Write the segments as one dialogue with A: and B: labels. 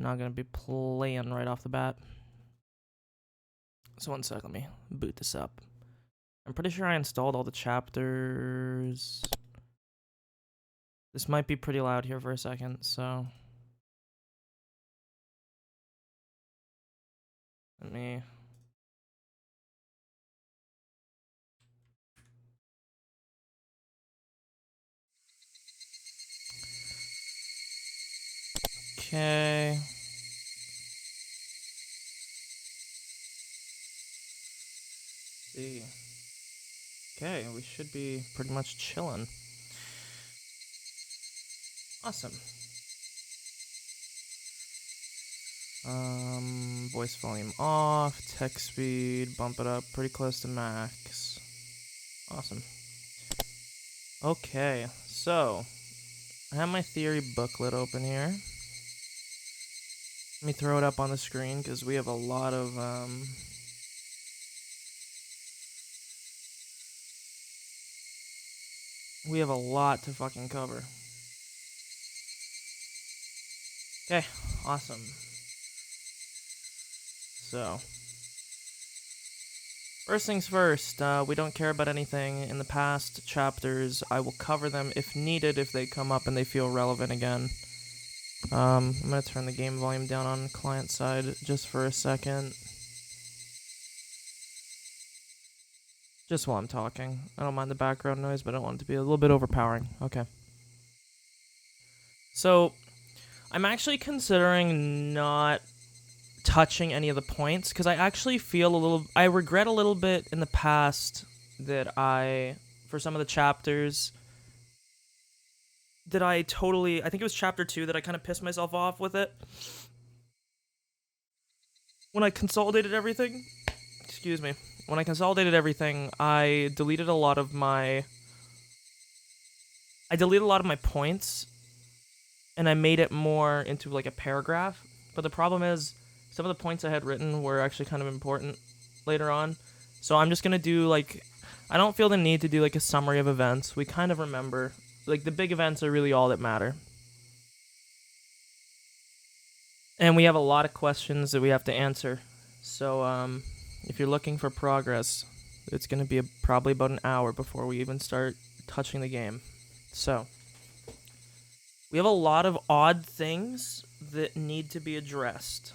A: I'm not going to be playing right off the bat. So one sec, let me boot this up. I'm pretty sure I installed all the chapters. This might be pretty loud here for a second, so... Let me... Okay... see. Okay, we should be pretty much chilling. Awesome. Voice volume off, text speed, bump it up pretty close to max. Awesome. Okay, so I have my theory booklet open here. Let me throw it up on the screen because we have a lot of we have a lot to fucking cover. Okay, awesome. So, first things first, we don't care about anything in the past chapters. I will cover them if needed if they come up and they feel relevant again. I'm going to turn the game volume down on the client side just for a second. Just while I'm talking. I don't mind the background noise, but I don't want it to be a little bit overpowering. Okay. So, I'm actually considering not touching any of the points because I actually feel I regret a little bit in the past that for some of the chapters, that I think it was chapter 2 that I kind of pissed myself off with it. When I consolidated everything, I deleted a lot of my points and I made it more into like a paragraph. But the problem is some of the points I had written were actually kind of important later on. So I'm just going to do I don't feel the need to do like a summary of events. We kind of remember, like the big events are really all that matter. And we have a lot of questions that we have to answer. So if you're looking for progress, it's going to be probably about an hour before we even start touching the game. So we have a lot of odd things that need to be addressed.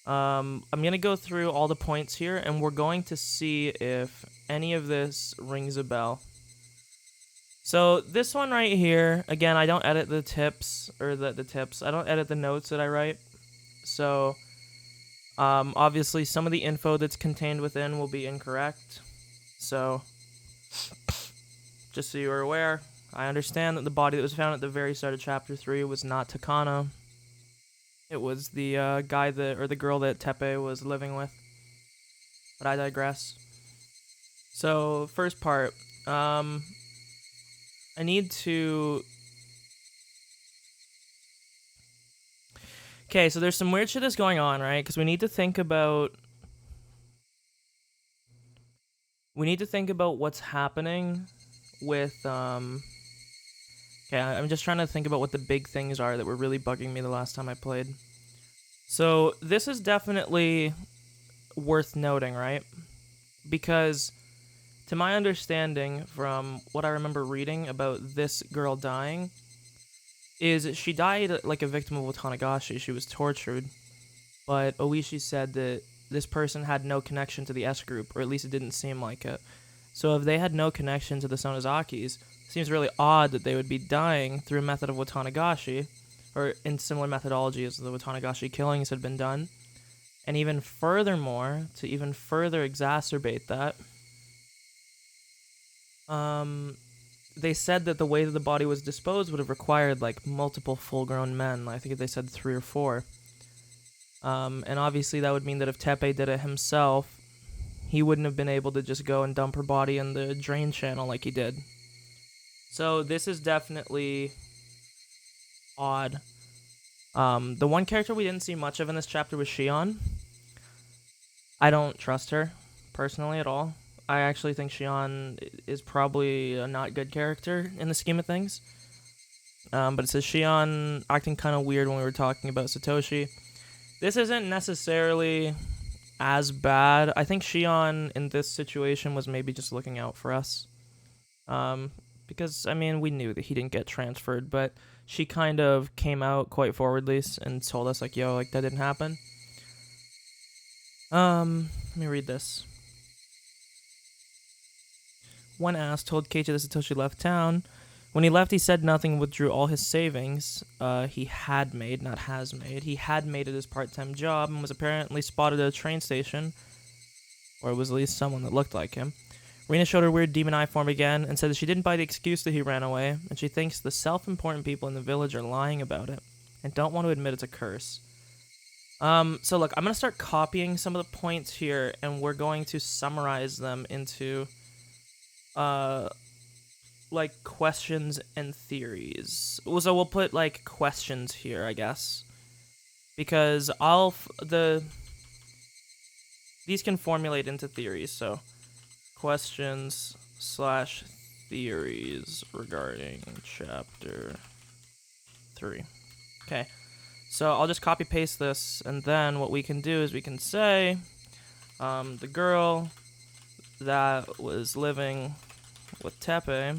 A: I'm going to go through all the points here, and we're going to see if any of this rings a bell. So this one right here, again, I don't edit the tips, or the tips. I don't edit the notes that I write. So obviously some of the info that's contained within will be incorrect. So just so you are aware, I understand that the body that was found at the very start of chapter 3 was not Takano. It was the the girl that Teppei was living with. But I digress. So, first part. I need to... Okay, so there's some weird shit that's going on, right? Because we need to think about... what's happening with... Okay, I'm just trying to think about what the big things are that were really bugging me the last time I played. So, this is definitely worth noting, right? Because, to my understanding, from what I remember reading about this girl dying, is she died like a victim of Watanagashi. She was tortured. But Oishi said that this person had no connection to the S group, or at least it didn't seem like it. So if they had no connection to the Sonozakis, it seems really odd that they would be dying through a method of Watanagashi, or in similar methodology as the Watanagashi killings had been done. And even furthermore, to even further exacerbate that, they said that the way that the body was disposed would have required like multiple full-grown men. I think they said 3 or 4. And obviously that would mean that if Teppei did it himself, he wouldn't have been able to just go and dump her body in the drain channel like he did. So this is definitely odd. The one character we didn't see much of in this chapter was Shion. I don't trust her, personally, at all. I actually think Shion is probably a not good character in the scheme of things. But it says Shion acting kind of weird when we were talking about Satoshi. This isn't necessarily as bad. I think Shion in this situation was maybe just looking out for us. Because, I mean, we knew that he didn't get transferred, but she kind of came out quite forwardly and told us, like, yo, like, that didn't happen. Let me read this. One ass told Keiichi that Satoshi left town. When he left, he said nothing and withdrew all his savings. He had made, not has made. He had made it his part-time job and was apparently spotted at a train station, or it was at least someone that looked like him. Rina showed her weird demon eye form again and said that she didn't buy the excuse that he ran away, and she thinks the self-important people in the village are lying about it and don't want to admit it's a curse. So look, I'm going to start copying some of the points here, and we're going to summarize them into, like, questions and theories. So we'll put, like, questions here, I guess. Because these can formulate into theories, so questions / theories regarding chapter 3. Okay, so I'll just copy paste this, and then what we can do is we can say the girl that was living with Tepe,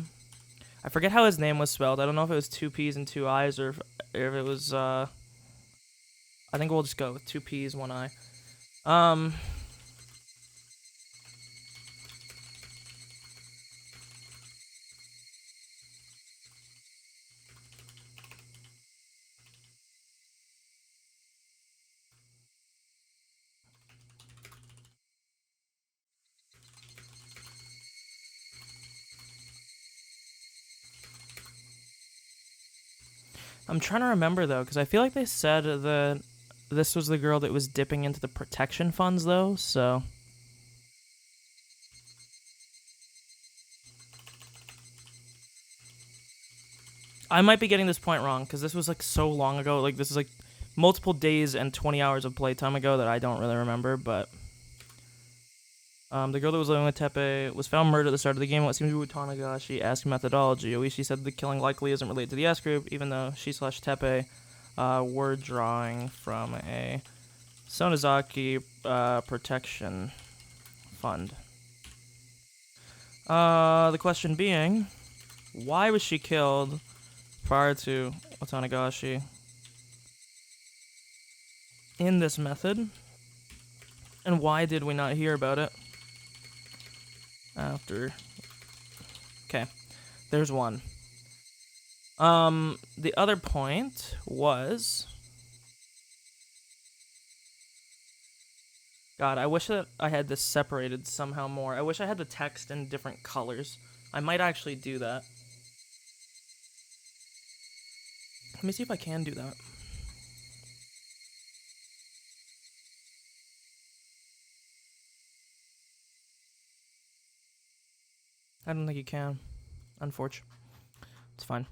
A: I forget how his name was spelled. I don't know if it was 2 P's and 2 I's or if it was I think we'll just go with 2 P's, 1 I. I'm trying to remember, though, because I feel like they said that this was the girl that was dipping into the protection funds, though, so I might be getting this point wrong, because this was, like, so long ago. Like, this is, like, multiple days and 20 hours of playtime ago that I don't really remember, but the girl that was living with Tepe was found murdered at the start of the game. What seems to be Tanagashi-esque methodology. Oishi said the killing likely isn't related to the S group, even though she / Tepe were drawing from a Sonozaki protection fund. The question being, why was she killed prior to Tanagashi in this method? And why did we not hear about it after? Okay, there's one. The other point was, God, I wish that I had this separated somehow more. I wish I had the text in different colors. I might actually do that. Let me see if I can do that. I don't think you can. Unfortunately. It's fine.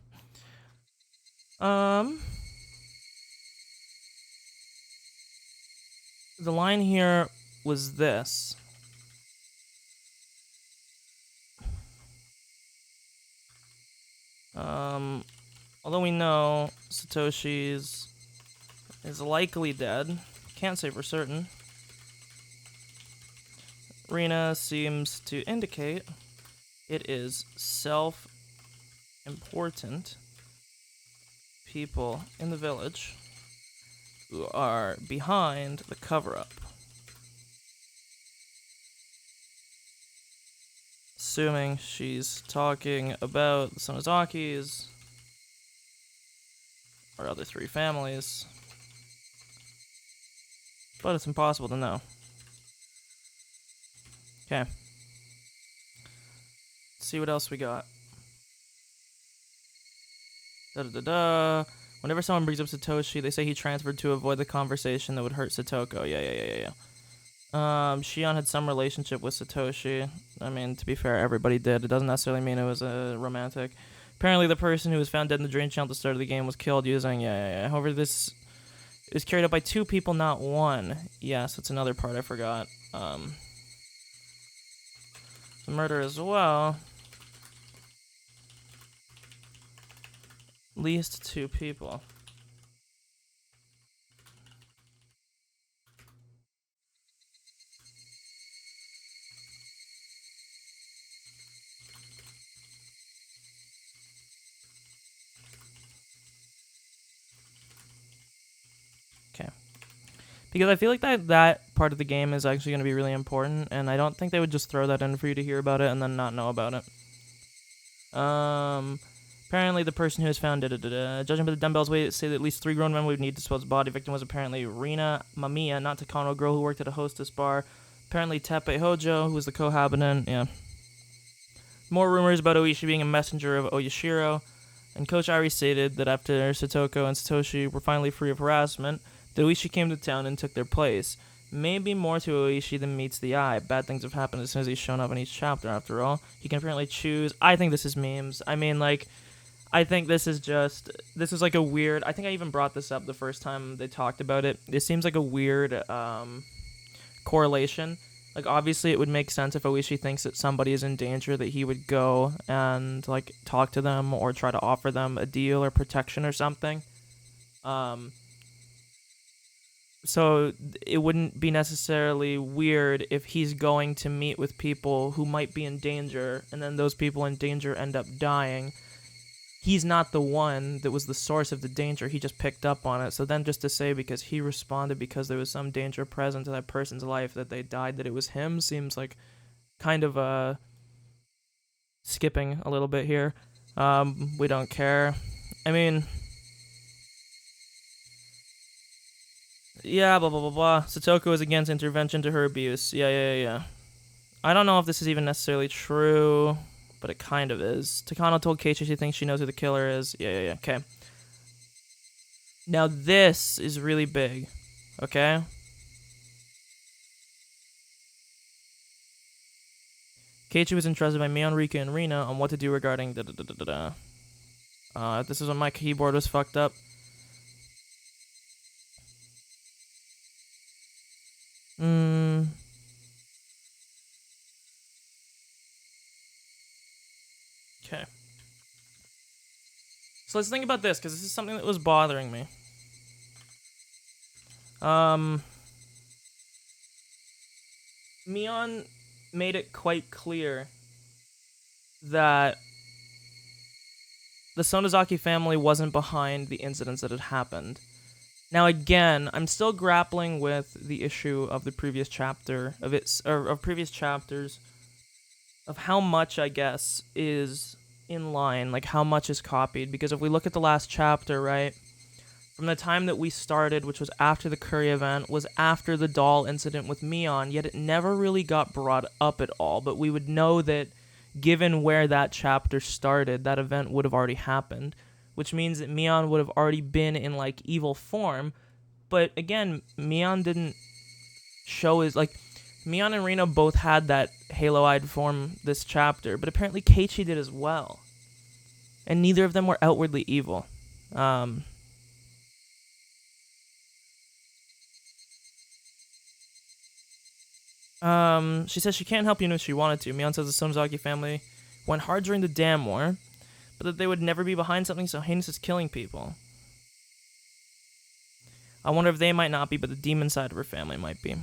A: The line here was this. Although we know Satoshi's is likely dead, can't say for certain. Rina seems to indicate it is self-important people in the village who are behind the cover-up. Assuming she's talking about the Sonozakis or other 3 families, but it's impossible to know. Okay. Let's see what else we got. Whenever someone brings up Satoshi, they say he transferred to avoid the conversation that would hurt Satoko. Yeah. Shion had some relationship with Satoshi. I mean, to be fair, everybody did. It doesn't necessarily mean it was a romantic. Apparently, the person who was found dead in the drain channel at the start of the game was killed using... Yeah. However, this is carried out by 2 people, not 1. Yes, that's another part I forgot. The murder as well least 2 people. Okay. Because I feel like that part of the game is actually going to be really important, and I don't think they would just throw that in for you to hear about it and then not know about it. Apparently the person who has found judging by the dumbbells weight, say that at least 3 grown men would need to dispose of the body. Victim was apparently Rina Mamiya, not Takano, a girl who worked at a hostess bar. Apparently Teppei Hojo, who was the cohabitant. Yeah. More rumors about Oishi being a messenger of Oyashiro. And Coach Ari stated that after Satoko and Satoshi were finally free of harassment, that Oishi came to town and took their place. Maybe more to Oishi than meets the eye. Bad things have happened as soon as he's shown up in each chapter, after all. He can apparently choose. I think this is memes. I mean, like, I think this is like a weird. I think I even brought this up the first time they talked about it. It seems like a weird correlation. Like, obviously, it would make sense if Oishi thinks that somebody is in danger that he would go and, like, talk to them or try to offer them a deal or protection or something. So it wouldn't be necessarily weird if he's going to meet with people who might be in danger, and then those people in danger end up dying. He's not the one that was the source of the danger. He just picked up on it. So then just to say because he responded because there was some danger present to that person's life that they died, that it was him, seems like kind of skipping a little bit here. We don't care. I mean, yeah, blah, blah, blah, blah. Satoko is against intervention to her abuse. Yeah. I don't know if this is even necessarily true, but it kind of is. Takano told Keiichi she thinks she knows who the killer is. Yeah. Okay. Now this is really big. Okay? Keiichi was entrusted by Mion, Rika, and Rina on what to do regarding this is when my keyboard was fucked up. Okay. So let's think about this, because this is something that was bothering me. Mion made it quite clear that the Sonozaki family wasn't behind the incidents that had happened. Now again, I'm still grappling with the issue of the previous chapter of previous chapters of how much, I guess, is in line, like how much is copied, because if we look at the last chapter, right, from the time that we started, which was after the Curry event, was after the doll incident with Mion, yet it never really got brought up at all, but we would know that given where that chapter started, that event would have already happened, which means that Mion would have already been in, like, evil form. But again, Mion didn't show his, like, Mion and Rina both had that halo-eyed form this chapter, but apparently Keiichi did as well. And neither of them were outwardly evil. She says she can't help you if she wanted to. Mion says the Sonozaki family went hard during the Dam War, but that they would never be behind something so heinous as killing people. I wonder if they might not be, but the demon side of her family might be.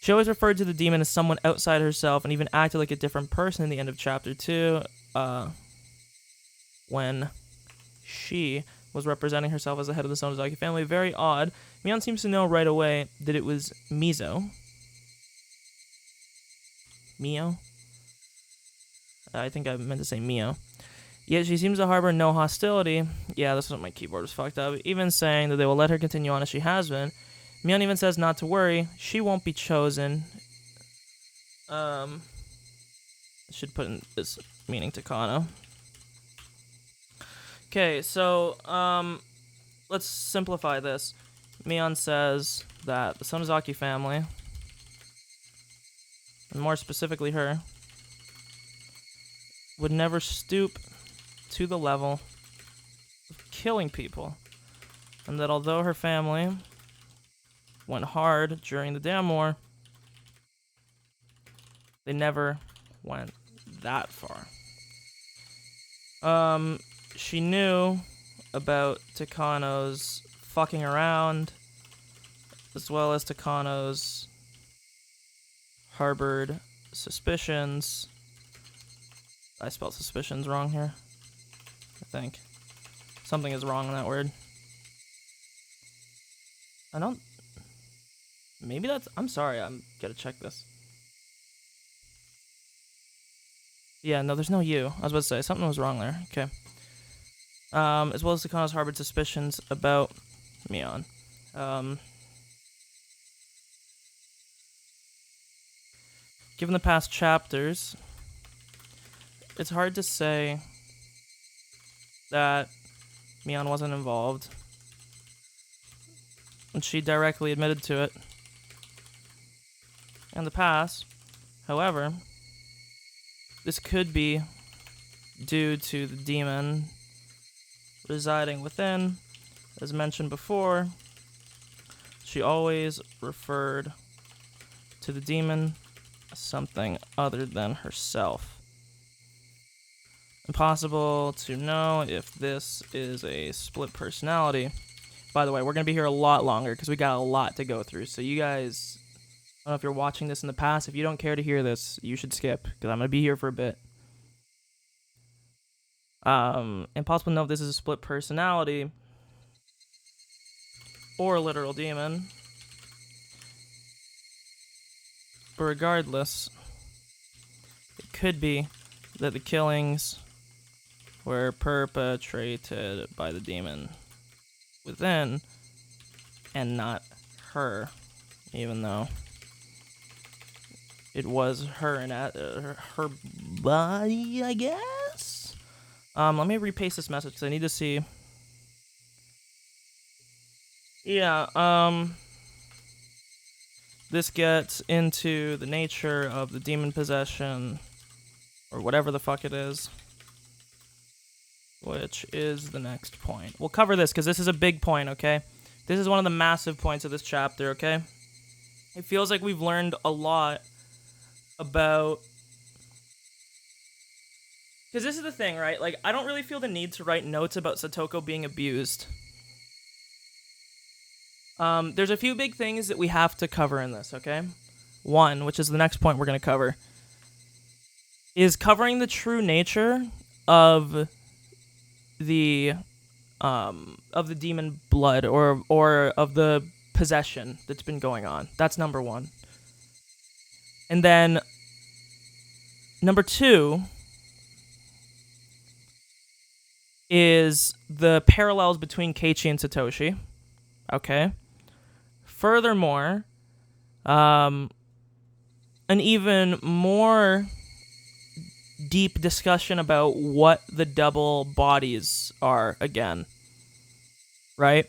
A: She always referred to the demon as someone outside herself and even acted like a different person in the end of chapter 2, when she was representing herself as the head of the Sonozaki family. Very odd. Mion seems to know right away that it was Mio? I think I meant to say Mio. Yet she seems to harbor no hostility. Yeah, this is what my keyboard was fucked up. Even saying that they will let her continue on as she has been. Mion even says not to worry. She won't be chosen. I should put in this meaning Takano. Okay, so, let's simplify this. Mion says that the Sonozaki family, and more specifically her, would never stoop to the level of killing people. And that although her family went hard during the Dam War, they never went that far. She knew about Takano's fucking around, as well as Takano's harbored suspicions. I spelled suspicions wrong here, I think. Something is wrong in that word. I don't... Maybe that's... I'm sorry, I'm gotta check this. Yeah, no, there's no U. I was about to say, something was wrong there. Okay. As well as Takano's harbored suspicions about Mion. Given the past chapters, it's hard to say that Mion wasn't involved. And she directly admitted to it in the past. However, this could be due to the demon residing within. As mentioned before, she always referred to the demon as something other than herself. Impossible to know if this is a split personality. By the way, we're going to be here a lot longer because we got a lot to go through. So you guys, I don't know if you're watching this in the past. If you don't care to hear this, you should skip because I'm going to be here for a bit. Impossible to know if this is a split personality or a literal demon. But regardless, it could be that the killings were perpetrated by the demon within and not her, even though it was her and her body, I guess. Let me repaste this message because I need to see. Yeah, this gets into the nature of the demon possession, or whatever the fuck it is, which is the next point. We'll cover this because this is a big point, okay? This is one of the massive points of this chapter, okay? It feels like we've learned a lot about... Because this is the thing, right? Like, I don't really feel the need to write notes about Satoko being abused. There's a few big things that we have to cover in this, okay? One, which is the next point we're going to cover, is covering the true nature of the demon blood or of the possession that's been going on. That's number one. And then number two is the parallels between Keiichi and Satoshi. Okay. Furthermore, an even more deep discussion about what the double bodies are again. Right?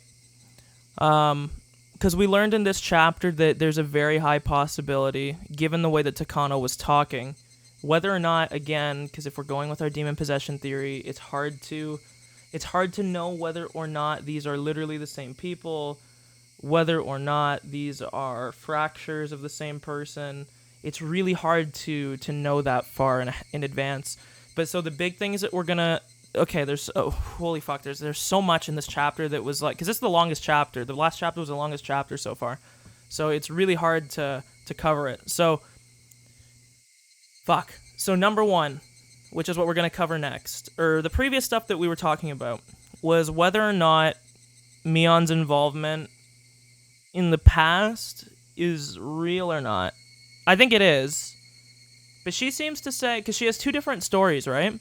A: Because we learned in this chapter that there's a very high possibility, given the way that Takano was talking, whether or not, again, because if we're going with our demon possession theory, it's hard to know whether or not these are literally the same people, whether or not these are fractures of the same person. It's really hard to know that far in advance. But so the big things that we're gonna... Okay, holy fuck, there's so much in this chapter that was like... Because this is the longest chapter. The last chapter was the longest chapter so far. So it's really hard to cover it. So... Fuck. So number one, which is what we're gonna cover next, or the previous stuff that we were talking about, was whether or not Mion's involvement in the past is real or not. I think it is. But she seems to say, because she has two different stories, right?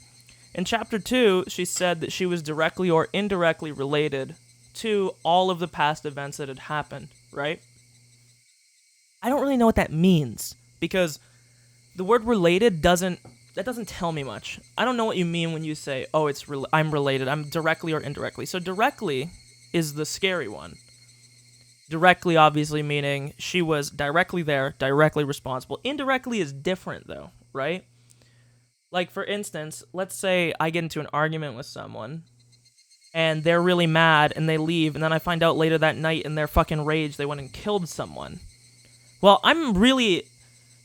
A: In chapter 2, she said that she was directly or indirectly related to all of the past events that had happened, right? I don't really know what that means, because the word related doesn't tell me much. I don't know what you mean when you say, oh, I'm related. I'm directly or indirectly. So directly is the scary one. Directly, obviously, meaning she was directly there, directly responsible. Indirectly is different, though, right? Like, for instance, let's say I get into an argument with someone, and they're really mad, and they leave, and then I find out later that night in their fucking rage they went and killed someone. Well,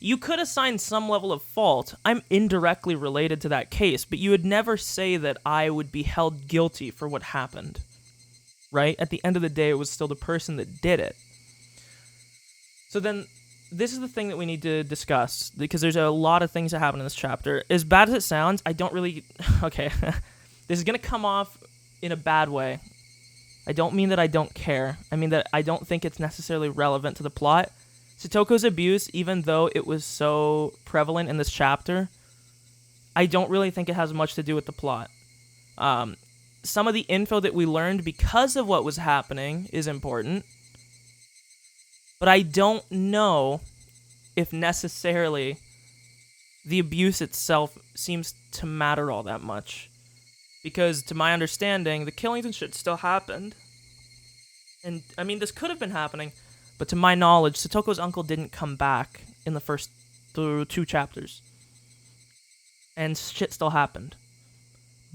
A: you could assign some level of fault. I'm indirectly related to that case, but you would never say that I would be held guilty for what happened. right? At the end of the day, it was still the person that did it. So then, this is the thing that we need to discuss, because there's a lot of things that happen in this chapter. As bad as it sounds, I don't really... Okay, this is going to come off in a bad way. I don't mean that I don't care. I mean that I don't think it's necessarily relevant to the plot. Satoko's abuse, even though it was so prevalent in this chapter, I don't really think it has much to do with the plot. Some of the info that we learned because of what was happening is important, but I don't know if necessarily the abuse itself seems to matter all that much. Because to my understanding, the killings and shit still happened. And, I mean, this could have been happening, but to my knowledge, Satoko's uncle didn't come back in the first 2 chapters. And shit still happened.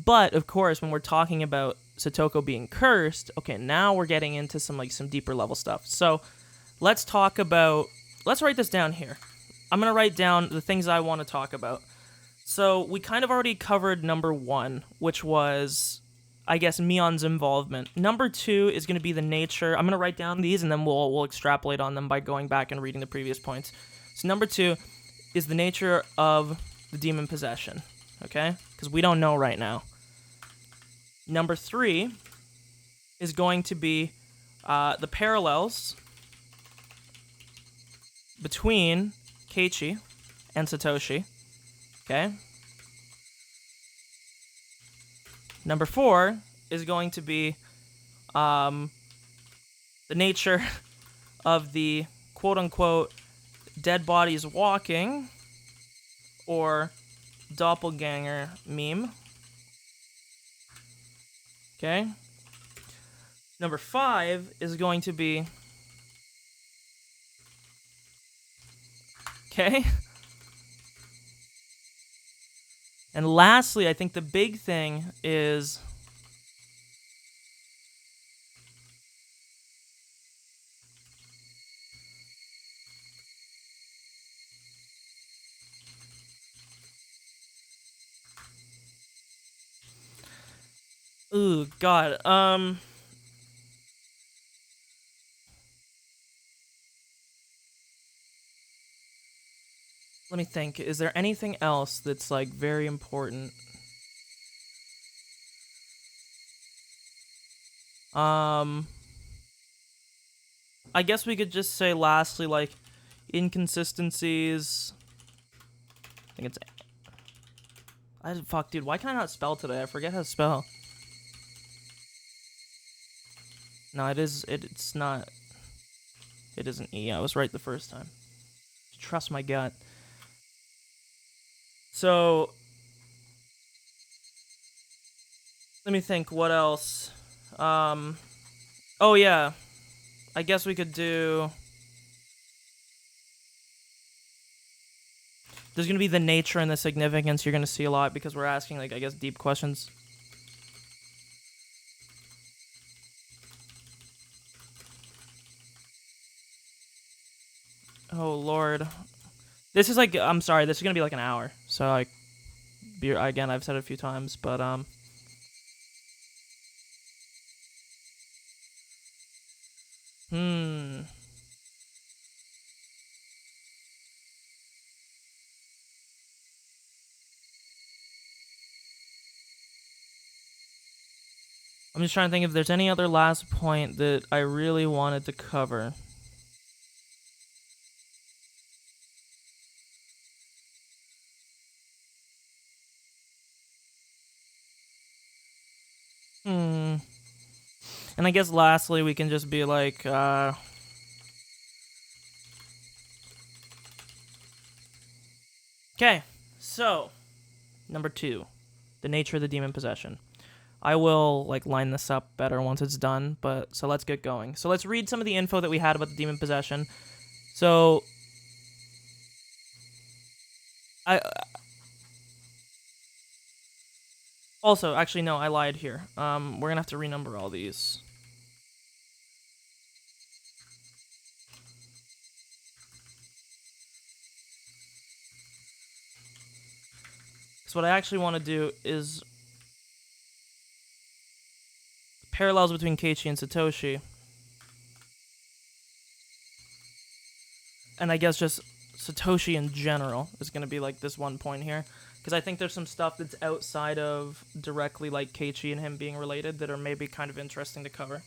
A: But, of course, when we're talking about Satoko being cursed, okay, now we're getting into some deeper level stuff. So, let's write this down here. I'm going to write down the things I want to talk about. So, we kind of already covered number 1, which was, I guess, Mion's involvement. Number 2 is going to be the nature. I'm going to write down these, and then we'll extrapolate on them by going back and reading the previous points. So, number 2 is the nature of the demon possession, okay? Because we don't know right now. Number 3 is going to be the parallels between Keiichi and Satoshi. Okay. Number 4 is going to be the nature of the quote-unquote dead bodies walking or doppelganger meme. Okay. Number 5 is going to be... Okay. And lastly, I think the big thing is... Ooh, God. Let me think. Is there anything else that's, very important? I guess we could just say lastly, inconsistencies. I think it's... Fuck, dude, why can I not spell today? I forget how to spell. No, it's not... It isn't E. I was right the first time. Trust my gut. So... Let me think, what else? Oh, yeah. I guess we could do... There's going to be the nature and the significance you're going to see a lot because we're asking, I guess, deep questions. Oh, Lord. This is I'm sorry, this is going to be an hour. So, again, I've said it a few times, but, I'm just trying to think if there's any other last point that I really wanted to cover. And I guess lastly, we can just be Okay, so, number 2, the nature of the demon possession. I will, line this up better once it's done, so let's get going. So let's read some of the info that we had about the demon possession. So, also, actually, no, I lied here. We're gonna have to renumber all these. So what I actually want to do is parallels between Keiichi and Satoshi. And I guess just Satoshi in general is going to be like this one point here. Because I think there's some stuff that's outside of directly like Keiichi and him being related that are maybe kind of interesting to cover.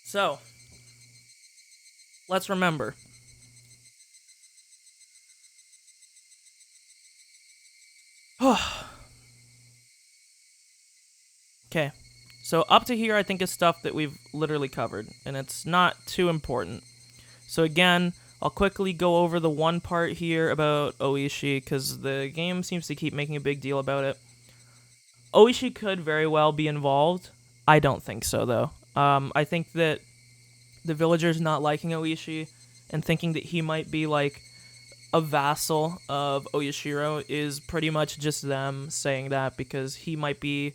A: So, let's remember. Okay, so up to here I think is stuff that we've literally covered, and it's not too important. So again, I'll quickly go over the one part here about Oishi, because the game seems to keep making a big deal about it. Oishi could very well be involved. I don't think so, though. I think that the villagers not liking Oishi and thinking that he might be like a vassal of Oyashiro is pretty much just them saying that because he might be...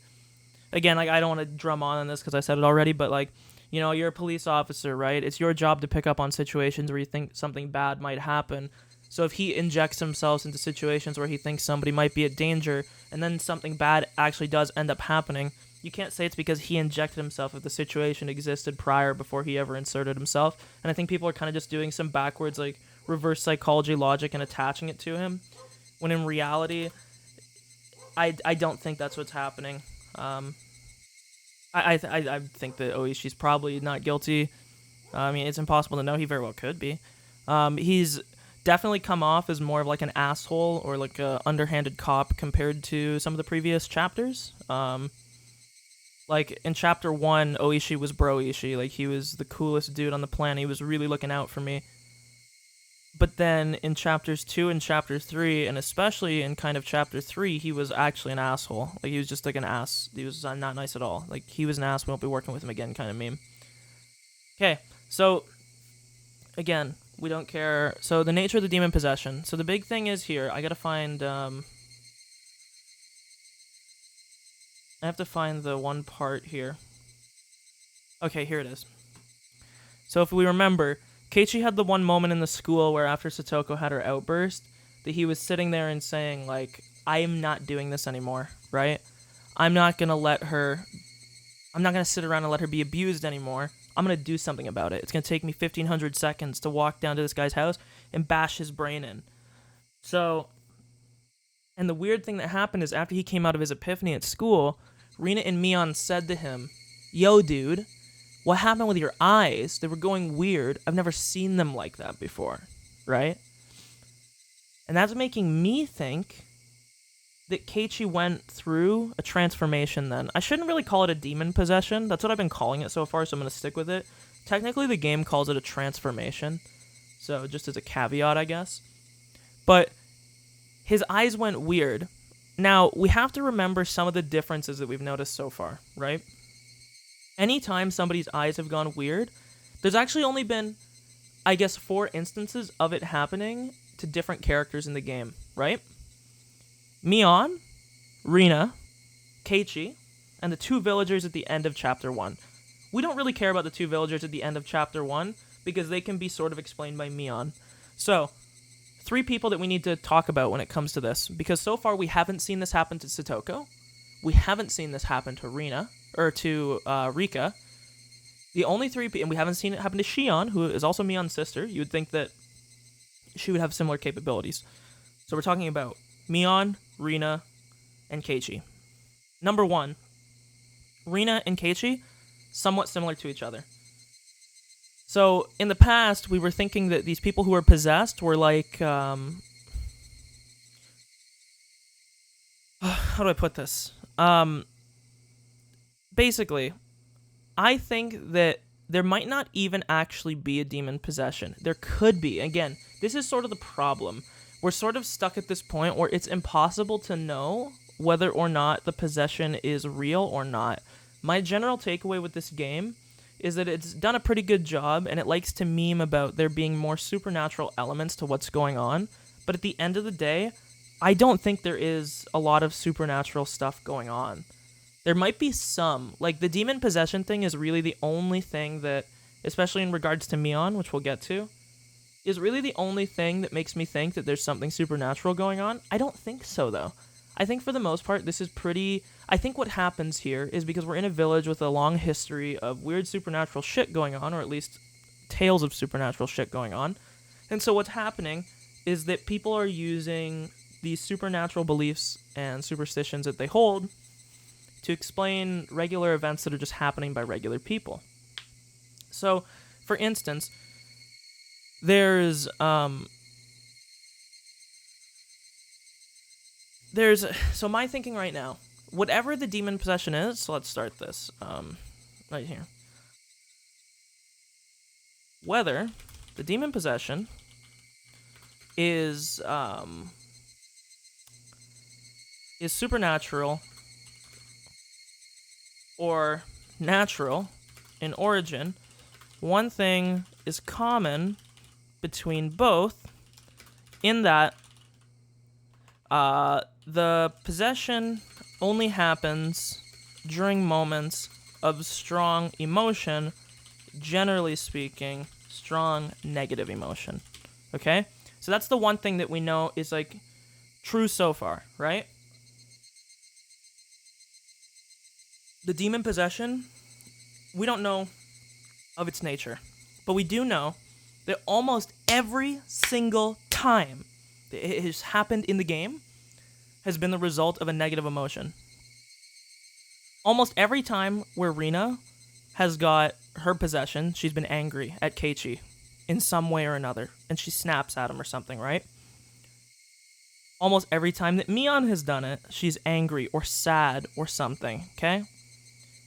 A: Again, like, I don't want to drum on this because I said it already, but like, you know, you're a police officer, right? It's your job to pick up on situations where you think something bad might happen. So if he injects himself into situations where he thinks somebody might be at danger, and then something bad actually does end up happening, you can't say it's because he injected himself if the situation existed prior before he ever inserted himself. And I think people are kind of just doing some backwards, like, reverse psychology logic and attaching it to him, when in reality, I don't think that's what's happening. I think that Oishi's probably not guilty. I mean, it's impossible to know. He very well could be. He's definitely come off as more of like an asshole or like a underhanded cop compared to some of the previous chapters. Like in chapter 1, Oishi was bro-ishi. Like he was the coolest dude on the planet. He was really looking out for me. But then in chapters 2 and chapter 3, and especially in kind of chapter 3, he was actually an asshole. Like, he was just like an ass. He was not nice at all. Like, he was an ass, we won't be working with him again kind of meme. Okay, so, again, we don't care. So, the nature of the demon possession. So, the big thing is here, I gotta find, I have to find the one part here. Okay, here it is. So, if we remember... Keiichi had the one moment in the school where after Satoko had her outburst, that he was sitting there and saying, like, I am not doing this anymore, right? I'm not going to sit around and let her be abused anymore. I'm going to do something about it. It's going to take me 1,500 seconds to walk down to this guy's house and bash his brain in. So, and the weird thing that happened is after he came out of his epiphany at school, Rina and Mion said to him, yo, dude, what happened with your eyes? They were going weird. I've never seen them like that before, right? And that's making me think that Keiichi went through a transformation then. I shouldn't really call it a demon possession. That's what I've been calling it so far, so I'm going to stick with it. Technically, the game calls it a transformation. So, just as a caveat, I guess. But his eyes went weird. Now, we have to remember some of the differences that we've noticed so far, right? Anytime somebody's eyes have gone weird, there's actually only been, I guess, 4 instances of it happening to different characters in the game, right? Mion, Rina, Keiichi, and the 2 villagers at the end of Chapter 1. We don't really care about the 2 villagers at the end of Chapter 1, because they can be sort of explained by Mion. So, 3 people that we need to talk about when it comes to this, because so far we haven't seen this happen to Satoko, we haven't seen this happen to Rina, or to Rika. The only 3 people, and we haven't seen it happen to Shion, who is also Mion's sister. You would think that she would have similar capabilities. So we're talking about Mion, Rina, and Keiichi. Number 1, Rina and Keiichi, somewhat similar to each other. So in the past, we were thinking that these people who were possessed were like, how do I put this? Basically, I think that there might not even actually be a demon possession. There could be. Again, this is sort of the problem. We're sort of stuck at this point where it's impossible to know whether or not the possession is real or not. My general takeaway with this game is that it's done a pretty good job, and it likes to meme about there being more supernatural elements to what's going on. But at the end of the day, I don't think there is a lot of supernatural stuff going on. There might be some. Like, the demon possession thing is really the only thing that, especially in regards to Mion, which we'll get to, is really the only thing that makes me think that there's something supernatural going on. I don't think so, though. I think for the most part, this is pretty. I think what happens here is because we're in a village with a long history of weird supernatural shit going on, or at least tales of supernatural shit going on. And so what's happening is that people are using these supernatural beliefs and superstitions that they hold to explain regular events that are just happening by regular people. So, for instance, there's so my thinking right now, whatever the demon possession is, so let's start this right here. Whether the demon possession is supernatural or natural in origin, one thing is common between both in that the possession only happens during moments of strong emotion, generally speaking, strong negative emotion. Okay? So that's the one thing that we know is like true so far, right? The demon possession, we don't know of its nature, but we do know that almost every single time that it has happened in the game has been the result of a negative emotion. Almost every time where Rina has got her possession, she's been angry at Keiichi in some way or another, and she snaps at him or something, right? Almost every time that Mion has done it, she's angry or sad or something, okay?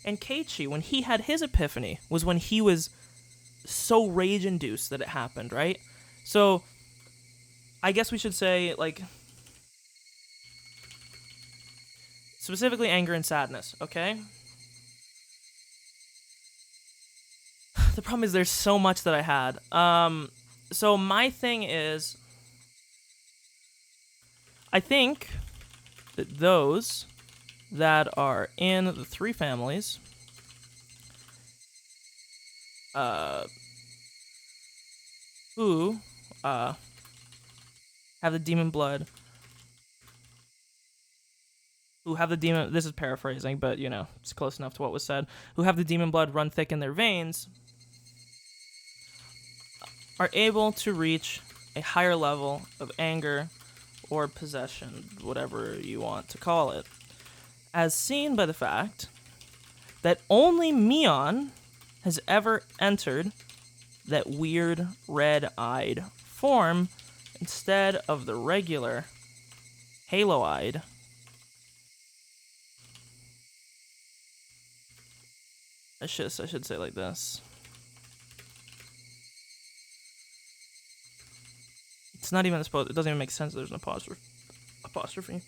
A: And Keiichi, when he had his epiphany, was when he was so rage-induced that it happened, right? So, I guess we should say, like, specifically anger and sadness, okay? The problem is there's so much that I had. So my thing is, I think that those that are in the three families who have the demon blood, this is paraphrasing, but you know, it's close enough to what was said, who have the demon blood run thick in their veins, are able to reach a higher level of anger or possession, whatever you want to call it, as seen by the fact that only Mion has ever entered that weird red-eyed form instead of the regular halo-eyed. I should say it like this. It's not even supposed. It doesn't even make sense. There's an apostrophe.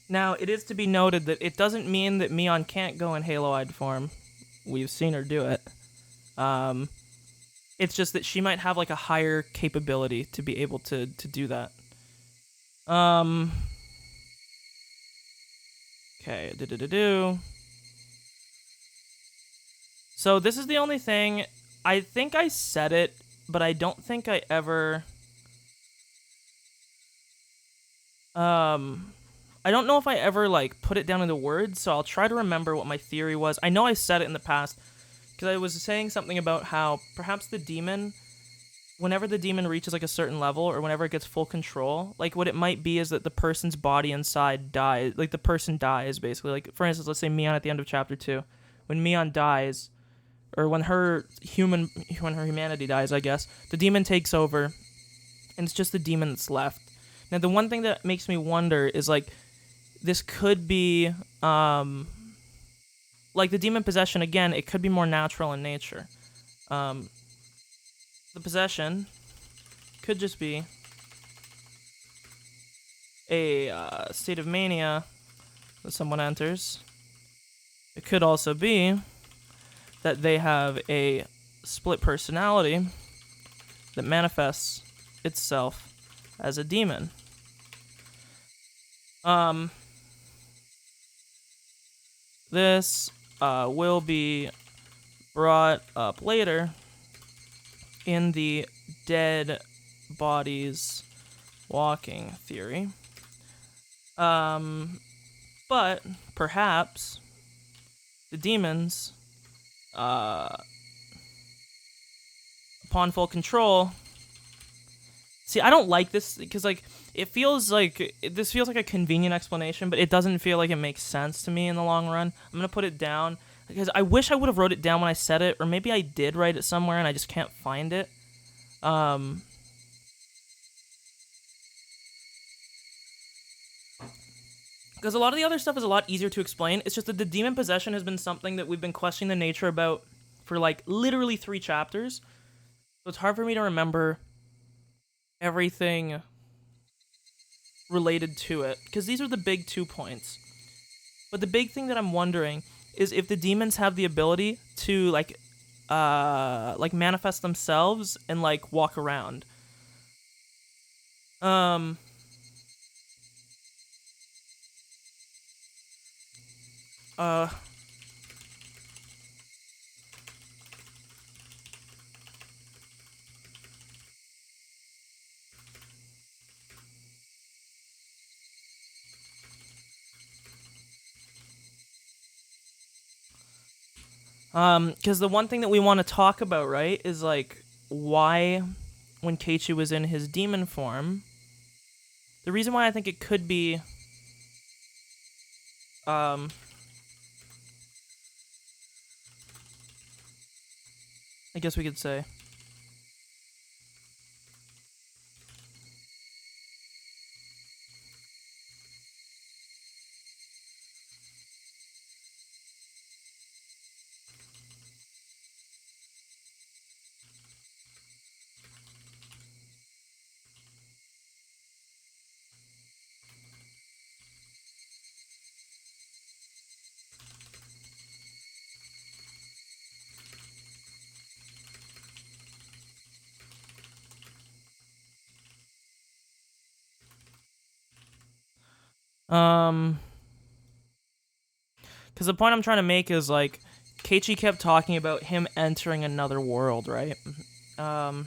A: Now, it is to be noted that it doesn't mean that Mion can't go in halo-eyed form. We've seen her do it. It's just that she might have like a higher capability to be able to do that. Okay. So this is the only thing. I think I said it, but I don't think I ever. I don't know if I ever like put it down into words, so I'll try to remember what my theory was. I know I said it in the past because I was saying something about how perhaps the demon, whenever the demon reaches like a certain level or whenever it gets full control, like what it might be is that the person's body inside dies, like the person dies basically. Like for instance, let's say Mion at the end of chapter 2, when Mion dies, or when her humanity dies, I guess, the demon takes over, and it's just the demon that's left. Now, the one thing that makes me wonder is, like, this could be, like, the demon possession, again, it could be more natural in nature. The possession could just be a state of mania that someone enters. It could also be that they have a split personality that manifests itself as a demon. This will be brought up later in the dead bodies walking theory. But perhaps the demons, upon full control. See, I don't like this because like this feels like a convenient explanation, but it doesn't feel like it makes sense to me in the long run. I'm gonna put it down because I wish I would have wrote it down when I said it, or maybe I did write it somewhere and I just can't find it. Because a lot of the other stuff is a lot easier to explain. It's just that the demon possession has been something that we've been questioning the nature about for like literally 3 chapters. So it's hard for me to remember everything related to it, because these are the big 2 points. But the big thing that I'm wondering is if the demons have the ability to like manifest themselves and like walk around. Because the one thing that we want to talk about, right, is like why, when Keiichi was in his demon form, the reason why I think it could be, I guess we could say, because the point I'm trying to make is like Keiichi kept talking about him entering another world, right? Um,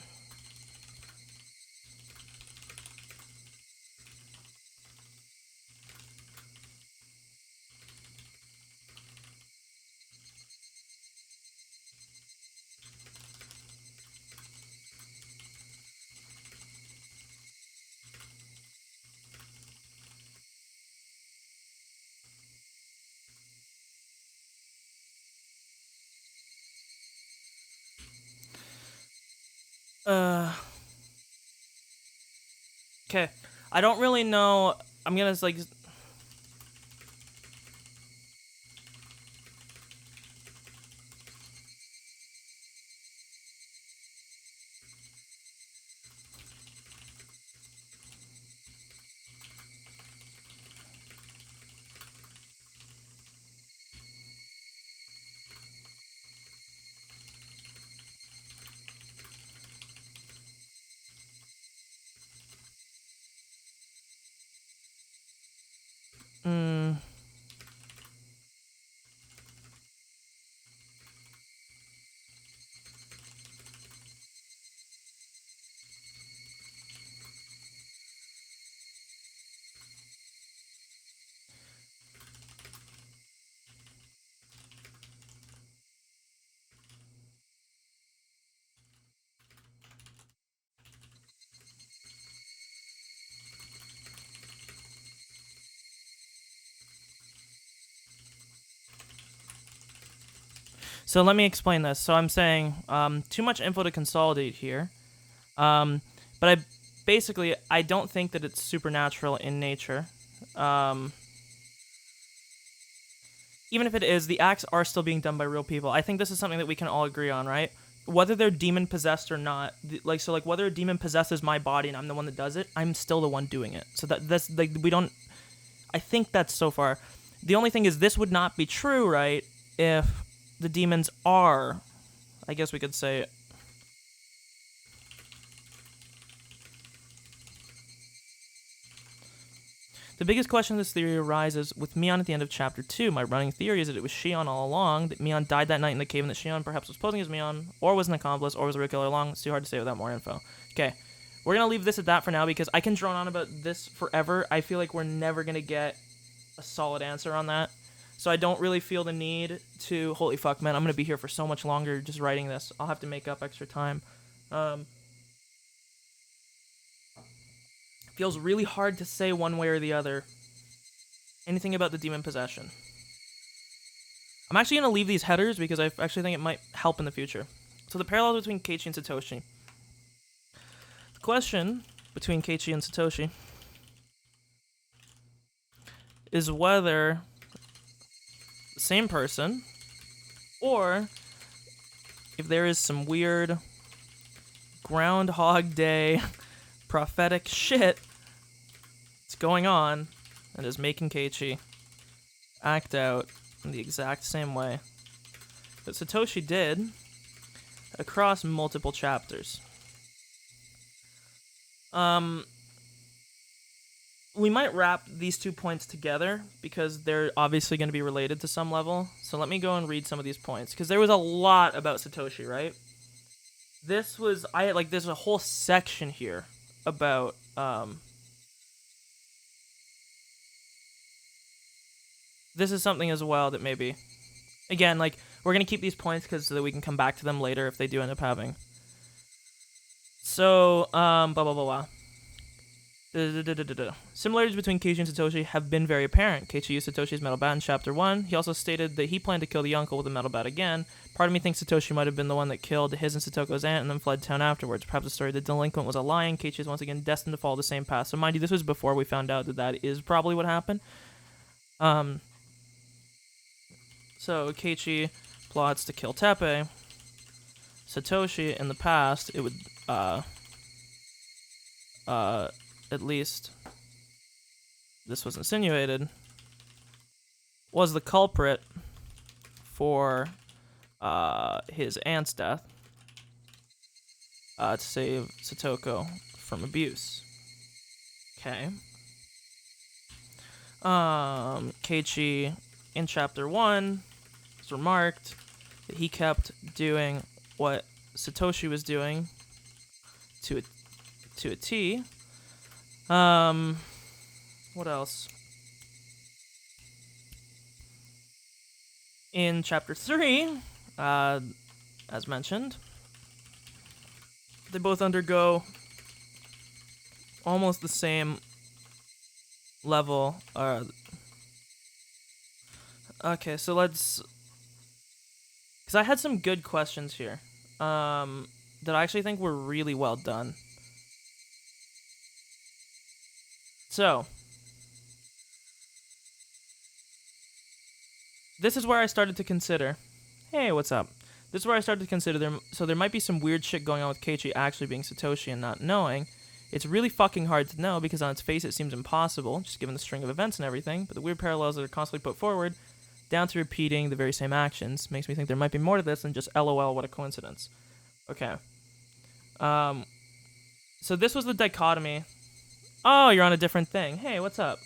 A: okay, I don't really know. I'm gonna like. So let me explain this. So I'm saying too much info to consolidate here. But I don't think that it's supernatural in nature. Even if it is, the acts are still being done by real people. I think this is something that we can all agree on, right? Whether they're demon possessed or not, whether a demon possesses my body and I'm the one that does it, I'm still the one doing it. So that's like we don't. I think that's so far. The only thing is this would not be true, right? If the demons are, I guess we could say, The biggest question of this theory arises with Mion at the end of Chapter 2. My running theory is that it was Shion all along, that Mion died that night in the cave, and that Shion perhaps was posing as Mion, or was an accomplice, or was a real killer along. It's too hard to say without more info. Okay, we're going to leave this at that for now, because I can drone on about this forever. I feel like we're never going to get a solid answer on that. So I don't really feel the need to... Holy fuck, man, I'm going to be here for so much longer just writing this. I'll have to make up extra time. Feels really hard to say one way or the other. Anything about the demon possession. I'm actually going to leave these headers because I actually think it might help in the future. So the parallels between Keiichi and Satoshi. The question between Keiichi and Satoshi is whether the same person, or if there is some weird Groundhog Day prophetic shit that's going on and is making Keiichi act out in the exact same way that Satoshi did across multiple chapters. We might wrap these 2 points together because they're obviously going to be related to some level. So let me go and read some of these points, because there was a lot about Satoshi, right? There's a whole section here about this is something as well that maybe, again, like, we're going to keep these points so that we can come back to them later if they do end up having. So, blah, blah, blah, blah. Similarities between Keiichi and Satoshi have been very apparent. Keiichi used Satoshi's metal bat in Chapter 1. He also stated that he planned to kill the uncle with a metal bat again. Part of me thinks Satoshi might have been the one that killed his and Satoko's aunt and then fled town afterwards. Perhaps the story of the delinquent was a lie, and Keiichi is once again destined to follow the same path. So mind you, this was before we found out that that is probably what happened. So Keiichi plots to kill Teppei. Satoshi, in the past, it would, at least this was insinuated, was the culprit for his aunt's death to save Satoko from abuse. Okay. Keiichi, in Chapter 1, has remarked that he kept doing what Satoshi was doing to a T. What else? In Chapter 3, as mentioned, they both undergo almost the same level. Okay, so let's... Because I had some good questions here that I actually think were really well done. So, this is where I started to consider... Hey, what's up? This is where I started to consider there might be some weird shit going on with Keiichi actually being Satoshi and not knowing. It's really fucking hard to know because on its face it seems impossible, just given the string of events and everything, but the weird parallels that are constantly put forward, down to repeating the very same actions, makes me think there might be more to this than just LOL, what a coincidence. Okay. So this was the dichotomy. Oh, you're on a different thing. Hey, what's up?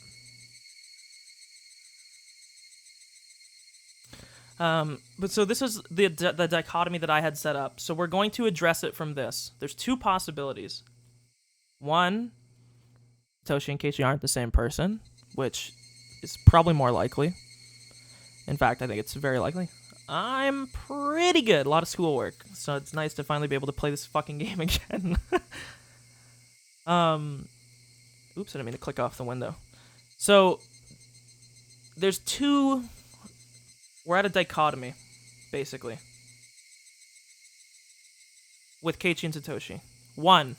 A: But so this is the dichotomy that I had set up. So we're going to address it from this. There's two possibilities. One, Toshi and Keiichi aren't the same person, which is probably more likely. In fact, I think it's very likely. I'm pretty good. A lot of schoolwork, so it's nice to finally be able to play this fucking game again. Oops, I didn't mean to click off the window. So, there's two... We're at a dichotomy, basically, with Keiichi and Satoshi. One,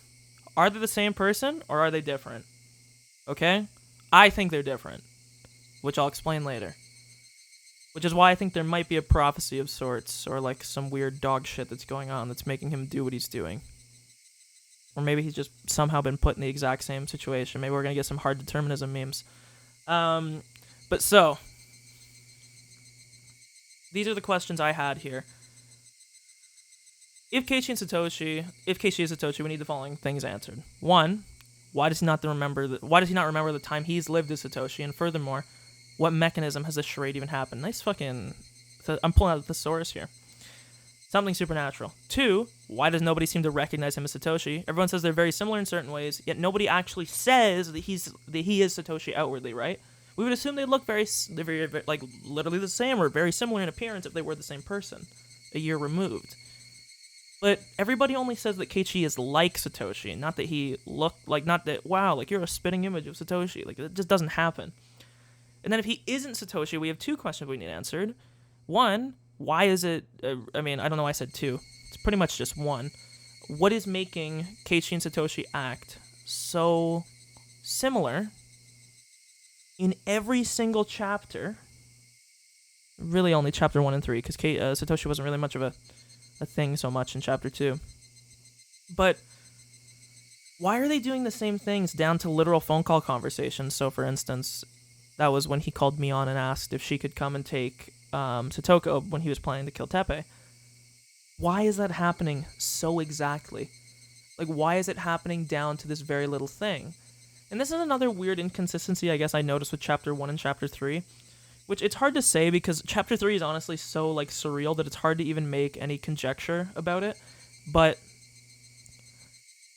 A: are they the same person, or are they different? Okay? I think they're different, which I'll explain later. Which is why I think there might be a prophecy of sorts, or like some weird dog shit that's going on that's making him do what he's doing. Or maybe he's just somehow been put in the exact same situation. Maybe we're going to get some hard determinism memes. But so, these are the questions I had here. If Keiichi is Satoshi, we need the following things answered. One, Why does he not remember the time he's lived as Satoshi? And furthermore, what mechanism has this charade even happened? Nice fucking... I'm pulling out the thesaurus here. Something supernatural. 2, why does nobody seem to recognize him as Satoshi? Everyone says they're very similar in certain ways, yet nobody actually says that he is Satoshi outwardly, right? We would assume they look very, like, literally the same or very similar in appearance if they were the same person, a year removed. But everybody only says that Keiichi is like Satoshi, not that he looked like, not that, wow, like, you're a spitting image of Satoshi. Like, it just doesn't happen. And then if he isn't Satoshi, we have 2 questions we need answered. 1, why is it, I don't know why I said 2. It's pretty much just 1. What is making Keiichi and Satoshi act so similar in every single chapter? Really only chapter 1 and 3, because Satoshi wasn't really much of a thing so much in chapter 2. But why are they doing the same things down to literal phone call conversations? So, for instance, that was when he called Mion and asked if she could come and take Satoko when he was planning to kill Teppei. Why is that happening so exactly? Like, why is it happening down to this very little thing? And this is another weird inconsistency I guess I noticed with chapter 1 and chapter 3, which it's hard to say because chapter 3 is honestly so, like, surreal that it's hard to even make any conjecture about it. But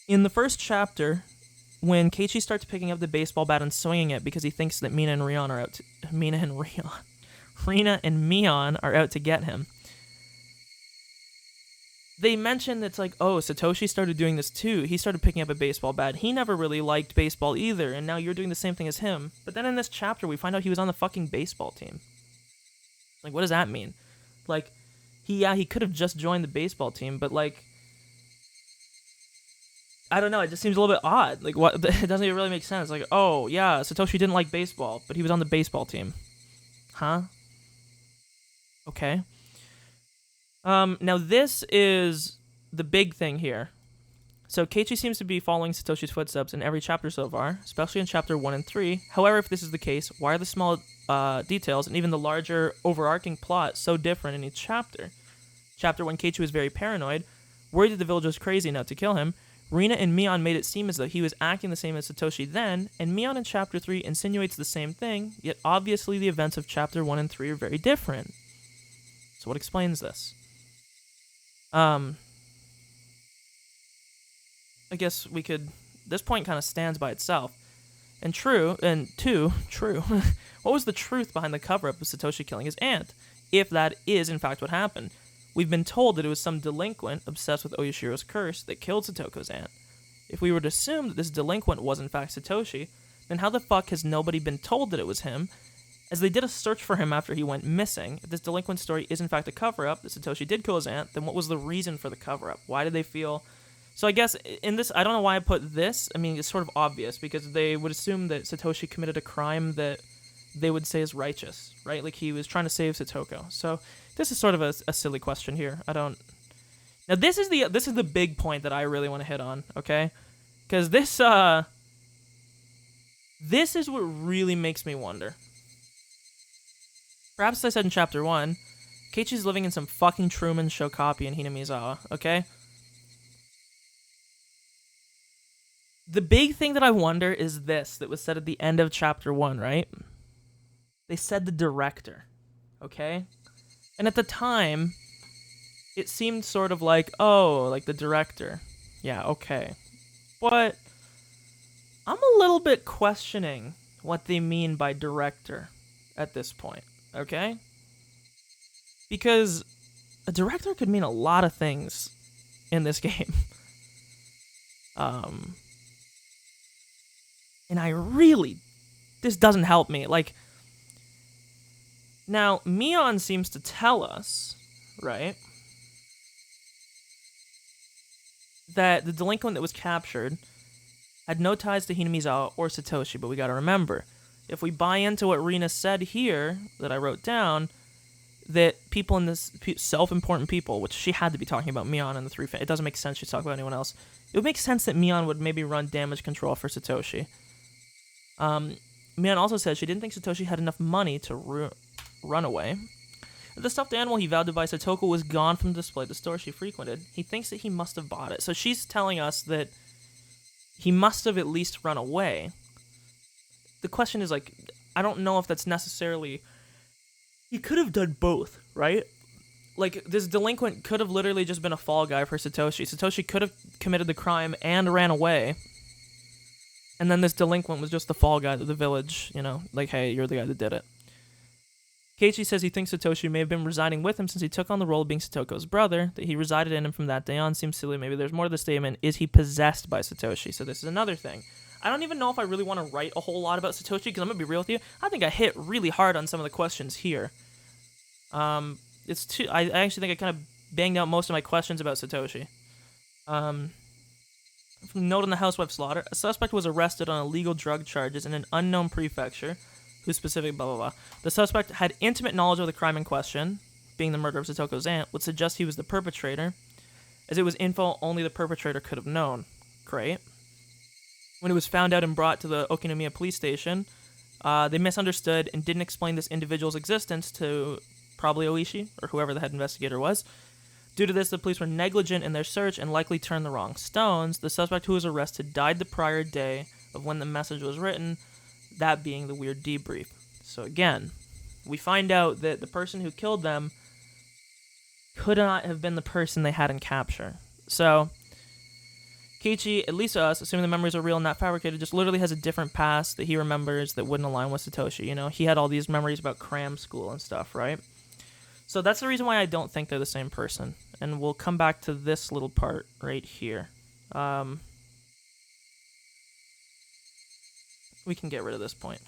A: in the first chapter, when Keiichi starts picking up the baseball bat and swinging it because he thinks that Rina and Mion are out to get him, they mention it's like, oh, Satoshi started doing this too. He started picking up a baseball bat. He never really liked baseball either, and now you're doing the same thing as him. But then in this chapter, we find out he was on the fucking baseball team. Like, what does that mean? Like, he could have just joined the baseball team, but, like, I don't know, it just seems a little bit odd. Like, what? It doesn't even really make sense. Like, oh, yeah, Satoshi didn't like baseball, but he was on the baseball team. Huh? Okay. Now this is the big thing here. So Keiichi seems to be following Satoshi's footsteps in every chapter so far, especially in chapter 1 and 3. However, if this is the case, why are the small details and even the larger overarching plot so different in each chapter? Chapter 1, Keiichi was very paranoid, worried that the village was crazy enough to kill him. Rina and Mion made it seem as though he was acting the same as Satoshi then, and Mion in chapter 3 insinuates the same thing, yet obviously the events of chapter 1 and 3 are very different. So what explains this? I guess we could... This point kind of stands by itself. And true. What was the truth behind the cover-up of Satoshi killing his aunt, if that is in fact what happened? We've been told that it was some delinquent obsessed with Oyashiro's curse that killed Satoko's aunt. If we were to assume that this delinquent was in fact Satoshi, then how the fuck has nobody been told that it was him, as they did a search for him after he went missing? If this delinquent story is in fact a cover-up, that Satoshi did kill his aunt, then what was the reason for the cover-up? Why did they feel... So I guess in this, I don't know why I put this. I mean, it's sort of obvious, because they would assume that Satoshi committed a crime that they would say is righteous, right? Like he was trying to save Satoko. So this is sort of a silly question here. I don't... Now this is the big point that I really want to hit on, okay? Because this is what really makes me wonder. Perhaps as I said in chapter 1, Keiichi's living in some fucking Truman Show copy in Hinamizawa, okay? The big thing that I wonder is this, that was said at the end of chapter 1, right? They said the director, okay? And at the time, it seemed sort of like, oh, like the director. Yeah, okay. But I'm a little bit questioning what they mean by director at this point, okay? Because a director could mean a lot of things in this game. And I really... This doesn't help me. Like, now, Mion seems to tell us, right, that the delinquent that was captured had no ties to Hinamizawa or Satoshi, but we gotta remember, if we buy into what Rina said here, that I wrote down, that people in this, self-important people, which she had to be talking about Mion and the three, it doesn't make sense she's talking about anyone else. It would make sense that Mion would maybe run damage control for Satoshi. Mion also said she didn't think Satoshi had enough money to run away. The stuffed animal he vowed to buy Satoko was gone from the display at the store she frequented. He thinks that he must have bought it. So she's telling us that he must have at least run away. The question is, like, I don't know if that's necessarily... He could have done both, right? Like, this delinquent could have literally just been a fall guy for Satoshi. Satoshi could have committed the crime and ran away. And then this delinquent was just the fall guy to the village, you know? Like, hey, you're the guy that did it. Keiichi says he thinks Satoshi may have been residing with him since he took on the role of being Satoko's brother, that he resided in him from that day on. Seems silly. Maybe there's more to the statement. Is he possessed by Satoshi? So this is another thing. I don't even know if I really want to write a whole lot about Satoshi, because I'm going to be real with you. I think I hit really hard on some of the questions here. It's too... I actually think I kind of banged out most of my questions about Satoshi. From note on the housewife slaughter, a suspect was arrested on illegal drug charges in an unknown prefecture. Who's specific, blah, blah, blah. The suspect had intimate knowledge of the crime in question, being the murder of Satoko's aunt, would suggest he was the perpetrator, as it was info only the perpetrator could have known. Great. When it was found out and brought to the Okinomiya police station, they misunderstood and didn't explain this individual's existence to probably Oishi, or whoever the head investigator was. Due to this, the police were negligent in their search and likely turned the wrong stones. The suspect who was arrested died the prior day of when the message was written, that being the weird debrief. So again, we find out that the person who killed them could not have been the person they had in capture. So Keiichi, at least to us, assuming the memories are real and not fabricated, just literally has a different past that he remembers that wouldn't align with Satoshi. You know, he had all these memories about cram school and stuff, right? So that's the reason why I don't think they're the same person. And we'll come back to this little part right here. We can get rid of this point.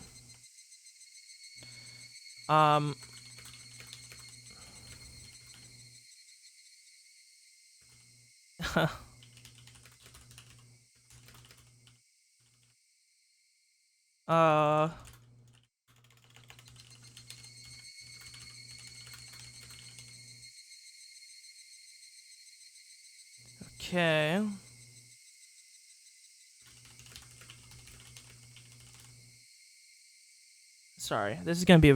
A: Okay. Sorry, this is gonna be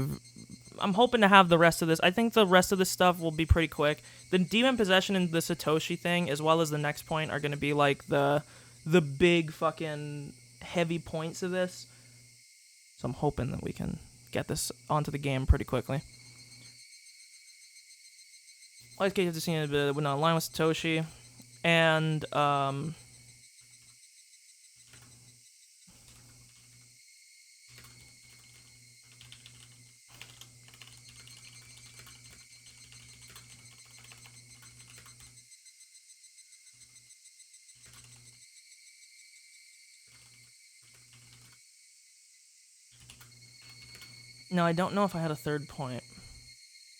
A: I'm hoping to have the rest of this. I think the rest of this stuff will be pretty quick. The demon possession and the Satoshi thing, as well as the next point, are gonna be like the big fucking heavy points of this. So I'm hoping that we can get this onto the game pretty quickly. Like case of the scene would not align with Satoshi, and no, I don't know if I had a third point.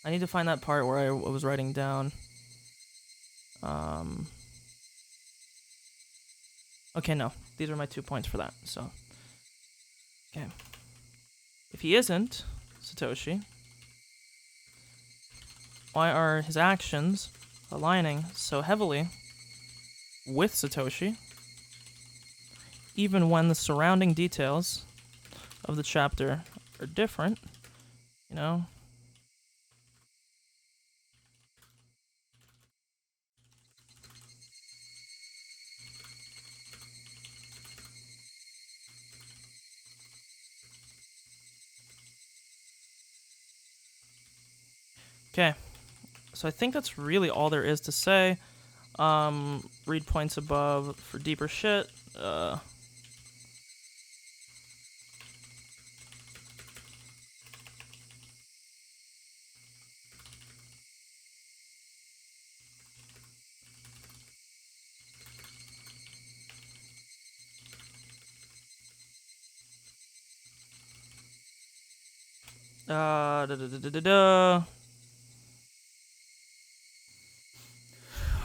A: I need to find that part where I was writing down. Okay, no. These are my 2 points for that, so. Okay. If he isn't Satoshi, why are his actions aligning so heavily with Satoshi, even when the surrounding details of the chapter are different, you know? Okay, so I think that's really all there is to say. Read points above for deeper shit. Da, da, da, da, da, da.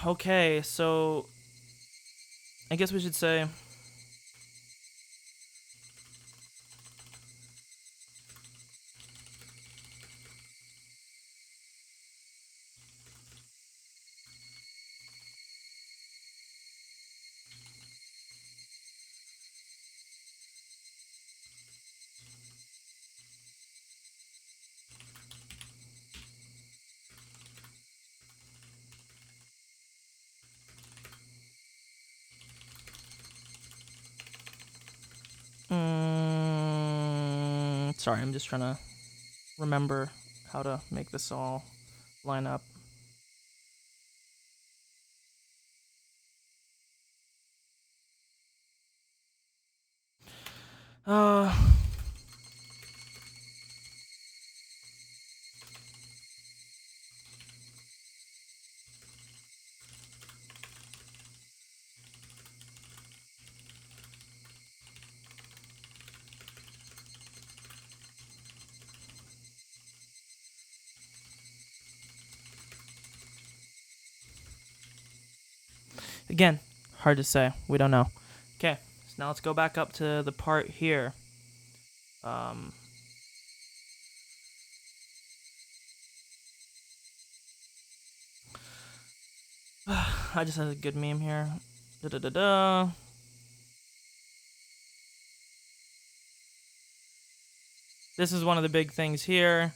A: Okay, so I guess we should say Sorry, I'm just trying to remember how to make this all line up. Again, hard to say. We don't know. Okay, so now let's go back up to the part here. I just had a good meme here. Da-da-da-da. This is one of the big things here.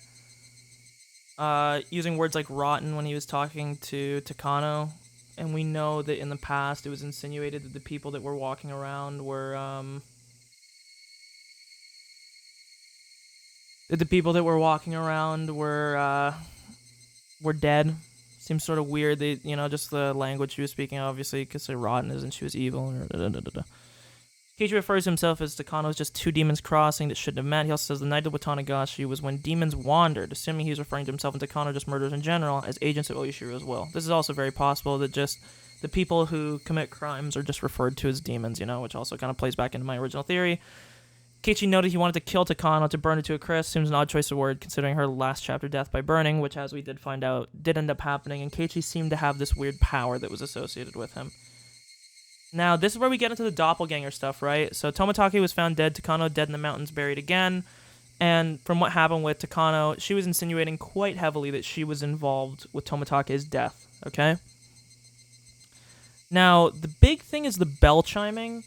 A: Using words like rotten when he was talking to Takano. And we know that in the past it was insinuated that the people that were walking around were, were dead. Seems sort of weird. They, just the language she was speaking, obviously, because they're rotten, isn't she was evil. Keiichi refers to himself as Takano as just two demons crossing that shouldn't have met. He also says the night of Watanagashi was when demons wandered, assuming he's referring to himself and Takano, just murderers in general, as agents of Oishiro as well. This is also very possible that just the people who commit crimes are just referred to as demons, which also kind of plays back into my original theory. Keiichi noted he wanted to kill Takano to burn her to a crisp. Seems an odd choice of word considering her last chapter death by burning, which, as we did find out, did end up happening, and Keiichi seemed to have this weird power that was associated with him. Now, this is where we get into the doppelganger stuff, right? So Tomitake was found dead, Takano dead in the mountains, buried again. And from what happened with Takano, she was insinuating quite heavily that she was involved with Tomitake's death, okay? Now, the big thing is the bell chiming.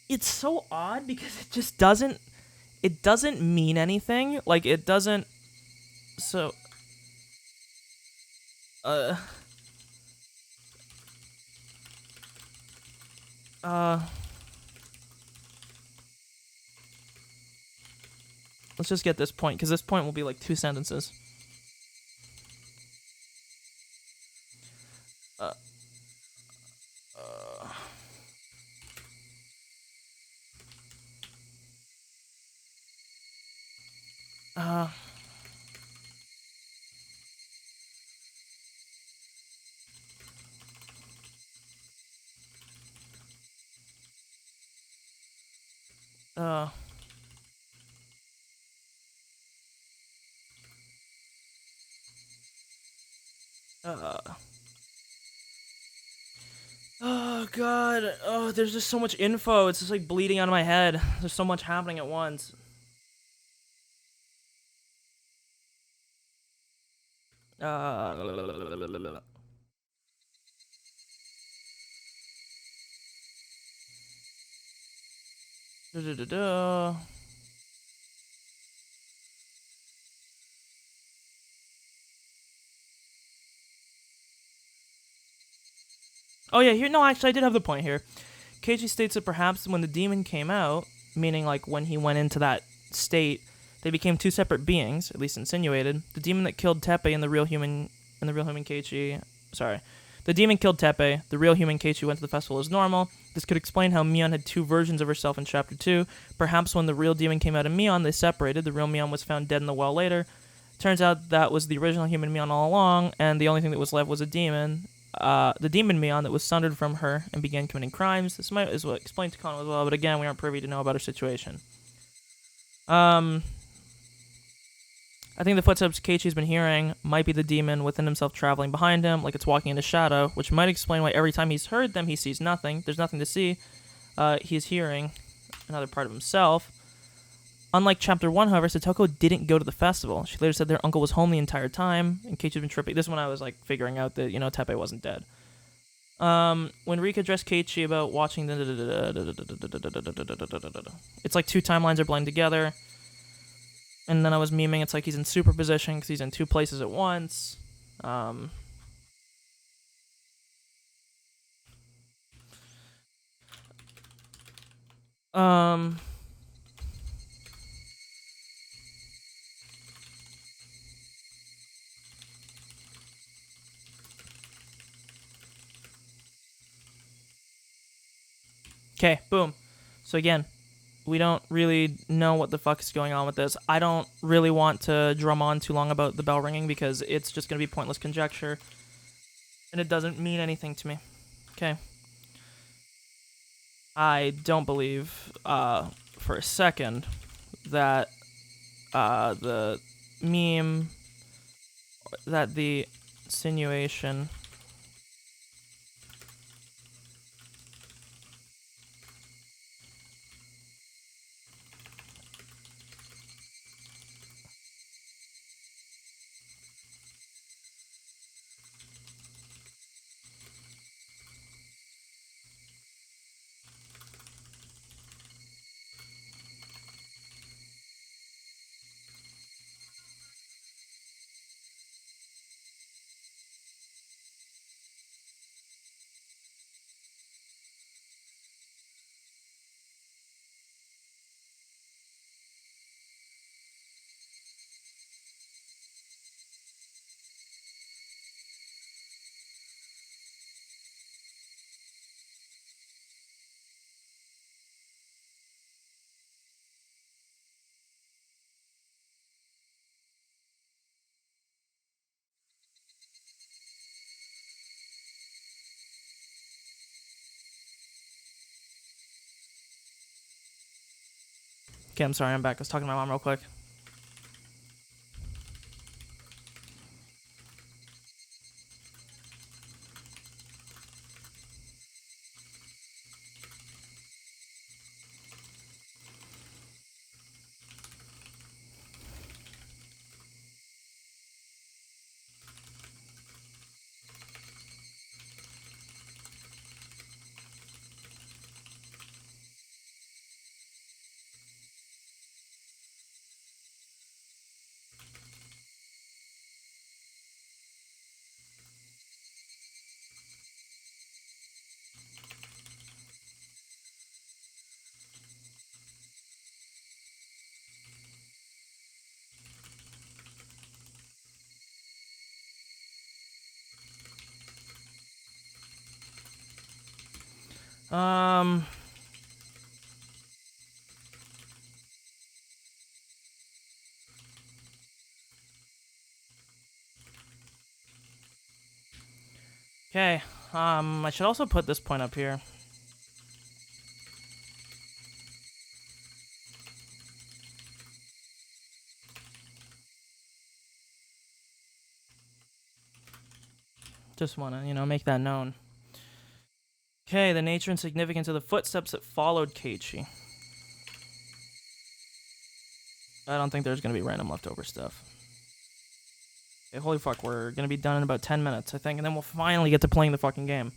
A: It's so odd because it just doesn't mean anything. Like, it doesn't... So... Let's just get this point, because this point will be like 2 sentences. Oh, God. Oh, there's just so much info. It's just like bleeding out of my head. There's so much happening at once. Oh, yeah, here. No, actually, I did have the point here. Keiichi states that perhaps when the demon came out, meaning like when he went into that state, they became two separate beings, at least insinuated. The demon that killed Teppei and the real human Keiichi. Sorry. The demon killed Teppei. The real human Keiichi went to the festival as normal. This could explain how Mion had two versions of herself in Chapter 2. Perhaps when the real demon came out of Mion, they separated. The real Mion was found dead in the well later. Turns out that was the original human Mion all along, and the only thing that was left was a demon. The demon Mion that was sundered from her and began committing crimes. This might as well explain to Takano as well, but again, we aren't privy to know about her situation. I think the footsteps Keiichi's been hearing might be the demon within himself traveling behind him, like it's walking in his shadow, which might explain why every time he's heard them, he sees nothing. There's nothing to see. He's hearing another part of himself. Unlike Chapter 1, however, Satoko didn't go to the festival. She later said their uncle was home the entire time, and Keiichi's been tripping. This is when I was, like, figuring out that, Teppei wasn't dead. When Rika addressed Keiichi about watching the... It's like 2 timelines are blended together. And then I was memeing, it's like he's in superposition because he's in 2 places at once. Um. Okay, boom. So again, we don't really know what the fuck is going on with this. I don't really want to drum on too long about the bell ringing because it's just going to be pointless conjecture and it doesn't mean anything to me. Okay. I don't believe for a second that the meme, that the insinuation Okay, I'm sorry, I'm back. I was talking to my mom real quick. Um, okay. I should also put this point up here. Just want to, make that known. Okay, the nature and significance of the footsteps that followed Keiichi. I don't think there's going to be random leftover stuff. Okay, holy fuck, we're going to be done in about 10 minutes, I think, and then we'll finally get to playing the fucking game.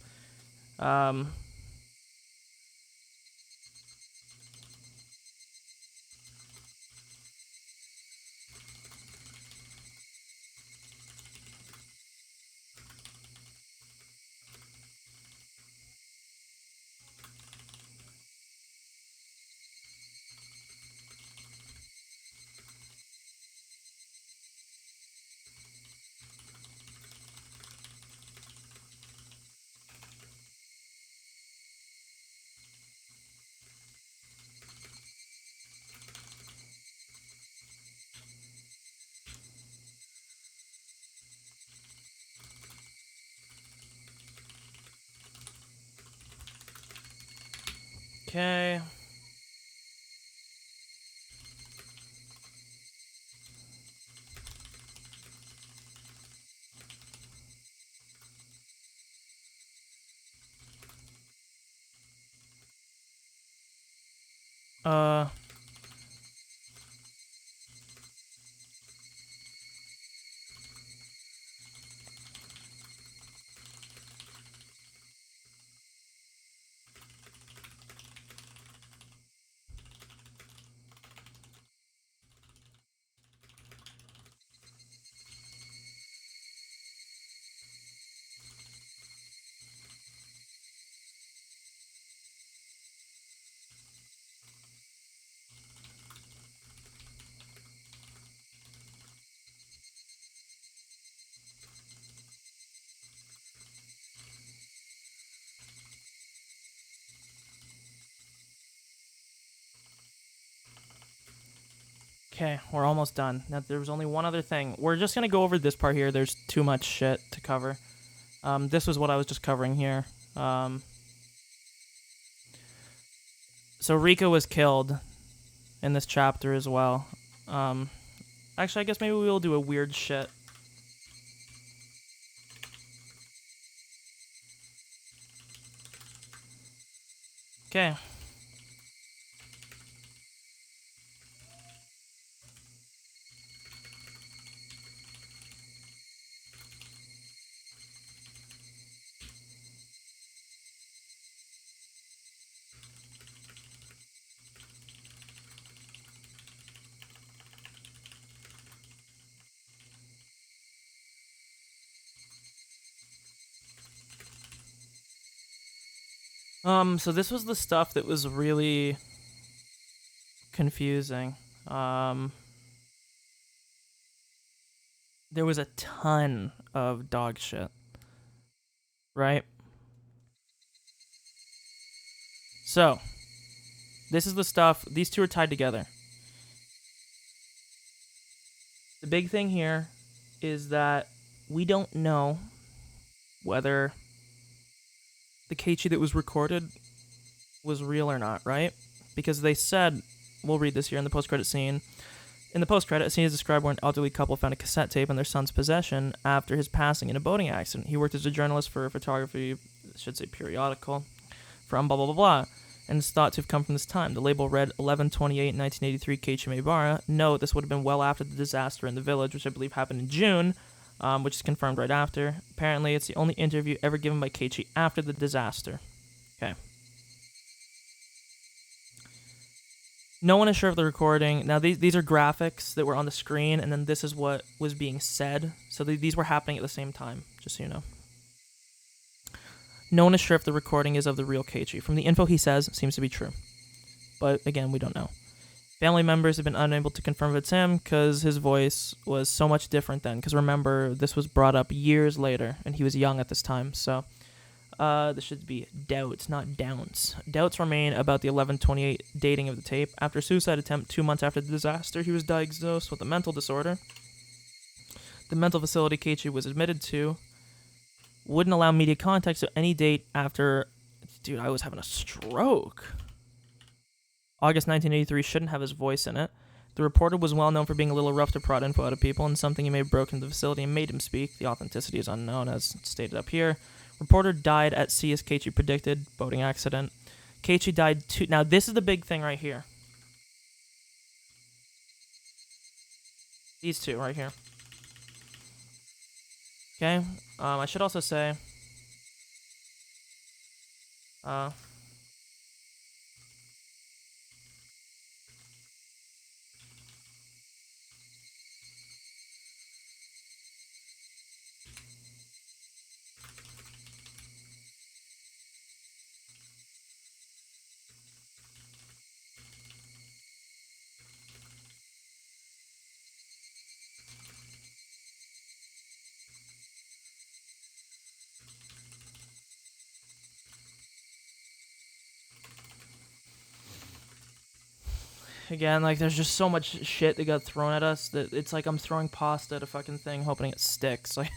A: Okay. Uh, Okay, we're almost done. Now, there was only one other thing. We're just going to go over this part here. There's too much shit to cover. This was what I was just covering here. So Rika was killed in this chapter as well. Actually, I guess maybe we'll do a weird shit. Okay. So this was the stuff that was really confusing. There was a ton of dog shit. Right? So, this is the stuff. These two are tied together. The big thing here is that we don't know whether the Keiichi that was recorded was real or not, right? Because they said, we'll read this here in the post-credit scene. In the post-credit, a scene is described where an elderly couple found a cassette tape in their son's possession after his passing in a boating accident. He worked as a journalist for a photography, I should say periodical, from blah blah blah blah, and is thought to have come from this time. The label read 11/28, 1983, Keiichi Maebara. Note, this would have been well after the disaster in the village, which I believe happened in June, which is confirmed right after. Apparently, it's the only interview ever given by Keiichi after the disaster. Okay. No one is sure of the recording. Now, these are graphics that were on the screen, and then this is what was being said. So these were happening at the same time, just so you know. No one is sure if the recording is of the real Keiichi. From the info he says, it seems to be true. But again, we don't know. Family members have been unable to confirm if it's him because his voice was so much different then. Because remember, this was brought up years later, and he was young at this time. So this should be doubts, not doubts. Doubts remain about the 11/28 dating of the tape. After a suicide attempt 2 months after the disaster, he was diagnosed with a mental disorder. The mental facility Keiichi was admitted to wouldn't allow media contact, so any date after... Dude, I was having a stroke. August 1983 shouldn't have his voice in it. The reporter was well known for being a little rough to prod info out of people, and something he may have broken into the facility and made him speak. The authenticity is unknown, as stated up here. Reporter died at sea as Keiichi predicted. Boating accident. Keiichi died too... Now, this is the big thing right here. These two right here. Okay. I should also say... Again, like, there's just so much shit that got thrown at us that it's like I'm throwing pasta at a fucking thing hoping it sticks. Like,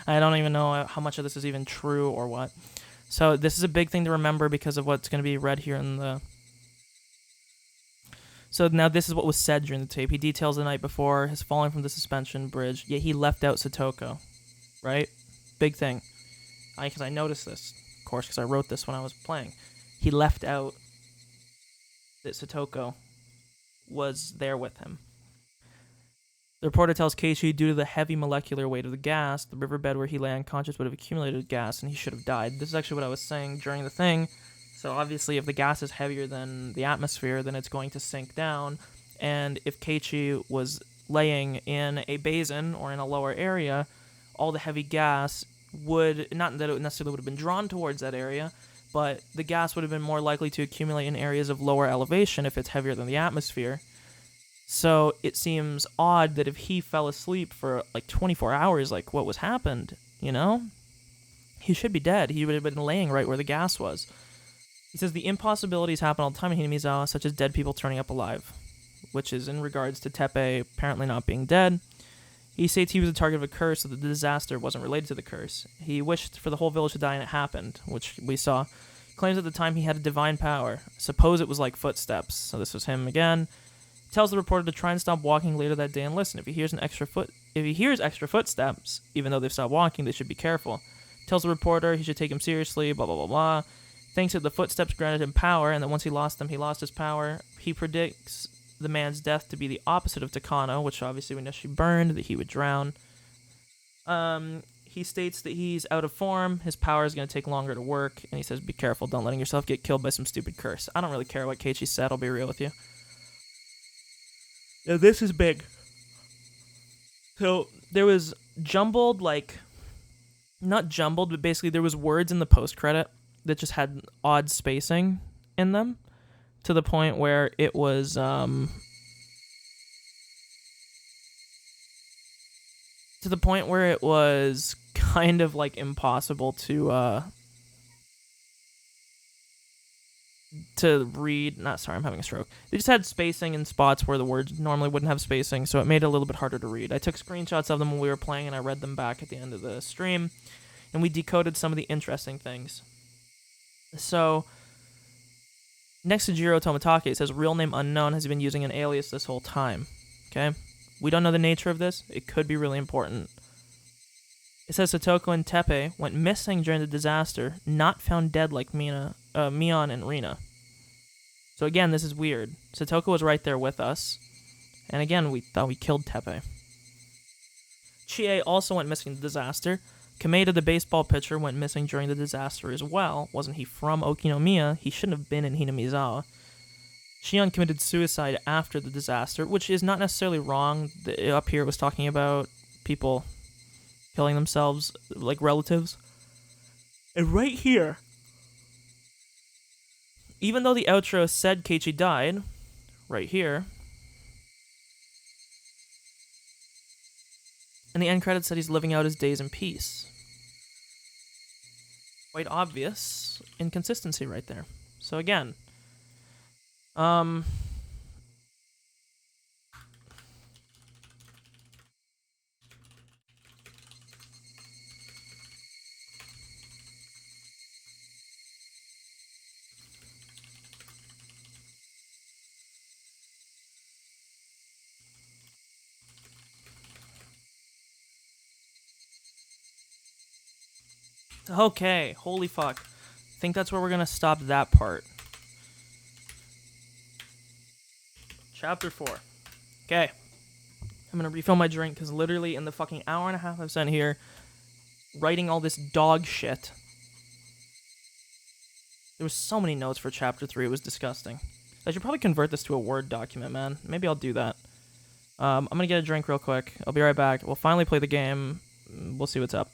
A: I don't even know how much of this is even true or what. So this is a big thing to remember because of what's going to be read here in the... So now this is what was said during the tape. He details the night before his falling from the suspension bridge, yet he left out Satoko, right? Big thing. Because I noticed this, of course, because I wrote this when I was playing. He left out that Satoko was there with him. The reporter tells Keiichi due to the heavy molecular weight of the gas, the riverbed where he lay unconscious would have accumulated gas and he should have died. This is actually what I was saying during the thing. So obviously if the gas is heavier than the atmosphere, then it's going to sink down. And if Keiichi was laying in a basin or in a lower area, all the heavy gas would, not that it necessarily would have been drawn towards that area, but the gas would have been more likely to accumulate in areas of lower elevation if it's heavier than the atmosphere. So it seems odd that if he fell asleep for like 24 hours, like what was happened, you know? He should be dead. He would have been laying right where the gas was. He says the impossibilities happen all the time in Hinamizawa, such as dead people turning up alive. which is in regards to Tepe apparently not being dead. He states he was the target of a curse, so the disaster wasn't related to the curse. He wished for the whole village to die, and it happened, which we saw. Claims at the time he had a divine power. Suppose it was like footsteps. So this was him again. Tells the reporter to try and stop walking later that day and listen. If he hears extra footsteps, even though they've stopped walking, they should be careful. Tells the reporter he should take him seriously. Blah blah blah blah. Thinks that the footsteps granted him power, and that once he lost them, he lost his power. He predicts the man's death to be the opposite of Takano, which obviously we know she burned, that he would drown. He states that he's out of form, his power is going to take longer to work, and he says, be careful, don't letting yourself get killed by some stupid curse. I don't really care what Keiichi said, I'll be real with you. Now, this is big. So, there was jumbled, not jumbled, but basically there was words in the post-credit that just had odd spacing in them, to the point where it was, kind of impossible to read. Not sorry, I'm having a stroke. They just had spacing in spots where the words normally wouldn't have spacing, so it made it a little bit harder to read. I took screenshots of them when we were playing, and I read them back at the end of the stream, and we decoded some of the interesting things. So, next to Jiro Tomitake, it says, real name unknown, has been using an alias this whole time. Okay? We don't know the nature of this. It could be really important. It says Satoko and Tepe went missing during the disaster, not found dead like Mion and Rina. So again, this is weird. Satoko was right there with us. And again, we thought we killed Tepe. Chie also went missing in the disaster. Kameda, the baseball pitcher, went missing during the disaster as well. Wasn't he from Okinomiya? He shouldn't have been in Hinamizawa. Shion committed suicide after the disaster, which is not necessarily wrong. Up here it was talking about people killing themselves, like relatives. And right here, even though the outro said Keiichi died, right here, and the end credits said he's living out his days in peace. Quite obvious inconsistency right there. So again, okay, holy fuck. I think that's where we're gonna stop that part. Chapter 4. Okay. I'm gonna refill my drink, because literally in the fucking hour and a half I've spent here writing all this dog shit, there was so many notes for Chapter 3, it was disgusting. I should probably convert this to a Word document, man. Maybe I'll do that. I'm gonna get a drink real quick. I'll be right back. We'll finally play the game. We'll see what's up.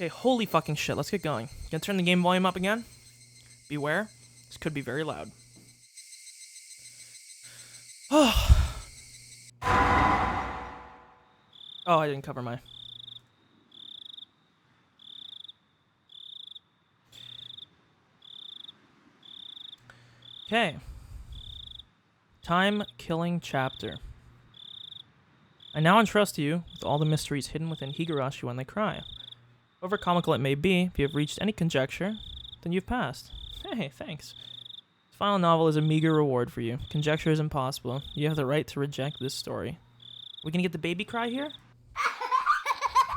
A: Okay, holy fucking shit. Let's get going. Gonna turn the game volume up again. Beware. This could be very loud. Oh, I didn't cover my... Okay. Time-killing chapter. I now entrust you with all the mysteries hidden within Higurashi when they cry. However comical it may be, if you have reached any conjecture, then you've passed. Hey, thanks. This final novel is a meager reward for you. Conjecture is impossible. You have the right to reject this story. We gonna get the baby cry here?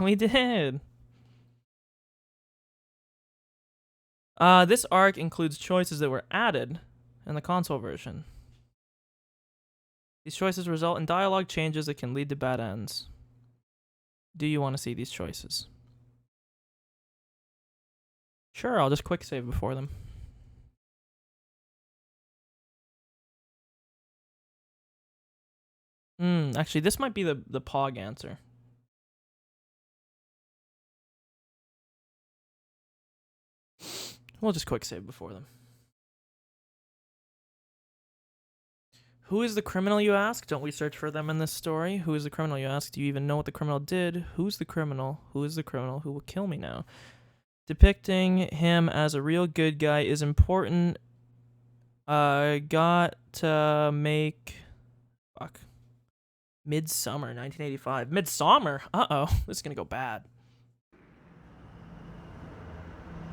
A: We did. This arc includes choices that were added in the console version. These choices result in dialogue changes that can lead to bad ends. Do you want to see these choices? Sure, I'll just quick save before them. Actually, this might be the POG answer. We'll just quick save before them. Who is the criminal, you ask? Don't we search for them in this story? Who is the criminal, you ask? Do you even know what the criminal did? Who's the criminal? Who is the criminal who will kill me now? Depicting him as a real good guy is important. Got to make... Fuck. Midsummer, 1985. Midsummer? Uh-oh. This is gonna go bad.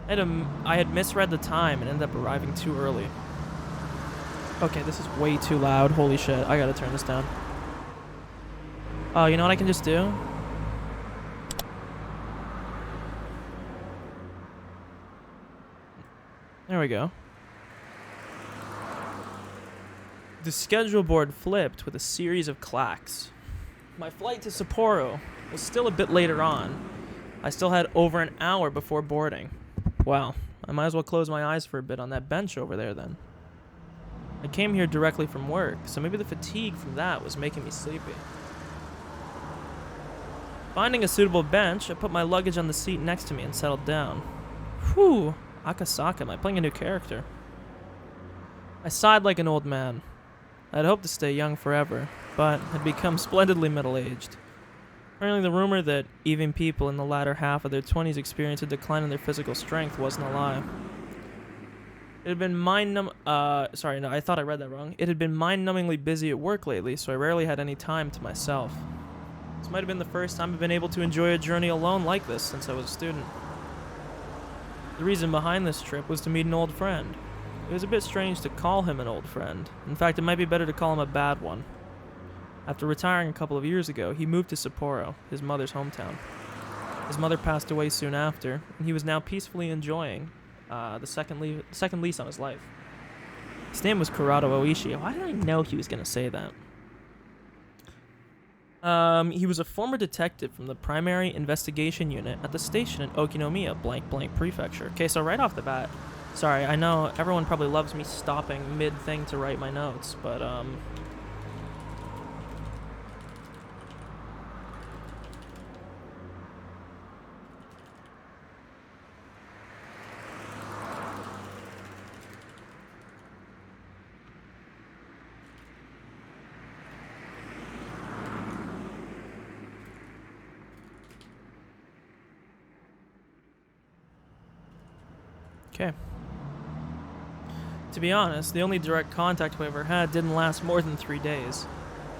A: I had misread the time and ended up arriving too early. Okay, this is way too loud. Holy shit. I gotta turn this down. Oh, you know what I can just do? There we go. The schedule board flipped with a series of clacks. My flight to Sapporo was still a bit later on. I still had over an hour before boarding. Well, I might as well close my eyes for a bit on that bench over there then. I came here directly from work, so maybe the fatigue from that was making me sleepy. Finding a suitable bench, I put my luggage on the seat next to me and settled down. Whew, Akasaka, am I playing a new character? I sighed like an old man. I had hoped to stay young forever, but had become splendidly middle-aged. Apparently the rumor that even people in the latter half of their 20s experience a decline in their physical strength wasn't a lie. It had been I thought I read that wrong. It had been mind-numbingly busy at work lately, so I rarely had any time to myself. This might have been the first time I've been able to enjoy a journey alone like this since I was a student. The reason behind this trip was to meet an old friend. It was a bit strange to call him an old friend. In fact, it might be better to call him a bad one. After retiring a couple of years ago, he moved to Sapporo, his mother's hometown. His mother passed away soon after, and he was now peacefully enjoying the second lease on his life. His name was Kurado Oishi. Why did I know he was going to say that? He was a former detective from the Primary Investigation Unit at the station in Okinomiya, blank blank prefecture. Okay, so right off the bat, sorry, I know everyone probably loves me stopping mid-thing to write my notes, but, okay. To be honest, the only direct contact we ever had didn't last more than 3 days.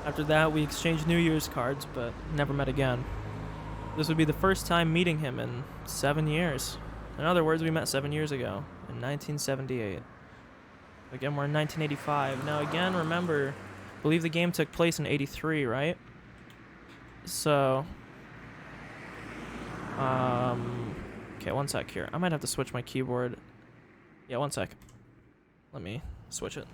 A: After that, we exchanged New Year's cards, but never met again. This would be the first time meeting him in 7 years. In other words, we met 7 years ago, in 1978. Again, we're in 1985. Now, again, remember, I believe the game took place in 83, right? So, okay, one sec here. I might have to switch my keyboard. Yeah, one sec. Let me switch it.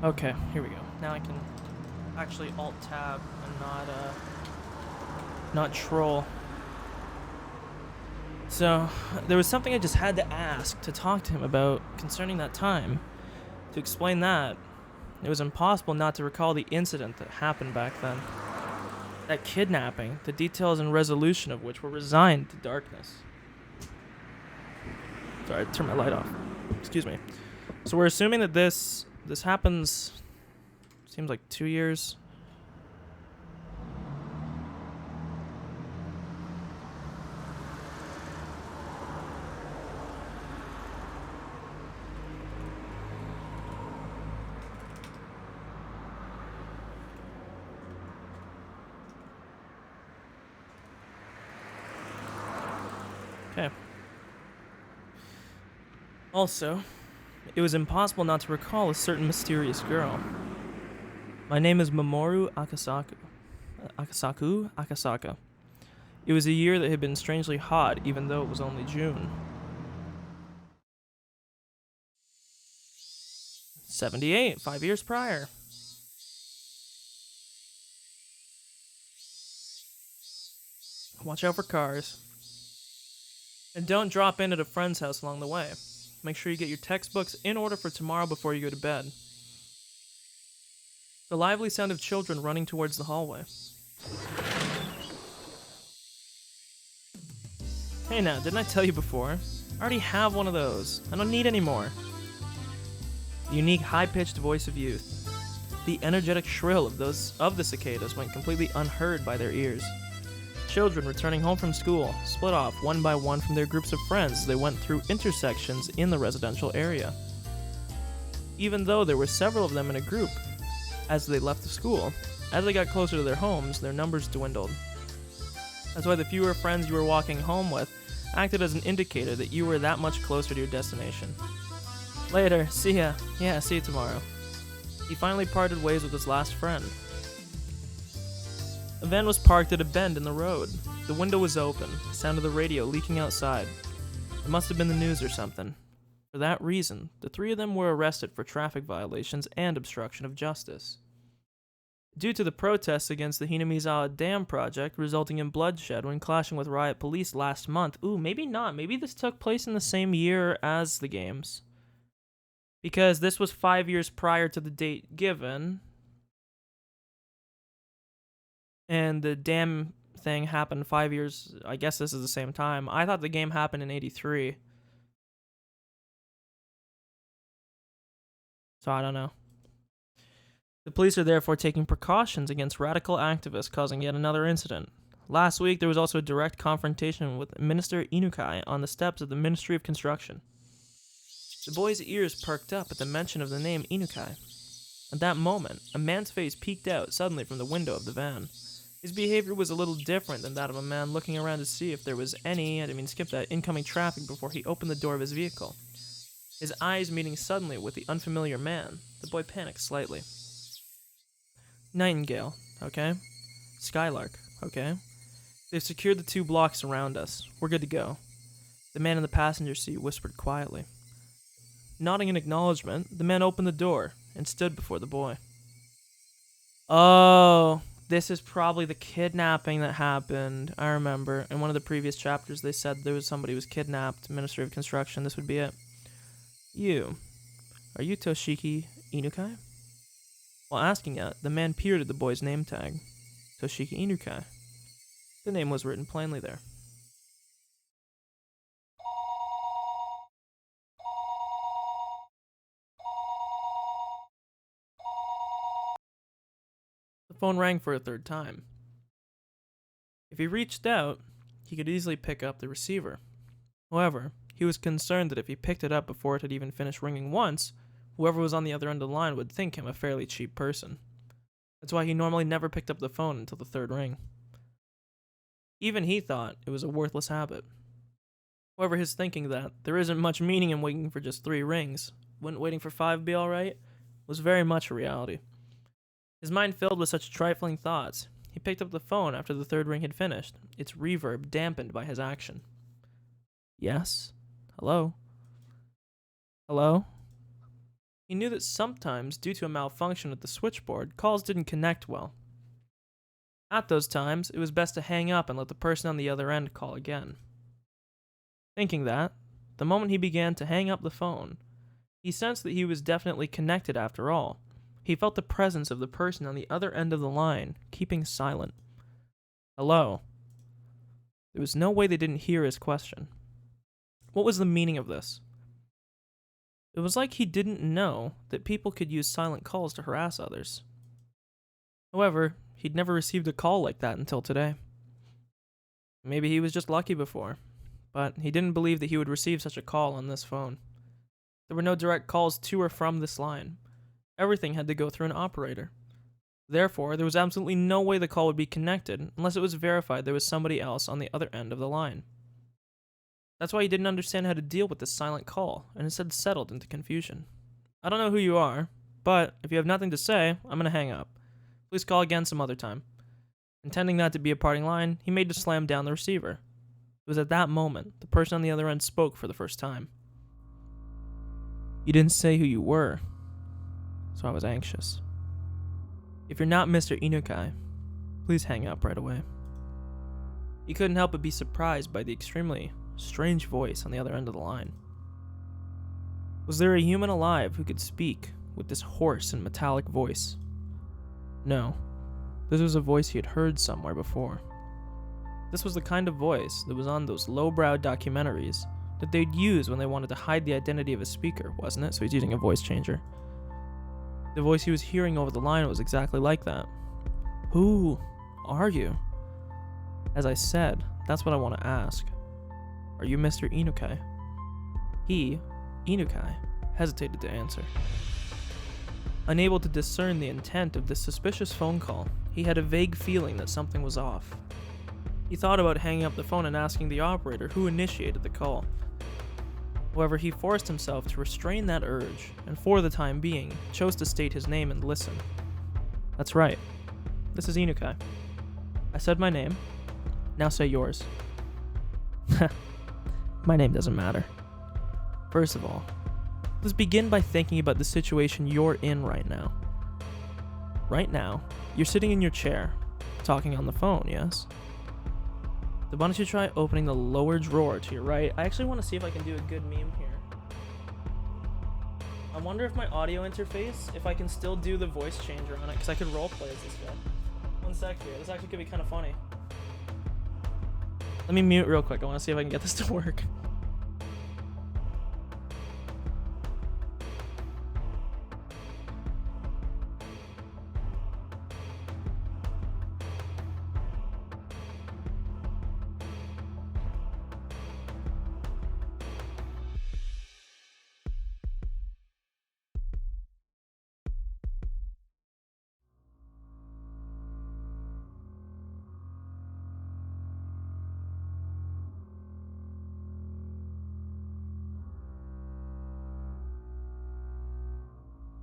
A: Okay, here we go. Now I can actually alt-tab and not troll. So, there was something I just had to ask to talk to him about concerning that time. To explain that, it was impossible not to recall the incident that happened back then. That kidnapping, the details and resolution of which were resigned to darkness. Sorry, I turned my light off. Excuse me. So we're assuming that this happens, seems like 2 years. Okay. Also, it was impossible not to recall a certain mysterious girl. My name is Mamoru Akasaka. It was a year that had been strangely hot, even though it was only June. 78, 5 years prior. Watch out for cars. And don't drop in at a friend's house along the way. Make sure you get your textbooks in order for tomorrow before you go to bed. The lively sound of children running towards the hallway. Hey now, didn't I tell you before? I already have one of those. I don't need any more. The unique high-pitched voice of youth. The energetic shrill of the cicadas went completely unheard by their ears. Children returning home from school split off one by one from their groups of friends as they went through intersections in the residential area. Even though there were several of them in a group, as they left the school, as they got closer to their homes, their numbers dwindled. That's why the fewer friends you were walking home with acted as an indicator that you were that much closer to your destination. Later, see ya. Yeah, see you tomorrow. He finally parted ways with his last friend. A van was parked at a bend in the road. The window was open, the sound of the radio leaking outside. It must have been the news or something. For that reason, the three of them were arrested for traffic violations and obstruction of justice. Due to the protests against the Hinamizawa Dam project resulting in bloodshed when clashing with riot police last month. Ooh, maybe not. Maybe this took place in the same year as the games. Because this was 5 years prior to the date given. And the dam thing happened 5 years. I guess this is the same time. I thought the game happened in 83. So I don't know. The police are therefore taking precautions against radical activists causing yet another incident. Last week, there was also a direct confrontation with Minister Inukai on the steps of the Ministry of Construction. The boy's ears perked up at the mention of the name Inukai. At that moment, a man's face peeked out suddenly from the window of the van. His behavior was a little different than that of a man looking around to see if there was any, incoming traffic before he opened the door of his vehicle. His eyes meeting suddenly with the unfamiliar man, the boy panicked slightly. Nightingale, okay? Skylark, okay? They've secured the 2 blocks around us. We're good to go. The man in the passenger seat whispered quietly. Nodding in acknowledgement, the man opened the door and stood before the boy. Oh, this is probably the kidnapping that happened. I remember. In one of the previous chapters, they said there was somebody who was kidnapped, Ministry of Construction. This would be it. Are you Toshiki Inukai? While asking it, the man peered at the boy's name tag. Toshiki Inukai. The name was written plainly there. The phone rang for a third time. If he reached out, he could easily pick up the receiver. However, he was concerned that if he picked it up before it had even finished ringing once, whoever was on the other end of the line would think him a fairly cheap person. That's why he normally never picked up the phone until the third ring. Even he thought it was a worthless habit. However, his thinking that there isn't much meaning in waiting for just 3 rings, wouldn't waiting for 5 be alright, was very much a reality. His mind filled with such trifling thoughts, he picked up the phone after the third ring had finished, its reverb dampened by his action. Yes? Hello? Hello? He knew that sometimes, due to a malfunction at the switchboard, calls didn't connect well. At those times, it was best to hang up and let the person on the other end call again. Thinking that, the moment he began to hang up the phone, he sensed that he was definitely connected after all. He felt the presence of the person on the other end of the line, keeping silent. Hello. There was no way they didn't hear his question. What was the meaning of this? It was like he didn't know that people could use silent calls to harass others. However, he'd never received a call like that until today. Maybe he was just lucky before, but he didn't believe that he would receive such a call on this phone. There were no direct calls to or from this line. Everything had to go through an operator. Therefore, there was absolutely no way the call would be connected unless it was verified there was somebody else on the other end of the line. That's why he didn't understand how to deal with this silent call, and instead settled into confusion. I don't know who you are, but if you have nothing to say, I'm gonna hang up. Please call again some other time. Intending that to be a parting line, he made to slam down the receiver. It was at that moment the person on the other end spoke for the first time. You didn't say who you were, so I was anxious. If you're not Mr. Inukai, please hang up right away. He couldn't help but be surprised by the extremely strange voice on the other end of the line. Was there a human alive who could speak with this hoarse and metallic voice? No, this was a voice he had heard somewhere before. This was the kind of voice that was on those lowbrow documentaries that they'd use when they wanted to hide the identity of a speaker, wasn't it? So he's using a voice changer. The voice he was hearing over the line was exactly like that. Who are you? As I said, that's what I want to ask. Are you Mr. Inukai? He, Inukai, hesitated to answer. Unable to discern the intent of this suspicious phone call, he had a vague feeling that something was off. He thought about hanging up the phone and asking the operator who initiated the call. However, he forced himself to restrain that urge, and for the time being, chose to state his name and listen. That's right. This is Inukai. I said my name. Now say yours. My name doesn't matter. First of all, let's begin by thinking about the situation you're in right now. Right now, you're sitting in your chair, talking on the phone, yes? So why don't you try opening the lower drawer to your right? I actually want to see if I can do a good meme here. I wonder if my audio interface, if I can still do the voice changer on it, because I could roleplay as this guy. One sec here, this actually could be kind of funny. Let me mute real quick, I want to see if I can get this to work.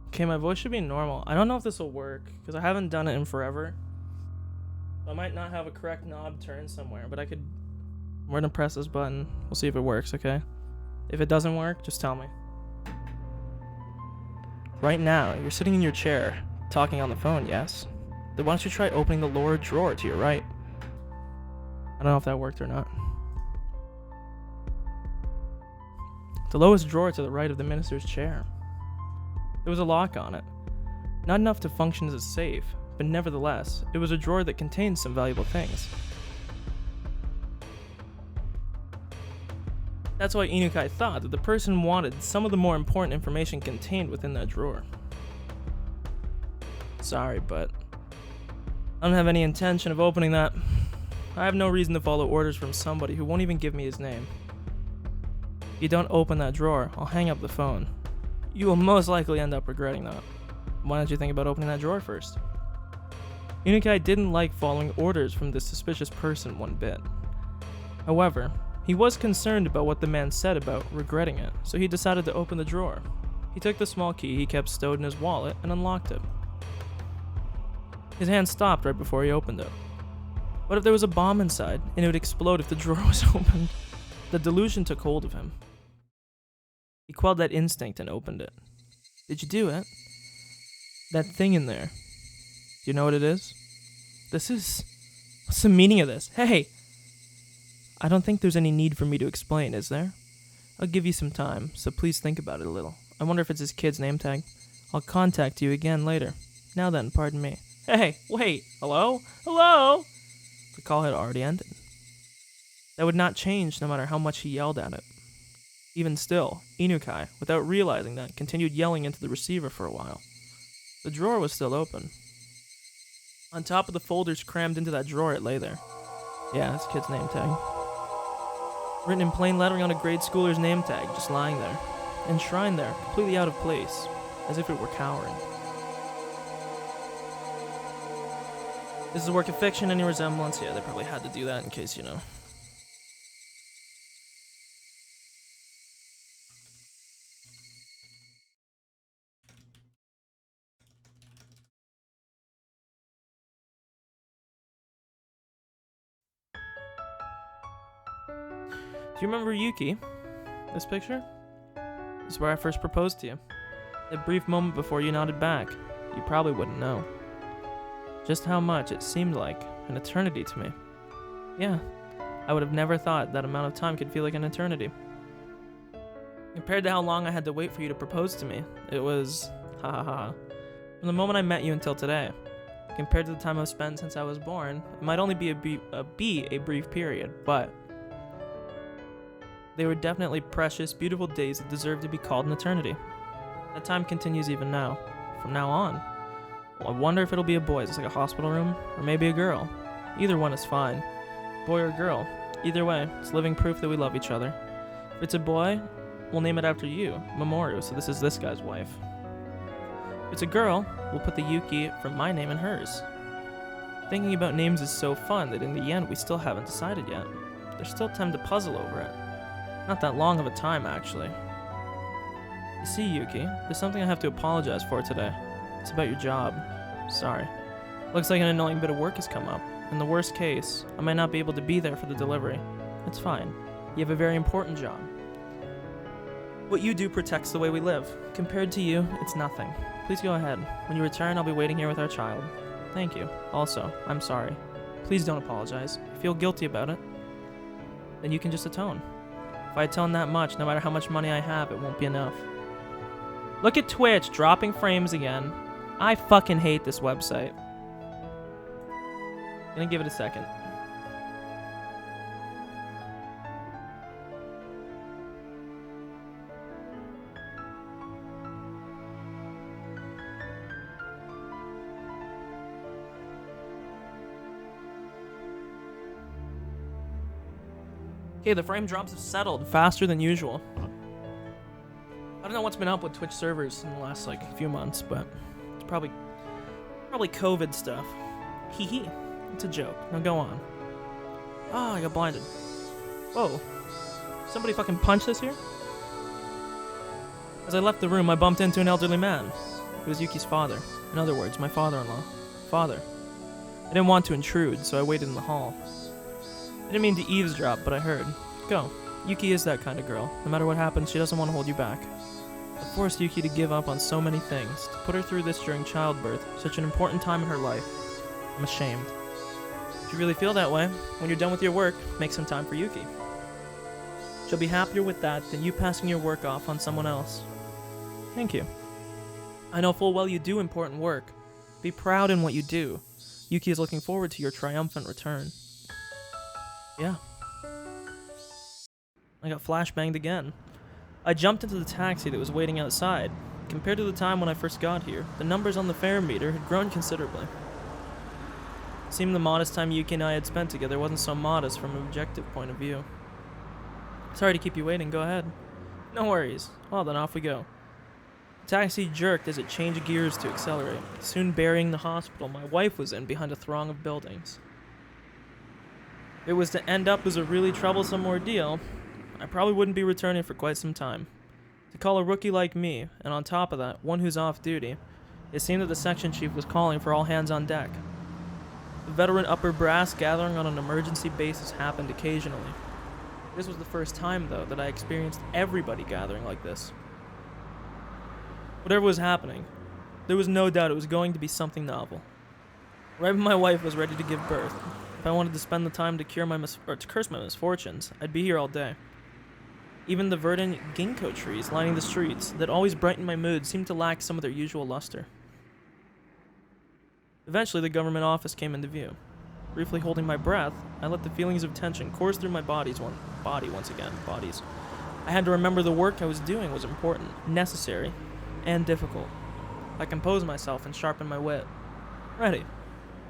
A: Okay, my voice should be normal. I don't know if this will work, because I haven't done it in forever. I might not have a correct knob turned somewhere, but we're gonna press this button. We'll see if it works, okay? If it doesn't work, just tell me. Right now, you're sitting in your chair, talking on the phone, yes? Then why don't you try opening the lower drawer to your right? I don't know if that worked or not. The lowest drawer to the right of the minister's chair. There was a lock on it. Not enough to function as a safe, but nevertheless, it was a drawer that contained some valuable things. That's why Inukai thought that the person wanted some of the more important information contained within that drawer. Sorry, but I don't have any intention of opening that. I have no reason to follow orders from somebody who won't even give me his name. If you don't open that drawer, I'll hang up the phone. You will most likely end up regretting that. Why don't you think about opening that drawer first? Inukai didn't like following orders from this suspicious person one bit. However, he was concerned about what the man said about regretting it, so he decided to open the drawer. He took the small key he kept stowed in his wallet and unlocked it. His hand stopped right before he opened it. What if there was a bomb inside, and it would explode if the drawer was opened? The delusion took hold of him. He quelled that instinct and opened it. Did you do it? That thing in there. Do you know what it is? What's the meaning of this? Hey! I don't think there's any need for me to explain, is there? I'll give you some time, so please think about it a little. I wonder if it's his kid's name tag. I'll contact you again later. Now then, pardon me. Hey, wait, hello? Hello? The call had already ended. That would not change no matter how much he yelled at it. Even still, Inukai, without realizing that, continued yelling into the receiver for a while. The drawer was still open. On top of the folders crammed into that drawer, it lay there. Yeah, this kid's name tag. Written in plain lettering on a grade schooler's name tag, just lying there. Enshrined there, completely out of place, as if it were cowering. This is a work of fiction, any resemblance? Yeah, they probably had to do that in case, you know. Do you remember Yuki? This picture? This is where I first proposed to you. That brief moment before you nodded back. You probably wouldn't know. Just how much it seemed like an eternity to me. Yeah, I would have never thought that amount of time could feel like an eternity. Compared to how long I had to wait for you to propose to me, it was ha ha ha. From the moment I met you until today. Compared to the time I've spent since I was born, it might only be a brief period, but they were definitely precious, beautiful days that deserve to be called an eternity. That time continues even now. From now on. Well, I wonder if it'll be a boy, just like a hospital room, or maybe a girl. Either one is fine. Boy or girl. Either way, it's living proof that we love each other. If it's a boy, we'll name it after you, Mamoru, so this is this guy's wife. If it's a girl, we'll put the Yuki from my name in hers. Thinking about names is so fun that in the end we still haven't decided yet. There's still time to puzzle over it. Not that long of a time, actually. You see, Yuki, there's something I have to apologize for today. It's about your job. Sorry. Looks like an annoying bit of work has come up. In the worst case, I might not be able to be there for the delivery. It's fine. You have a very important job. What you do protects the way we live. Compared to you, it's nothing. Please go ahead. When you return, I'll be waiting here with our child. Thank you. Also, I'm sorry. Please don't apologize. If you feel guilty about it, then you can just atone. If I atone that much, no matter how much money I have, it won't be enough. Look at Twitch, dropping frames again. I fucking hate this website. Gonna give it a second. Okay, the frame drops have settled faster than usual. I don't know what's been up with Twitch servers in the last few months, but it's probably COVID stuff. Hee hee. It's a joke. Now go on. Oh, I got blinded. Whoa. Somebody fucking punched this here? As I left the room, I bumped into an elderly man. It was Yuki's father. In other words, my father-in-law. Father. I didn't want to intrude, so I waited in the hall. I didn't mean to eavesdrop, but I heard. Go. Yuki is that kind of girl. No matter what happens, she doesn't want to hold you back. I forced Yuki to give up on so many things, to put her through this during childbirth, such an important time in her life. I'm ashamed. If you really feel that way, when you're done with your work, make some time for Yuki. She'll be happier with that than you passing your work off on someone else. Thank you. I know full well you do important work. Be proud in what you do. Yuki is looking forward to your triumphant return. Yeah. I got flashbanged again. I jumped into the taxi that was waiting outside. Compared to the time when I first got here, the numbers on the fare meter had grown considerably. It seemed the modest time Yuki and I had spent together wasn't so modest from an objective point of view. Sorry to keep you waiting, go ahead. No worries. Well then, off we go. The taxi jerked as it changed gears to accelerate, soon burying the hospital my wife was in behind a throng of buildings. If it was to end up as a really troublesome ordeal, I probably wouldn't be returning for quite some time. To call a rookie like me, and on top of that, one who's off duty, it seemed that the section chief was calling for all hands on deck. The veteran upper brass gathering on an emergency basis happened occasionally. This was the first time, though, that I experienced everybody gathering like this. Whatever was happening, there was no doubt it was going to be something novel. Right when my wife was ready to give birth, if I wanted to spend the time to curse my misfortunes, I'd be here all day. Even the verdant ginkgo trees lining the streets that always brightened my mood seemed to lack some of their usual luster. Eventually, the government office came into view. Briefly holding my breath, I let the feelings of tension course through my body once again. I had to remember the work I was doing was important, necessary, and difficult. I composed myself and sharpened my wit. Ready.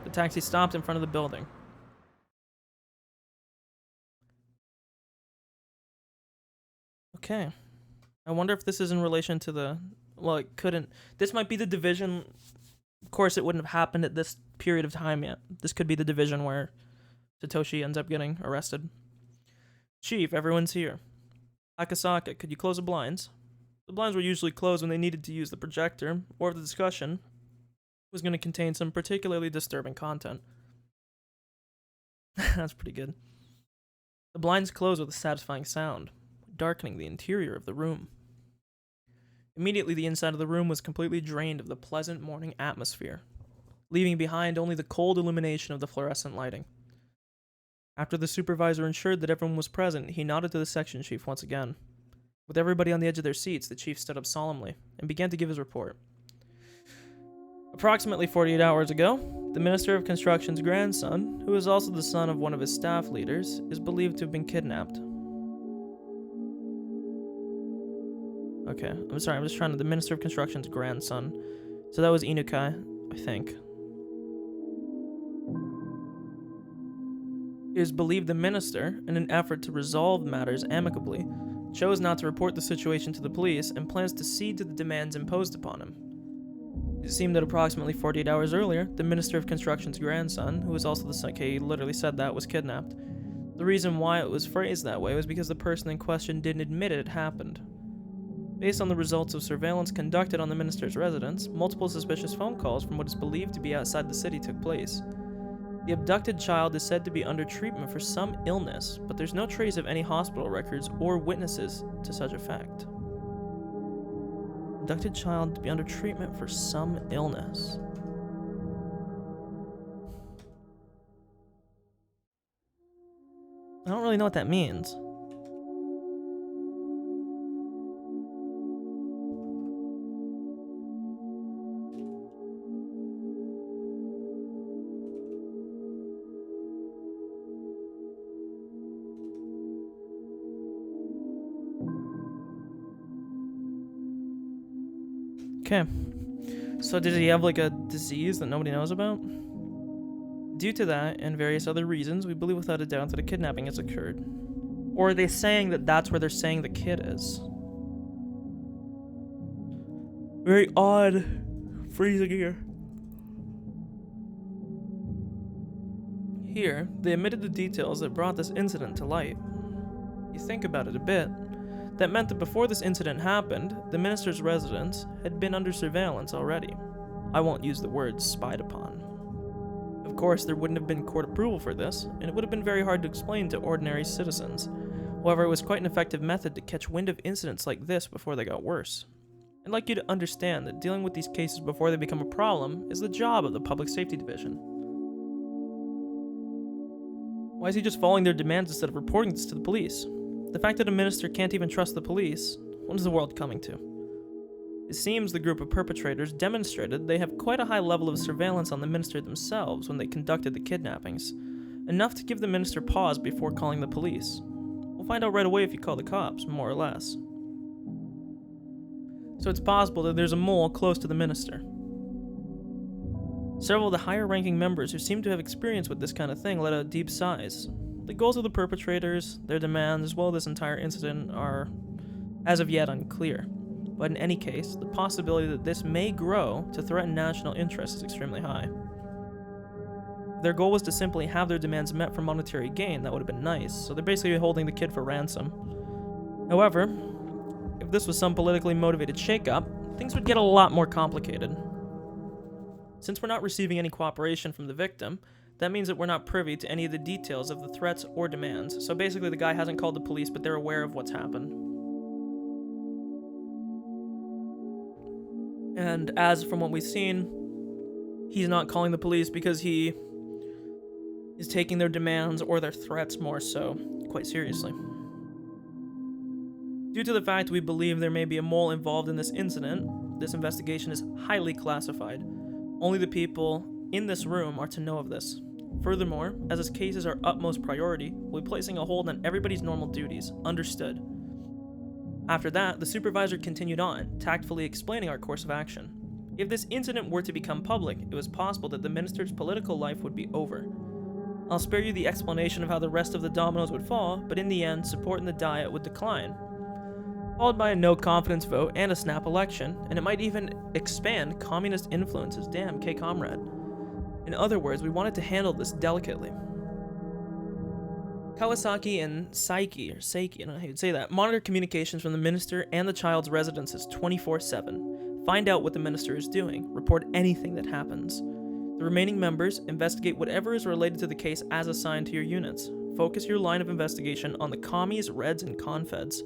A: The taxi stopped in front of the building. Okay. I wonder if this is in relation to the... Well, it couldn't... This might be the division... Of course, it wouldn't have happened at this period of time yet. This could be the division where Satoshi ends up getting arrested. Chief, everyone's here. Akasaka, could you close the blinds? The blinds were usually closed when they needed to use the projector, or if the discussion was going to contain some particularly disturbing content. That's pretty good. The blinds closed with a satisfying sound, darkening the interior of the room. Immediately, the inside of the room was completely drained of the pleasant morning atmosphere, leaving behind only the cold illumination of the fluorescent lighting. After the supervisor ensured that everyone was present, he nodded to the section chief once again. With everybody on the edge of their seats, the chief stood up solemnly and began to give his report. Approximately 48 hours ago, the Minister of Construction's grandson, who is also the son of one of his staff leaders, is believed to have been kidnapped. Okay, I'm sorry, I'm just trying to... The Minister of Construction's grandson. So that was Inukai, I think. It is believed the minister, in an effort to resolve matters amicably, chose not to report the situation to the police and plans to cede to the demands imposed upon him. It seemed that approximately 48 hours earlier, the Minister of Construction's grandson, who was also the son, he literally said that, was kidnapped. The reason why it was phrased that way was because the person in question didn't admit it had happened. Based on the results of surveillance conducted on the minister's residence, multiple suspicious phone calls from what is believed to be outside the city took place. The abducted child is said to be under treatment for some illness, but there's no trace of any hospital records or witnesses to such effect. Abducted child to be under treatment for some illness. I don't really know what that means. Okay. So did he have like a disease that nobody knows about? Due to that and various other reasons, we believe without a doubt that a kidnapping has occurred. Or are they saying that that's where they're saying the kid is? Very odd phrasing here. Here, they omitted the details that brought this incident to light. You think about it a bit. That meant that before this incident happened, the minister's residence had been under surveillance already. I won't use the word spied upon. Of course, there wouldn't have been court approval for this, and it would have been very hard to explain to ordinary citizens. However, it was quite an effective method to catch wind of incidents like this before they got worse. I'd like you to understand that dealing with these cases before they become a problem is the job of the Public Safety Division. Why is he just following their demands instead of reporting this to the police? The fact that a minister can't even trust the police, what is the world coming to? It seems the group of perpetrators demonstrated they have quite a high level of surveillance on the minister themselves when they conducted the kidnappings, enough to give the minister pause before calling the police. We'll find out right away if you call the cops, more or less. So it's possible that there's a mole close to the minister. Several of the higher-ranking members who seem to have experience with this kind of thing let out deep sighs. The goals of the perpetrators, their demands, as well as this entire incident are, as of yet, unclear. But in any case, the possibility that this may grow to threaten national interest is extremely high. If their goal was to simply have their demands met for monetary gain, that would have been nice, so they're basically holding the kid for ransom. However, if this was some politically motivated shakeup, things would get a lot more complicated. Since we're not receiving any cooperation from the victim, that means that we're not privy to any of the details of the threats or demands, so basically the guy hasn't called the police, but they're aware of what's happened. And as from what we've seen, he's not calling the police because he is taking their demands or their threats more so quite seriously. Due to the fact we believe there may be a mole involved in this incident, this investigation is highly classified. Only the people in this room are to know of this. Furthermore, as this case is our utmost priority, we'll be placing a hold on everybody's normal duties. Understood. After that, the supervisor continued on, tactfully explaining our course of action. If this incident were to become public, it was possible that the minister's political life would be over. I'll spare you the explanation of how the rest of the dominoes would fall, but in the end, support in the Diet would decline, followed by a no-confidence vote and a snap election, and it might even expand communist influences. Damn, K-Comrade. In other words, we wanted to handle this delicately. Kawasaki and Seiki, I don't know how you'd say that, monitor communications from the minister and the child's residences 24/7. Find out what the minister is doing. Report anything that happens. The remaining members investigate whatever is related to the case as assigned to your units. Focus your line of investigation on the commies, Reds, and Confeds.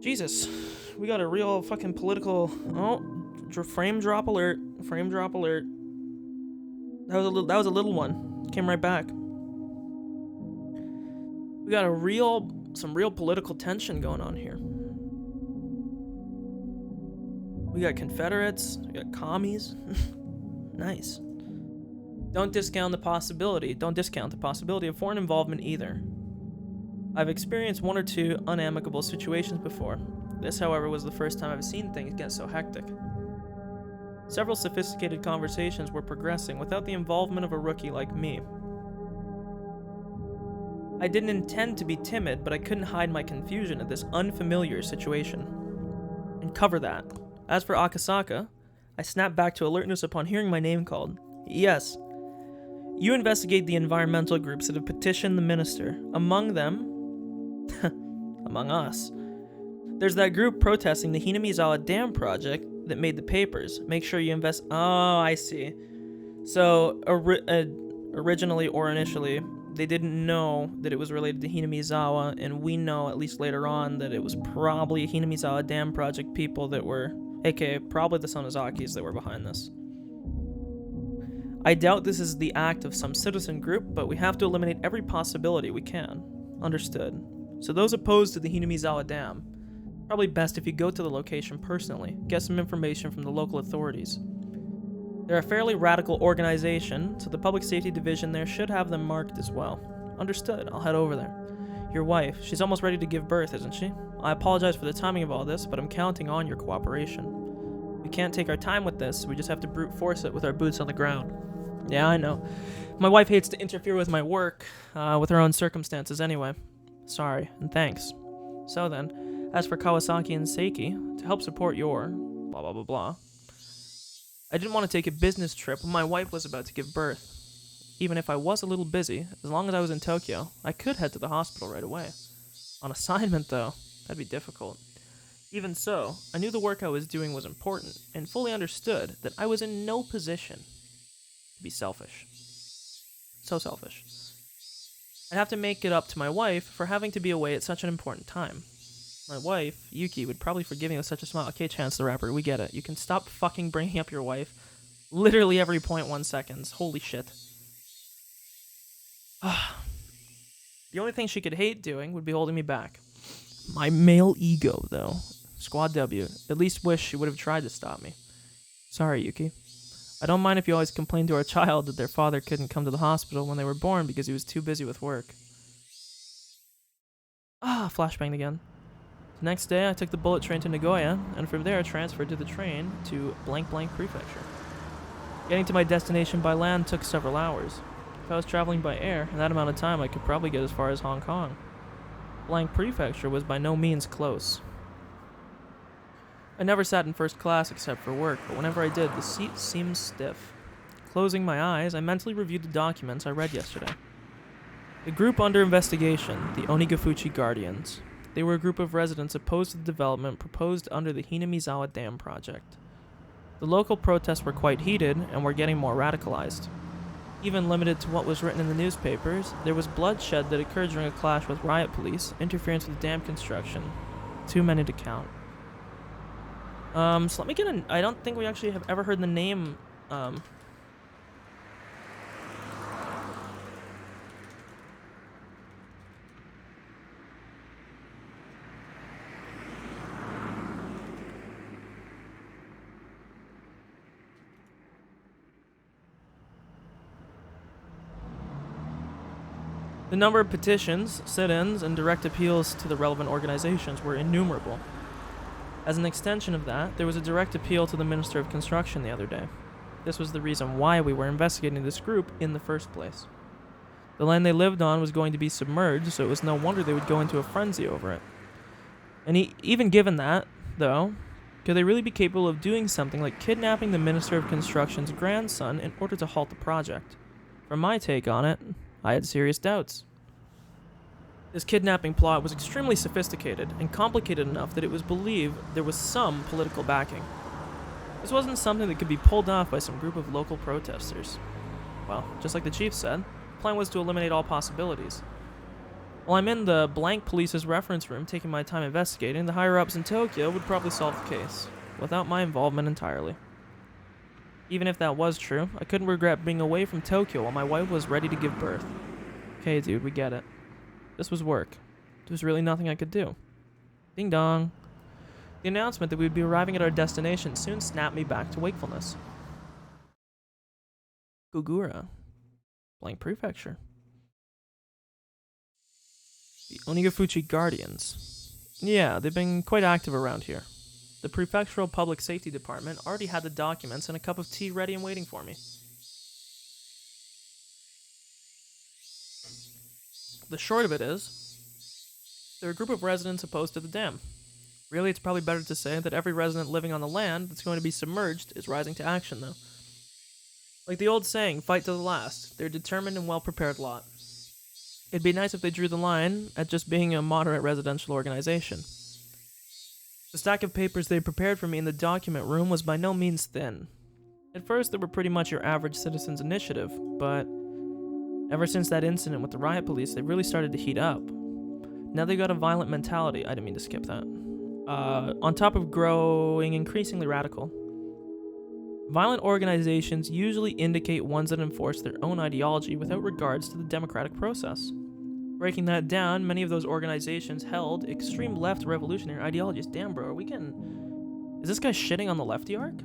A: Jesus, we got a real fucking political... Oh, frame drop alert. Frame drop alert. That was a little one. Came right back. We got some real political tension going on here. We got Confederates, we got commies. Nice. Don't discount the possibility of foreign involvement either. I've experienced one or two unamicable situations before. This, however, was the first time I've seen things get so hectic. Several sophisticated conversations were progressing without the involvement of a rookie like me. I didn't intend to be timid, but I couldn't hide my confusion at this unfamiliar situation and cover that. As for Akasaka, I snapped back to alertness upon hearing my name called. Yes. You investigate the environmental groups that have petitioned the minister. Among them... among us. There's that group protesting the Hinamizawa Dam project that made the papers. Make sure you invest... Oh, I see. So, originally or initially, they didn't know that it was related to Hinamizawa, and we know, at least later on, that it was probably Hinamizawa Dam project people that were... aka probably the Sonozakis that were behind this. I doubt this is the act of some citizen group, but we have to eliminate every possibility we can. Understood. So those opposed to the Hinamizawa Dam, probably best if you go to the location personally, get some information from the local authorities. They're a fairly radical organization, so the public safety division there should have them marked as well. Understood, I'll head over there. Your wife, she's almost ready to give birth, isn't she? I apologize for the timing of all this, but I'm counting on your cooperation. We can't take our time with this, we just have to brute force it with our boots on the ground. Yeah, I know. My wife hates to interfere with my work, with her own circumstances anyway. Sorry, and thanks. So then, as for Kawasaki and Seiki, to help support your blah blah blah blah, I didn't want to take a business trip when my wife was about to give birth. Even if I was a little busy, as long as I was in Tokyo, I could head to the hospital right away. On assignment, though, that'd be difficult. Even so, I knew the work I was doing was important, and fully understood that I was in no position to be selfish. So selfish. I'd have to make it up to my wife for having to be away at such an important time. My wife, Yuki, would probably forgive me with such a smile. Okay, Chance the Rapper, we get it. You can stop fucking bringing up your wife literally every 0.1 seconds. Holy shit. The only thing she could hate doing would be holding me back. My male ego, though. Squad W. At least wish she would have tried to stop me. Sorry, Yuki. I don't mind if you always complain to our child that their father couldn't come to the hospital when they were born because he was too busy with work. Flashbanged again. The next day, I took the bullet train to Nagoya, and from there transferred to the train to blank prefecture. Getting to my destination by land took several hours. If I was traveling by air, in that amount of time I could probably get as far as Hong Kong. Blank prefecture was by no means close. I never sat in first class except for work, but whenever I did, the seat seemed stiff. Closing my eyes, I mentally reviewed the documents I read yesterday. The group under investigation, the Onigafuchi Guardians. They were a group of residents opposed to the development proposed under the Hinamizawa Dam project. The local protests were quite heated and were getting more radicalized. Even limited to what was written in the newspapers, there was bloodshed that occurred during a clash with riot police, interference with dam construction. Too many to count. So let me get an... I don't think we actually have ever heard the name, The number of petitions, sit-ins, and direct appeals to the relevant organizations were innumerable. As an extension of that, there was a direct appeal to the Minister of Construction the other day. This was the reason why we were investigating this group in the first place. The land they lived on was going to be submerged, so it was no wonder they would go into a frenzy over it. And even given that, though, could they really be capable of doing something like kidnapping the Minister of Construction's grandson in order to halt the project? From my take on it, I had serious doubts. This kidnapping plot was extremely sophisticated and complicated enough that it was believed there was some political backing. This wasn't something that could be pulled off by some group of local protesters. Well, just like the chief said, the plan was to eliminate all possibilities. While I'm in the blank police's reference room taking my time investigating, the higher-ups in Tokyo would probably solve the case, without my involvement entirely. Even if that was true, I couldn't regret being away from Tokyo while my wife was ready to give birth. Okay, dude, we get it. This was work. There was really nothing I could do. Ding dong. The announcement that we would be arriving at our destination soon snapped me back to wakefulness. Gugura. Blank Prefecture. The Onigafuchi Guardians. Yeah, they've been quite active around here. The Prefectural Public Safety Department already had the documents and a cup of tea ready and waiting for me. The short of it is, they're a group of residents opposed to the dam. Really, it's probably better to say that every resident living on the land that's going to be submerged is rising to action, though. Like the old saying, fight to the last. They're a determined and well-prepared lot. It'd be nice if they drew the line at just being a moderate residential organization. The stack of papers they prepared for me in the document room was by no means thin. At first, they were pretty much your average citizen's initiative, but ever since that incident with the riot police, they've really started to heat up. Now they got a violent mentality. I didn't mean to skip that. On top of growing increasingly radical. Violent organizations usually indicate ones that enforce their own ideology without regards to the democratic process. Breaking that down, many of those organizations held extreme left revolutionary ideologies. Damn, bro, Is this guy shitting on the lefty arc?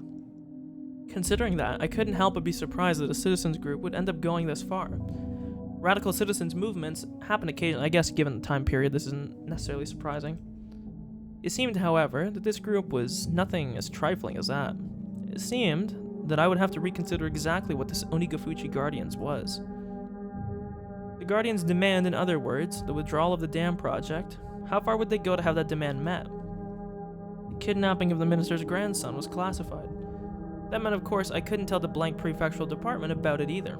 A: Considering that, I couldn't help but be surprised that a citizens group would end up going this far. Radical citizens movements happen occasionally. I guess given the time period, this isn't necessarily surprising. It seemed, however, that this group was nothing as trifling as that. It seemed that I would have to reconsider exactly what this Onigafuchi Guardians was. The Guardians demand, in other words, the withdrawal of the dam project. How far would they go to have that demand met? The kidnapping of the minister's grandson was classified. That meant, of course, I couldn't tell the blank prefectural department about it either.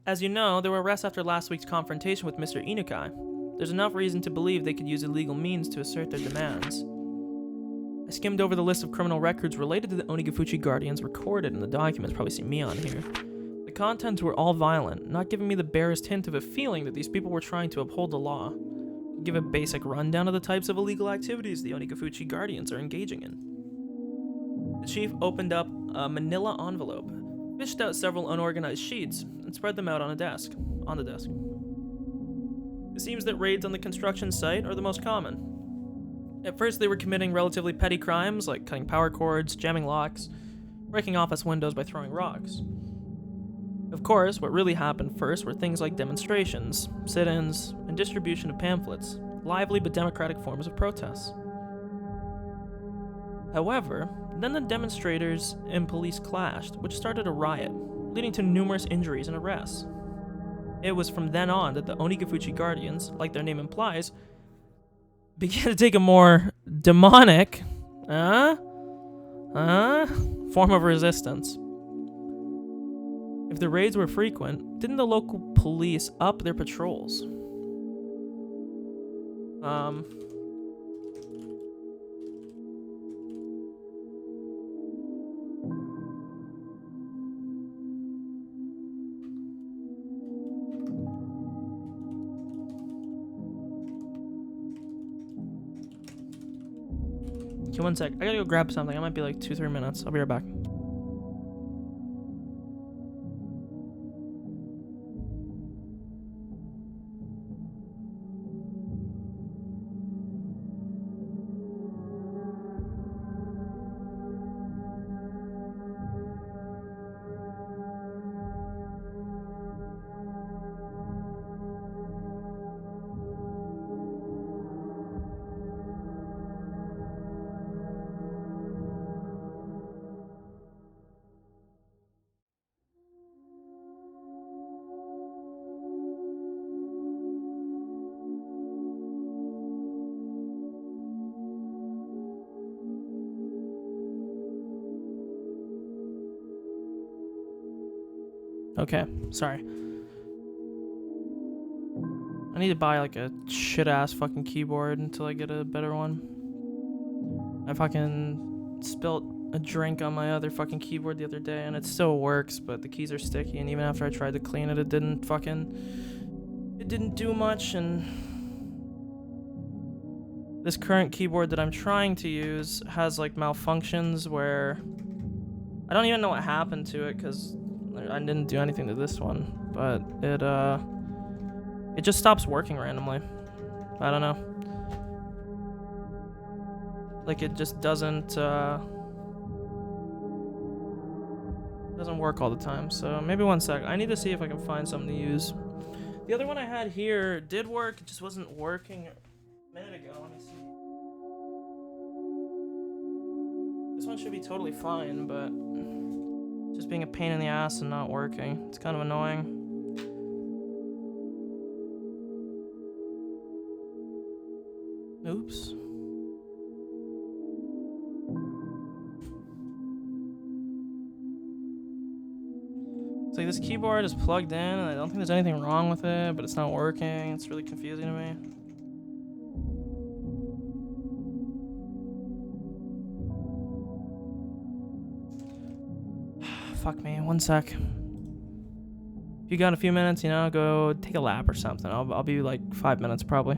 A: As you know, there were arrests after last week's confrontation with Mr. Inukai. There's enough reason to believe they could use illegal means to assert their demands. I skimmed over the list of criminal records related to the Onigafuchi Guardians recorded in the documents. Probably see me on here. The contents were all violent, not giving me the barest hint of a feeling that these people were trying to uphold the law. Give a basic rundown of the types of illegal activities the Onigafuchi Guardians are engaging in. The chief opened up a manila envelope, fished out several unorganized sheets, and spread them out on the desk. It seems that raids on the construction site are the most common. At first, they were committing relatively petty crimes like cutting power cords, jamming locks, breaking office windows by throwing rocks. Of course, what really happened first were things like demonstrations, sit-ins, and distribution of pamphlets, lively but democratic forms of protests. However, then the demonstrators and police clashed, which started a riot, leading to numerous injuries and arrests. It was from then on that the Onigafuchi Guardians, like their name implies, began to take a more demonic, form of resistance. If the raids were frequent, didn't the local police up their patrols? Okay, one sec. I gotta go grab something. I might be like 2-3 minutes. I'll be right back. Okay, sorry. I need to buy like a shit ass fucking keyboard until I get a better one. I fucking spilt a drink on my other fucking keyboard the other day and it still works, but the keys are sticky, and even after I tried to clean it, it didn't do much. And this current keyboard that I'm trying to use has like malfunctions where I don't even know what happened to it, because I didn't do anything to this one, but it just stops working randomly. I don't know. Like it just doesn't work all the time. So maybe one sec. I need to see if I can find something to use. The other one I had here did work. It just wasn't working a minute ago. Let me see. This one should be totally fine, but just being a pain in the ass and not working. It's kind of annoying. Oops. It's like this keyboard is plugged in and I don't think there's anything wrong with it, but it's not working. It's really confusing to me. Fuck me. One sec. If you got a few minutes, go take a lap or something. I'll be like 5 minutes probably.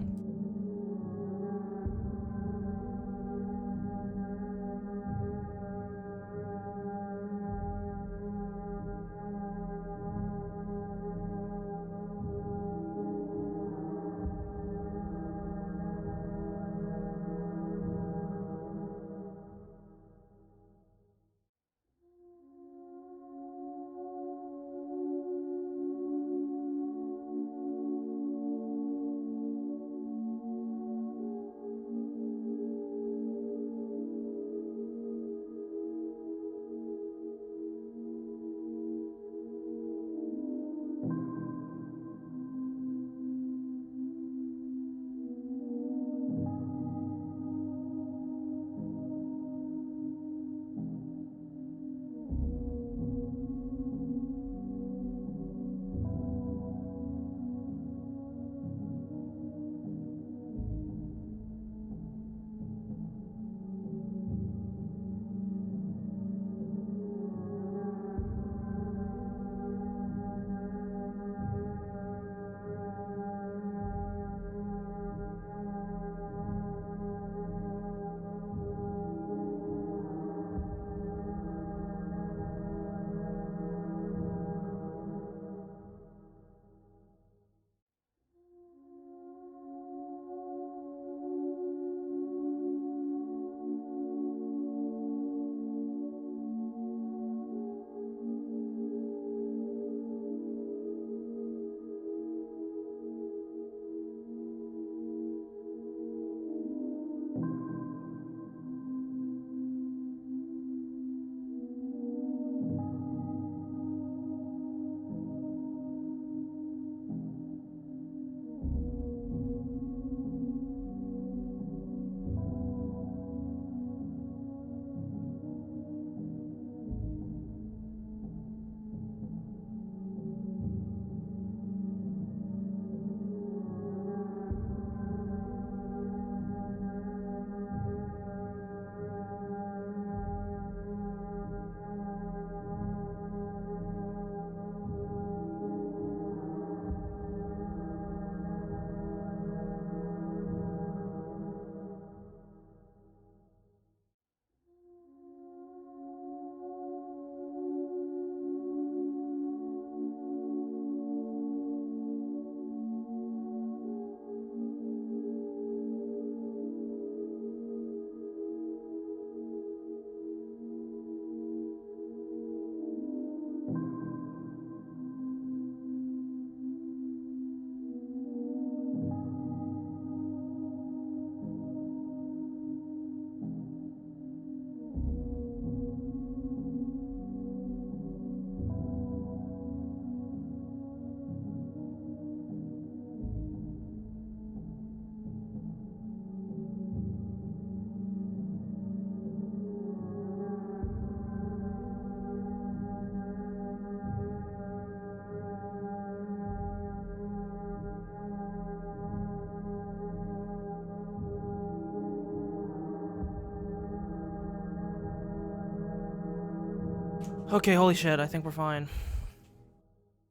A: Okay, holy shit, I think we're fine.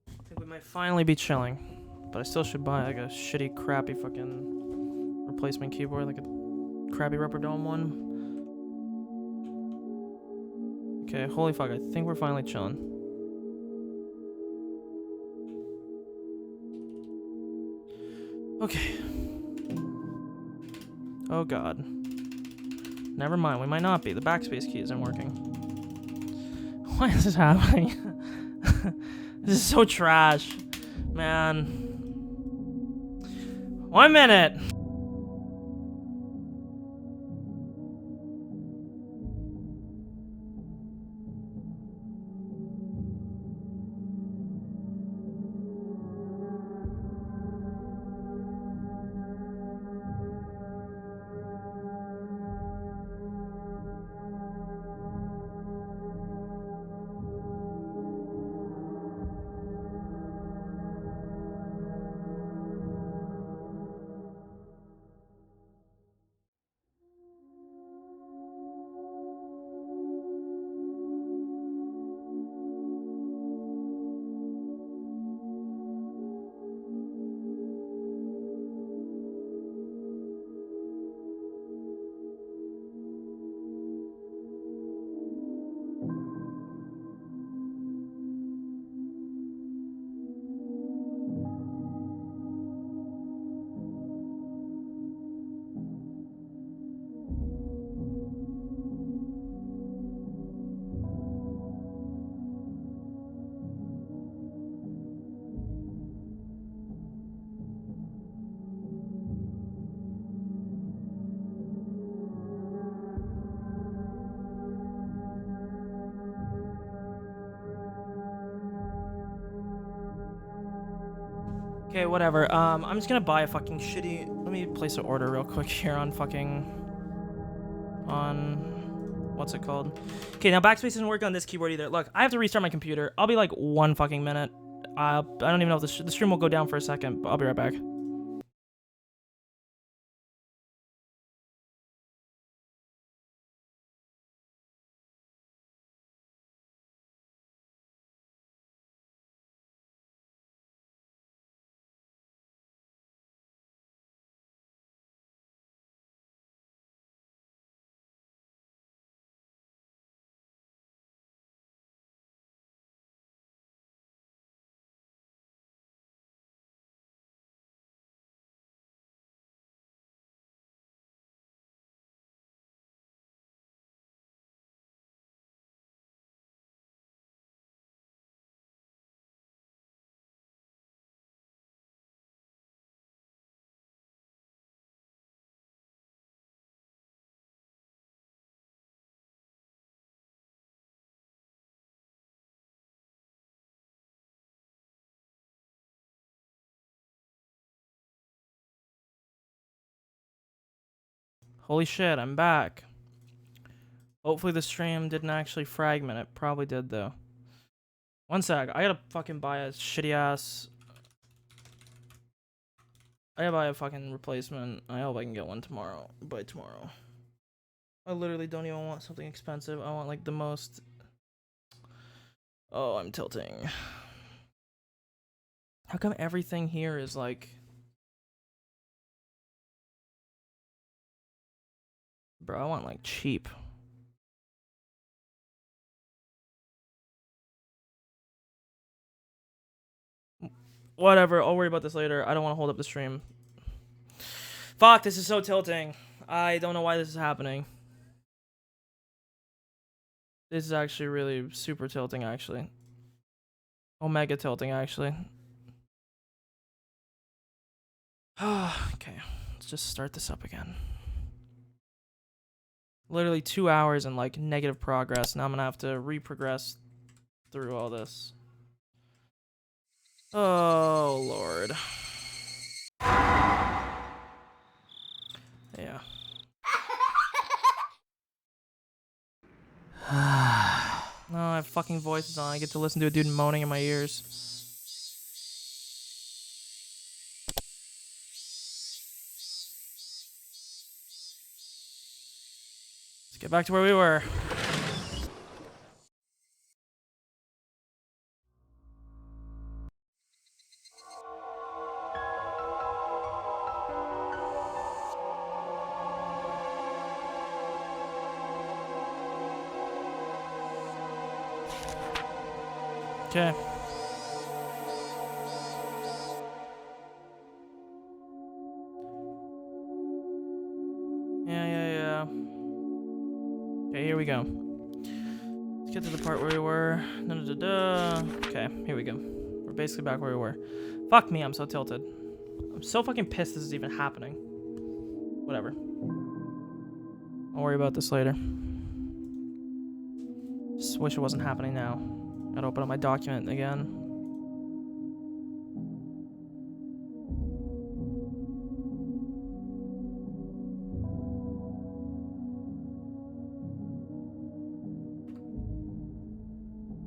A: I think we might finally be chilling. But I still should buy like a shitty, crappy fucking replacement keyboard, like a crappy Rubber Dome one. Okay, holy fuck, I think we're finally chilling. Okay. Oh god. Never mind, we might not be. The backspace key isn't working. Why is this happening? This is so trash. Man. 1 minute! Okay, whatever. I'm just gonna buy a fucking shitty... Let me place an order real quick here on fucking... What's it called? Okay, now backspace doesn't work on this keyboard either. Look, I have to restart my computer. I'll be like 1 fucking minute. I don't even know if the stream will go down for a second, but I'll be right back. Holy shit, I'm back. Hopefully the stream didn't actually fragment. It probably did, though. 1 sec. I gotta fucking buy a shitty ass... I gotta buy a fucking replacement. I hope I can get one tomorrow. By tomorrow. I literally don't even want something expensive. I want like the most... Oh, I'm tilting. How come everything here is like... Bro, I want like cheap. Whatever, I'll worry about this later. I don't want to hold up the stream. Fuck, this is so tilting. I don't know why this is happening. This is actually really super tilting, actually. Omega tilting, actually. Okay, let's just start this up again. Literally 2 hours and like negative progress. Now I'm gonna have to reprogress through all this. Oh, Lord. Yeah. No, I have fucking voices on. I get to listen to a dude moaning in my ears. Let's get back to where we were. Okay. Yeah. Okay, here we go. Let's get to the part where we were. Okay, here we go. We're basically back where we were. Fuck me, I'm so tilted. I'm so fucking pissed this is even happening. Whatever. I'll worry about this later. Just wish it wasn't happening now. Gotta open up my document again.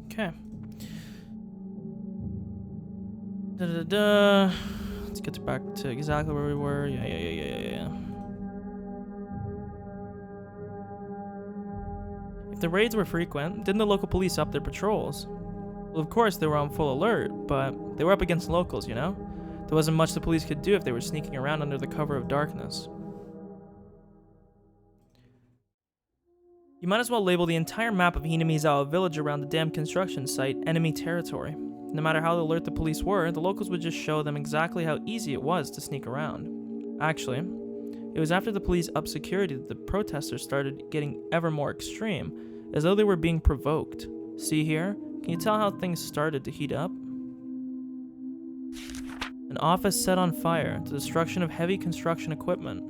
A: Okay. Let's get back to exactly where we were. Yeah. If the raids were frequent, didn't the local police up their patrols? Well, of course they were on full alert, but they were up against locals, you know? There wasn't much the police could do if they were sneaking around under the cover of darkness. You might as well label the entire map of Hinamizawa village around the damn construction site enemy territory. No matter how alert the police were, the locals would just show them exactly how easy it was to sneak around. Actually, it was after the police upped security that the protesters started getting ever more extreme, as though they were being provoked. See here? Can you tell how things started to heat up? An office set on fire, the destruction of heavy construction equipment.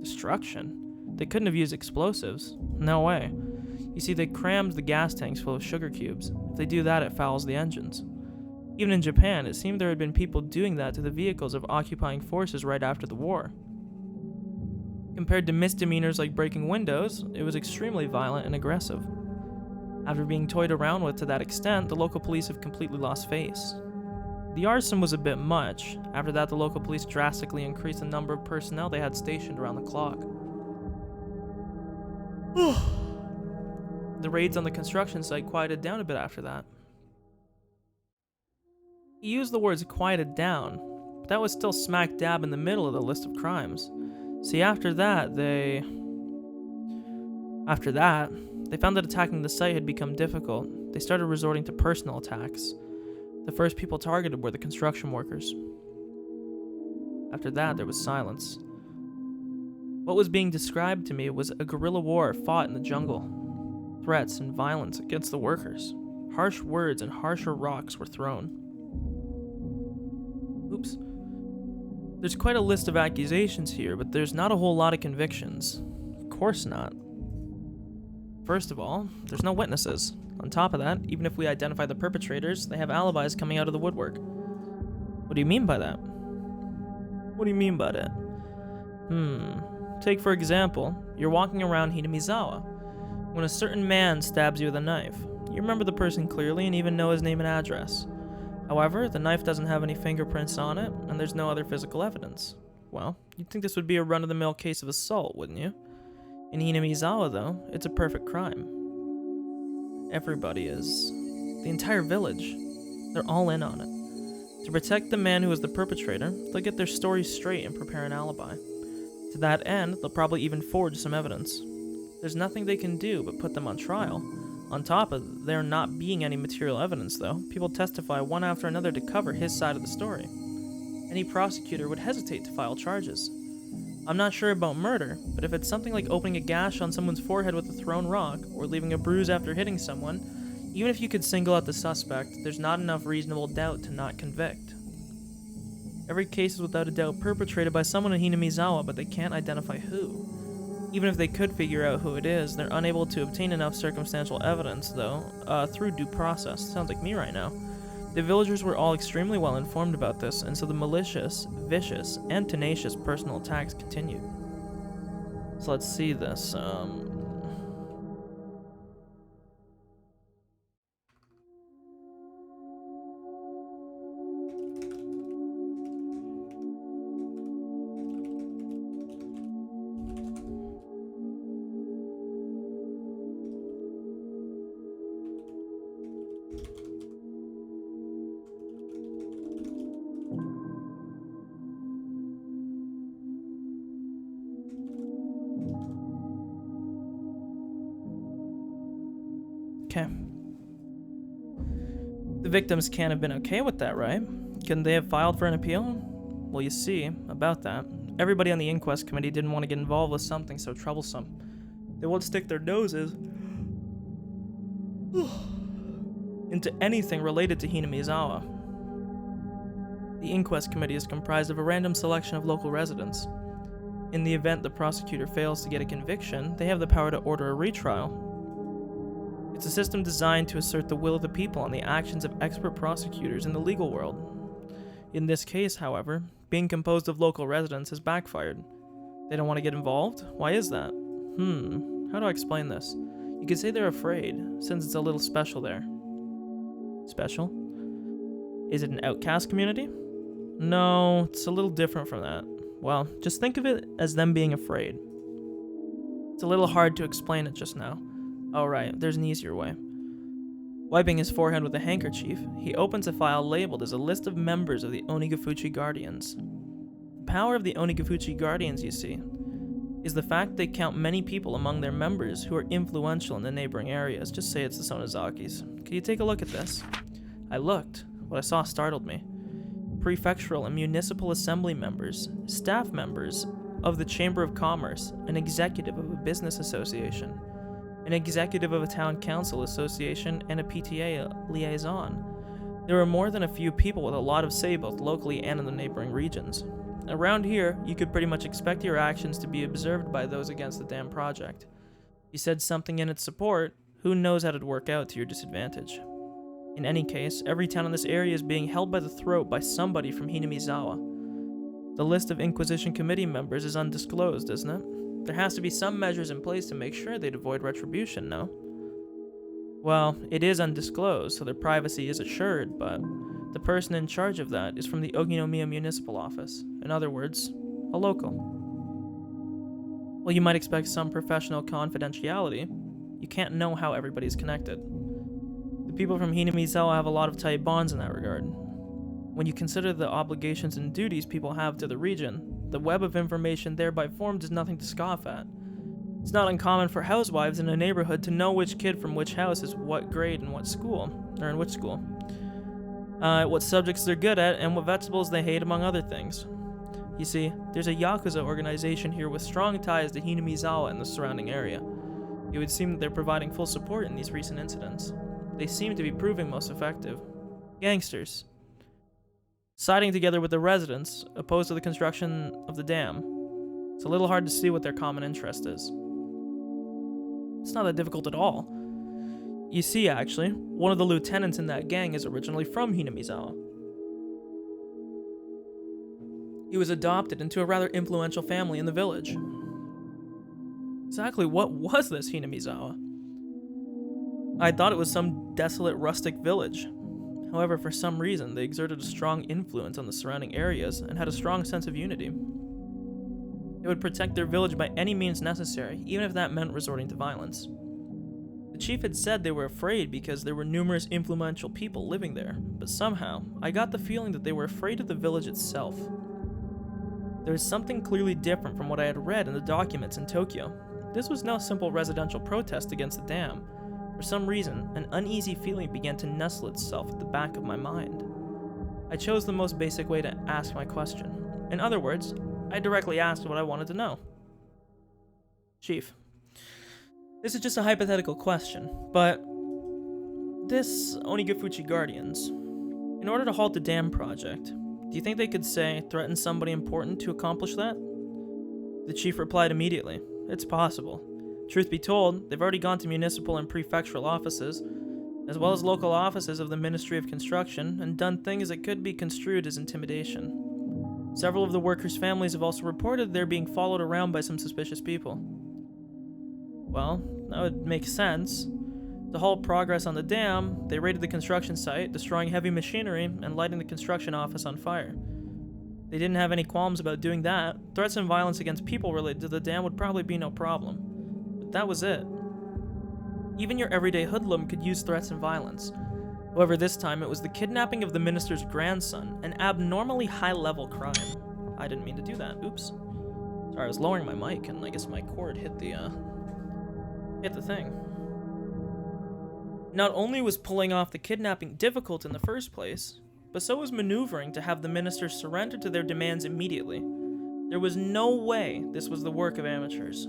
A: Destruction? They couldn't have used explosives. No way. You see, they crammed the gas tanks full of sugar cubes. If they do that, it fouls the engines. Even in Japan, it seemed there had been people doing that to the vehicles of occupying forces right after the war. Compared to misdemeanors like breaking windows, it was extremely violent and aggressive. After being toyed around with to that extent, the local police have completely lost face. The arson was a bit much. After that, the local police drastically increased the number of personnel they had stationed around the clock. The raids on the construction site quieted down a bit after that. He used the words quieted down, but that was still smack dab in the middle of the list of crimes. See, after that, they found that attacking the site had become difficult. They started resorting to personal attacks. The first people targeted were the construction workers. After that, there was silence. What was being described to me was a guerrilla war fought in the jungle. Threats and violence against the workers. Harsh words and harsher rocks were thrown. Oops. There's quite a list of accusations here, but there's not a whole lot of convictions. Of course not. First of all, there's no witnesses. On top of that, even if we identify the perpetrators, they have alibis coming out of the woodwork. What do you mean by that? What do you mean by that? Take for example, you're walking around Hinamizawa when a certain man stabs you with a knife. You remember the person clearly and even know his name and address. However, the knife doesn't have any fingerprints on it, and there's no other physical evidence. Well, you'd think this would be a run-of-the-mill case of assault, wouldn't you? In Hinamizawa, though, it's a perfect crime. Everybody is. The entire village. They're all in on it. To protect the man who was the perpetrator, they'll get their story straight and prepare an alibi. To that end, they'll probably even forge some evidence. There's nothing they can do but put them on trial. On top of there not being any material evidence, though, people testify one after another to cover his side of the story. Any prosecutor would hesitate to file charges. I'm not sure about murder, but if it's something like opening a gash on someone's forehead with a thrown rock, or leaving a bruise after hitting someone, even if you could single out the suspect, there's not enough reasonable doubt to not convict. Every case is without a doubt perpetrated by someone in Hinamizawa, but they can't identify who. Even if they could figure out who it is, they're unable to obtain enough circumstantial evidence, though, through due process. Sounds like me right now. The villagers were all extremely well informed about this, and so the malicious, vicious, and tenacious personal attacks continued. So let's see this. Okay. The victims can't have been okay with that, right? Couldn't they have filed for an appeal? Well, you see, about that, everybody on the inquest committee didn't want to get involved with something so troublesome. They won't stick their noses into anything related to Hinamizawa. The inquest committee is comprised of a random selection of local residents. In the event the prosecutor fails to get a conviction, they have the power to order a retrial. It's a system designed to assert the will of the people on the actions of expert prosecutors in the legal world. In this case, however, being composed of local residents has backfired. They don't want to get involved? Why is that? How do I explain this? You could say they're afraid, since it's a little special there. Special? Is it an outcast community? No, it's a little different from that. Well, just think of it as them being afraid. It's a little hard to explain it just now. Oh right, there's an easier way. Wiping his forehead with a handkerchief, he opens a file labeled as a list of members of the Onigafuchi Guardians. The power of the Onigafuchi Guardians, you see, is the fact they count many people among their members who are influential in the neighboring areas. Just say it's the Sonozakis. Can you take a look at this? I looked. What I saw startled me. Prefectural and municipal assembly members, staff members of the Chamber of Commerce, an executive of a business association, an executive of a town council association, and a PTA liaison. There were more than a few people with a lot of say both locally and in the neighboring regions. Around here, you could pretty much expect your actions to be observed by those against the dam project. If you said something in its support, who knows how it'd work out to your disadvantage. In any case, every town in this area is being held by the throat by somebody from Hinamizawa. The list of Inquisition Committee members is undisclosed, isn't it? There has to be some measures in place to make sure they'd avoid retribution, no? Well, it is undisclosed, so their privacy is assured, but the person in charge of that is from the Oginomiya Municipal Office. In other words, a local. Well, you might expect some professional confidentiality. You can't know how everybody's connected. The people from Hinamizawa have a lot of tight bonds in that regard. When you consider the obligations and duties people have to the region, the web of information thereby formed is nothing to scoff at. It's not uncommon for housewives in a neighborhood to know which kid from which house is what grade and what school, or in which school, what subjects they're good at, and what vegetables they hate, among other things. You see, there's a Yakuza organization here with strong ties to Hinamizawa and the surrounding area. It would seem that they're providing full support in these recent incidents. They seem to be proving most effective. Gangsters. Siding together with the residents, opposed to the construction of the dam. It's a little hard to see what their common interest is. It's not that difficult at all. You see, actually, one of the lieutenants in that gang is originally from Hinamizawa. He was adopted into a rather influential family in the village. Exactly what was this Hinamizawa? I thought it was some desolate rustic village. However, for some reason, they exerted a strong influence on the surrounding areas and had a strong sense of unity. They would protect their village by any means necessary, even if that meant resorting to violence. The chief had said they were afraid because there were numerous influential people living there, but somehow, I got the feeling that they were afraid of the village itself. There is something clearly different from what I had read in the documents in Tokyo. This was no simple residential protest against the dam. For some reason, an uneasy feeling began to nestle itself at the back of my mind. I chose the most basic way to ask my question. In other words, I directly asked what I wanted to know. Chief, this is just a hypothetical question, but this Onigafuchi Guardians, in order to halt the dam project, do you think they could, say, threaten somebody important to accomplish that? The chief replied immediately, it's possible. Truth be told, they've already gone to municipal and prefectural offices, as well as local offices of the Ministry of Construction, and done things that could be construed as intimidation. Several of the workers' families have also reported they're being followed around by some suspicious people. Well, that would make sense. To halt progress on the dam, they raided the construction site, destroying heavy machinery and lighting the construction office on fire. They didn't have any qualms about doing that. Threats and violence against people related to the dam would probably be no problem. But that was it. Even your everyday hoodlum could use threats and violence. However, this time it was the kidnapping of the minister's grandson, an abnormally high-level crime. I didn't mean to do that. Oops. Sorry, I was lowering my mic, and I guess my cord hit the thing. Not only was pulling off the kidnapping difficult in the first place, but so was maneuvering to have the ministers surrender to their demands immediately. There was no way this was the work of amateurs.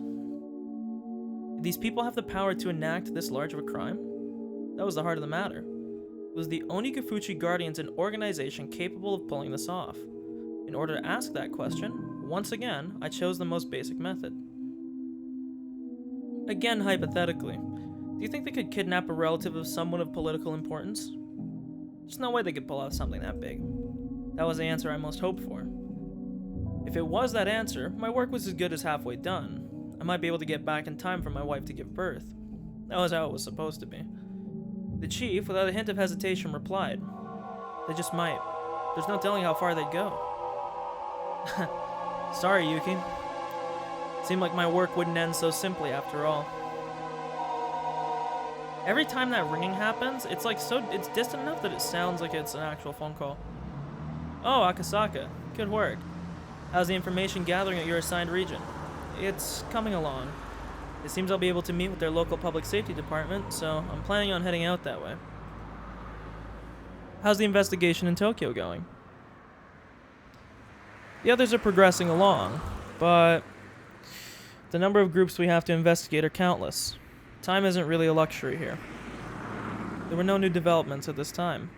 A: Did these people have the power to enact this large of a crime? That was the heart of the matter. Was the Onigafuchi Guardians an organization capable of pulling this off? In order to ask that question, once again, I chose the most basic method. Again, hypothetically, do you think they could kidnap a relative of someone of political importance? There's no way they could pull off something that big. That was the answer I most hoped for. If it was that answer, my work was as good as halfway done. I might be able to get back in time for my wife to give birth. That was how it was supposed to be. The chief, without a hint of hesitation, replied, "They just might. There's no telling how far they'd go." Sorry, Yuki. Seemed like my work wouldn't end so simply after all. Every time that ringing happens, it's distant enough that it sounds like it's an actual phone call. Oh, Akasaka. Good work. How's the information gathering at your assigned region? It's coming along. It seems I'll be able to meet with their local public safety department, so I'm planning on heading out that way. How's the investigation in Tokyo going? The others are progressing along, but the number of groups we have to investigate are countless. Time isn't really a luxury here. There were no new developments at this time.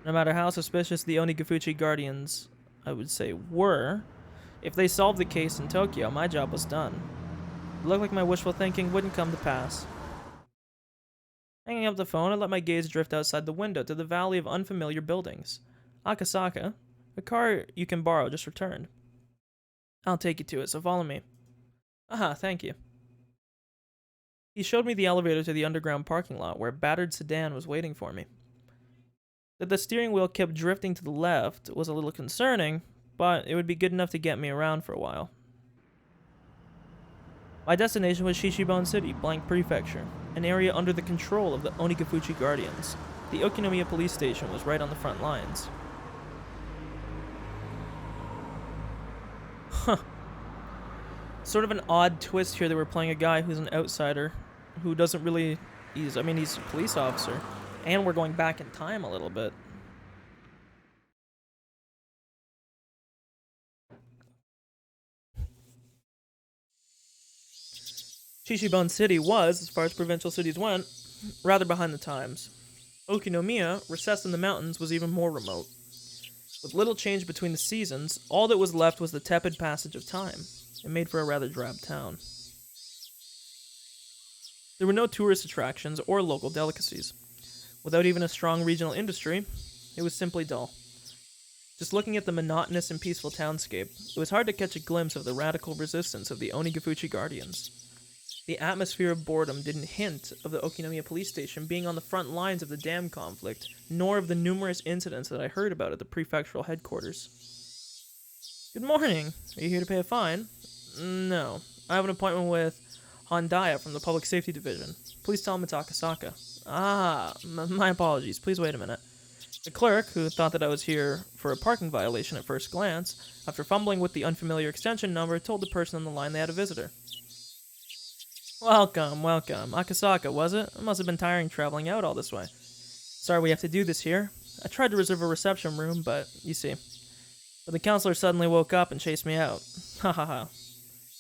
A: No matter how suspicious the Onigafuchi Guardians, I would say, were, if they solved the case in Tokyo, my job was done. It looked like my wishful thinking wouldn't come to pass. Hanging up the phone, I let my gaze drift outside the window to the valley of unfamiliar buildings. Akasaka, a car you can borrow just returned. I'll take you to it, so follow me. Aha, thank you. He showed me the elevator to the underground parking lot where a battered sedan was waiting for me. That the steering wheel kept drifting to the left was a little concerning, but it would be good enough to get me around for a while. My destination was Shishibon City, Blank Prefecture, an area under the control of the Onigafuchi Guardians. The Okinomiya police station was right on the front lines. Huh. Sort of an odd twist here that we're playing a guy who's an outsider, who doesn't really... he's a police officer, and we're going back in time a little bit. Shishibon City was, as far as provincial cities went, rather behind the times. Okinomiya, recessed in the mountains, was even more remote. With little change between the seasons, all that was left was the tepid passage of time. It made for a rather drab town. There were no tourist attractions or local delicacies. Without even a strong regional industry, it was simply dull. Just looking at the monotonous and peaceful townscape, it was hard to catch a glimpse of the radical resistance of the Onigafuchi Guardians. The atmosphere of boredom didn't hint of the Okinomiya police station being on the front lines of the dam conflict, nor of the numerous incidents that I heard about at the prefectural headquarters. Good morning. Are you here to pay a fine? No. I have an appointment with Hondaya from the Public Safety Division. Please tell him it's Akasaka. My apologies. Please wait a minute. The clerk, who thought that I was here for a parking violation at first glance, after fumbling with the unfamiliar extension number, told the person on the line they had a visitor. Welcome. Akasaka, was it? It must have been tiring traveling out all this way. Sorry we have to do this here. I tried to reserve a reception room, but, you see. But the counselor suddenly woke up and chased me out. Ha ha ha.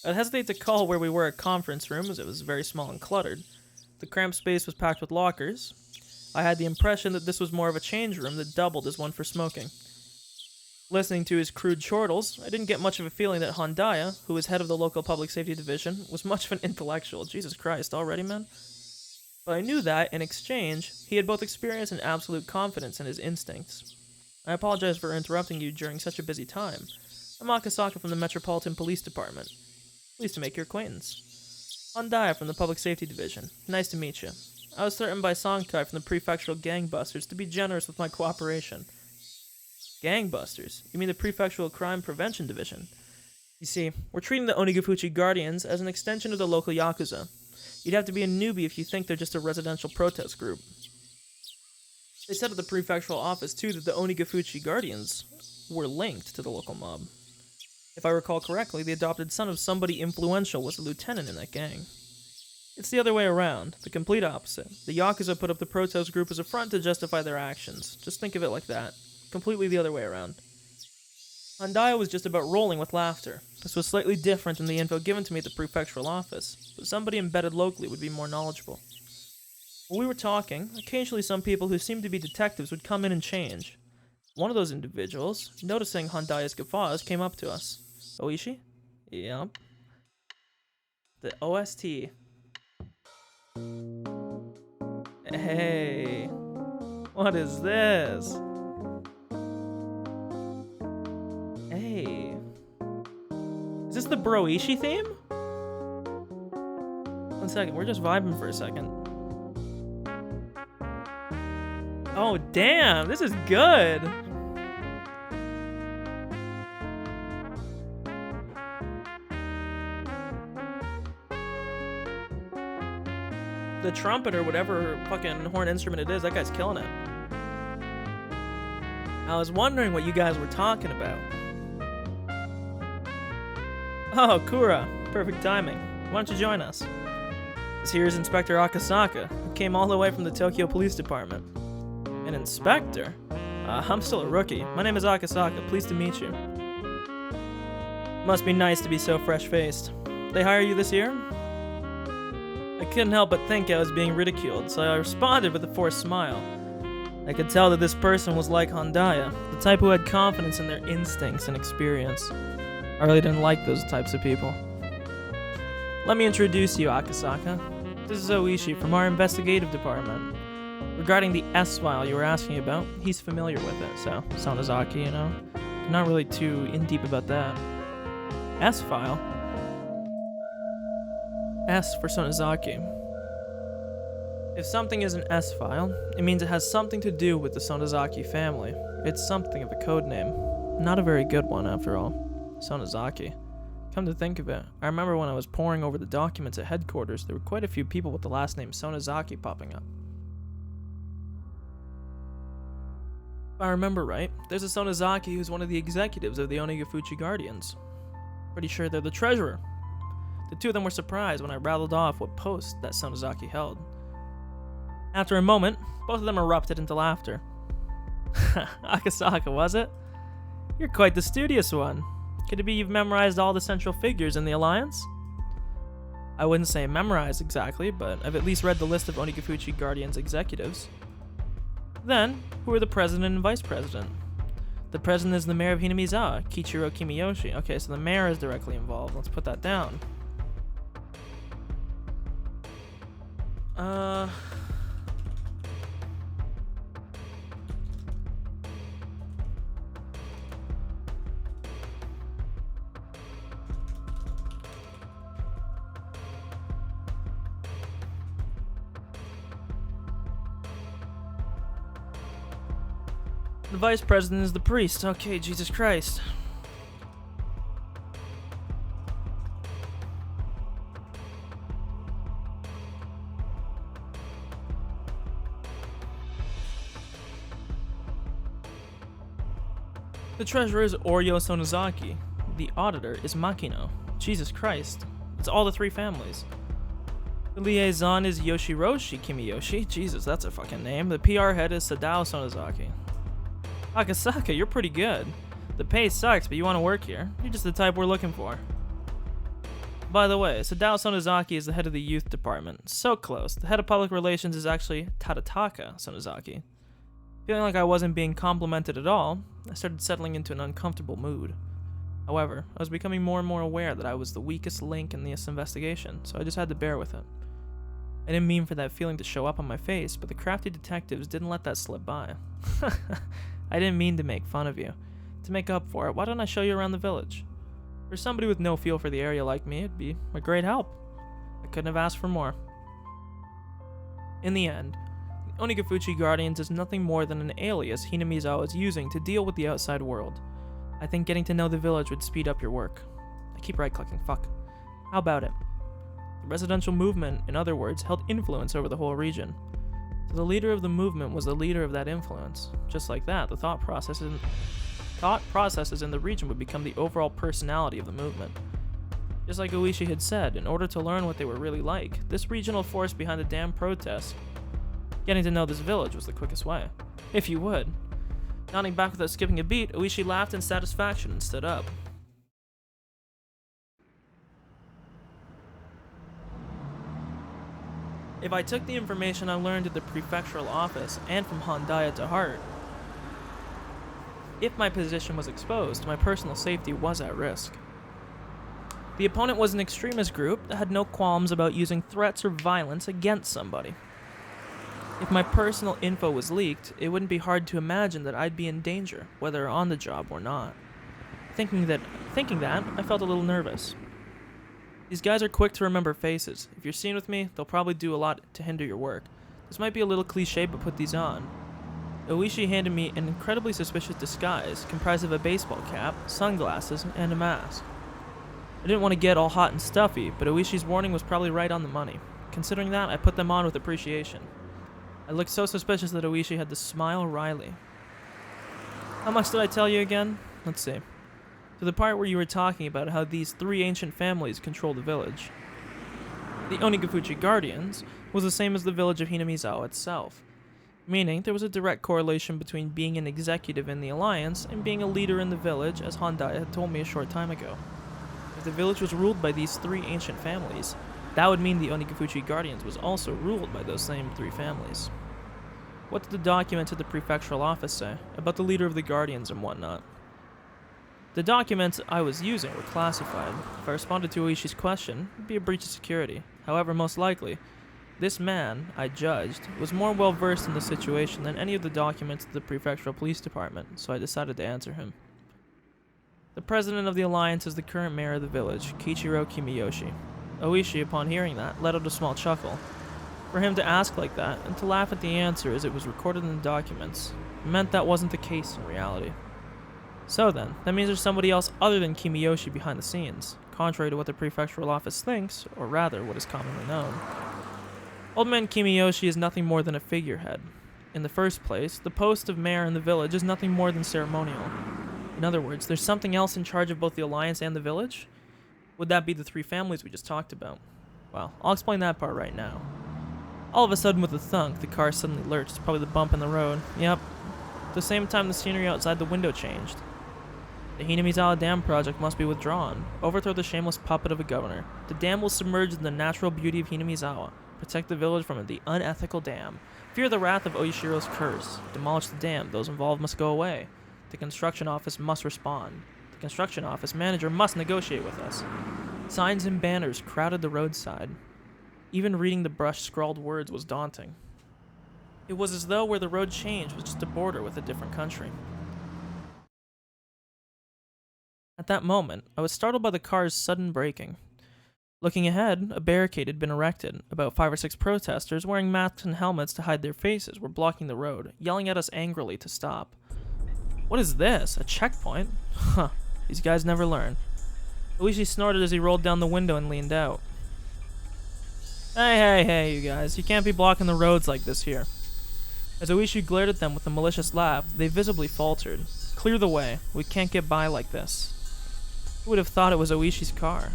A: I'd hesitate to call where we were a conference room, as it was very small and cluttered. The cramped space was packed with lockers. I had the impression that this was more of a change room that doubled as one for smoking. Listening to his crude chortles, I didn't get much of a feeling that Hondaya, who was head of the local public safety division, was much of an intellectual. Jesus Christ, already, man? But I knew that, in exchange, he had both experience and absolute confidence in his instincts. I apologize for interrupting you during such a busy time. I'm Akasaka from the Metropolitan Police Department. Pleased to make your acquaintance. Hondaya from the Public Safety Division. Nice to meet you. I was threatened by Sankai from the prefectural gangbusters to be generous with my cooperation. Gangbusters? You mean the Prefectural Crime Prevention Division? You see, we're treating the Onigafuchi Guardians as an extension of the local Yakuza. You'd have to be a newbie if you think they're just a residential protest group. They said at the prefectural office, too, that the Onigafuchi Guardians were linked to the local mob. If I recall correctly, the adopted son of somebody influential was a lieutenant in that gang. It's the other way around, the complete opposite. The Yakuza put up the protest group as a front to justify their actions. Just think of it like that. Completely the other way around. Handaya was just about rolling with laughter. This was slightly different than the info given to me at the prefectural office, but somebody embedded locally would be more knowledgeable. While we were talking, occasionally some people who seemed to be detectives would come in and change. One of those individuals, noticing Handaya's guffaws, came up to us. Oishi? Yep. The OST. Hey. What is this? Hey. Is this the Broishi theme? 1 second, we're just vibing for a second. Oh, damn, this is good. The trumpet or whatever fucking horn instrument it is, that guy's killing it. I was wondering what you guys were talking about. Oh, Kura. Perfect timing. Why don't you join us? This here is Inspector Akasaka, who came all the way from the Tokyo Police Department. An inspector? I'm still a rookie. My name is Akasaka. Pleased to meet you. Must be nice to be so fresh-faced. They hire you this year? I couldn't help but think I was being ridiculed, so I responded with a forced smile. I could tell that this person was like Handaya, the type who had confidence in their instincts and experience. I really didn't like those types of people. Let me introduce you, Akasaka. This is Oishi from our investigative department. Regarding the S-file you were asking about, he's familiar with it, so Sonozaki, you know? I'm not really too in-deep about that. S-file? S for Sonozaki. If something is an S-file, it means it has something to do with the Sonozaki family. It's something of a code name. Not a very good one, after all. Sonozaki. Come to think of it, I remember when I was poring over the documents at headquarters, there were quite a few people with the last name Sonozaki popping up. If I remember right, there's a Sonozaki who's one of the executives of the Onigafuchi Guardians. Pretty sure they're the treasurer. The two of them were surprised when I rattled off what post that Sonozaki held. After a moment, both of them erupted into laughter. Akasaka, was it? You're quite the studious one. Could it be you've memorized all the central figures in the Alliance? I wouldn't say memorized exactly, but I've at least read the list of Onigafuchi Guardians executives. Then, who are the president and vice president? The president is the mayor of Hinamizawa, Kichiro Kimiyoshi. Okay, so the mayor is directly involved. Let's put that down. The vice president is the priest. Okay, Jesus Christ. The treasurer is Oryo Sonozaki. The auditor is Makino. Jesus Christ. It's all the three families. The liaison is Yoshiroshi Kimiyoshi. Jesus, that's a fucking name. The PR head is Sadao Sonozaki. Akasaka, you're pretty good. The pay sucks, but you want to work here. You're just the type we're looking for. By the way, Sadao Sonozaki is the head of the youth department. So close. The head of public relations is actually Tadataka Sonozaki. Feeling like I wasn't being complimented at all, I started settling into an uncomfortable mood. However, I was becoming more and more aware that I was the weakest link in this investigation, so I just had to bear with it. I didn't mean for that feeling to show up on my face, but the crafty detectives didn't let that slip by. I didn't mean to make fun of you. To make up for it, why don't I show you around the village? For somebody with no feel for the area like me, it'd be a great help. I couldn't have asked for more. In the end, the Onigafuchi Guardians is nothing more than an alias Hinamizawa is using to deal with the outside world. I think getting to know the village would speed up your work. I keep right-clicking, fuck. How about it? The residential movement, in other words, held influence over the whole region. So the leader of the movement was the leader of that influence. Just like that, the thought processes in the region would become the overall personality of the movement. Just like Oishi had said, in order to learn what they were really like, this regional force behind the damn protests, getting to know this village was the quickest way. If you would. Nodding back without skipping a beat, Oishi laughed in satisfaction and stood up. If I took the information I learned at the prefectural office and from Hondaya to heart, if my position was exposed, my personal safety was at risk. The opponent was an extremist group that had no qualms about using threats or violence against somebody. If my personal info was leaked, it wouldn't be hard to imagine that I'd be in danger, whether on the job or not. Thinking that, I felt a little nervous. These guys are quick to remember faces. If you're seen with me, they'll probably do a lot to hinder your work. This might be a little cliche, but put these on. Oishi handed me an incredibly suspicious disguise comprised of a baseball cap, sunglasses, and a mask. I didn't want to get all hot and stuffy, but Oishi's warning was probably right on the money. Considering that, I put them on with appreciation. I looked so suspicious that Oishi had to smile wryly. How much did I tell you again? Let's see. To the part where you were talking about how these 3 ancient families control the village. The Onigafuchi Guardians was the same as the village of Hinamizawa itself, meaning there was a direct correlation between being an executive in the alliance and being a leader in the village, as Hondaya had told me a short time ago. If the village was ruled by these 3 ancient families, that would mean the Onigafuchi Guardians was also ruled by those same 3 families. What did the document at the prefectural office say about the leader of the Guardians and whatnot? The documents I was using were classified. If I responded to Oishi's question, it would be a breach of security. However, most likely, this man, I judged, was more well versed in the situation than any of the documents of the prefectural police department, so I decided to answer him. The president of the alliance is the current mayor of the village, Kiichiro Kimiyoshi. Oishi, upon hearing that, let out a small chuckle. For him to ask like that, and to laugh at the answer as it was recorded in the documents, meant that wasn't the case in reality. So then, that means there's somebody else other than Kimiyoshi behind the scenes, contrary to what the prefectural office thinks, or rather, what is commonly known. Old man Kimiyoshi is nothing more than a figurehead. In the first place, the post of mayor in the village is nothing more than ceremonial. In other words, there's something else in charge of both the alliance and the village? Would that be the 3 families we just talked about? Well, I'll explain that part right now. All of a sudden, with a thunk, the car suddenly lurched, probably the bump in the road. Yep. At the same time, the scenery outside the window changed. The Hinamizawa Dam project must be withdrawn. Overthrow the shameless puppet of a governor. The dam will submerge the natural beauty of Hinamizawa. Protect the village from the unethical dam. Fear the wrath of Oishiro's curse. Demolish the dam. Those involved must go away. The construction office must respond. The construction office manager must negotiate with us. Signs and banners crowded the roadside. Even reading the brush-scrawled words was daunting. It was as though where the road changed was just a border with a different country. At that moment, I was startled by the car's sudden braking. Looking ahead, a barricade had been erected. About 5 or 6 protesters wearing masks and helmets to hide their faces were blocking the road, yelling at us angrily to stop. What is this? A checkpoint? Huh, these guys never learn. Oishi snorted as he rolled down the window and leaned out. Hey, you guys. You can't be blocking the roads like this here. As Oishi glared at them with a malicious laugh, they visibly faltered. Clear the way. We can't get by like this. Who would have thought it was Oishi's car?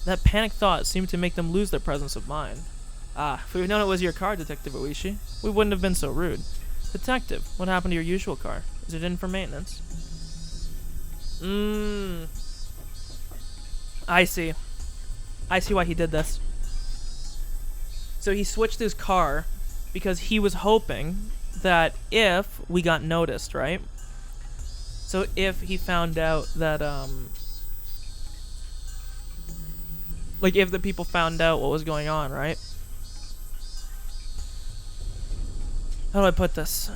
A: That panicked thought seemed to make them lose their presence of mind. Ah, if we'd known it was your car, Detective Oishi, we wouldn't have been so rude. Detective, what happened to your usual car? Is it in for maintenance? I see. I see why he did this. So he switched his car because he was hoping that if we got noticed, right? So if he found out that, like if the people found out what was going on, right? How do I put this?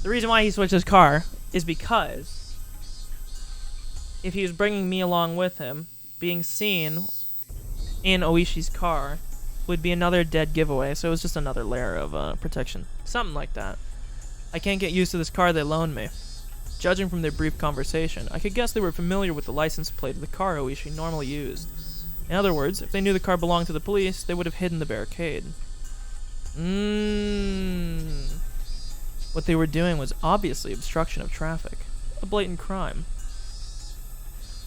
A: The reason why he switched his car is because if he was bringing me along with him, being seen in Oishi's car would be another dead giveaway, so it was just another layer of protection. Something like that. I can't get used to this car they loaned me. Judging from their brief conversation, I could guess they were familiar with the license plate of the car Oishi normally used. In other words, if they knew the car belonged to the police, they would have hidden the barricade. What they were doing was obviously obstruction of traffic. A blatant crime.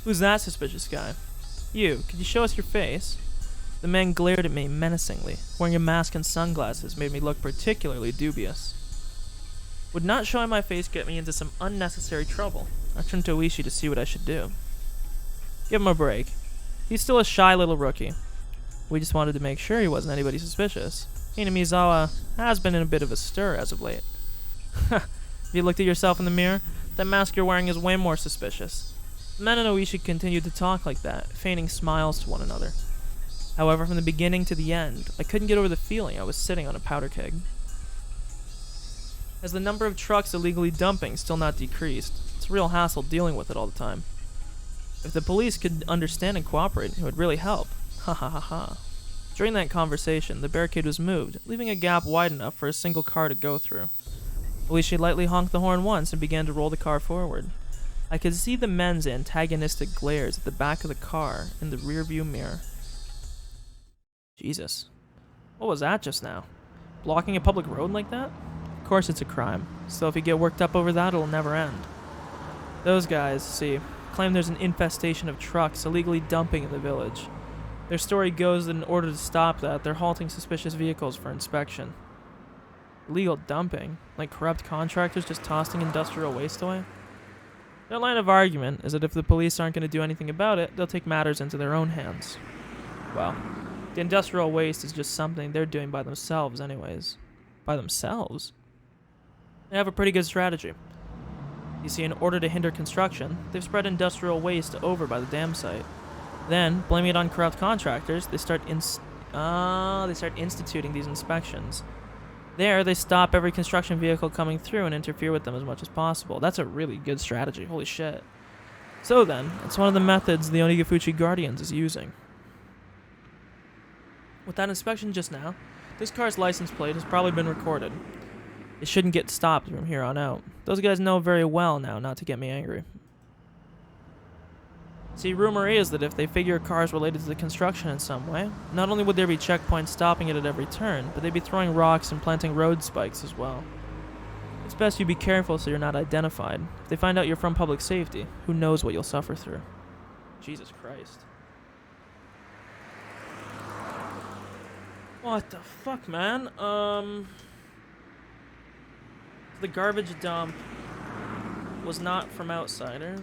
A: Who's that suspicious guy? You, could you show us your face? The man glared at me menacingly. Wearing a mask and sunglasses made me look particularly dubious. Would not showing my face get me into some unnecessary trouble? I turned to Oishi to see what I should do. Give him a break. He's still a shy little rookie. We just wanted to make sure he wasn't anybody suspicious. Hinamizawa has been in a bit of a stir as of late. Have you looked at yourself in the mirror? That mask you're wearing is way more suspicious. The men and Oishi continued to talk like that, feigning smiles to one another. However, from the beginning to the end, I couldn't get over the feeling I was sitting on a powder keg. As the number of trucks illegally dumping still not decreased, it's a real hassle dealing with it all the time. If the police could understand and cooperate, it would really help. Ha ha ha ha. During that conversation, the barricade was moved, leaving a gap wide enough for a single car to go through. Oishi lightly honked the horn once and began to roll the car forward. I could see the men's antagonistic glares at the back of the car in the rearview mirror. Jesus. What was that just now? Blocking a public road like that? Of course it's a crime, so if you get worked up over that, it'll never end. Those guys, see, claim there's an infestation of trucks illegally dumping in the village. Their story goes that in order to stop that, they're halting suspicious vehicles for inspection. Illegal dumping? Like corrupt contractors just tossing industrial waste away? Their line of argument is that if the police aren't going to do anything about it, they'll take matters into their own hands. Well, the industrial waste is just something they're doing by themselves anyways. By themselves? They have a pretty good strategy. You see, in order to hinder construction, they've spread industrial waste over by the dam site. Then, blaming it on corrupt contractors, they start instituting these inspections. There, they stop every construction vehicle coming through and interfere with them as much as possible. That's a really good strategy. Holy shit. So then, it's one of the methods the Onigafuchi Guardians is using. With that inspection just now, this car's license plate has probably been recorded. It shouldn't get stopped from here on out. Those guys know very well now not to get me angry. See, rumor is that if they figure a car is related to the construction in some way, not only would there be checkpoints stopping it at every turn, but they'd be throwing rocks and planting road spikes as well. It's best you be careful so you're not identified. If they find out you're from public safety, who knows what you'll suffer through. Jesus Christ. What the fuck, man? The garbage dump was not from outsiders.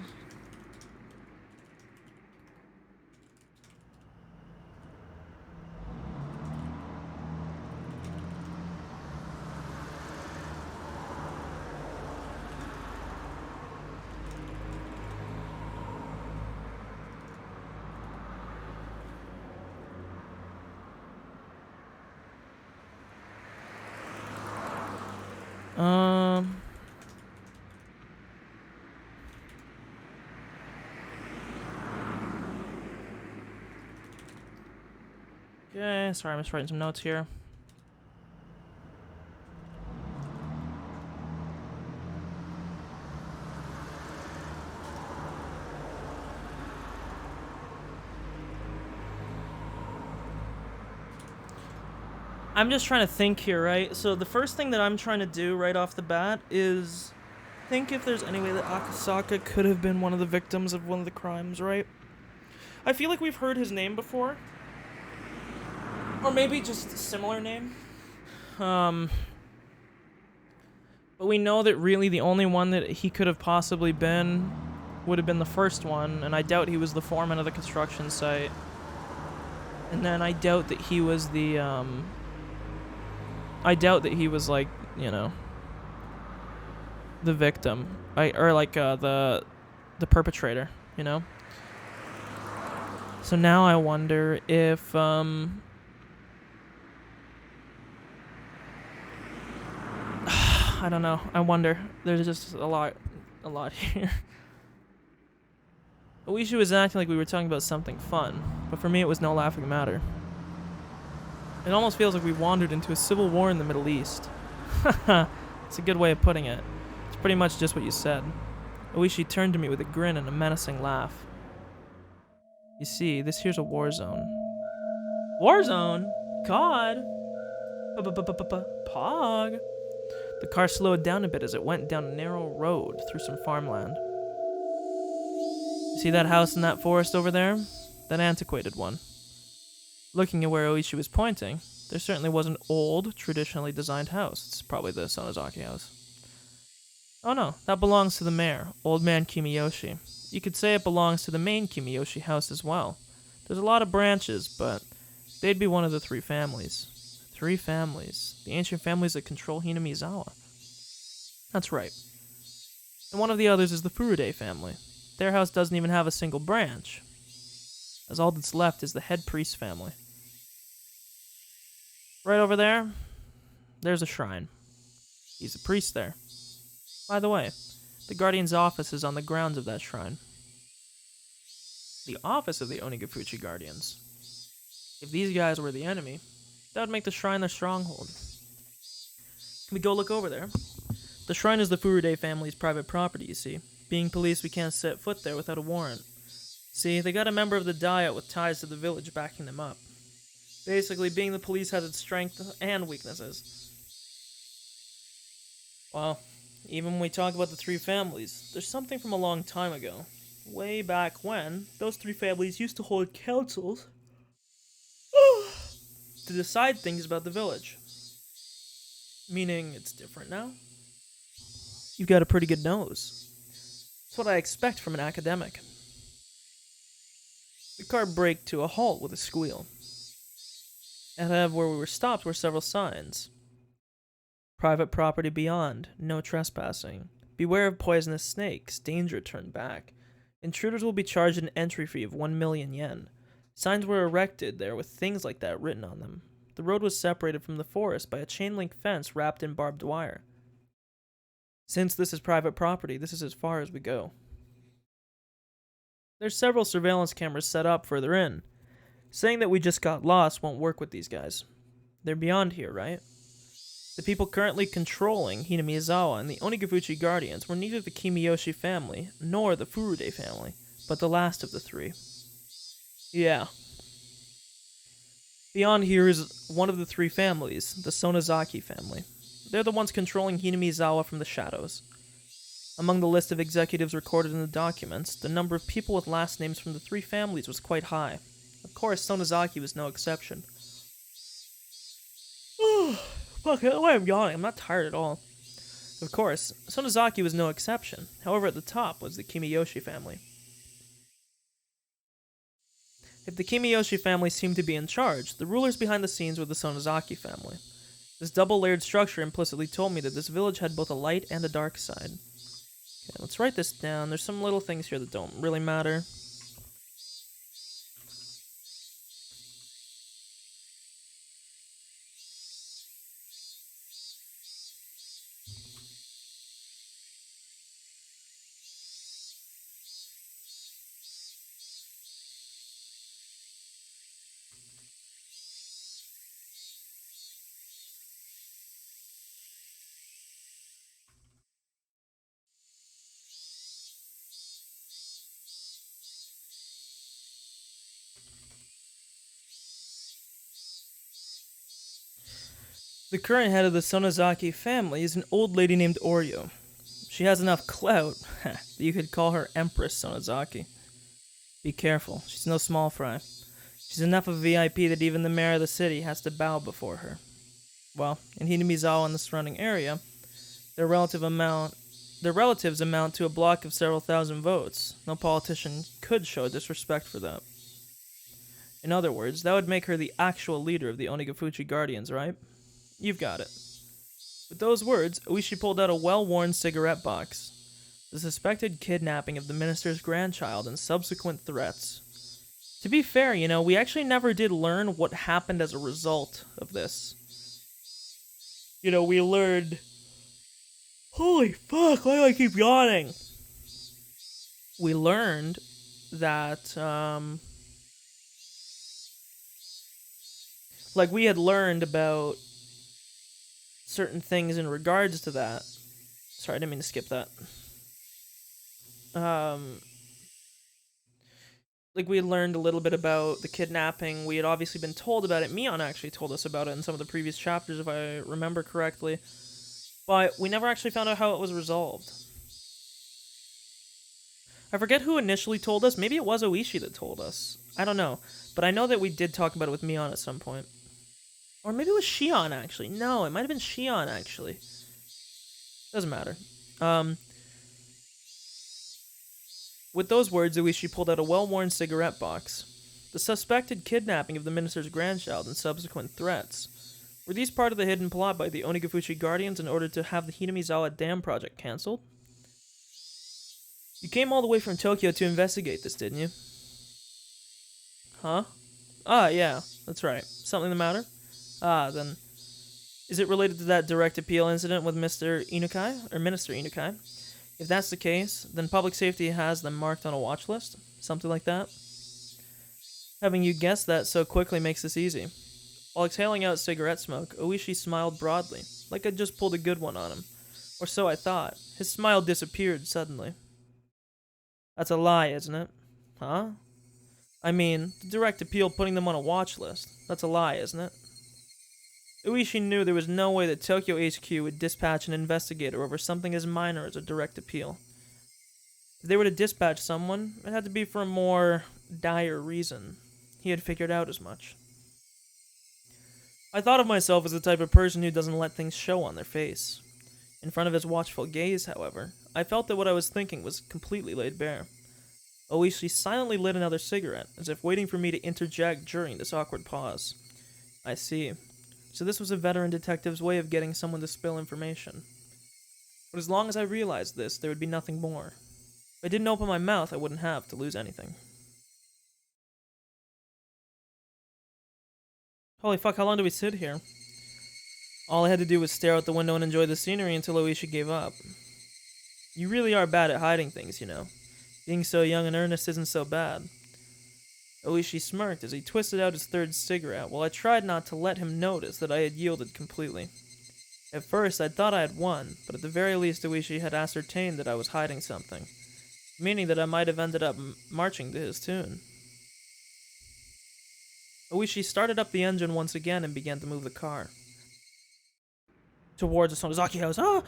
A: Okay, sorry, I'm just writing some notes here. I'm just trying to think here, right? So the first thing that I'm trying to do right off the bat is think if there's any way that Akasaka could have been one of the victims of one of the crimes, right? I feel like we've heard his name before. Or maybe just a similar name. But we know that really the only one that he could have possibly been would have been the first one, and I doubt he was the foreman of the construction site. And then I doubt that he was the, I doubt that he was, like, you know, the victim. The perpetrator, you know? So now I wonder if, I don't know. I wonder. There's just a lot here. Oishi was acting like we were talking about something fun, but for me it was no laughing matter. It almost feels like we wandered into a civil war in the Middle East. Haha, it's a good way of putting it. It's pretty much just what you said. Oishi turned to me with a grin and a menacing laugh. You see, this here's a war zone. War zone? God. Pog. The car slowed down a bit as it went down a narrow road through some farmland. You see that house in that forest over there? That antiquated one. Looking at where Oishi was pointing, there certainly was an old, traditionally designed house. It's probably the Sonozaki house. Oh no, that belongs to the mayor, Old Man Kimiyoshi. You could say it belongs to the main Kimiyoshi house as well. There's a lot of branches, but they'd be one of the three families. Three families. The ancient families that control Hinamizawa. That's right. And one of the others is the Furude family. Their house doesn't even have a single branch, as all that's left is the head priest family. Right over there, there's a shrine. He's a priest there. By the way, the Guardian's office is on the grounds of that shrine. The office of the Onigafuchi Guardians. If these guys were the enemy, that would make the shrine their stronghold. Can we go look over there? The shrine is the Furude family's private property, you see. Being police, we can't set foot there without a warrant. See, they got a member of the Diet with ties to the village backing them up. Basically, being the police has its strengths and weaknesses. Well, even when we talk about the three families, there's something from a long time ago. Way back when, those three families used to hold councils to decide things about the village. Meaning it's different now? You've got a pretty good nose. That's what I expect from an academic. The car braked to a halt with a squeal. Ahead of where we were stopped were several signs. Private property beyond, no trespassing. Beware of poisonous snakes, danger turn back. Intruders will be charged an entry fee of 1 million yen. Signs were erected there with things like that written on them. The road was separated from the forest by a chain-link fence wrapped in barbed wire. Since this is private property, this is as far as we go. There's several surveillance cameras set up further in. Saying that we just got lost won't work with these guys. They're beyond here, right? The people currently controlling Hinamizawa and the Onigafuchi Guardians were neither the Kimiyoshi family nor the Furude family, but the last of the three. Yeah. Beyond here is one of the three families, the Sonozaki family. They're the ones controlling Hinamizawa from the shadows. Among the list of executives recorded in the documents, the number of people with last names from the three families was quite high. Of course, Sonozaki was no exception. Fuck, why I'm yawning? I'm not tired at all. Of course, Sonozaki was no exception. However, at the top was the Kimiyoshi family. If the Kimiyoshi family seemed to be in charge, the rulers behind the scenes were the Sonozaki family. This double-layered structure implicitly told me that this village had both a light and a dark side. Okay, let's write this down. There's some little things here that don't really matter. The current head of the Sonozaki family is an old lady named Oryo. She has enough clout that you could call her Empress Sonozaki. Be careful, she's no small fry. She's enough of a VIP that even the mayor of the city has to bow before her. Well, in Hinamizawa and the surrounding area, their relatives amount to a block of several thousand votes. No politician could show disrespect for that. In other words, that would make her the actual leader of the Onigafuchi Guardians, right? You've got it. With those words, Oishi pulled out a well-worn cigarette box. The suspected kidnapping of the minister's grandchild and subsequent threats. To be fair, we actually never did learn what happened as a result of this. We learned... Holy fuck, why do I keep yawning? We learned that, we had learned about certain things in regards to that. Sorry, I didn't mean to skip that. like we had learned a little bit about the kidnapping. We had obviously been told about it. Mion actually told us about it in some of the previous chapters, if I remember correctly. But we never actually found out how it was resolved. I forget who initially told us. Maybe it was Oishi that told us. I don't know. But I know that we did talk about it with Mion at some point. Or maybe it was Shion, actually. No, it might have been Shion, actually. Doesn't matter. With those words, Oishi pulled out a well-worn cigarette box. The suspected kidnapping of the minister's grandchild and subsequent threats. Were these part of the hidden plot by the Onigafuchi Guardians in order to have the Hinamizawa Dam project cancelled? You came all the way from Tokyo to investigate this, didn't you? Huh? Ah, yeah, that's right. Something the matter? Ah, then... Is it related to that direct appeal incident with Mr. Inukai? Or Minister Inukai? If that's the case, then public safety has them marked on a watch list? Something like that? Having you guess that so quickly makes this easy. While exhaling out cigarette smoke, Oishi smiled broadly, like I'd just pulled a good one on him. Or so I thought. His smile disappeared suddenly. That's a lie, isn't it? Huh? I mean, the direct appeal putting them on a watch list. That's a lie, isn't it? Oishi knew there was no way that Tokyo HQ would dispatch an investigator over something as minor as a direct appeal. If they were to dispatch someone, it had to be for a more dire reason. He had figured out as much. I thought of myself as the type of person who doesn't let things show on their face. In front of his watchful gaze, however, I felt that what I was thinking was completely laid bare. Oishi silently lit another cigarette, as if waiting for me to interject during this awkward pause. I see. So this was a veteran detective's way of getting someone to spill information. But as long as I realized this, there would be nothing more. If I didn't open my mouth, I wouldn't have to lose anything. Holy fuck, how long do we sit here? All I had to do was stare out the window and enjoy the scenery until Oishi gave up. You really are bad at hiding things, you know. Being so young and earnest isn't so bad. Oishi smirked as he twisted out his third cigarette, while I tried not to let him notice that I had yielded completely. At first, I thought I had won, but at the very least Oishi had ascertained that I was hiding something, meaning that I might have ended up marching to his tune. Oishi started up the engine once again and began to move the car towards the Sonozaki house. Ah!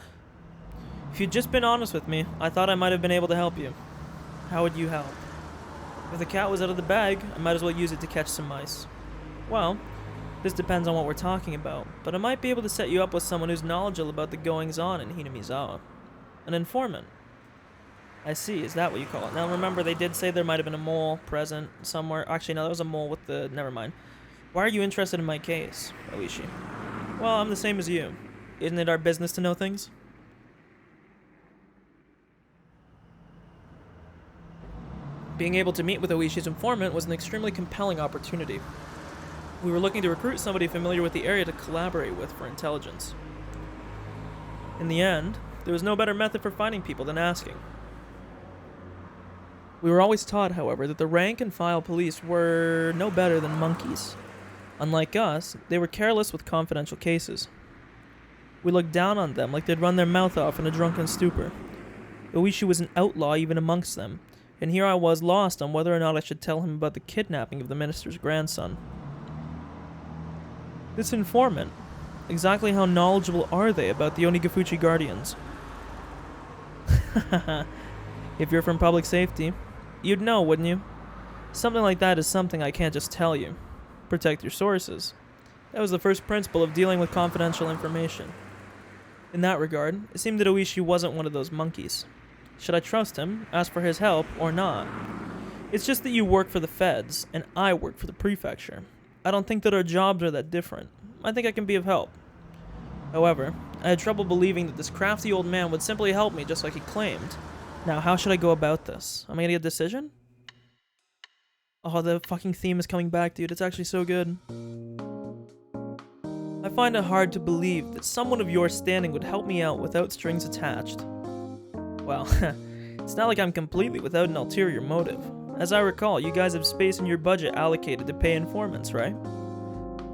A: If you'd just been honest with me, I thought I might have been able to help you. How would you help? If the cat was out of the bag, I might as well use it to catch some mice. Well, this depends on what we're talking about, but I might be able to set you up with someone who's knowledgeable about the goings-on in Hinamizawa. An informant. I see, is that what you call it? Now remember, they did say there might have been a mole present somewhere. Actually, no, there was a mole with the... Never mind. Why are you interested in my case, Oishi? Well, I'm the same as you. Isn't it our business to know things? Being able to meet with Oishi's informant was an extremely compelling opportunity. We were looking to recruit somebody familiar with the area to collaborate with for intelligence. In the end, there was no better method for finding people than asking. We were always taught, however, that the rank-and-file police were no better than monkeys. Unlike us, they were careless with confidential cases. We looked down on them like they'd run their mouth off in a drunken stupor. Oishi was an outlaw even amongst them, and here I was lost on whether or not I should tell him about the kidnapping of the minister's grandson. This informant, exactly how knowledgeable are they about the Onigafuchi Guardians? If you're from public safety, you'd know, wouldn't you? Something like that is something I can't just tell you. Protect your sources. That was the first principle of dealing with confidential information. In that regard, it seemed that Oishi wasn't one of those monkeys. Should I trust him, ask for his help, or not? It's just that you work for the feds, and I work for the prefecture. I don't think that our jobs are that different. I think I can be of help. However, I had trouble believing that this crafty old man would simply help me just like he claimed. Now, how should I go about this? Am I gonna get a decision? Oh, the fucking theme is coming back, dude. It's actually so good. I find it hard to believe that someone of your standing would help me out without strings attached. Well, it's not like I'm completely without an ulterior motive. As I recall, you guys have space in your budget allocated to pay informants, right?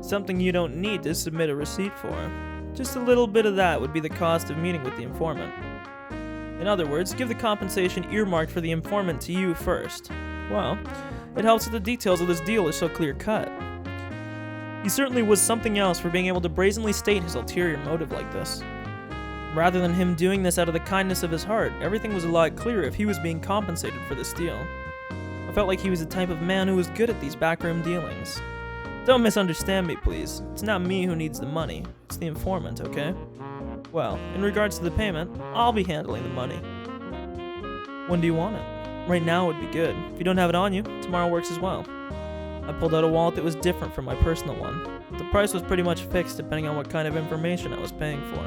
A: Something you don't need to submit a receipt for. Just a little bit of that would be the cost of meeting with the informant. In other words, give the compensation earmarked for the informant to you first. Well, It helps that the details of this deal are so clear-cut. He certainly was something else for being able to brazenly state his ulterior motive like this. Rather than him doing this out of the kindness of his heart, everything was a lot clearer if he was being compensated for this deal. I felt like he was the type of man who was good at these backroom dealings. Don't misunderstand me, please. It's not me who needs the money. It's the informant, okay? Well, in regards to the payment, I'll be handling the money. When do you want it? Right now would be good. If you don't have it on you, tomorrow works as well. I pulled out a wallet that was different from my personal one. The price was pretty much fixed depending on what kind of information I was paying for.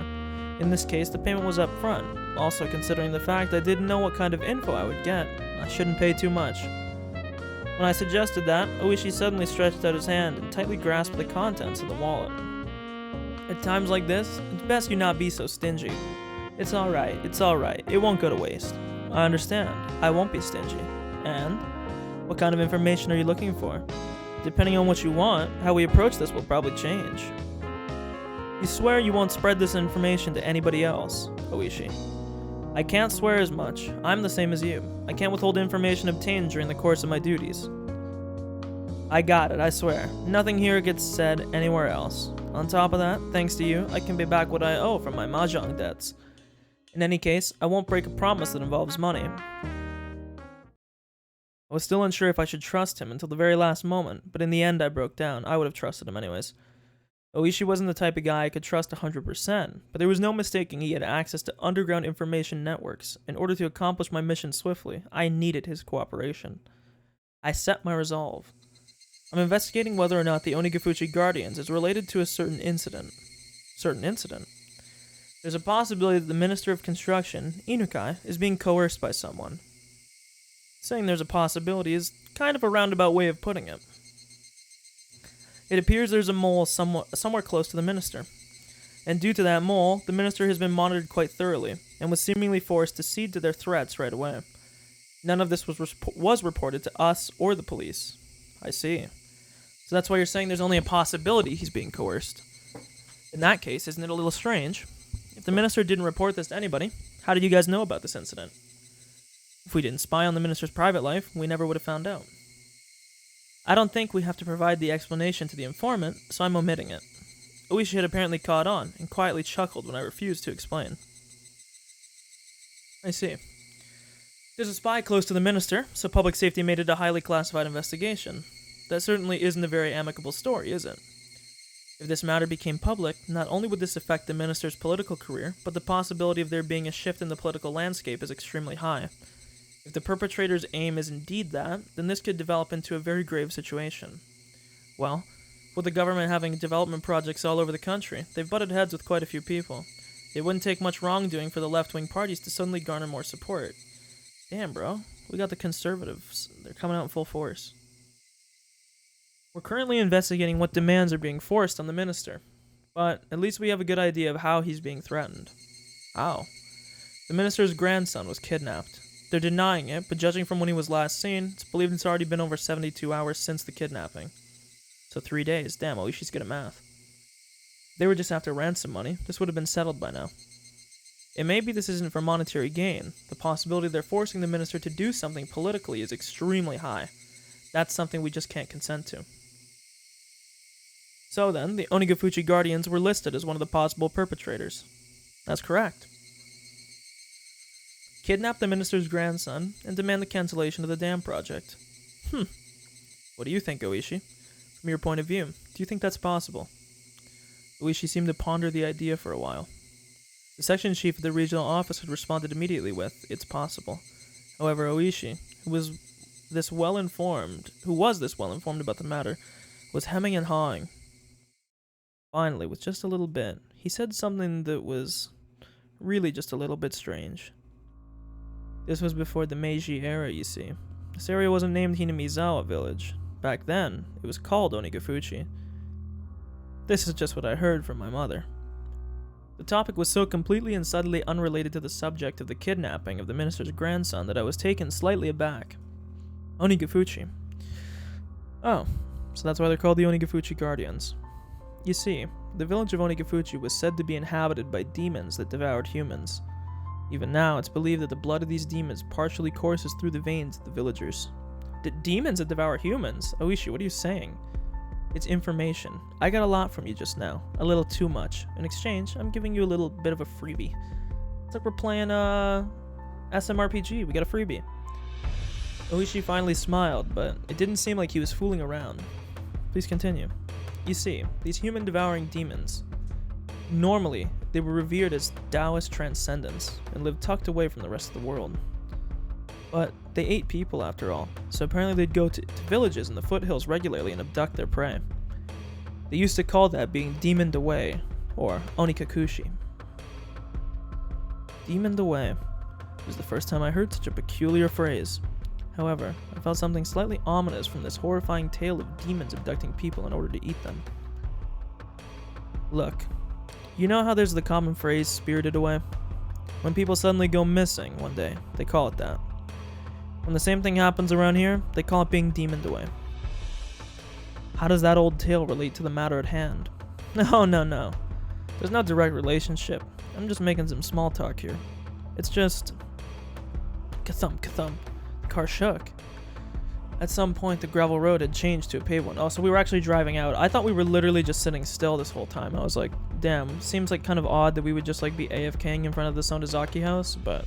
A: In this case, the payment was up front. Also, considering the fact I didn't know what kind of info I would get, I shouldn't pay too much. When I suggested that, Oishi suddenly stretched out his hand and tightly grasped the contents of the wallet. At times like this, it's best you not be so stingy. It's alright, it won't go to waste. I understand, I won't be stingy. And? What kind of information are you looking for? Depending on what you want, how we approach this will probably change. You swear you won't spread this information to anybody else, Oishi. I can't swear as much. I'm the same as you. I can't withhold information obtained during the course of my duties. I got it, I swear. Nothing here gets said anywhere else. On top of that, thanks to you, I can pay back what I owe from my mahjong debts. In any case, I won't break a promise that involves money. I was still unsure if I should trust him until the very last moment, but in the end I broke down. I would have trusted him anyways. Oishi wasn't the type of guy I could trust 100%, but there was no mistaking he had access to underground information networks. In order to accomplish my mission swiftly, I needed his cooperation. I set my resolve. I'm investigating whether or not the Onigafuchi Guardians is related to a certain incident. There's a possibility that the Minister of Construction, Inukai, is being coerced by someone. Saying there's a possibility is kind of a roundabout way of putting it. It appears there's a mole somewhere close to the minister. And due to that mole, the minister has been monitored quite thoroughly, and was seemingly forced to cede to their threats right away. None of this was reported to us or the police. I see. So that's why you're saying there's only a possibility he's being coerced. In that case, isn't it a little strange? If the minister didn't report this to anybody, how did you guys know about this incident? If we didn't spy on the minister's private life, we never would have found out. I don't think we have to provide the explanation to the informant, so I'm omitting it. Oishi had apparently caught on, and quietly chuckled when I refused to explain. I see. There's a spy close to the minister, so public safety made it a highly classified investigation. That certainly isn't a very amicable story, is it? If this matter became public, not only would this affect the minister's political career, but the possibility of there being a shift in the political landscape is extremely high. If the perpetrator's aim is indeed that, then this could develop into a very grave situation. Well, with the government having development projects all over the country, they've butted heads with quite a few people. It wouldn't take much wrongdoing for the left-wing parties to suddenly garner more support. Damn, bro. We got the conservatives. They're coming out in full force. We're currently investigating what demands are being forced on the minister. But at least we have a good idea of how he's being threatened. How? The minister's grandson was kidnapped. They're denying it, but judging from when he was last seen, it's believed it's already been over 72 hours since the kidnapping. So 3 days. Damn, at least she's good at math. They were just after ransom money. This would have been settled by now. It may be this isn't for monetary gain. The possibility they're forcing the minister to do something politically is extremely high. That's something we just can't consent to. So then, the Onigafuchi Guardians were listed as one of the possible perpetrators. That's correct. Kidnap the minister's grandson, and demand the cancellation of the dam project. What do you think, Oishi? From your point of view, do you think that's possible? Oishi seemed to ponder the idea for a while. The section chief of the regional office had responded immediately with, "It's possible." However, Oishi, who was this well informed about the matter, was hemming and hawing. Finally, with just a little bit, he said something that was really just a little bit strange. This was before the Meiji era, you see. This area wasn't named Hinamizawa Village. Back then, it was called Onigafuchi. This is just what I heard from my mother. The topic was so completely and subtly unrelated to the subject of the kidnapping of the minister's grandson that I was taken slightly aback. Onigafuchi. Oh, so that's why they're called the Onigafuchi Guardians. You see, the village of Onigafuchi was said to be inhabited by demons that devoured humans. Even now, it's believed that the blood of these demons partially courses through the veins of the villagers. Demons that devour humans? Oishi, what are you saying? It's information. I got a lot from you just now. A little too much. In exchange, I'm giving you a little bit of a freebie. It's like we're playing SMRPG. We got a freebie. Oishi finally smiled, but it didn't seem like he was fooling around. Please continue. You see, these human-devouring demons, normally, they were revered as Taoist transcendents and lived tucked away from the rest of the world. But they ate people after all, so apparently they'd go to villages in the foothills regularly and abduct their prey. They used to call that being demoned away, or onikakushi. Demoned away. It was the first time I heard such a peculiar phrase. However, I felt something slightly ominous from this horrifying tale of demons abducting people in order to eat them. Look, you know how there's the common phrase, spirited away? When people suddenly go missing one day, they call it that. When the same thing happens around here, they call it being demoned away. How does that old tale relate to the matter at hand? No. There's no direct relationship. I'm just making some small talk here. It's just... Ka-thump, ka-thump. The car shook. At some point, the gravel road had changed to a paved one. Oh, so we were actually driving out. I thought we were literally just sitting still this whole time. I was like, damn, seems like kind of odd that we would just like be AFKing in front of the Sonozaki house, but...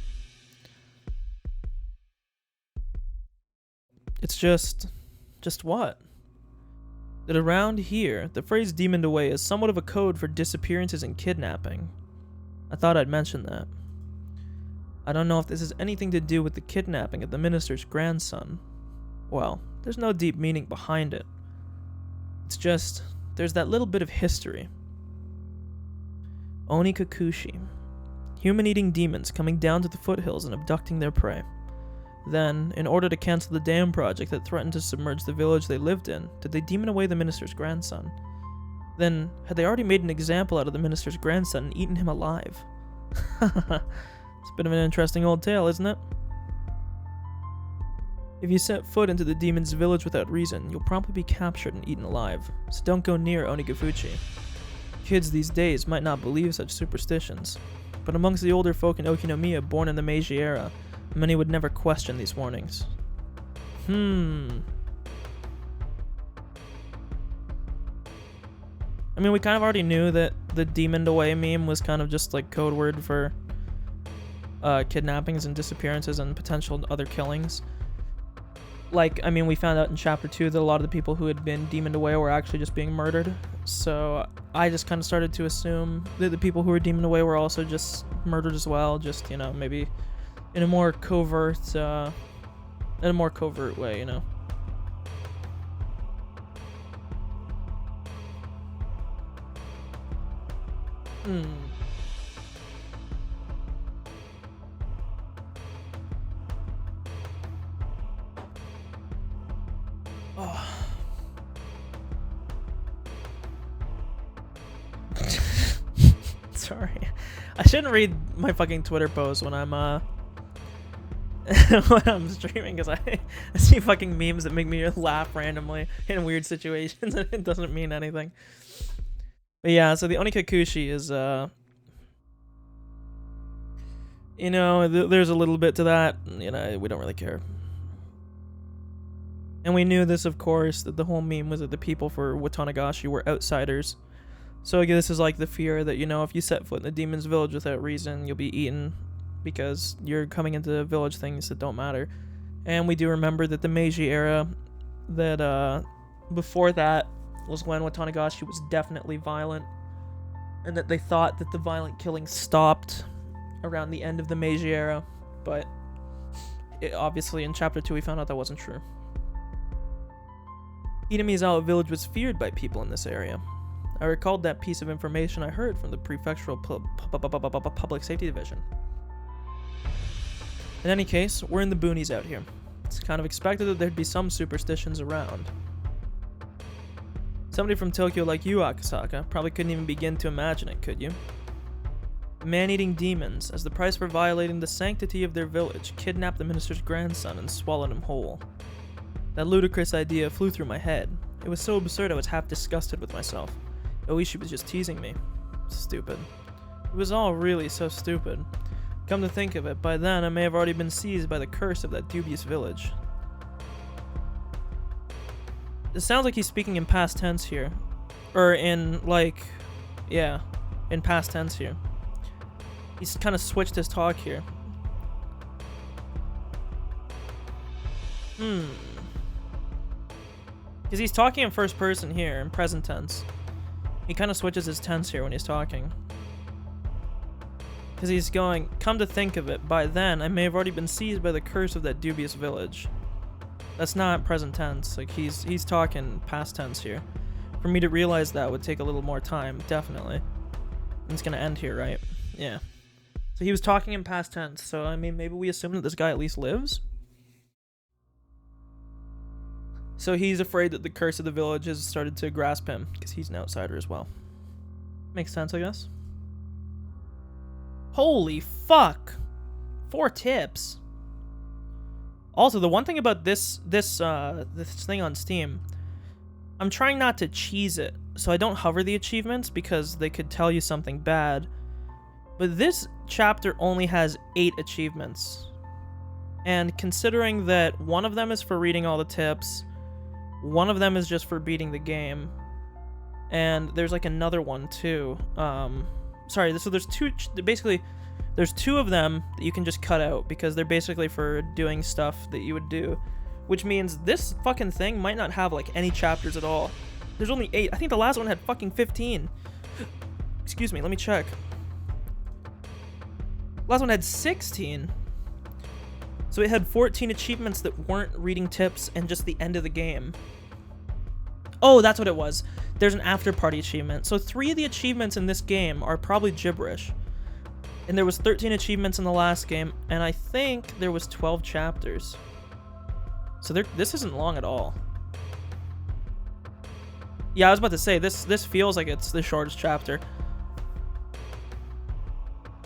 A: It's just what? That around here, the phrase demoned away is somewhat of a code for disappearances and kidnapping. I thought I'd mention that. I don't know if this has anything to do with the kidnapping of the minister's grandson. Well, there's no deep meaning behind it. It's just, there's that little bit of history. Onikakushi. Human-eating demons coming down to the foothills and abducting their prey. Then, in order to cancel the dam project that threatened to submerge the village they lived in, did they demon away the minister's grandson? Then, had they already made an example out of the minister's grandson and eaten him alive? It's a bit of an interesting old tale, isn't it? If you set foot into the demon's village without reason, you'll probably be captured and eaten alive, so don't go near Onikafuchi. Kids these days might not believe such superstitions, but amongst the older folk in Okinomiya born in the Meiji era, many would never question these warnings. I mean, we kind of already knew that the demoned away meme was kind of just like code word for kidnappings and disappearances and potential other killings. Like, I mean, we found out in chapter 2 that a lot of the people who had been demoned away were actually just being murdered. So I just kind of started to assume that the people who were demoned away were also just murdered as well, just, you know, maybe in a more covert way, you know. Oh. Sorry. I shouldn't read my fucking Twitter posts when I'm when I'm streaming, because I see fucking memes that make me laugh randomly in weird situations and it doesn't mean anything. But yeah, so the Onikakushi is, you know, there's a little bit to that, you know, we don't really care. And we knew this, of course, that the whole meme was that the people for Watanagashi were outsiders. So again, this is like the fear that, you know, if you set foot in the demon's village without reason, you'll be eaten because you're coming into village things that don't matter. And we do remember that the Meiji era, that before that was when Watanagashi was definitely violent, and that they thought that the violent killing stopped around the end of the Meiji era, but obviously in chapter 2 we found out that wasn't true. Hinamizawa village was feared by people in this area. I recalled that piece of information I heard from the prefectural public safety division. In any case, we're in the boonies out here. It's kind of expected that there'd be some superstitions around. Somebody from Tokyo like you, Akasaka, probably couldn't even begin to imagine it, could you? Man-eating demons, as the price for violating the sanctity of their village, kidnapped the minister's grandson and swallowed him whole. That ludicrous idea flew through my head. It was so absurd I was half disgusted with myself. Oishi was just teasing me. Stupid. It was all really so stupid. Come to think of it, by then I may have already been seized by the curse of that dubious village. It sounds like he's speaking in past tense here. Or in, like, yeah, in past tense here. He's kind of switched his talk here. Because he's talking in first person here, in present tense. He kind of switches his tense here when he's talking. Because he's going, come to think of it, by then I may have already been seized by the curse of that dubious village. That's not present tense. Like, he's talking past tense here. For me to realize that would take a little more time, definitely. And it's gonna end here, right? Yeah. So he was talking in past tense, so I mean, maybe we assume that this guy at least lives? So he's afraid that the curse of the village has started to grasp him, because he's an outsider as well. Makes sense, I guess. Holy fuck! 4 tips. Also, the one thing about this thing on Steam, I'm trying not to cheese it, so I don't hover the achievements because they could tell you something bad. But this chapter only has 8 achievements. And considering that one of them is for reading all the tips, one of them is just for beating the game, and there's like another one too. Sorry, so there's 2, basically, there's 2 of them that you can just cut out because they're basically for doing stuff that you would do. Which means this fucking thing might not have like any chapters at all. There's only 8. I think the last one had fucking 15. Excuse me, let me check. Last one had 16. So it had 14 achievements that weren't reading tips and just the end of the game. Oh, that's what it was. There's an after party achievement. So 3 of the achievements in this game are probably gibberish. And there was 13 achievements in the last game, and I think there was 12 chapters. So this isn't long at all. Yeah, I was about to say, this feels like it's the shortest chapter.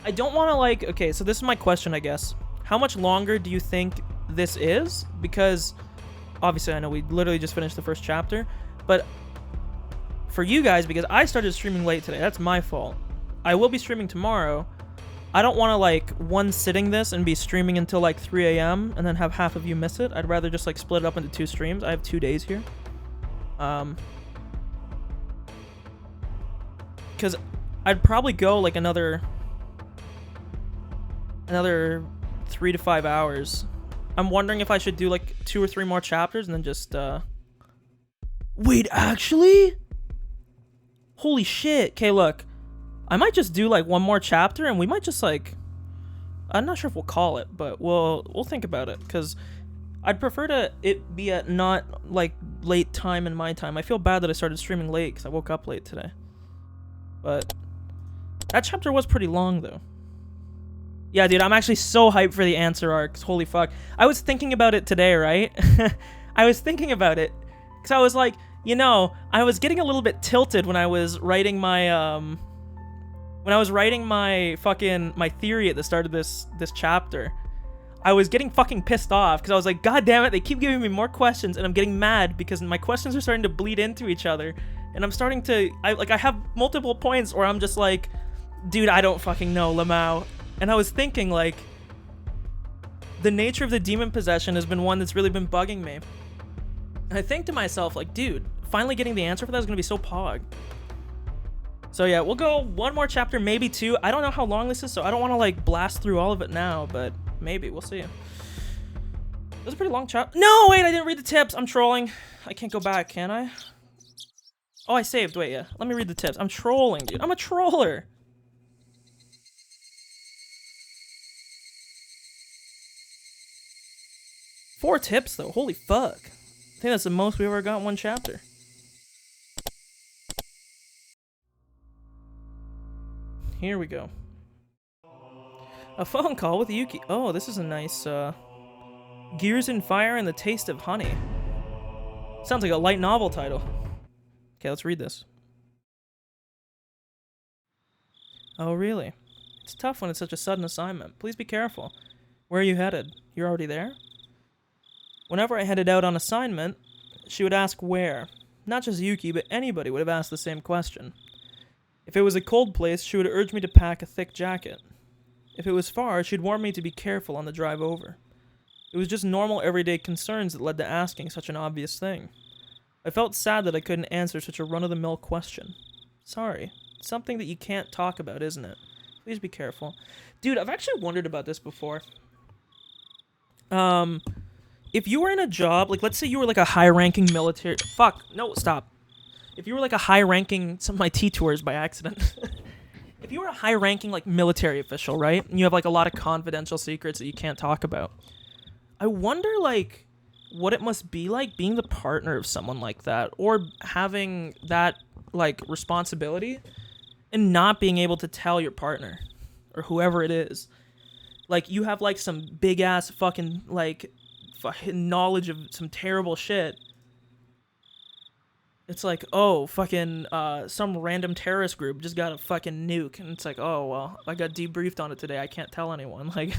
A: I don't want to, like... Okay, so this is my question, I guess. How much longer do you think this is? Because, obviously, I know we literally just finished the first chapter. But for you guys, because I started streaming late today, that's my fault. I will be streaming tomorrow. I don't want to, like, one sitting this and be streaming until, like, 3 a.m. and then have half of you miss it. I'd rather just, like, split it up into 2 streams. I have 2 days here. Because I'd probably go, like, another 3 to 5 hours. I'm wondering if I should do, like, 2 or 3 more chapters and then just, Wait, actually? Holy shit. Okay, look. I might just do, like, 1 more chapter, and we might just, like... I'm not sure if we'll call it, but we'll think about it, because I'd prefer to it be at not, like, late time in my time. I feel bad that I started streaming late, because I woke up late today. But that chapter was pretty long, though. Yeah, dude, I'm actually so hyped for the answer arcs. Holy fuck. I was thinking about it today, right? I was thinking about it, because I was like, you know, I was getting a little bit tilted when I was writing my, my theory at the start of this chapter. I was getting fucking pissed off because I was like, God damn it, they keep giving me more questions, and I'm getting mad because my questions are starting to bleed into each other, and I'm starting to, I have multiple points where I'm just like, dude, I don't fucking know, Lamau. And I was thinking, like, the nature of the demon possession has been one that's really been bugging me. And I think to myself, like, dude, finally getting the answer for that is gonna be so pog. So yeah, we'll go 1 more chapter, maybe 2. I don't know how long this is, so I don't want to, like, blast through all of it now, but maybe. We'll see. It was a pretty long chapter. No, wait, I didn't read the tips. I'm trolling. I can't go back, can I? Oh, I saved. Wait, yeah. Let me read the tips. I'm trolling, dude. I'm a troller. Four tips, though. Holy fuck. I think that's the most we've ever got in 1 chapter. Here we go. A phone call with Yuki. Oh, this is a nice, Gears in Fire and the Taste of Honey. Sounds like a light novel title. Okay, let's read this. Oh, really? It's tough when it's such a sudden assignment. Please be careful. Where are you headed? You're already there? Whenever I headed out on assignment, she would ask where. Not just Yuki, but anybody would have asked the same question. If it was a cold place, she would urge me to pack a thick jacket. If it was far, she'd warn me to be careful on the drive over. It was just normal everyday concerns that led to asking such an obvious thing. I felt sad that I couldn't answer such a run-of-the-mill question. Sorry. It's something that you can't talk about, isn't it? Please be careful. Dude, I've actually wondered about this before. If you were in a job, like let's say you were like a high-ranking military... Fuck, no, stop. If you were like a high-ranking... Some of my T-tours by accident. If you were a high-ranking like military official, right? And you have like a lot of confidential secrets that you can't talk about. I wonder like what it must be like being the partner of someone like that, or having that like responsibility and not being able to tell your partner or whoever it is. Like you have like some big ass fucking like fucking knowledge of some terrible shit. It's like, oh, fucking some random terrorist group just got a fucking nuke, and it's like, oh well, I got debriefed on it today. I can't tell anyone. Like,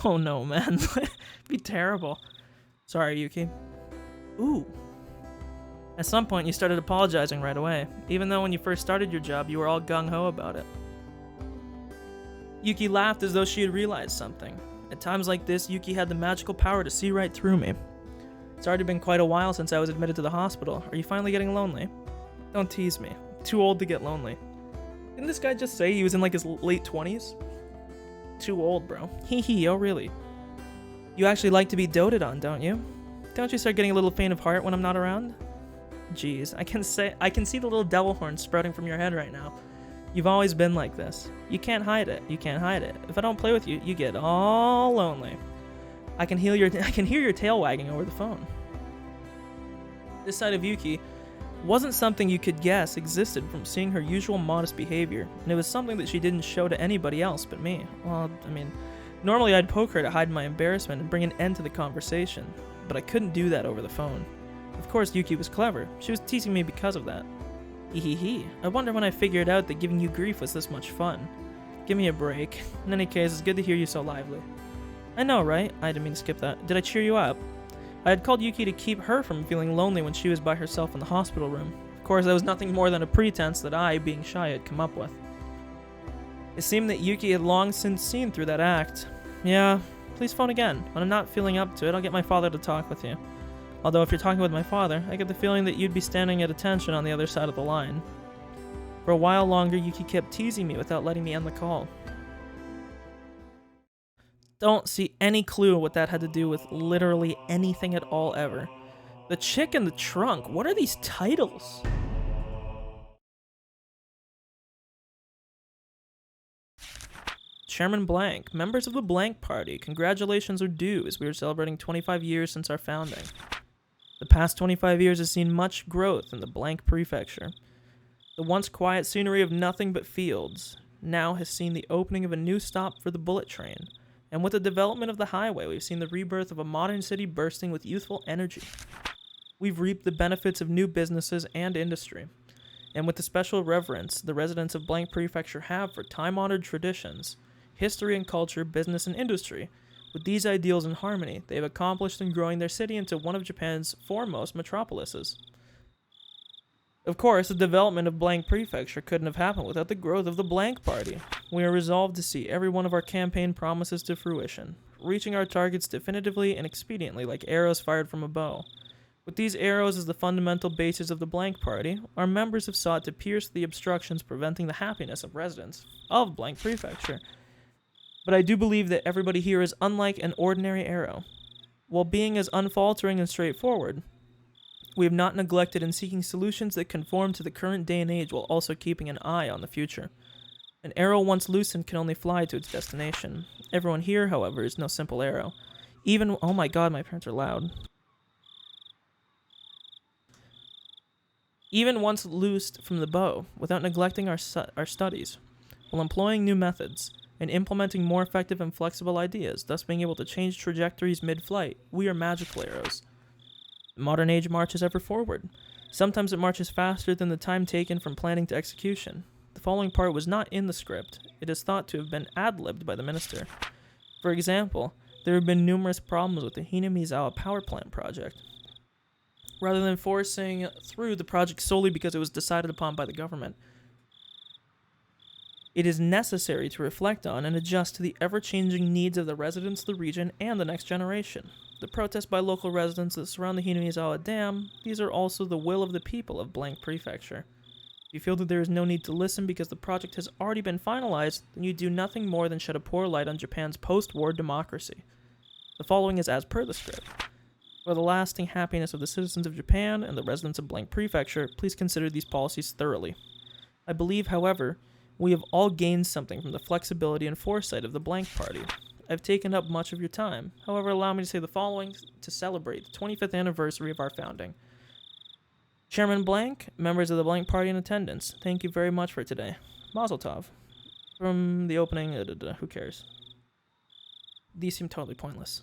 A: oh no, man, it'd be terrible. Sorry, Yuki. Ooh. At some point, you started apologizing right away, even though when you first started your job, you were all gung-ho about it. Yuki laughed as though she had realized something. At times like this, Yuki had the magical power to see right through me. It's already been quite a while since I was admitted to the hospital. Are you finally getting lonely? Don't tease me. I'm too old to get lonely. Didn't this guy just say he was in like his late 20s? Too old, bro. Hee hee, oh really? You actually like to be doted on, don't you? Don't you start getting a little faint of heart when I'm not around? Jeez, I can see the little devil horns sprouting from your head right now. You've always been like this. You can't hide it. You can't hide it. If I don't play with you, you get all lonely. I can hear your tail wagging over the phone. This side of Yuki wasn't something you could guess existed from seeing her usual modest behavior, and it was something that she didn't show to anybody else but me. Well, I mean, normally I'd poke her to hide my embarrassment and bring an end to the conversation, but I couldn't do that over the phone. Of course, Yuki was clever. She was teasing me because of that. Hee. I wonder when I figured out that giving you grief was this much fun. Give me a break. In any case, it's good to hear you so lively. I know, right? I didn't mean to skip that. Did I cheer you up? I had called Yuki to keep her from feeling lonely when she was by herself in the hospital room. Of course, that was nothing more than a pretense that I, being shy, had come up with. It seemed that Yuki had long since seen through that act. Yeah, please phone again. When I'm not feeling up to it, I'll get my father to talk with you. Although if you're talking with my father, I get the feeling that you'd be standing at attention on the other side of the line. For a while longer, Yuki kept teasing me without letting me end the call. Don't see any clue what that had to do with literally anything at all ever. The Chick in the Trunk, what are these titles? Chairman Blank, members of the Blank Party, congratulations are due as we are celebrating 25 years since our founding. The past 25 years has seen much growth in the Blank Prefecture. The once quiet scenery of nothing but fields now has seen the opening of a new stop for the bullet train. And with the development of the highway, we've seen the rebirth of a modern city bursting with youthful energy. We've reaped the benefits of new businesses and industry. And with the special reverence the residents of Blank Prefecture have for time-honored traditions, history and culture, business and industry, with these ideals in harmony, they have accomplished in growing their city into one of Japan's foremost metropolises. Of course, the development of Blank Prefecture couldn't have happened without the growth of the Blank Party. We are resolved to see every one of our campaign promises to fruition, reaching our targets definitively and expediently like arrows fired from a bow. With these arrows as the fundamental basis of the Blank Party, our members have sought to pierce the obstructions preventing the happiness of residents of Blank Prefecture. But I do believe that everybody here is unlike an ordinary arrow. While being as unfaltering and straightforward, we have not neglected in seeking solutions that conform to the current day and age while also keeping an eye on the future. An arrow once loosened can only fly to its destination. Everyone here, however, is no simple arrow. Oh my god, my parents are loud. Even once loosed from the bow, without neglecting our studies, while employing new methods, and implementing more effective and flexible ideas, thus being able to change trajectories mid-flight, we are magical arrows. The modern age marches ever forward. Sometimes it marches faster than the time taken from planning to execution. The following part was not in the script. It is thought to have been ad-libbed by the minister. For example, there have been numerous problems with the Hinamizawa power plant project. Rather than forcing through the project solely because it was decided upon by the government, It is necessary to reflect on and adjust to the ever-changing needs of the residents of the region and the next generation. The protests by local residents that surround the Hinamizawa Dam, these are also the will of the people of blank prefecture. If you feel that there is no need to listen because the project has already been finalized, then you do nothing more than shed a poor light on Japan's post-war democracy. The following is as per the script. For the lasting happiness of the citizens of Japan and the residents of blank prefecture, please consider these policies thoroughly. I believe, however, we have all gained something from the flexibility and foresight of the blank party. I've taken up much of your time. However, allow me to say the following to celebrate the 25th anniversary of our founding. Chairman Blank, members of the blank party in attendance, thank you very much for today. Mazel tov. From the opening, who cares? These seem totally pointless.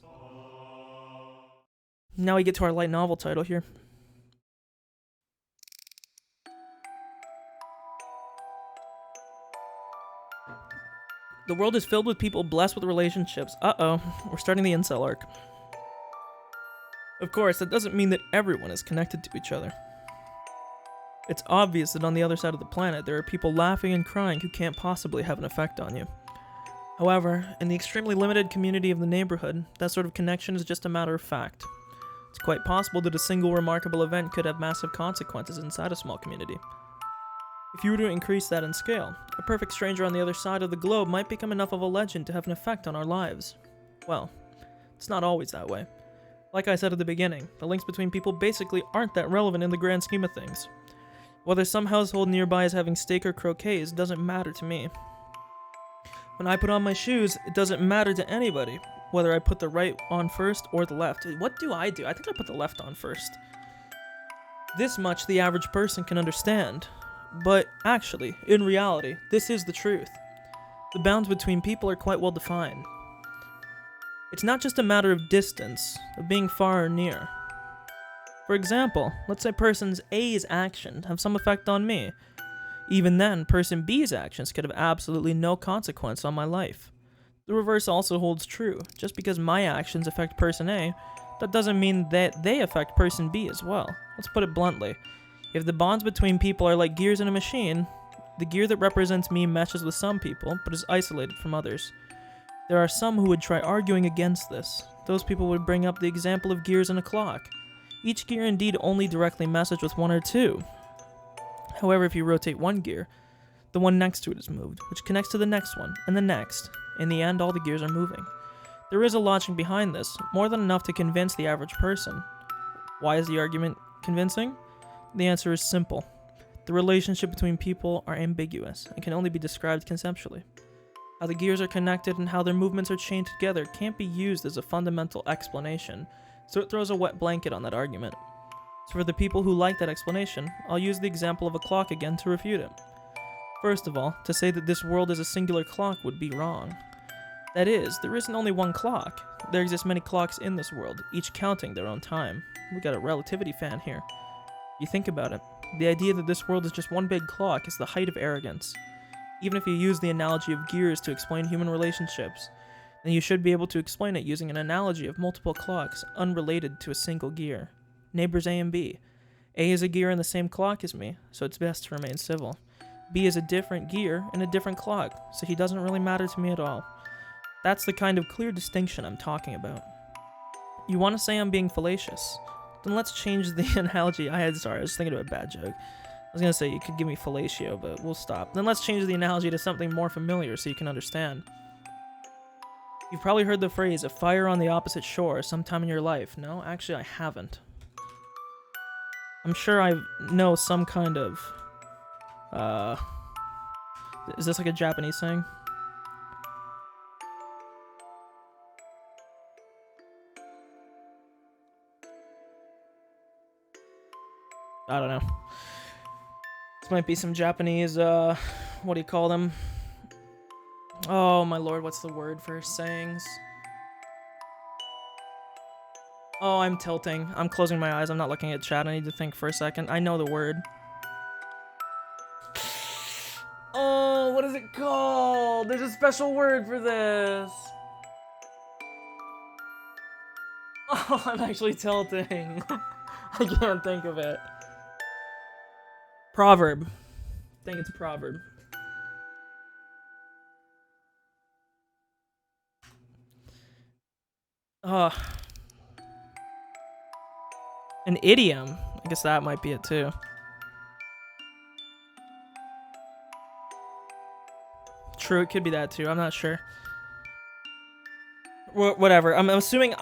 A: Now we get to our light novel title here. The world is filled with people blessed with relationships. Uh-oh, we're starting the incel arc. Of course, that doesn't mean that everyone is connected to each other. It's obvious that on the other side of the planet, there are people laughing and crying who can't possibly have an effect on you. However, in the extremely limited community of the neighborhood, that sort of connection is just a matter of fact. It's quite possible that a single remarkable event could have massive consequences inside a small community. If you were to increase that in scale, a perfect stranger on the other side of the globe might become enough of a legend to have an effect on our lives. Well, it's not always that way. Like I said at the beginning, the links between people basically aren't that relevant in the grand scheme of things. Whether some household nearby is having steak or croquets doesn't matter to me. When I put on my shoes, it doesn't matter to anybody, whether I put the right on first or the left. What do? I think I put the left on first. This much the average person can understand. But actually, in reality, this is the truth. The bounds between people are quite well defined. It's not just a matter of distance, of being far or near. For example, let's say person A's actions have some effect on me. Even then, person B's actions could have absolutely no consequence on my life. The reverse also holds true. Just because my actions affect person A, that doesn't mean that they affect person B as well. Let's put it bluntly. If the bonds between people are like gears in a machine, the gear that represents me meshes with some people, but is isolated from others. There are some who would try arguing against this. Those people would bring up the example of gears in a clock. Each gear indeed only directly messes with one or two. However, if you rotate one gear, the one next to it is moved, which connects to the next one, and the next. In the end, all the gears are moving. There is a logic behind this, more than enough to convince the average person. Why is the argument convincing? The answer is simple. The relationship between people are ambiguous and can only be described conceptually. How the gears are connected and how their movements are chained together can't be used as a fundamental explanation, so it throws a wet blanket on that argument. So for the people who like that explanation, I'll use the example of a clock again to refute it. First of all, to say that this world is a singular clock would be wrong. That is, there isn't only one clock. There exist many clocks in this world, each counting their own time. We got a relativity fan here. You think about it, the idea that this world is just one big clock is the height of arrogance. Even if you use the analogy of gears to explain human relationships, then you should be able to explain it using an analogy of multiple clocks unrelated to a single gear. Neighbors A and B. A is a gear in the same clock as me, so it's best to remain civil. B is a different gear in a different clock, so he doesn't really matter to me at all. That's the kind of clear distinction I'm talking about. You want to say I'm being fallacious? Then let's change the analogy. I was thinking of a bad joke. I was going to say you could give me fellatio, but we'll stop. Then let's change the analogy to something more familiar so you can understand. You've probably heard the phrase, a fire on the opposite shore, sometime in your life. No, actually I haven't. I'm sure I know some kind of... is this like a Japanese thing? I don't know. This might be some Japanese, what do you call them? Oh my lord, what's the word for sayings? Oh, I'm tilting. I'm closing my eyes. I'm not looking at chat. I need to think for a second. I know the word. Oh, what is it called? There's a special word for this. Oh, I'm actually tilting. I can't think of it. Proverb. I think it's a proverb. An idiom. I guess that might be it too. True, it could be that too. I'm not sure. Whatever. I'm assuming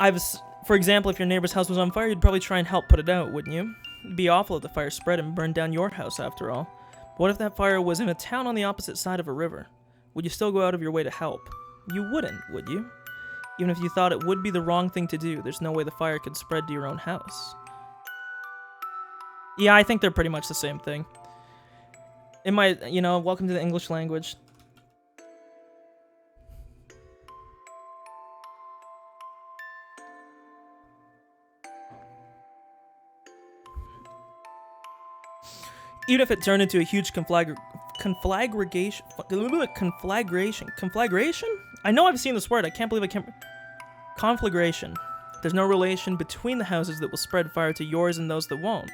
A: for example, if your neighbor's house was on fire, you'd probably try and help put it out, wouldn't you? It'd be awful if the fire spread and burned down your house after all. But what if that fire was in a town on the opposite side of a river? Would you still go out of your way to help? You wouldn't, would you? Even if you thought it would be the wrong thing to do, there's no way the fire could spread to your own house. Yeah, I think they're pretty much the same thing. It might, welcome to the English language. Even if it turned into a huge conflagration. I know I've seen this word. I can't believe I can't. Conflagration. There's no relation between the houses that will spread fire to yours and those that won't.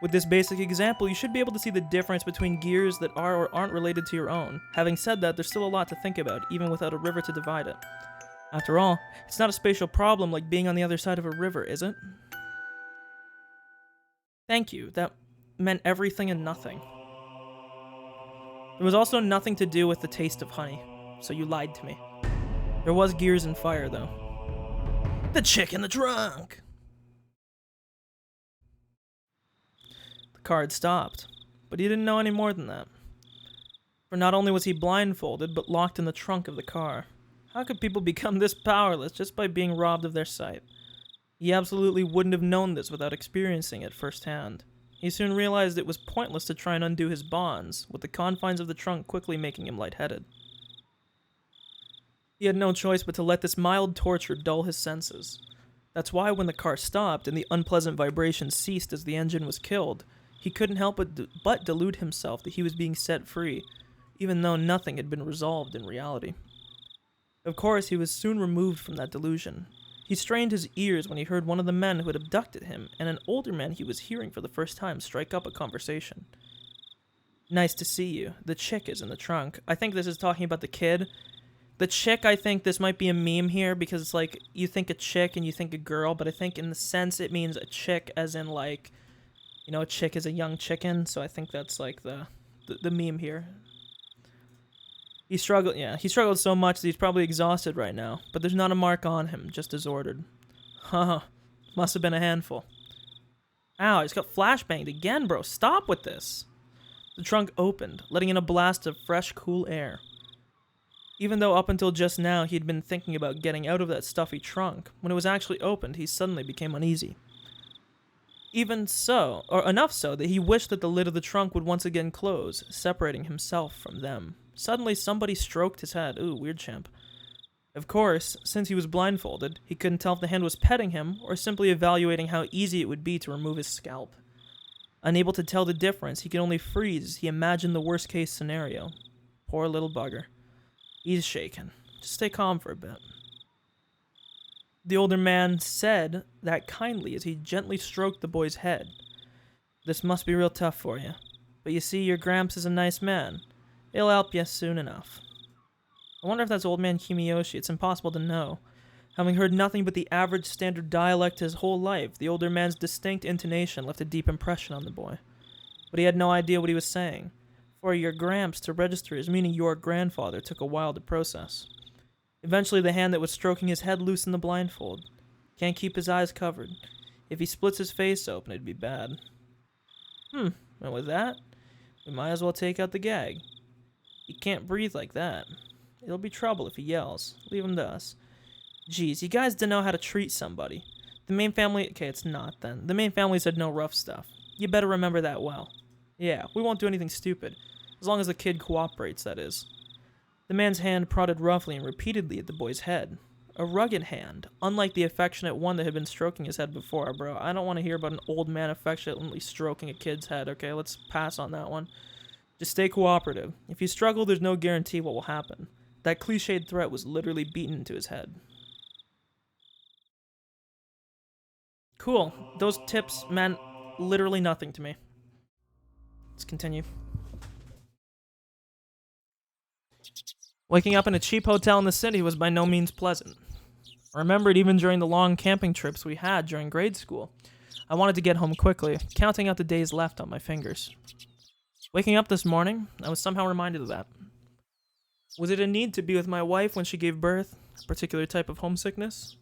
A: With this basic example, you should be able to see the difference between gears that are or aren't related to your own. Having said that, there's still a lot to think about, even without a river to divide it. After all, it's not a spatial problem like being on the other side of a river, is it? Thank you. That meant everything and nothing. There was also nothing to do with the taste of honey, so you lied to me. There was gears and fire, though. The chick in the trunk! The car had stopped, but he didn't know any more than that. For not only was he blindfolded, but locked in the trunk of the car. How could people become this powerless just by being robbed of their sight? He absolutely wouldn't have known this without experiencing it firsthand. He soon realized it was pointless to try and undo his bonds, with the confines of the trunk quickly making him lightheaded. He had no choice but to let this mild torture dull his senses. That's why when the car stopped and the unpleasant vibrations ceased as the engine was killed, he couldn't help but delude himself that he was being set free, even though nothing had been resolved in reality. Of course, he was soon removed from that delusion. He strained his ears when he heard one of the men who had abducted him and an older man he was hearing for the first time strike up a conversation. Nice to see you. The chick is in the trunk. I think this is talking about the kid. The chick, I think this might be a meme here because it's like you think a chick and you think a girl, but I think in the sense it means a chick as in like, a chick is a young chicken, so I think that's like the meme here. He struggled so much that he's probably exhausted right now, but there's not a mark on him, just as ordered. Haha, must have been a handful. Ow, I just got flashbanged again, bro. Stop with this. The trunk opened, letting in a blast of fresh, cool air. Even though up until just now he'd been thinking about getting out of that stuffy trunk, when it was actually opened, he suddenly became uneasy. Even so, or enough so that he wished that the lid of the trunk would once again close, separating himself from them. Suddenly, somebody stroked his head. Ooh, weird chimp. Of course, since he was blindfolded, he couldn't tell if the hand was petting him or simply evaluating how easy it would be to remove his scalp. Unable to tell the difference, he could only freeze as he imagined the worst-case scenario. Poor little bugger. He's shaken. Just stay calm for a bit. The older man said that kindly as he gently stroked the boy's head. This must be real tough for you. But you see, your Gramps is a nice man. He'll help you soon enough. I wonder if that's old man Kimiyoshi. It's impossible to know. Having heard nothing but the average standard dialect his whole life, the older man's distinct intonation left a deep impression on the boy. But he had no idea what he was saying. For your Gramps to register as meaning your grandfather took a while to process. Eventually, the hand that was stroking his head loosened the blindfold. Can't keep his eyes covered. If he splits his face open, it'd be bad. And with that, we might as well take out the gag. He can't breathe like that. It'll be trouble if he yells. Leave him to us. Geez, you guys don't know how to treat somebody. The main family... Okay, it's not then. The main family said no rough stuff. You better remember that well. Yeah, we won't do anything stupid. As long as the kid cooperates, that is. The man's hand prodded roughly and repeatedly at the boy's head. A rugged hand, unlike the affectionate one that had been stroking his head before, bro. I don't want to hear about an old man affectionately stroking a kid's head, okay? Let's pass on that one. Just stay cooperative. If you struggle, there's no guarantee what will happen. That cliched threat was literally beaten into his head. Cool. Those tips meant literally nothing to me. Let's continue. Waking up in a cheap hotel in the city was by no means pleasant. I remembered even during the long camping trips we had during grade school. I wanted to get home quickly, counting out the days left on my fingers. Waking up this morning, I was somehow reminded of that. Was it a need to be with my wife when she gave birth? A particular type of homesickness?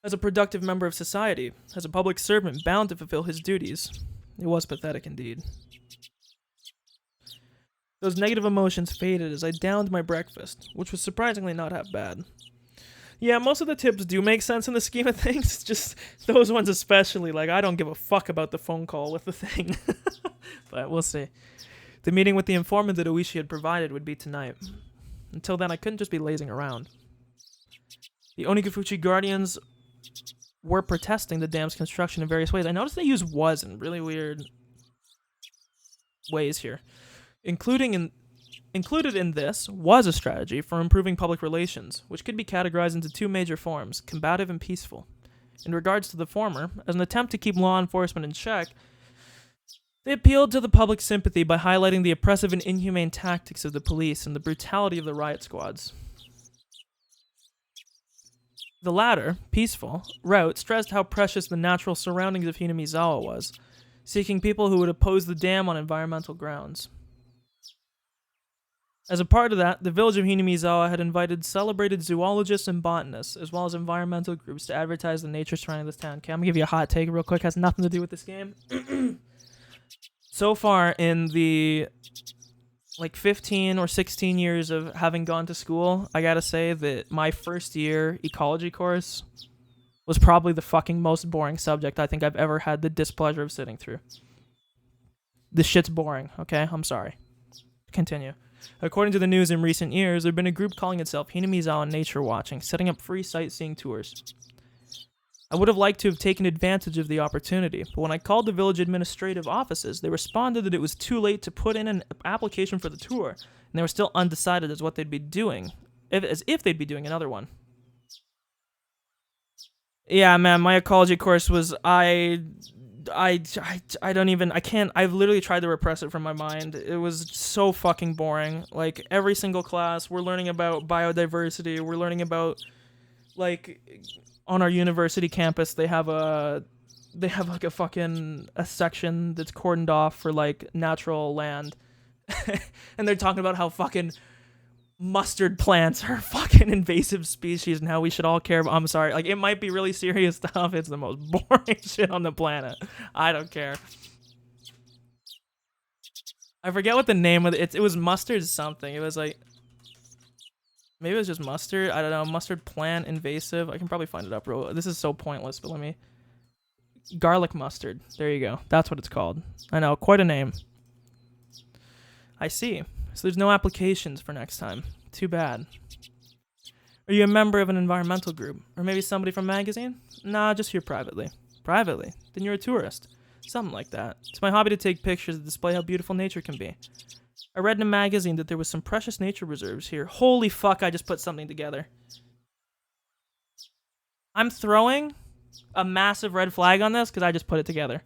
A: As a productive member of society, as a public servant bound to fulfill his duties, it was pathetic indeed. Those negative emotions faded as I downed my breakfast, which was surprisingly not half bad. Yeah, most of the tips do make sense in the scheme of things, just those ones especially, like I don't give a fuck about the phone call with the thing. But we'll see. The meeting with the informant that Oishi had provided would be tonight. Until then, I couldn't just be lazing around. The Onikafuchi Guardians were protesting the dam's construction in various ways. I noticed they use was in really weird ways here. Included in this was a strategy for improving public relations, which could be categorized into two major forms, combative and peaceful. In regards to the former, as an attempt to keep law enforcement in check, they appealed to the public's sympathy by highlighting the oppressive and inhumane tactics of the police and the brutality of the riot squads. The latter, peaceful, route stressed how precious the natural surroundings of Hinamizawa was, seeking people who would oppose the dam on environmental grounds. As a part of that, the village of Hinamizawa had invited celebrated zoologists and botanists, as well as environmental groups, to advertise the nature surrounding this town. Okay, I'm gonna give you a hot take real quick. Has nothing to do with this game. So far in the 15 or 16 years of having gone to school, I gotta say that my first year ecology course was probably the fucking most boring subject I think I've ever had the displeasure of sitting through. This shit's boring, okay? I'm sorry. Continue. According to the news in recent years, there had been a group calling itself Hinamizawa Nature Watching, setting up free sightseeing tours. I would have liked to have taken advantage of the opportunity, but when I called the village administrative offices, they responded that it was too late to put in an application for the tour, and they were still undecided as what they'd be doing, as if they'd be doing another one. Yeah, man, my ecology course was I don't even, I can't, I've literally tried to repress it from my mind. It was so fucking boring. Like, every single class, we're learning about biodiversity, we're learning about, like, on our university campus, they have like a section that's cordoned off for, like, natural land. And they're talking about how fucking mustard plants are fucking invasive species and how we should all care about. I'm sorry, like, it might be really serious stuff. It's the most boring shit on the planet. I don't care. I forget what the name of it was. Mustard something. It was like, maybe it was just mustard. I don't know. Mustard plant invasive. I can probably find it up real. This is so pointless, but let me. Garlic mustard. There you go. That's what it's called. I know, quite a name. I see. So there's no applications for next time. Too bad. Are you a member of an environmental group? Or maybe somebody from a magazine? Nah, just here privately. Privately? Then you're a tourist. Something like that. It's my hobby to take pictures that display how beautiful nature can be. I read in a magazine that there was some precious nature reserves here. Holy fuck, I just put something together. I'm throwing a massive red flag on this because I just put it together.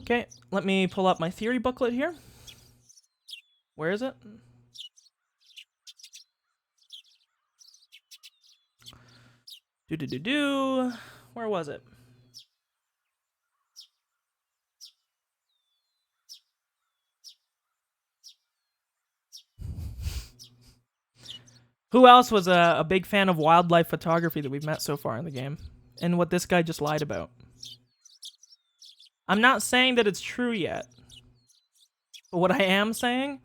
A: Okay, let me pull up my theory booklet here. Where is it? Where was it? Who else was a big fan of wildlife photography that we've met so far in the game? And what this guy just lied about. I'm not saying that it's true yet. But what I am saying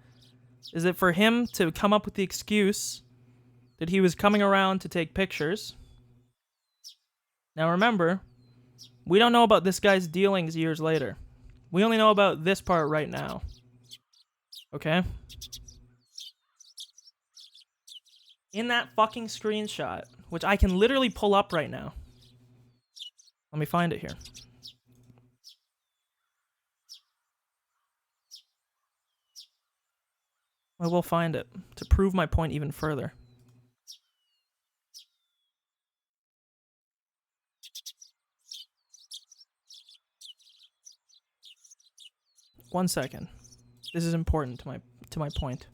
A: is that for him to come up with the excuse that he was coming around to take pictures. Now remember, we don't know about this guy's dealings years later. We only know about this part right now. Okay? In that fucking screenshot, which I can literally pull up right now. Let me find it here. I will find it to prove my point even further. One second. This is important to my point.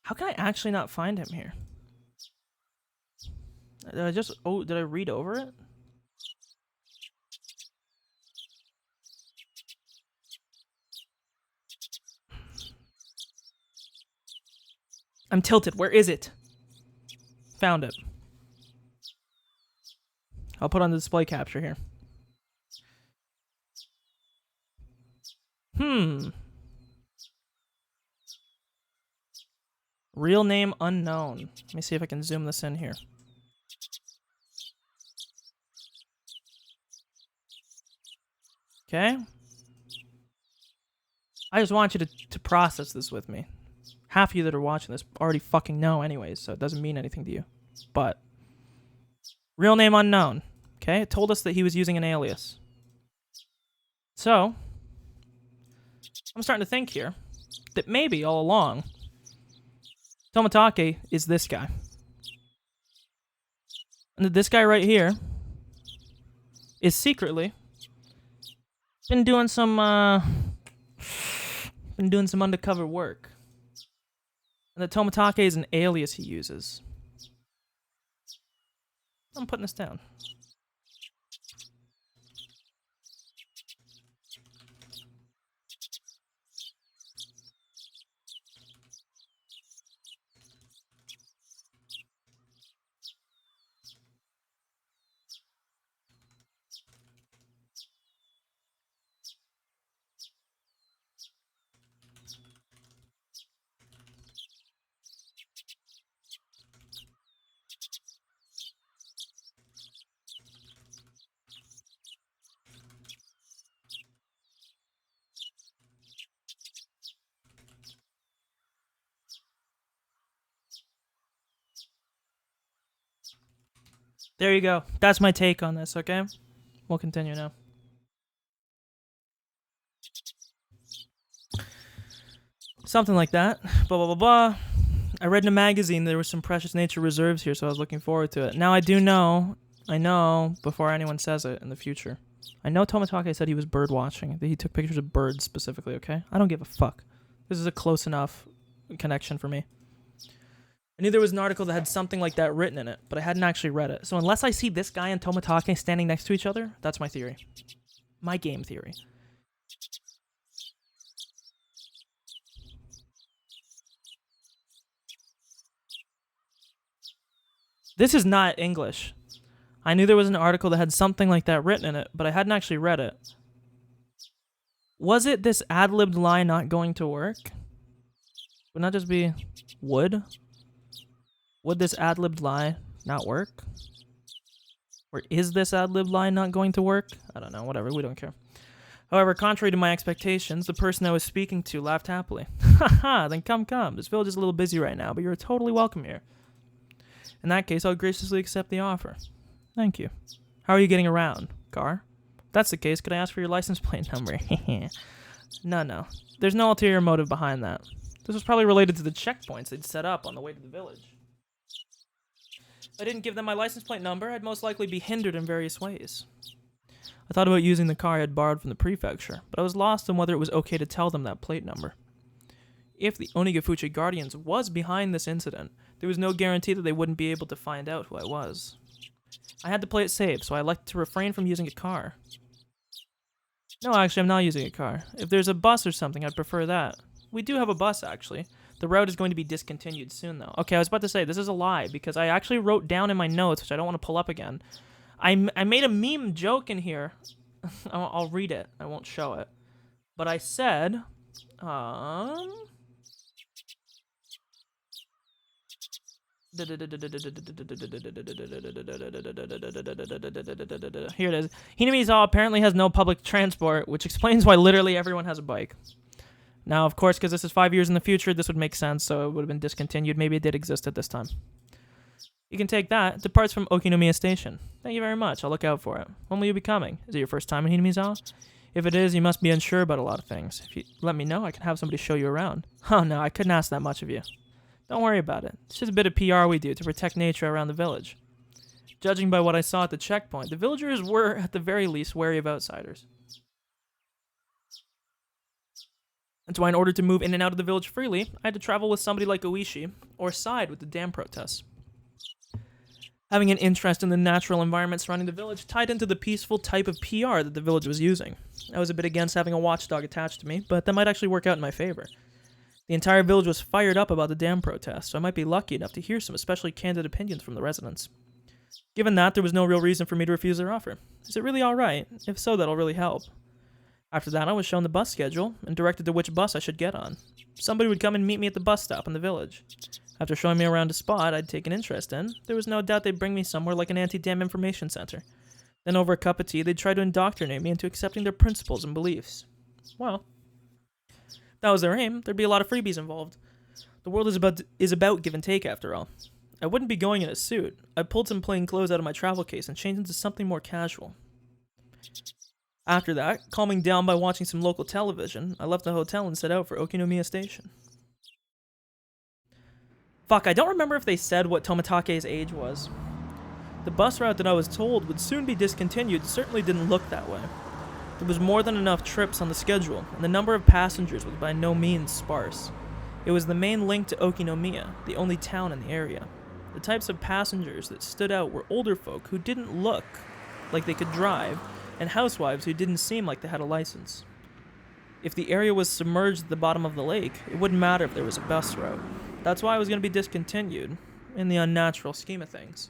A: How can I actually not find him here? Did I read over it? I'm tilted. Where is it? Found it. I'll put on the display capture here. Real name unknown. Let me see if I can zoom this in here. Okay. I just want you to process this with me. Half of you that are watching this already fucking know anyways, so it doesn't mean anything to you. But real name unknown. Okay, it told us that he was using an alias. So, I'm starting to think here that maybe all along, Tomitake is this guy. And that this guy right here is secretly been doing some undercover work. And that Tomitake is an alias he uses. I'm putting this down. There you go. That's my take on this, okay? We'll continue now. Something like that. Blah, blah, blah, blah. I read in a magazine there were some precious nature reserves here, so I was looking forward to it. Now I know, before anyone says it in the future, I know Tomitake said he was bird watching, that he took pictures of birds specifically, okay? I don't give a fuck. This is a close enough connection for me. I knew there was an article that had something like that written in it, but I hadn't actually read it. So unless I see this guy and Tomitake standing next to each other, that's my theory. My game theory. This is not English. I knew there was an article that had something like that written in it, but I hadn't actually read it. Was it this ad-libbed lie not going to work? Would not just be would? Would this ad-libbed lie not work? Or is this ad-libbed lie not going to work? I don't know, whatever, we don't care. However, contrary to my expectations, the person I was speaking to laughed happily. Haha, then come. This village is a little busy right now, but you're totally welcome here. In that case, I'll graciously accept the offer. Thank you. How are you getting around? Car? If that's the case, could I ask for your license plate number? No. There's no ulterior motive behind that. This was probably related to the checkpoints they'd set up on the way to the village. If I didn't give them my license plate number, I'd most likely be hindered in various ways. I thought about using the car I had borrowed from the prefecture, but I was lost on whether it was okay to tell them that plate number. If the Onigafuchi Guardians was behind this incident, there was no guarantee that they wouldn't be able to find out who I was. I had to play it safe, so I elected to refrain from using a car. No, actually, I'm not using a car. If there's a bus or something, I'd prefer that. We do have a bus, actually. The route is going to be discontinued soon, though. Okay, I was about to say, this is a lie, because I actually wrote down in my notes, which I don't want to pull up again. I made a meme joke in here. I'll read it. I won't show it. But I said, here it is. Hinamizawa apparently has no public transport, which explains why literally everyone has a bike. Now, of course, because this is 5 years in the future, this would make sense, so it would have been discontinued. Maybe it did exist at this time. You can take that. It departs from Okinomiya Station. Thank you very much. I'll look out for it. When will you be coming? Is it your first time in Hinamizawa? If it is, you must be unsure about a lot of things. If you let me know, I can have somebody show you around. Oh, no, I couldn't ask that much of you. Don't worry about it. It's just a bit of PR we do to protect nature around the village. Judging by what I saw at the checkpoint, the villagers were, at the very least, wary of outsiders. That's why in order to move in and out of the village freely, I had to travel with somebody like Oishi, or side with the dam protests. Having an interest in the natural environment surrounding the village tied into the peaceful type of PR that the village was using. I was a bit against having a watchdog attached to me, but that might actually work out in my favor. The entire village was fired up about the dam protests, so I might be lucky enough to hear some especially candid opinions from the residents. Given that, there was no real reason for me to refuse their offer. Is it really alright? If so, that'll really help. After that, I was shown the bus schedule and directed to which bus I should get on. Somebody would come and meet me at the bus stop in the village. After showing me around a spot I'd taken interest in, there was no doubt they'd bring me somewhere like an anti-dam information center. Then over a cup of tea, they'd try to indoctrinate me into accepting their principles and beliefs. Well, if that was their aim, there'd be a lot of freebies involved. The world is about give and take, after all. I wouldn't be going in a suit. I pulled some plain clothes out of my travel case and changed into something more casual. After that, calming down by watching some local television, I left the hotel and set out for Okinomiya Station. Fuck, I don't remember if they said what Tomatake's age was. The bus route that I was told would soon be discontinued certainly didn't look that way. There was more than enough trips on the schedule, and the number of passengers was by no means sparse. It was the main link to Okinomiya, the only town in the area. The types of passengers that stood out were older folk who didn't look like they could drive, and housewives who didn't seem like they had a license. If the area was submerged at the bottom of the lake, it wouldn't matter if there was a bus route. That's why it was going to be discontinued, in the unnatural scheme of things.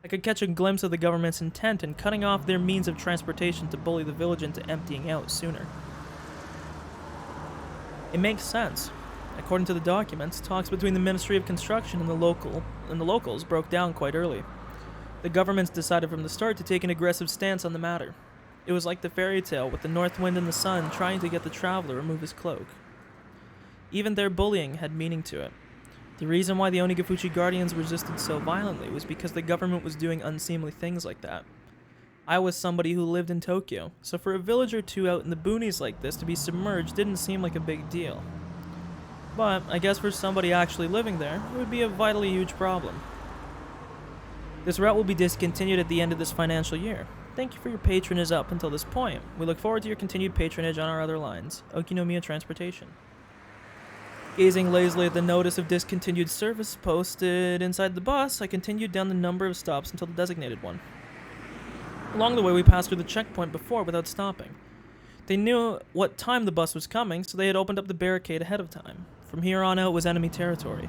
A: I could catch a glimpse of the government's intent in cutting off their means of transportation to bully the village into emptying out sooner. It makes sense. According to the documents, talks between the Ministry of Construction and the locals broke down quite early. The governments decided from the start to take an aggressive stance on the matter. It was like the fairy tale with the north wind and the sun trying to get the traveler to remove his cloak. Even their bullying had meaning to it. The reason why the Onigafuchi Guardians resisted so violently was because the government was doing unseemly things like that. I was somebody who lived in Tokyo, so for a village or two out in the boonies like this to be submerged didn't seem like a big deal. But I guess for somebody actually living there, it would be a vitally huge problem. This route will be discontinued at the end of this financial year. Thank you for your patronage up until this point. We look forward to your continued patronage on our other lines. Okinomiya Transportation. Gazing lazily at the notice of discontinued service posted inside the bus, I continued down the number of stops until the designated one. Along the way, we passed through the checkpoint before without stopping. They knew what time the bus was coming, so they had opened up the barricade ahead of time. From here on out was enemy territory.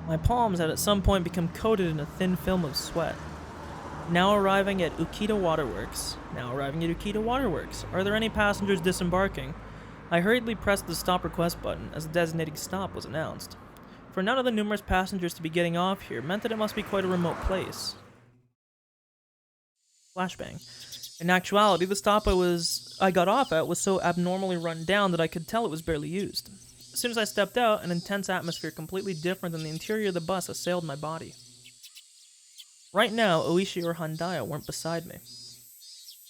A: My palms had at some point become coated in a thin film of sweat. Now arriving at Ukita Waterworks. Are there any passengers disembarking? I hurriedly pressed the stop request button as the designated stop was announced. For none of the numerous passengers to be getting off here meant that it must be quite a remote place. Flashbang. In actuality, the stop I got off at was so abnormally run down that I could tell it was barely used. As soon as I stepped out, an intense atmosphere completely different than the interior of the bus assailed my body. Right now, Oishi or Handaya weren't beside me.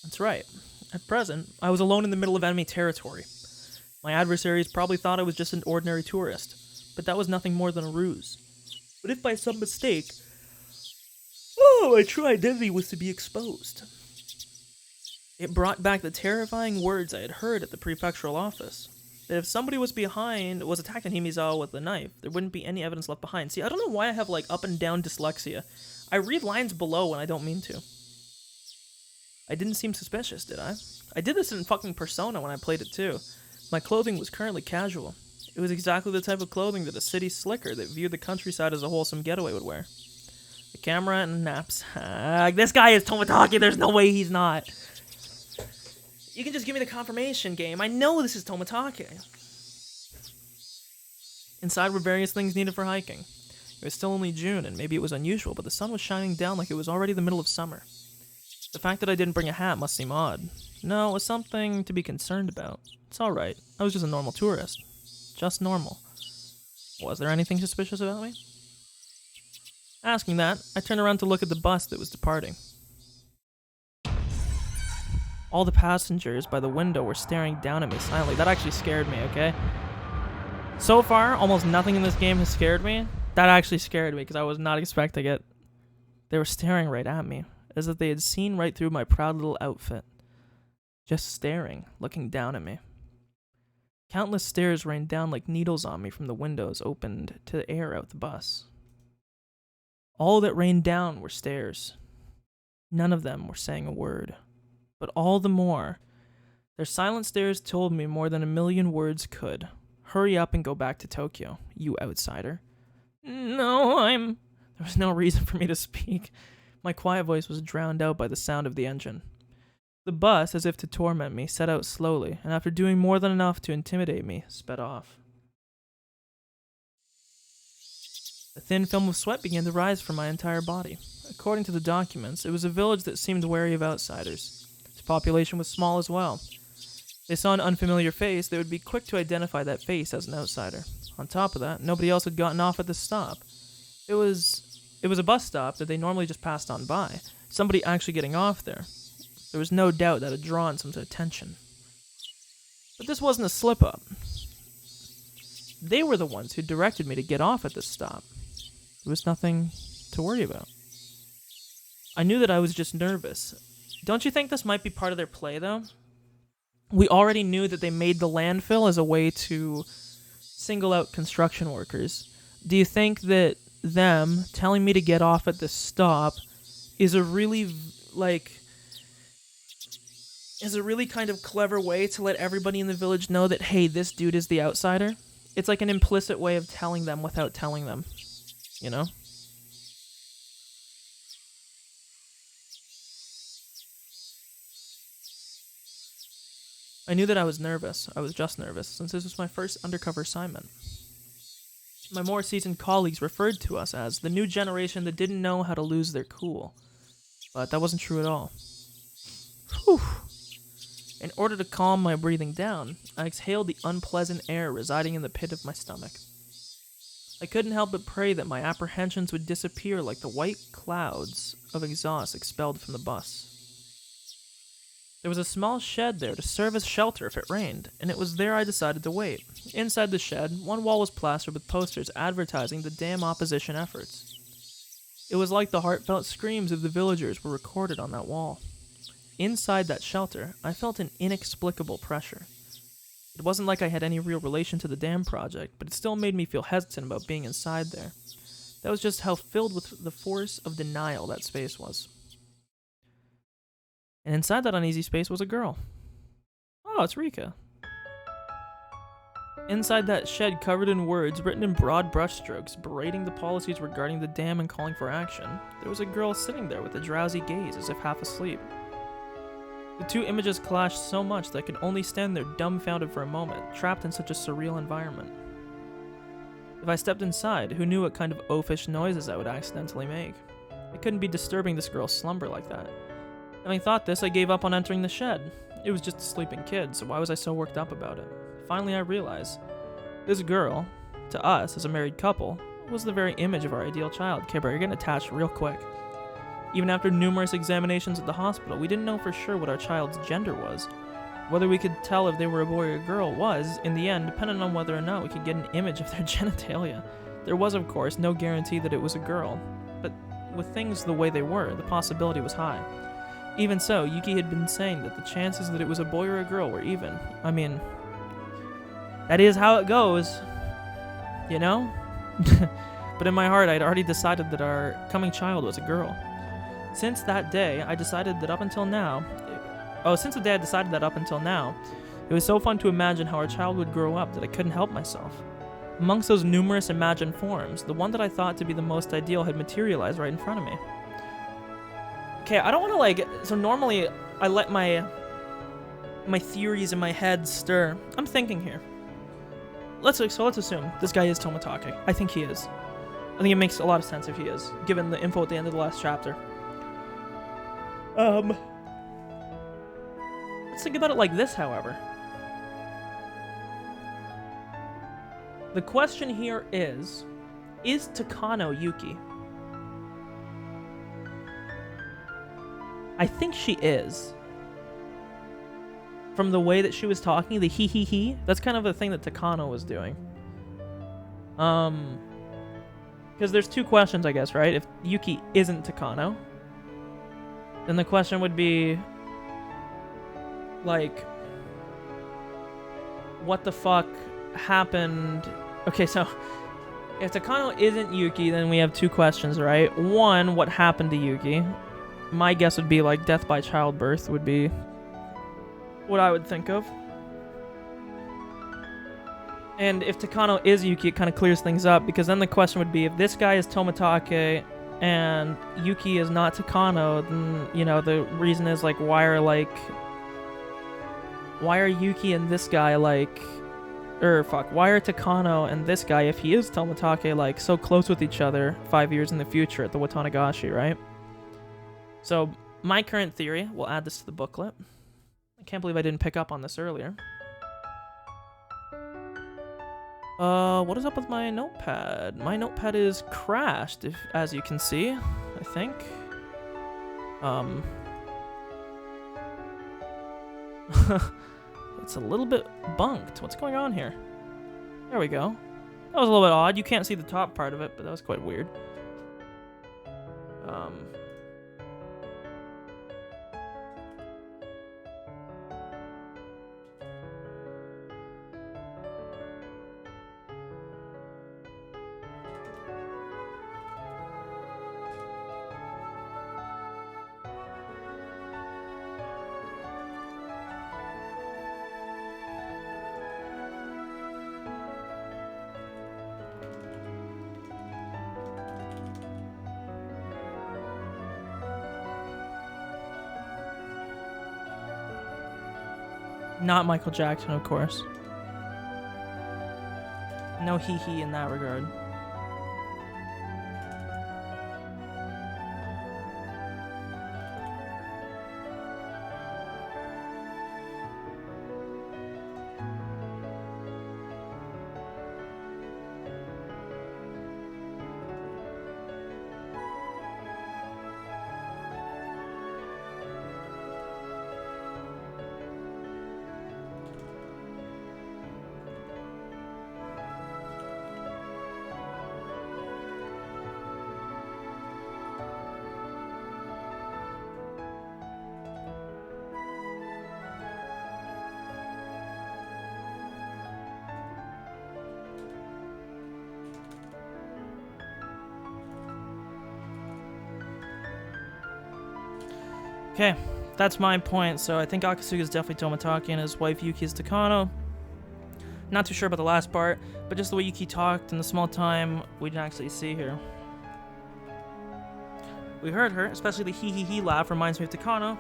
A: That's right. At present, I was alone in the middle of enemy territory. My adversaries probably thought I was just an ordinary tourist, but that was nothing more than a ruse. But if by some mistake, my true identity was to be exposed, it brought back the terrifying words I had heard at the prefectural office. That if somebody was attacking Himizawa with a knife, there wouldn't be any evidence left behind. See, I don't know why I have, up and down dyslexia. I read lines below when I don't mean to. I didn't seem suspicious, did I? I did this in fucking Persona when I played it too. My clothing was currently casual. It was exactly the type of clothing that a city slicker that viewed the countryside as a wholesome getaway would wear. A camera and naps. This guy is Tomotage, there's no way he's not. You can just give me the confirmation, game. I know this is Tomotage. Inside were various things needed for hiking. It was still only June, and maybe it was unusual, but the sun was shining down like it was already the middle of summer. The fact that I didn't bring a hat must seem odd. No, it was something to be concerned about. It's alright. I was just a normal tourist. Just normal. Was there anything suspicious about me? Asking that, I turned around to look at the bus that was departing. All the passengers by the window were staring down at me silently. That actually scared me, okay? So far, almost nothing in this game has scared me. That actually scared me because I was not expecting it. They were staring right at me, as if they had seen right through my proud little outfit. Just staring, looking down at me. Countless stares rained down like needles on me from the windows opened to the air out the bus. All that rained down were stares. None of them were saying a word. But all the more, their silent stares told me more than a million words could. Hurry up and go back to Tokyo, you outsider. No, There was no reason for me to speak. My quiet voice was drowned out by the sound of the engine. The bus, as if to torment me, set out slowly, and after doing more than enough to intimidate me, sped off. A thin film of sweat began to rise from my entire body. According to the documents, it was a village that seemed wary of outsiders. Its population was small as well. If they saw an unfamiliar face, they would be quick to identify that face as an outsider. On top of that, nobody else had gotten off at the stop. It was a bus stop that they normally just passed on by. Somebody actually getting off there. There was no doubt that had drawn some attention. But this wasn't a slip-up. They were the ones who directed me to get off at this stop. There was nothing to worry about. I knew that I was just nervous. Don't you think this might be part of their play, though? We already knew that they made the landfill as a way to single out construction workers. Do you think that them telling me to get off at this stop is a really kind of clever way to let everybody in the village know that, hey, this dude is the outsider? It's like an implicit way of telling them without telling them, you know? I knew that I was nervous. I was just nervous, since this was my first undercover assignment. My more seasoned colleagues referred to us as the new generation that didn't know how to lose their cool. But that wasn't true at all. Whew. In order to calm my breathing down, I exhaled the unpleasant air residing in the pit of my stomach. I couldn't help but pray that my apprehensions would disappear like the white clouds of exhaust expelled from the bus. There was a small shed there to serve as shelter if it rained, and it was there I decided to wait. Inside the shed, one wall was plastered with posters advertising the dam opposition efforts. It was like the heartfelt screams of the villagers were recorded on that wall. Inside that shelter, I felt an inexplicable pressure. It wasn't like I had any real relation to the dam project, but it still made me feel hesitant about being inside there. That was just how filled with the force of denial that space was. And inside that uneasy space was a girl. Oh, it's Rika. Inside that shed covered in words written in broad brushstrokes berating the policies regarding the dam and calling for action, there was a girl sitting there with a drowsy gaze as if half asleep. The two images clashed so much that I could only stand there dumbfounded for a moment, trapped in such a surreal environment. If I stepped inside, who knew what kind of oafish noises I would accidentally make? I couldn't be disturbing this girl's slumber like that. Having thought this, I gave up on entering the shed. It was just a sleeping kid, so why was I so worked up about it? Finally, I realized. This girl, to us as a married couple, was the very image of our ideal child. Okay, bro, you're getting attached real quick. Even after numerous examinations at the hospital, we didn't know for sure what our child's gender was. Whether we could tell if they were a boy or a girl was, in the end, dependent on whether or not we could get an image of their genitalia. There was, of course, no guarantee that it was a girl, but with things the way they were, the possibility was high. Even so, Yuki had been saying that the chances that it was a boy or a girl were even. I mean, that is how it goes, you know? But in my heart, I'd already decided that our coming child was a girl. Since that day, I decided that up until now, it was so fun to imagine how our child would grow up that I couldn't help myself. Amongst those numerous imagined forms, the one that I thought to be the most ideal had materialized right in front of me. Okay, I don't want to so normally I let my theories in my head stir. I'm thinking here. Let's assume this guy is Tomotage. I think he is. I think it makes a lot of sense if he is, given the info at the end of the last chapter. Let's think about it like this, however. The question here is Takano Yuki? I think she is. From the way that she was talking, the he, that's kind of a thing that Takano was doing. Because there's two questions, I guess, right? If Yuki isn't Takano, then the question would be, like, what the fuck happened? Okay, so if Takano isn't Yuki, then we have two questions, right? One, what happened to Yuki? My guess would be, like, death by childbirth would be what I would think of. And if Takano is Yuki, it kind of clears things up, because then the question would be, if this guy is Tomitake and Yuki is not Takano, then, you know, the reason is, like, why are Yuki and this guy, like, why are Takano and this guy, if he is Tomitake, like, so close with each other 5 years in the future at the Watanagashi, right? So, my current theory, we'll add this to the booklet. I can't believe I didn't pick up on this earlier. What is up with my notepad? My notepad is crashed, as you can see, I think. It's a little bit bunked. What's going on here? There we go. That was a little bit odd. You can't see the top part of it, but that was quite weird. Not Michael Jackson, of course. No hee-hee in that regard. Okay, that's my point. So I think Akatsuki is definitely Tomitake and his wife Yuki is Takano. Not too sure about the last part, but just the way Yuki talked and the small time we can actually see here. We heard her, especially the hee-hee-hee laugh reminds me of Takano.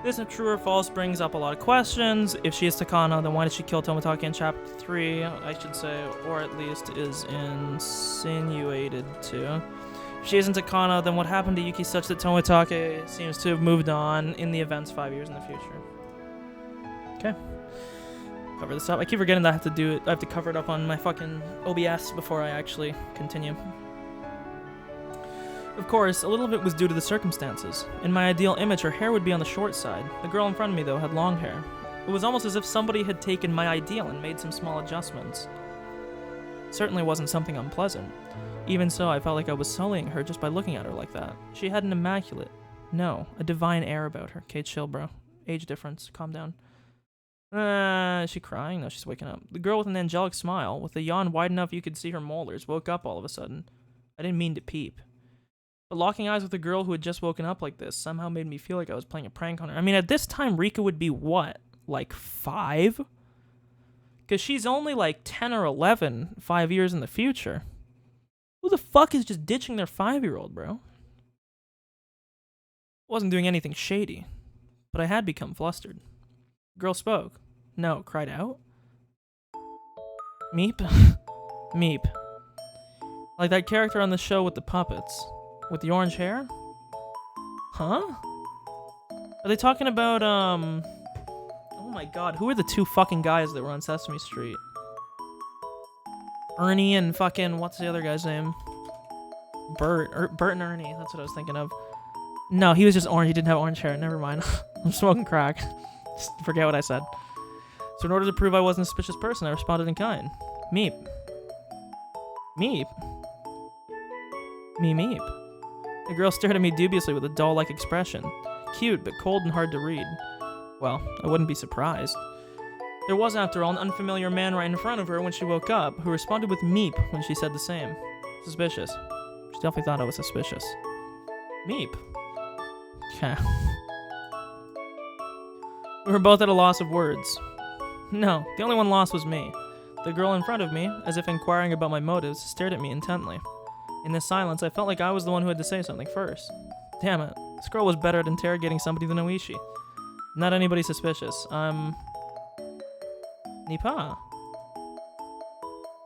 A: This, if true or false, brings up a lot of questions. If she is Takano, then why did she kill Tomitake in Chapter 3, I should say, or at least is insinuated to. If she isn't Takano, then what happened to Yuki such that Tomitake seems to have moved on in the events 5 years in the future? Okay. Cover this up. I keep forgetting that I have to do it. I have to cover it up on my fucking OBS before I actually continue. Of course, a little bit was due to the circumstances. In my ideal image, her hair would be on the short side. The girl in front of me, though, had long hair. It was almost as if somebody had taken my ideal and made some small adjustments. It certainly wasn't something unpleasant. Even so, I felt like I was sullying her just by looking at her like that. She had an immaculate, no, a divine air about her. Kate, chill, bro. Age difference. Calm down. Is she crying? No, she's waking up. The girl with an angelic smile, with a yawn wide enough you could see her molars, woke up all of a sudden. I didn't mean to peep. But locking eyes with a girl who had just woken up like this somehow made me feel like I was playing a prank on her. I mean, at this time, Rika would be what? Like 5? Because she's only like 10 or 11 5 years in the future. Who the fuck is just ditching their 5-year-old, bro? Wasn't doing anything shady, but I had become flustered. Girl spoke. No, cried out. Meep? Meep. Like that character on the show with the puppets. With the orange hair? Huh? Are they talking about, oh my god, who are the two fucking guys that were on Sesame Street? Ernie and fucking, what's the other guy's name? Bert and Ernie, that's what I was thinking of. No, he was just orange, he didn't have orange hair, never mind. I'm smoking crack. Just forget what I said. So in order to prove I wasn't a suspicious person, I responded in kind. Meep. Meep? Meep. The girl stared at me dubiously with a doll-like expression. Cute, but cold and hard to read. Well, I wouldn't be surprised. There was, after all, an unfamiliar man right in front of her when she woke up, who responded with meep when she said the same. Suspicious. She definitely thought I was suspicious. Meep. Okay. We were both at a loss of words. No, the only one lost was me. The girl in front of me, as if inquiring about my motives, stared at me intently. In this silence, I felt like I was the one who had to say something first. Damn it, this girl was better at interrogating somebody than Oishi. Not anybody suspicious. Nipa.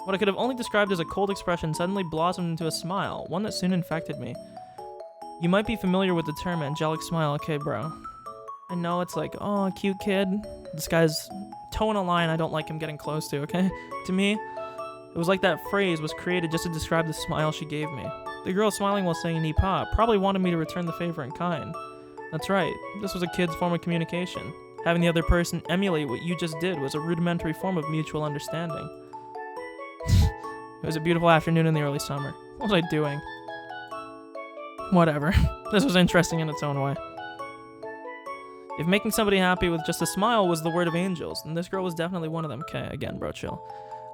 A: What I could have only described as a cold expression suddenly blossomed into a smile, one that soon infected me. You might be familiar with the term angelic smile, okay, bro? I know it's like, oh, cute kid. This guy's toeing a line I don't like him getting close to, okay? To me, it was like that phrase was created just to describe the smile she gave me. The girl smiling while saying Nipa probably wanted me to return the favor in kind. That's right, this was a kid's form of communication. Having the other person emulate what you just did was a rudimentary form of mutual understanding. It was a beautiful afternoon in the early summer. What was I doing? Whatever. This was interesting in its own way. If making somebody happy with just a smile was the word of angels, then this girl was definitely one of them. Okay, again, bro, chill.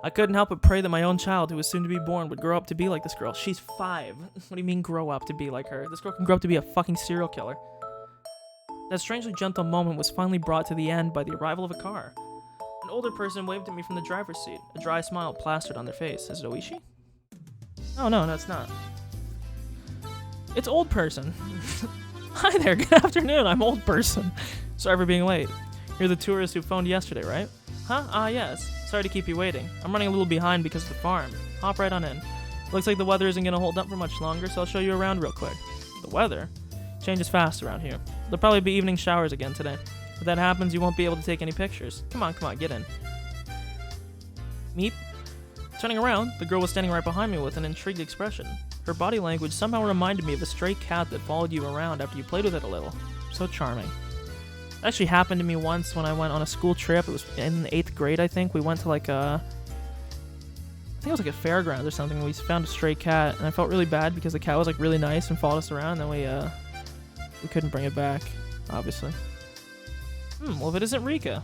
A: I couldn't help but pray that my own child, who was soon to be born, would grow up to be like this girl. She's 5. What do you mean grow up to be like her? This girl can grow up to be a fucking serial killer. That strangely gentle moment was finally brought to the end by the arrival of a car. An older person waved at me from the driver's seat, a dry smile plastered on their face. Is it Oishi? Oh, no, it's not. It's old person. Hi there, good afternoon, I'm old person. Sorry for being late. You're the tourist who phoned yesterday, right? Huh? Ah, yes. Sorry to keep you waiting. I'm running a little behind because of the farm. Hop right on in. Looks like the weather isn't gonna hold up for much longer, so I'll show you around real quick. The weather? Changes fast around here. There'll probably be evening showers again today. If that happens, you won't be able to take any pictures. Come on, get in. Meep. Turning around, the girl was standing right behind me with an intrigued expression. Her body language somehow reminded me of a stray cat that followed you around after you played with it a little. So charming. It actually happened to me once when I went on a school trip. It was in 8th grade, I think. We went to like a... I think it was like a fairgrounds or something. We found a stray cat, and I felt really bad because the cat was like really nice and followed us around, and then we couldn't bring it back, obviously. Well, if it isn't Rika.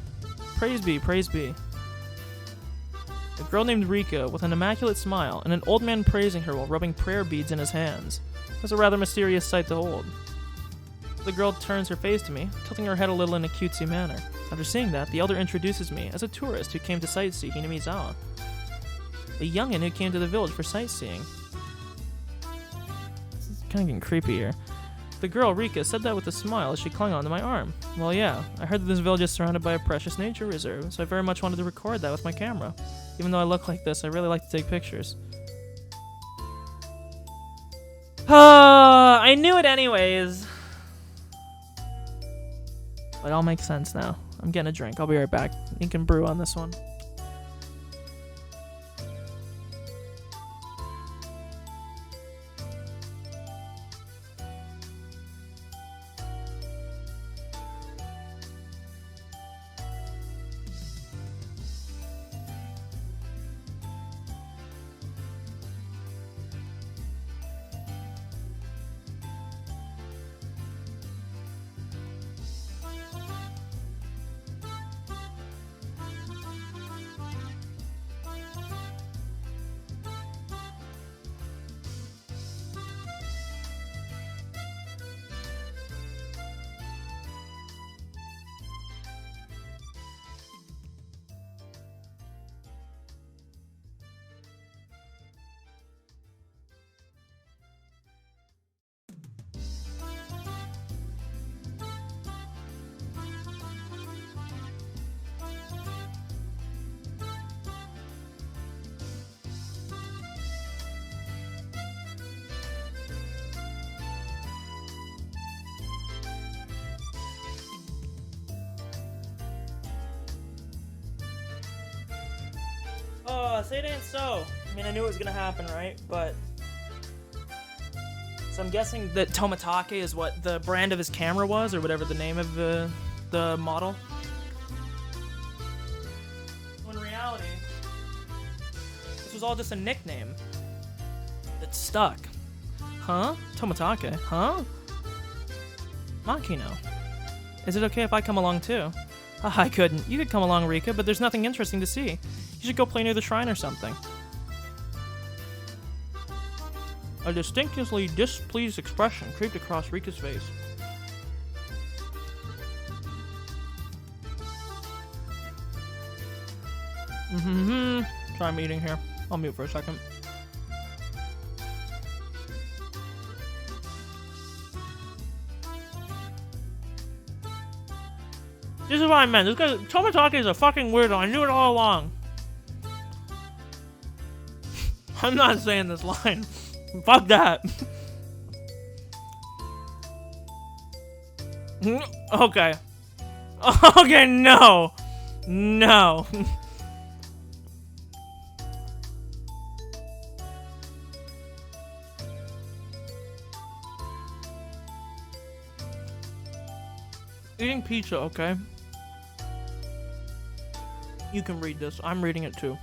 A: Praise be, praise be. A girl named Rika with an immaculate smile and an old man praising her while rubbing prayer beads in his hands. It was a rather mysterious sight to hold. The girl turns her face to me, tilting her head a little in a cutesy manner. After seeing that, the elder introduces me as a tourist who came to sightsee Hinamizawa. A youngin' who came to the village for sightseeing. This is kind of getting creepy here. The girl, Rika, said that with a smile as she clung onto my arm. Well, yeah, I heard that this village is surrounded by a precious nature reserve, so I very much wanted to record that with my camera. Even though I look like this, I really like to take pictures. I knew it anyways. It all makes sense now. I'm getting a drink. I'll be right back. You can brew on this one. Say it ain't so. I mean, I knew it was gonna happen, right? But... So I'm guessing that Tomitake is what the brand of his camera was, or whatever the name of the model. When in reality, this was all just a nickname that stuck. Huh? Tomatake, huh? Makino. Is it okay if I come along too? I couldn't. You could come along, Rika, but there's nothing interesting to see. You should go play near the shrine or something. A distinctly displeased expression creeped across Rika's face. Try I'm eating here. I'll mute for a second. This is what I meant. This guy, Tomatake is a fucking weirdo. I knew it all along. I'm not saying this line. Fuck that. Okay. Okay, no. No. Eating pizza, okay? You can read this. I'm reading it too.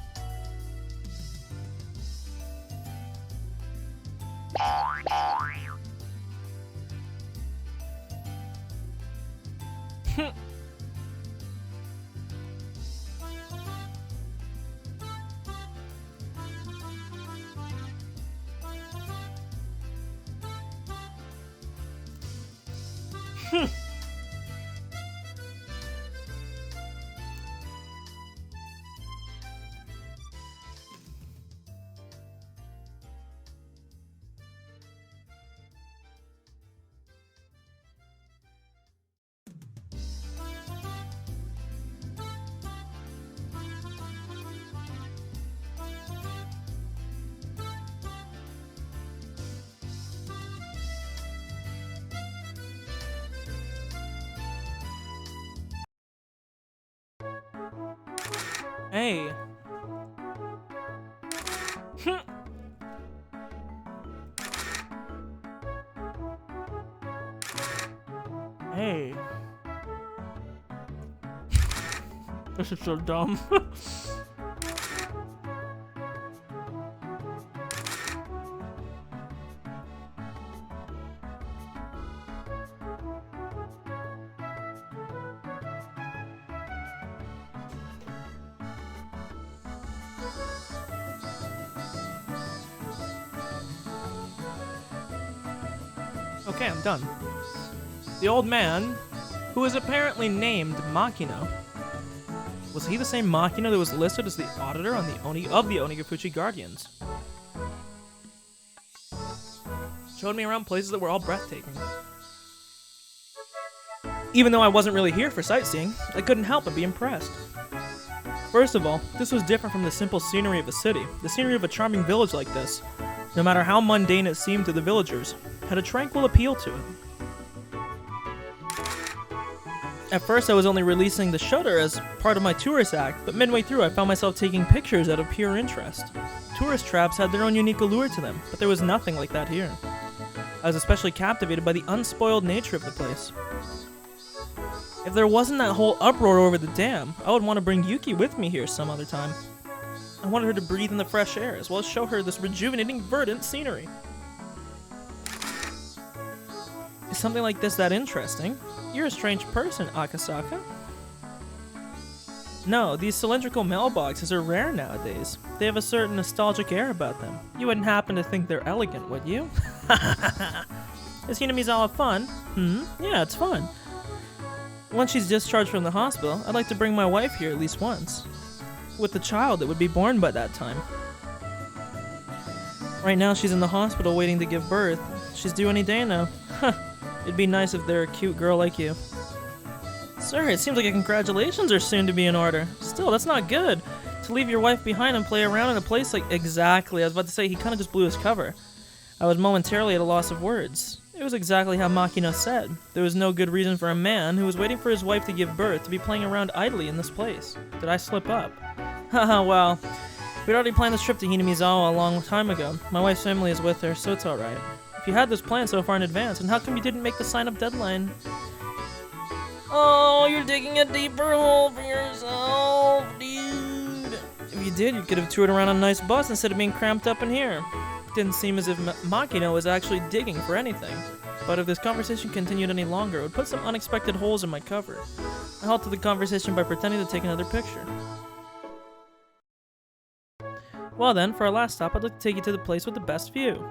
A: Hey. Hey. This is so dumb. Okay, I'm done. The old man, who is apparently named Makino. Was he the same Makino that was listed as the auditor on the Onigafuchi Guardians? Showed me around places that were all breathtaking. Even though I wasn't really here for sightseeing, I couldn't help but be impressed. First of all, this was different from the simple scenery of a city. The scenery of a charming village like this, no matter how mundane it seemed to the villagers, had a tranquil appeal to it. At first I was only releasing the shutter as part of my tourist act, but midway through I found myself taking pictures out of pure interest. Tourist traps had their own unique allure to them, but there was nothing like that here. I was especially captivated by the unspoiled nature of the place. If there wasn't that whole uproar over the dam, I would want to bring Yuki with me here some other time. I wanted her to breathe in the fresh air, as well as show her this rejuvenating, verdant scenery. Is something like this that interesting? You're a strange person, Akasaka. No, these cylindrical mailboxes are rare nowadays. They have a certain nostalgic air about them. You wouldn't happen to think they're elegant, would you? Is Hinamizawa fun? Yeah, it's fun. Once she's discharged from the hospital, I'd like to bring my wife here at least once. With the child that would be born by that time. Right now she's in the hospital waiting to give birth. She's due any day now. It'd be nice if they're a cute girl like you. Sir, it seems like a congratulations are soon to be in order. Still, that's not good. To leave your wife behind and play around in a place like... Exactly, I was about to say, he kind of just blew his cover. I was momentarily at a loss of words. It was exactly how Makino said. There was no good reason for a man who was waiting for his wife to give birth to be playing around idly in this place. Did I slip up? Haha, well, we'd already planned this trip to Hinamizawa a long time ago. My wife's family is with her, so it's alright. If you had this plan so far in advance, and how come you didn't make the sign-up deadline? Oh, you're digging a deeper hole for yourself, dude. If you did, you could have toured around on a nice bus instead of being cramped up in here. Didn't seem as if Makino was actually digging for anything, but if this conversation continued any longer, it would put some unexpected holes in my cover. I halted the conversation by pretending to take another picture. Well then, for our last stop, I'd like to take you to the place with the best view.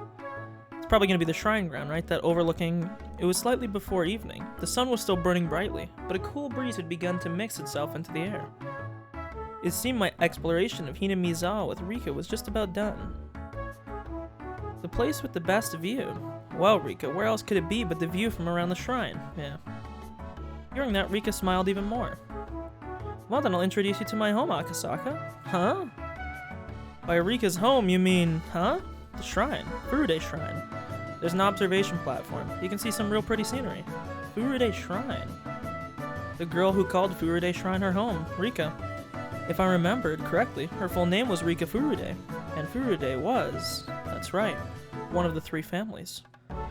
A: It's probably going to be the shrine ground, right? That overlooking... It was slightly before evening. The sun was still burning brightly, but a cool breeze had begun to mix itself into the air. It seemed my exploration of Hinamizawa with Rika was just about done. The place with the best view. Well, Rika, where else could it be but the view from around the shrine? Yeah. Hearing that, Rika smiled even more. Well, then I'll introduce you to my home, Akasaka. Huh? By Rika's home, you mean, huh? The shrine. Furude Shrine. There's an observation platform. You can see some real pretty scenery. Furude Shrine. The girl who called Furude Shrine her home, Rika. If I remembered correctly, her full name was Rika Furude. And Furude was, that's right, one of the three families.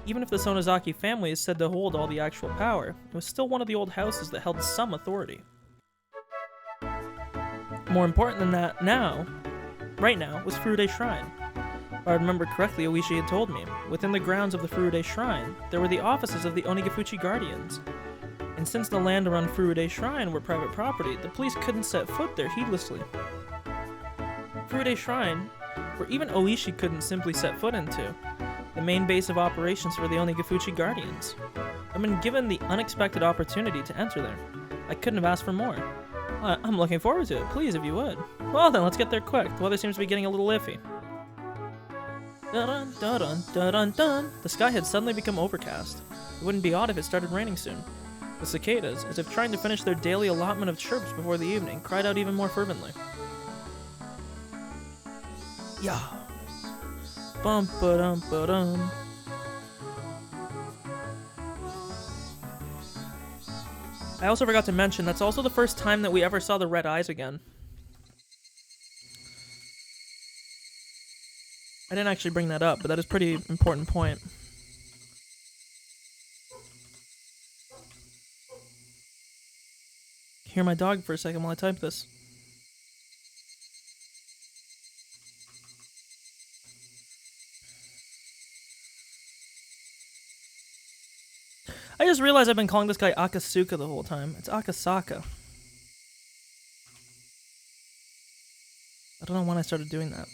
A: Even if the Sonozaki family is said to hold all the actual power, it was still one of the old houses that held some authority. More important than that right now, was Furude Shrine. If I remember correctly, Oishi had told me, within the grounds of the Furude Shrine, there were the offices of the Onigafuchi Guardians. And since the land around Furude Shrine were private property, the police couldn't set foot there heedlessly. Furude Shrine, where even Oishi couldn't simply set foot into, the main base of operations for the Onigafuchi Guardians. I've been given the unexpected opportunity to enter there. I couldn't have asked for more. I'm looking forward to it, please, if you would. Well then, let's get there quick. The weather seems to be getting a little iffy. Dun dun dun dun dun dun. The sky had suddenly become overcast. It wouldn't be odd if it started raining soon. The cicadas, as if trying to finish their daily allotment of chirps before the evening, cried out even more fervently. Yeah. Bum ba dum ba dum. I also forgot to mention that's also the first time that we ever saw the red eyes again. I didn't actually bring that up, but that is a pretty important point. Hear my dog for a second while I type this. I just realized I've been calling this guy Akasuka the whole time. It's Akasaka. I don't know when I started doing that.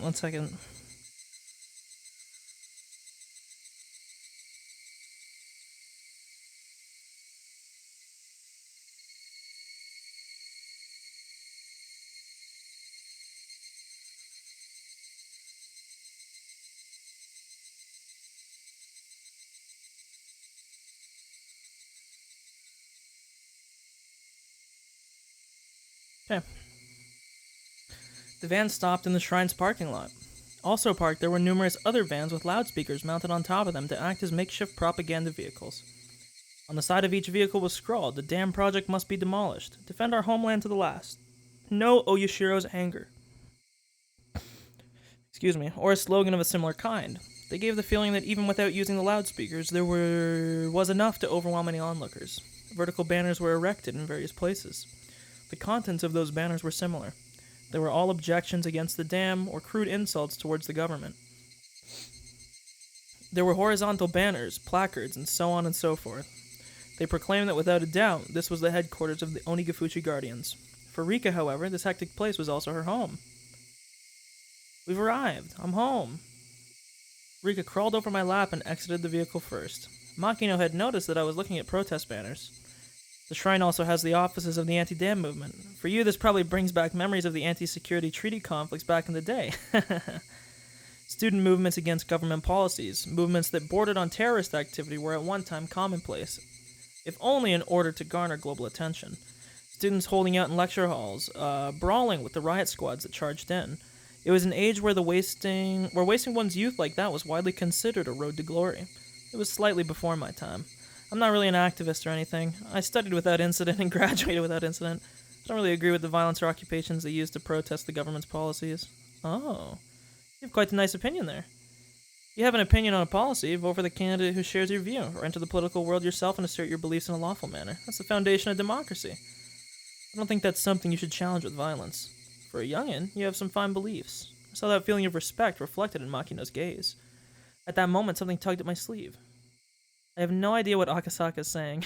A: One second. Okay. The van stopped in the shrine's parking lot. Also parked, there were numerous other vans with loudspeakers mounted on top of them to act as makeshift propaganda vehicles. On the side of each vehicle was scrawled, "The dam project must be demolished. Defend our homeland to the last. No Oyashiro's anger." Excuse me, or a slogan of a similar kind. They gave the feeling that even without using the loudspeakers, there was enough to overwhelm any onlookers. Vertical banners were erected in various places. The contents of those banners were similar. They were all objections against the dam or crude insults towards the government. There were horizontal banners, placards, and so on and so forth. They proclaimed that without a doubt, this was the headquarters of the Onigafuchi Guardians. For Rika, however, this hectic place was also her home. "We've arrived. I'm home." Rika crawled over my lap and exited the vehicle first. Makino had noticed that I was looking at protest banners. The shrine also has the offices of the anti-dam movement. For you, this probably brings back memories of the anti-security treaty conflicts back in the day. Student movements against government policies, movements that bordered on terrorist activity were at one time commonplace, if only in order to garner global attention. Students holding out in lecture halls, brawling with the riot squads that charged in. It was an age where wasting one's youth like that was widely considered a road to glory. It was slightly before my time. I'm not really an activist or anything. I studied without incident and graduated without incident. I don't really agree with the violence or occupations they use to protest the government's policies. Oh, you have quite a nice opinion there. If you have an opinion on a policy, vote for the candidate who shares your view, or enter the political world yourself and assert your beliefs in a lawful manner. That's the foundation of democracy. I don't think that's something you should challenge with violence. For a youngin', you have some fine beliefs. I saw that feeling of respect reflected in Makino's gaze. At that moment, something tugged at my sleeve. I have no idea what Akasaka is saying.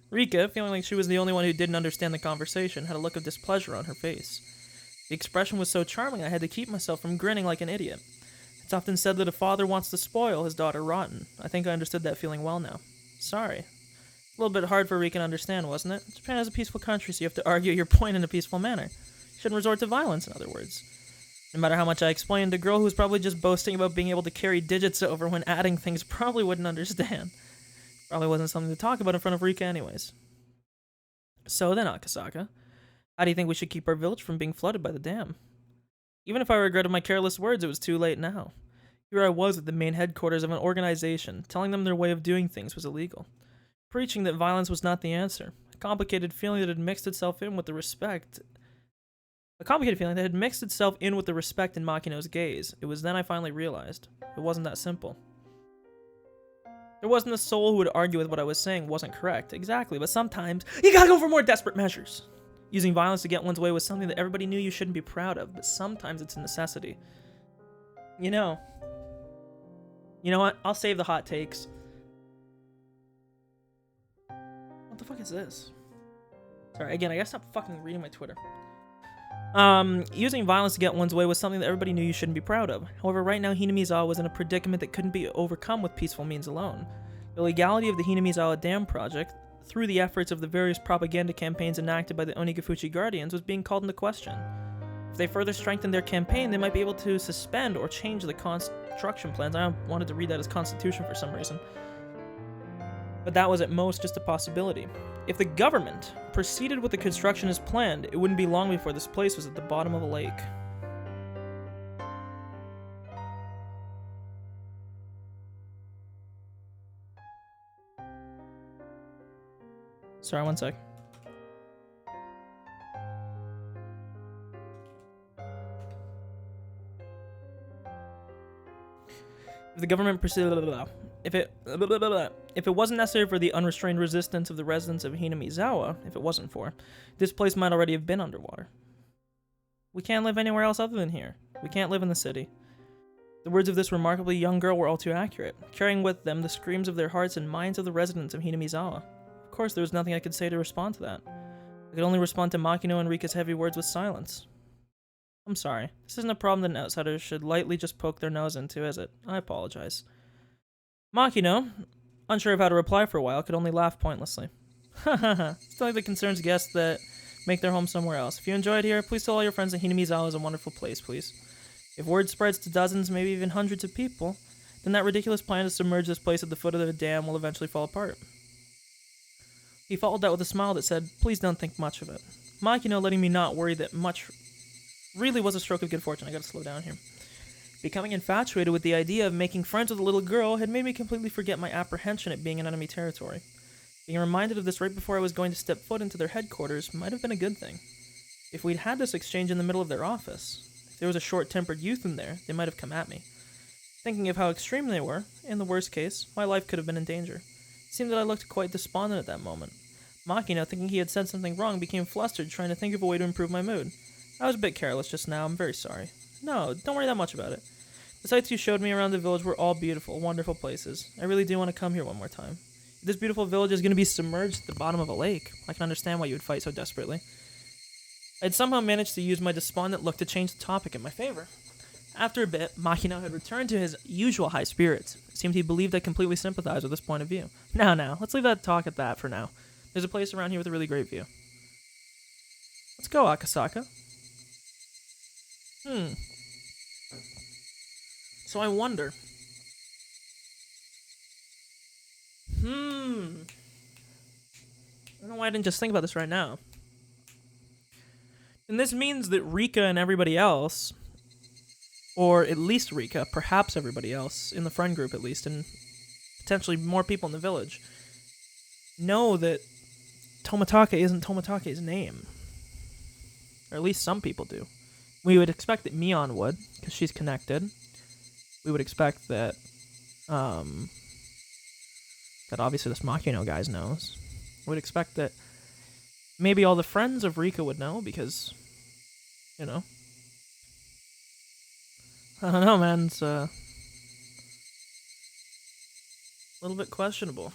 A: Rika, feeling like she was the only one who didn't understand the conversation, had a look of displeasure on her face. The expression was so charming I had to keep myself from grinning like an idiot. It's often said that a father wants to spoil his daughter rotten. I think I understood that feeling well now. Sorry. A little bit hard for Rika to understand, wasn't it? Japan is a peaceful country, so you have to argue your point in a peaceful manner. You shouldn't resort to violence, in other words. No matter how much I explained, a girl who was probably just boasting about being able to carry digits over when adding things probably wouldn't understand. Probably wasn't something to talk about in front of Rika anyways. So then, Akasaka, how do you think we should keep our village from being flooded by the dam? Even if I regretted my careless words, it was too late now. Here I was at the main headquarters of an organization, telling them their way of doing things was illegal. Preaching that violence was not the answer. A complicated feeling that had mixed itself in with the respect in Makino's gaze. It was then I finally realized. It wasn't that simple. There wasn't a soul who would argue with what I was saying wasn't correct. Exactly, but sometimes you gotta go for more desperate measures. Using violence to get one's way was something that everybody knew you shouldn't be proud of, but sometimes it's a necessity. You know what? I'll save the hot takes. What the fuck is this? Sorry, again, I gotta stop fucking reading my Twitter. Using violence to get one's way was something that everybody knew you shouldn't be proud of. However, right now Hinamizawa was in a predicament that couldn't be overcome with peaceful means alone. The legality of the Hinamizawa Dam project, through the efforts of the various propaganda campaigns enacted by the Onigafuchi Guardians, was being called into question. If they further strengthened their campaign, they might be able to suspend or change the construction plans. I wanted to read that as constitution for some reason. But that was at most just a possibility. If the government proceeded with the construction as planned, it wouldn't be long before this place was at the bottom of a lake. Sorry, one sec. If the government proceeded, if it wasn't necessary for the unrestrained resistance of the residents of Hinamizawa, this place might already have been underwater. We can't live anywhere else other than here. We can't live in the city. The words of this remarkably young girl were all too accurate, carrying with them the screams of their hearts and minds of the residents of Hinamizawa. Of course, there was nothing I could say to respond to that. I could only respond to Makino and Rika's heavy words with silence. I'm sorry. This isn't a problem that an outsider should lightly just poke their nose into, is it? I apologize. Makino, unsure of how to reply for a while, could only laugh pointlessly. Hahaha. Still like the concerns guests that make their home somewhere else. If you enjoy it here, please tell all your friends that Hinamizawa is a wonderful place, please. If word spreads to dozens, maybe even hundreds of people, then that ridiculous plan to submerge this place at the foot of the dam will eventually fall apart. He followed that with a smile that said, please don't think much of it. Makino letting me not worry that much really was a stroke of good fortune. I gotta slow down here. Becoming infatuated with the idea of making friends with a little girl had made me completely forget my apprehension at being in enemy territory. Being reminded of this right before I was going to step foot into their headquarters might have been a good thing. If we'd had this exchange in the middle of their office, if there was a short-tempered youth in there, they might have come at me. Thinking of how extreme they were, in the worst case, my life could have been in danger. It seemed that I looked quite despondent at that moment. Makino, thinking he had said something wrong, became flustered, trying to think of a way to improve my mood. I was a bit careless just now, I'm very sorry. No, don't worry that much about it. The sights you showed me around the village were all beautiful, wonderful places. I really do want to come here one more time. If this beautiful village is going to be submerged at the bottom of a lake, I can understand why you would fight so desperately. I had somehow managed to use my despondent look to change the topic in my favor. After a bit, Makino had returned to his usual high spirits. It seemed he believed I completely sympathized with this point of view. Now, let's leave that talk at that for now. There's a place around here with a really great view. Let's go, Akasaka. So I wonder. I don't know why I didn't just think about this right now. And this means that Rika and everybody else, or at least Rika, perhaps everybody else, in the friend group at least, and potentially more people in the village, know that Tomitake isn't Tomitake's name. Or at least some people do. We would expect that Mion would, because she's connected. We would expect that, that obviously this Makino guy knows. We would expect that maybe all the friends of Rika would know, because, you know. I don't know, man. It's a little bit questionable.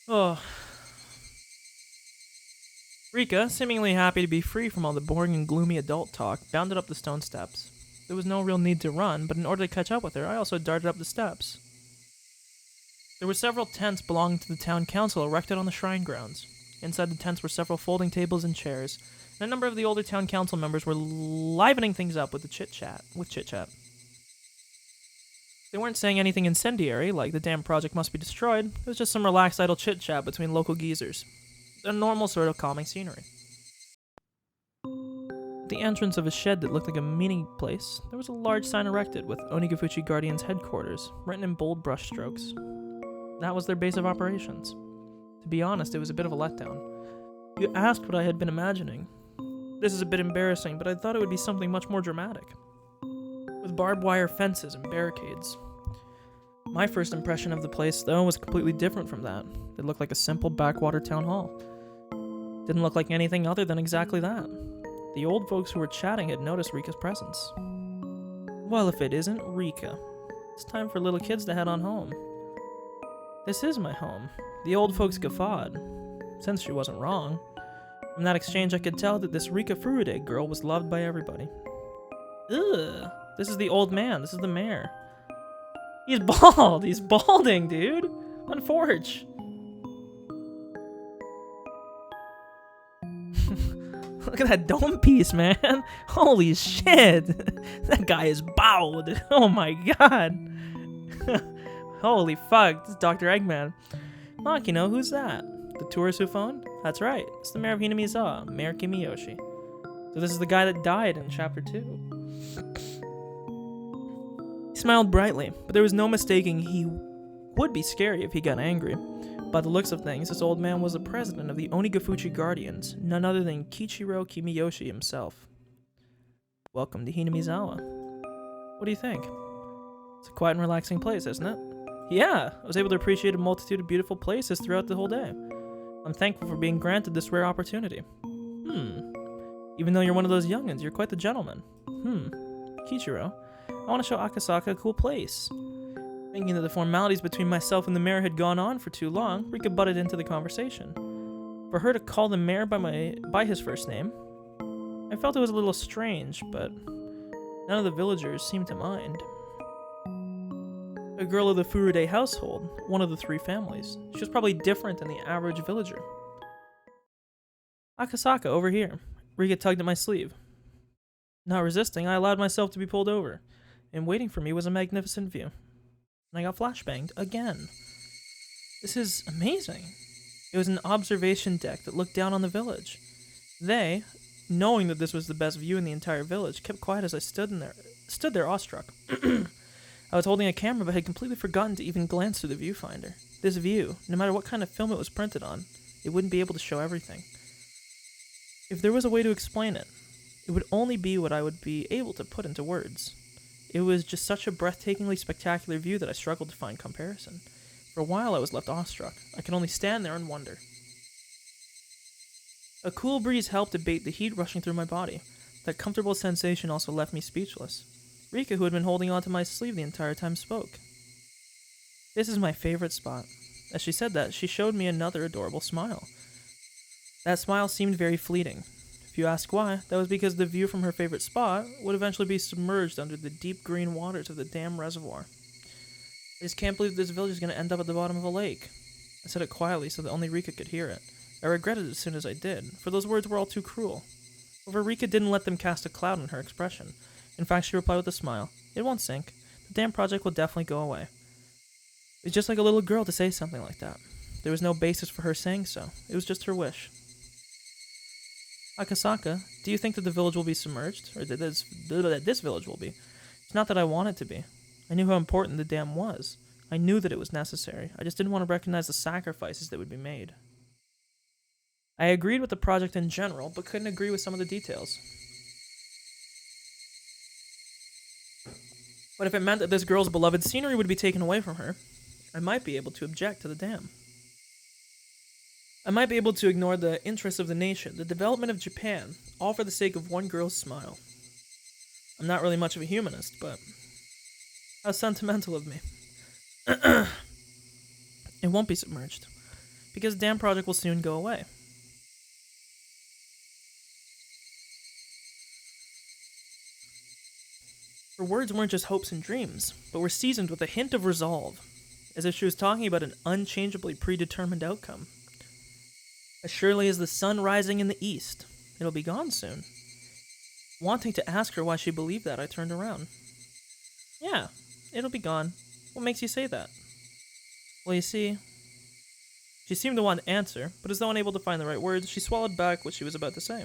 A: Oh. Rika, seemingly happy to be free from all the boring and gloomy adult talk, bounded up the stone steps. There was no real need to run, but in order to catch up with her, I also darted up the steps. There were several tents belonging to the town council erected on the shrine grounds. Inside the tents were several folding tables and chairs, and a number of the older town council members were livening things up with chit-chat. They weren't saying anything incendiary, like the damn project must be destroyed. It was just some relaxed idle chit-chat between local geezers. A normal sort of calming scenery. At the entrance of a shed that looked like a meeting place, there was a large sign erected with Onigafuchi Guardian's headquarters, written in bold brushstrokes. That was their base of operations. To be honest, it was a bit of a letdown. You asked what I had been imagining. This is a bit embarrassing, but I thought it would be something much more dramatic. With barbed wire fences and barricades. My first impression of the place, though, was completely different from that. It looked like a simple backwater town hall. Didn't look like anything other than exactly that. The old folks who were chatting had noticed Rika's presence. Well, if it isn't Rika. It's time for little kids to head on home. This is my home. The old folks guffawed. Since she wasn't wrong. From that exchange I could tell that this Rika Furude girl was loved by everybody. Ugh. This is the old man. This is the mayor. He's bald. He's balding, dude. Unforge. Look at that dome piece, man. Holy shit. That guy is bald. Oh my god. Holy fuck. This is Dr. Eggman. Makino, who's that? The tourist who phoned? That's right. It's the mayor of Hinamizawa, Mayor Kimiyoshi. So this is the guy that died in chapter 2. He smiled brightly, but there was no mistaking he would be scary if he got angry. By the looks of things, this old man was the president of the Onigafuchi Guardians, none other than Kichiro Kimiyoshi himself. Welcome to Hinamizawa. What do you think? It's a quiet and relaxing place, isn't it? Yeah, I was able to appreciate a multitude of beautiful places throughout the whole day. I'm thankful for being granted this rare opportunity. Even though you're one of those young'uns, you're quite the gentleman. Kichiro, I want to show Akasaka a cool place. Thinking that the formalities between myself and the mayor had gone on for too long, Rika butted into the conversation. For her to call the mayor by his first name, I felt it was a little strange, but none of the villagers seemed to mind. A girl of the Furude household, one of the 3 families. She was probably different than the average villager. Akasaka, over here. Rika tugged at my sleeve. Not resisting, I allowed myself to be pulled over, and waiting for me was a magnificent view. And I got flashbanged again. This is amazing. It was an observation deck that looked down on the village. They, knowing that this was the best view in the entire village, kept quiet as I stood there awestruck. I was holding a camera but had completely forgotten to even glance through the viewfinder. This view, no matter what kind of film it was printed on, it wouldn't be able to show everything. If there was a way to explain it, it would only be what I would be able to put into words. It was just such a breathtakingly spectacular view that I struggled to find comparison. For a while I was left awestruck. I could only stand there and wonder. A cool breeze helped abate the heat rushing through my body. That comfortable sensation also left me speechless. Rika, who had been holding onto my sleeve the entire time, spoke. This is my favorite spot. As she said that, she showed me another adorable smile. That smile seemed very fleeting. If you ask why, that was because the view from her favorite spot would eventually be submerged under the deep green waters of the dam reservoir. I just can't believe this village is going to end up at the bottom of a lake. I said it quietly so that only Rika could hear it. I regretted it as soon as I did, for those words were all too cruel. However, Rika didn't let them cast a cloud on her expression. In fact, she replied with a smile. It won't sink. The dam project will definitely go away. It's just like a little girl to say something like that. There was no basis for her saying so. It was just her wish. Akasaka, do you think that the village will be submerged? Or that this village will be? It's not that I want it to be. I knew how important the dam was. I knew that it was necessary. I just didn't want to recognize the sacrifices that would be made. I agreed with the project in general, but couldn't agree with some of the details. But if it meant that this girl's beloved scenery would be taken away from her, I might be able to object to the dam. I might be able to ignore the interests of the nation, the development of Japan, all for the sake of one girl's smile. I'm not really much of a humanist, but how sentimental of me. It won't be submerged, because the dam project will soon go away. Her words weren't just hopes and dreams, but were seasoned with a hint of resolve, as if she was talking about an unchangeably predetermined outcome. As surely as the sun rising in the east, it'll be gone soon. Wanting to ask her why she believed that, I turned around. Yeah, it'll be gone. What makes you say that? Well, you see... She seemed to want to answer, but as though unable to find the right words, she swallowed back what she was about to say.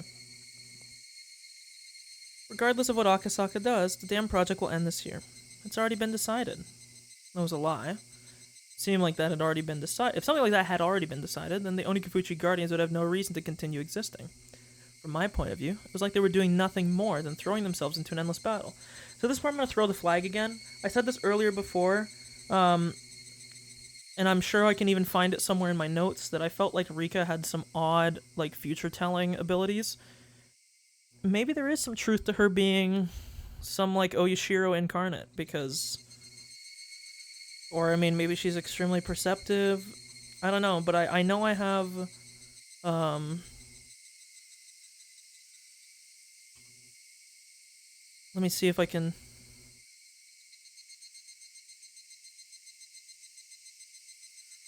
A: Regardless of what Akasaka does, the dam project will end this year. It's already been decided. That was a lie. It seemed like that had already been decided. If something like that had already been decided, then the Onikafuchi Guardians would have no reason to continue existing. From my point of view, it was like they were doing nothing more than throwing themselves into an endless battle. So this part I'm going to throw the flag again. I said this earlier before, and I'm sure I can even find it somewhere in my notes, that I felt like Rika had some odd, like, future-telling abilities. Maybe there is some truth to her being some, like, Oyashiro incarnate, because... Or, I mean, maybe she's extremely perceptive. I don't know, but I know I have... Let me see if I can...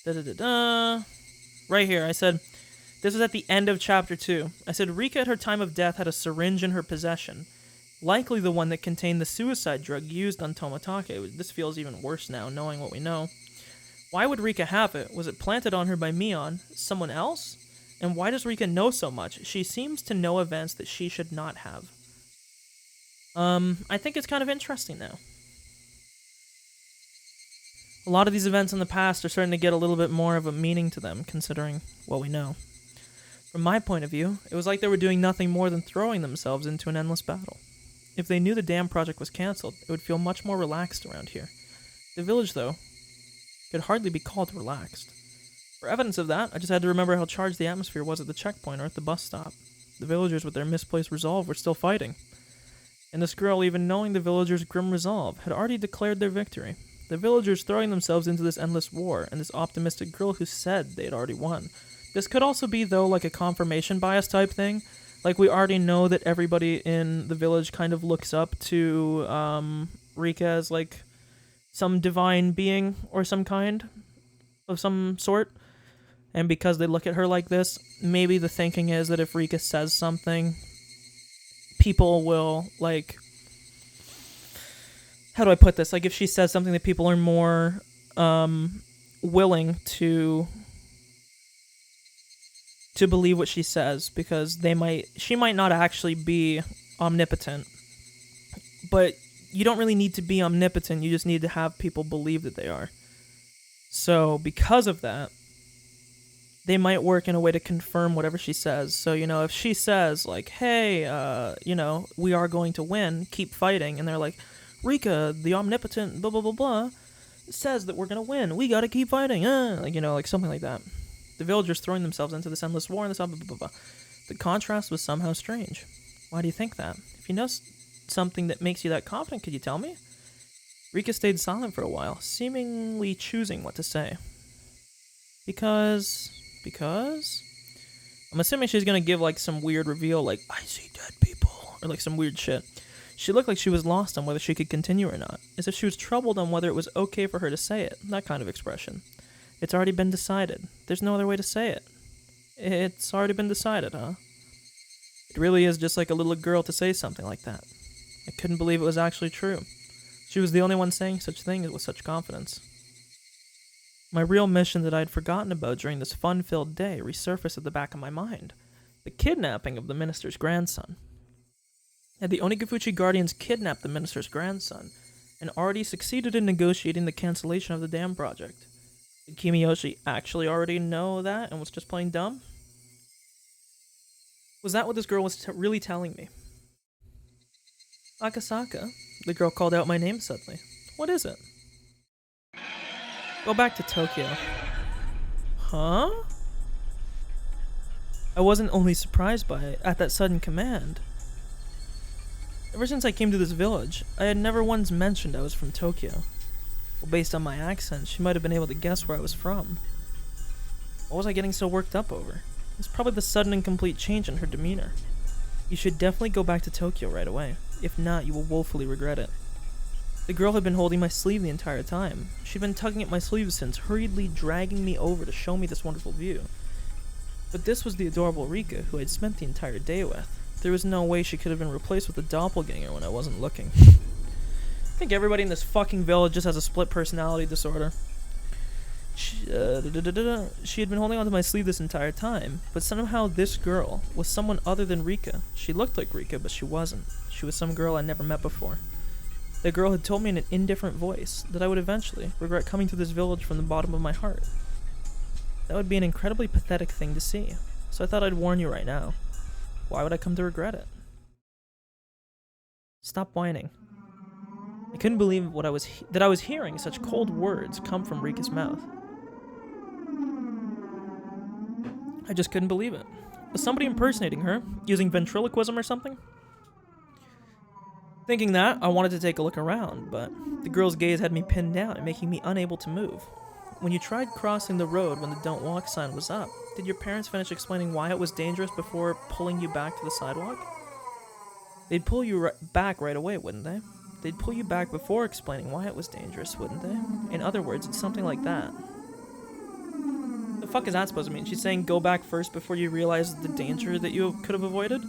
A: Right here, I said... This was at the end of chapter 2. I said, Rika at her time of death had a syringe in her possession. Likely the one that contained the suicide drug used on Tomatake. This feels even worse now, knowing what we know. Why would Rika have it? Was it planted on her by Mion? Someone else? And why does Rika know so much? She seems to know events that she should not have. I think it's kind of interesting now. A lot of these events in the past are starting to get a little bit more of a meaning to them, considering what we know. From my point of view, it was like they were doing nothing more than throwing themselves into an endless battle. If they knew the dam project was cancelled, it would feel much more relaxed around here. The village, though, could hardly be called relaxed. For evidence of that, I just had to remember how charged the atmosphere was at the checkpoint or at the bus stop. The villagers, with their misplaced resolve, were still fighting. And this girl, even knowing the villagers' grim resolve, had already declared their victory. The villagers throwing themselves into this endless war, and this optimistic girl who said they had already won. This could also be, though, like a confirmation bias type thing. Like, we already know that everybody in the village kind of looks up to Rika as, like, some divine being or some kind of some sort. And because they look at her like this, maybe the thinking is that if Rika says something, people will, like... How do I put this? Like, if she says something that people are more willing to believe what she says, because she might not actually be omnipotent, but you don't really need to be omnipotent, you just need to have people believe that they are. So because of that, they might work in a way to confirm whatever she says. So, if she says, like, hey, we are going to win, keep fighting, and they're like, Rika, the omnipotent, blah, blah, blah, blah, says that we're going to win, we got to keep fighting, like something like that. The villagers throwing themselves into this endless war and this blah, blah, blah, blah. The contrast was somehow strange. Why do you think that? If you know something that makes you that confident, could you tell me? Rika stayed silent for a while, seemingly choosing what to say. Because... I'm assuming she's gonna give, like, some weird reveal, like, I see dead people, or, like, some weird shit. She looked like she was lost on whether she could continue or not, as if she was troubled on whether it was okay for her to say it, that kind of expression. It's already been decided. There's no other way to say it. It's already been decided, huh? It really is just like a little girl to say something like that. I couldn't believe it was actually true. She was the only one saying such things with such confidence. My real mission that I had forgotten about during this fun-filled day resurfaced at the back of my mind. The kidnapping of the minister's grandson. Had the Onikafuchi Guardians kidnapped the minister's grandson, and already succeeded in negotiating the cancellation of the dam project. Did Kimiyoshi actually already know that and was just playing dumb? Was that what this girl was really telling me? Akasaka, the girl called out my name suddenly. What is it? Go back to Tokyo. Huh? I wasn't only surprised by it at that sudden command. Ever since I came to this village, I had never once mentioned I was from Tokyo. Well, based on my accent, she might have been able to guess where I was from. What was I getting so worked up over? It's probably the sudden and complete change in her demeanor. You should definitely go back to Tokyo right away. If not, you will woefully regret it. The girl had been holding my sleeve the entire time. She'd been tugging at my sleeve since, hurriedly dragging me over to show me this wonderful view. But this was the adorable Rika, who I'd spent the entire day with. There was no way she could have been replaced with a doppelganger when I wasn't looking. I think everybody in this fucking village just has a split personality disorder. She had been holding onto my sleeve this entire time, but somehow this girl was someone other than Rika. She looked like Rika, but she wasn't. She was some girl I'd never met before. The girl had told me in an indifferent voice that I would eventually regret coming to this village from the bottom of my heart. That would be an incredibly pathetic thing to see, so I thought I'd warn you right now. Why would I come to regret it? Stop whining. I couldn't believe that I was hearing such cold words come from Rika's mouth. I just couldn't believe it. Was somebody impersonating her, using ventriloquism or something? Thinking that, I wanted to take a look around, but the girl's gaze had me pinned down and making me unable to move. When you tried crossing the road when the don't walk sign was up, did your parents finish explaining why it was dangerous before pulling you back to the sidewalk? They'd pull you back right away, wouldn't they? They'd pull you back before explaining why it was dangerous, wouldn't they? In other words, it's something like that. The fuck is that supposed to mean? She's saying go back first before you realize the danger that you could have avoided?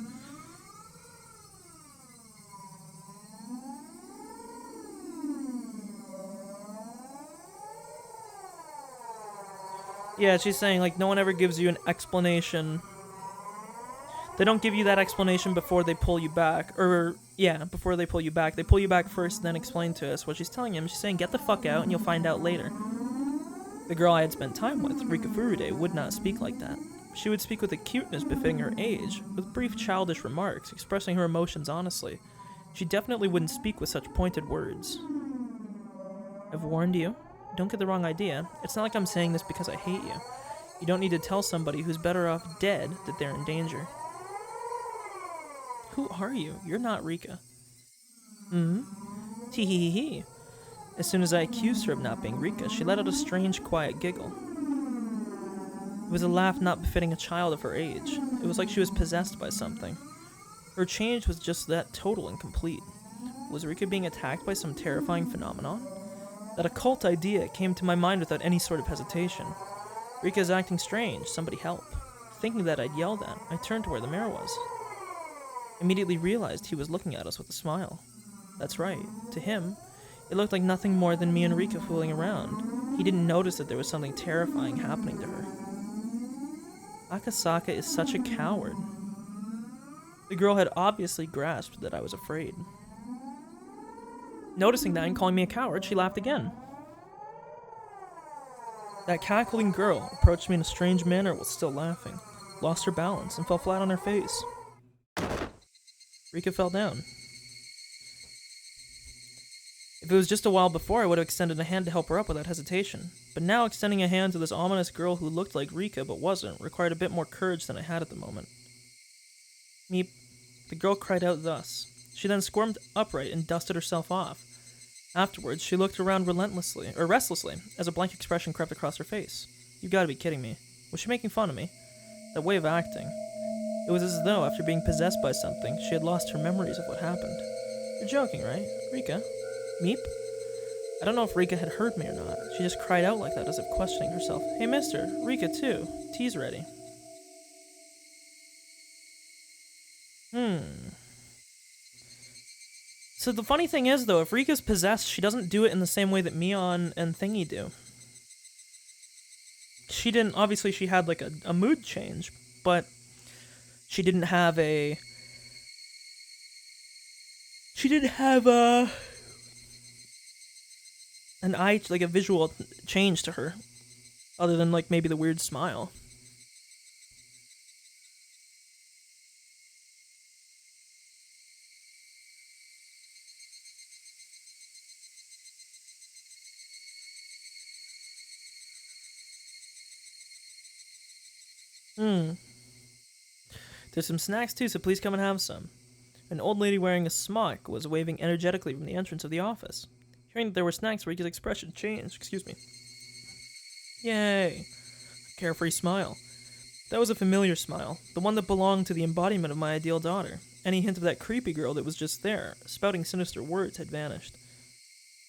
A: Yeah, she's saying, like, no one ever gives you an explanation. They don't give you that explanation before they pull you back. Or, yeah, before they pull you back. They pull you back first, then explain to us what she's telling him. She's saying, get the fuck out, and you'll find out later. The girl I had spent time with, Rika Furude, would not speak like that. She would speak with a cuteness befitting her age, with brief childish remarks, expressing her emotions honestly. She definitely wouldn't speak with such pointed words. I've warned you. Don't get the wrong idea. It's not like I'm saying this because I hate you. You don't need to tell somebody who's better off dead that they're in danger. Who are you? You're not Rika. Tee-hee-hee-hee. As soon as I accused her of not being Rika, she let out a strange, quiet giggle. It was a laugh not befitting a child of her age. It was like she was possessed by something. Her change was just that total and complete. Was Rika being attacked by some terrifying phenomenon? That occult idea came to my mind without any sort of hesitation. Rika's acting strange, somebody help. Thinking that I'd yelled at, I turned to where the mayor was. Immediately realized he was looking at us with a smile. That's right, to him, it looked like nothing more than me and Rika fooling around. He didn't notice that there was something terrifying happening to her. Akasaka is such a coward. The girl had obviously grasped that I was afraid. Noticing that and calling me a coward, she laughed again. That cackling girl approached me in a strange manner while still laughing, lost her balance, and fell flat on her face. Rika fell down. If it was just a while before, I would have extended a hand to help her up without hesitation. But now, extending a hand to this ominous girl who looked like Rika but wasn't required a bit more courage than I had at the moment. Meep. The girl cried out thus. She then squirmed upright and dusted herself off. Afterwards, she looked around restlessly, as a blank expression crept across her face. You've got to be kidding me. Was she making fun of me? That way of acting. It was as though, after being possessed by something, she had lost her memories of what happened. You're joking, right? Rika? Meep? I don't know if Rika had heard me or not. She just cried out like that as if questioning herself. Hey mister, Rika too. Tea's ready. So the funny thing is, though, if Rika's possessed, she doesn't do it in the same way that Mion and Thingy do. She didn't, obviously she had like a mood change, but she didn't have a... an eye, like a visual change to her, other than like maybe the weird smile. There's some snacks too, so please come and have some. An old lady wearing a smock was waving energetically from the entrance of the office. Hearing that there were snacks, Rika's expression changed. Excuse me. Yay! A carefree smile. That was a familiar smile, the one that belonged to the embodiment of my ideal daughter. Any hint of that creepy girl that was just there, spouting sinister words, had vanished.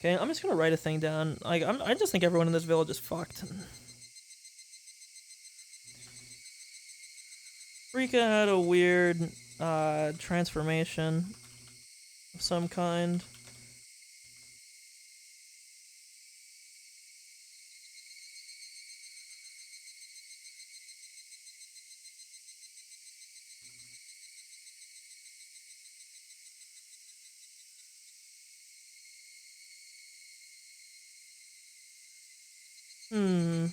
A: Okay, I'm just gonna write a thing down. I just think everyone in this village is fucked. Rika had a weird transformation of some kind. Hmm.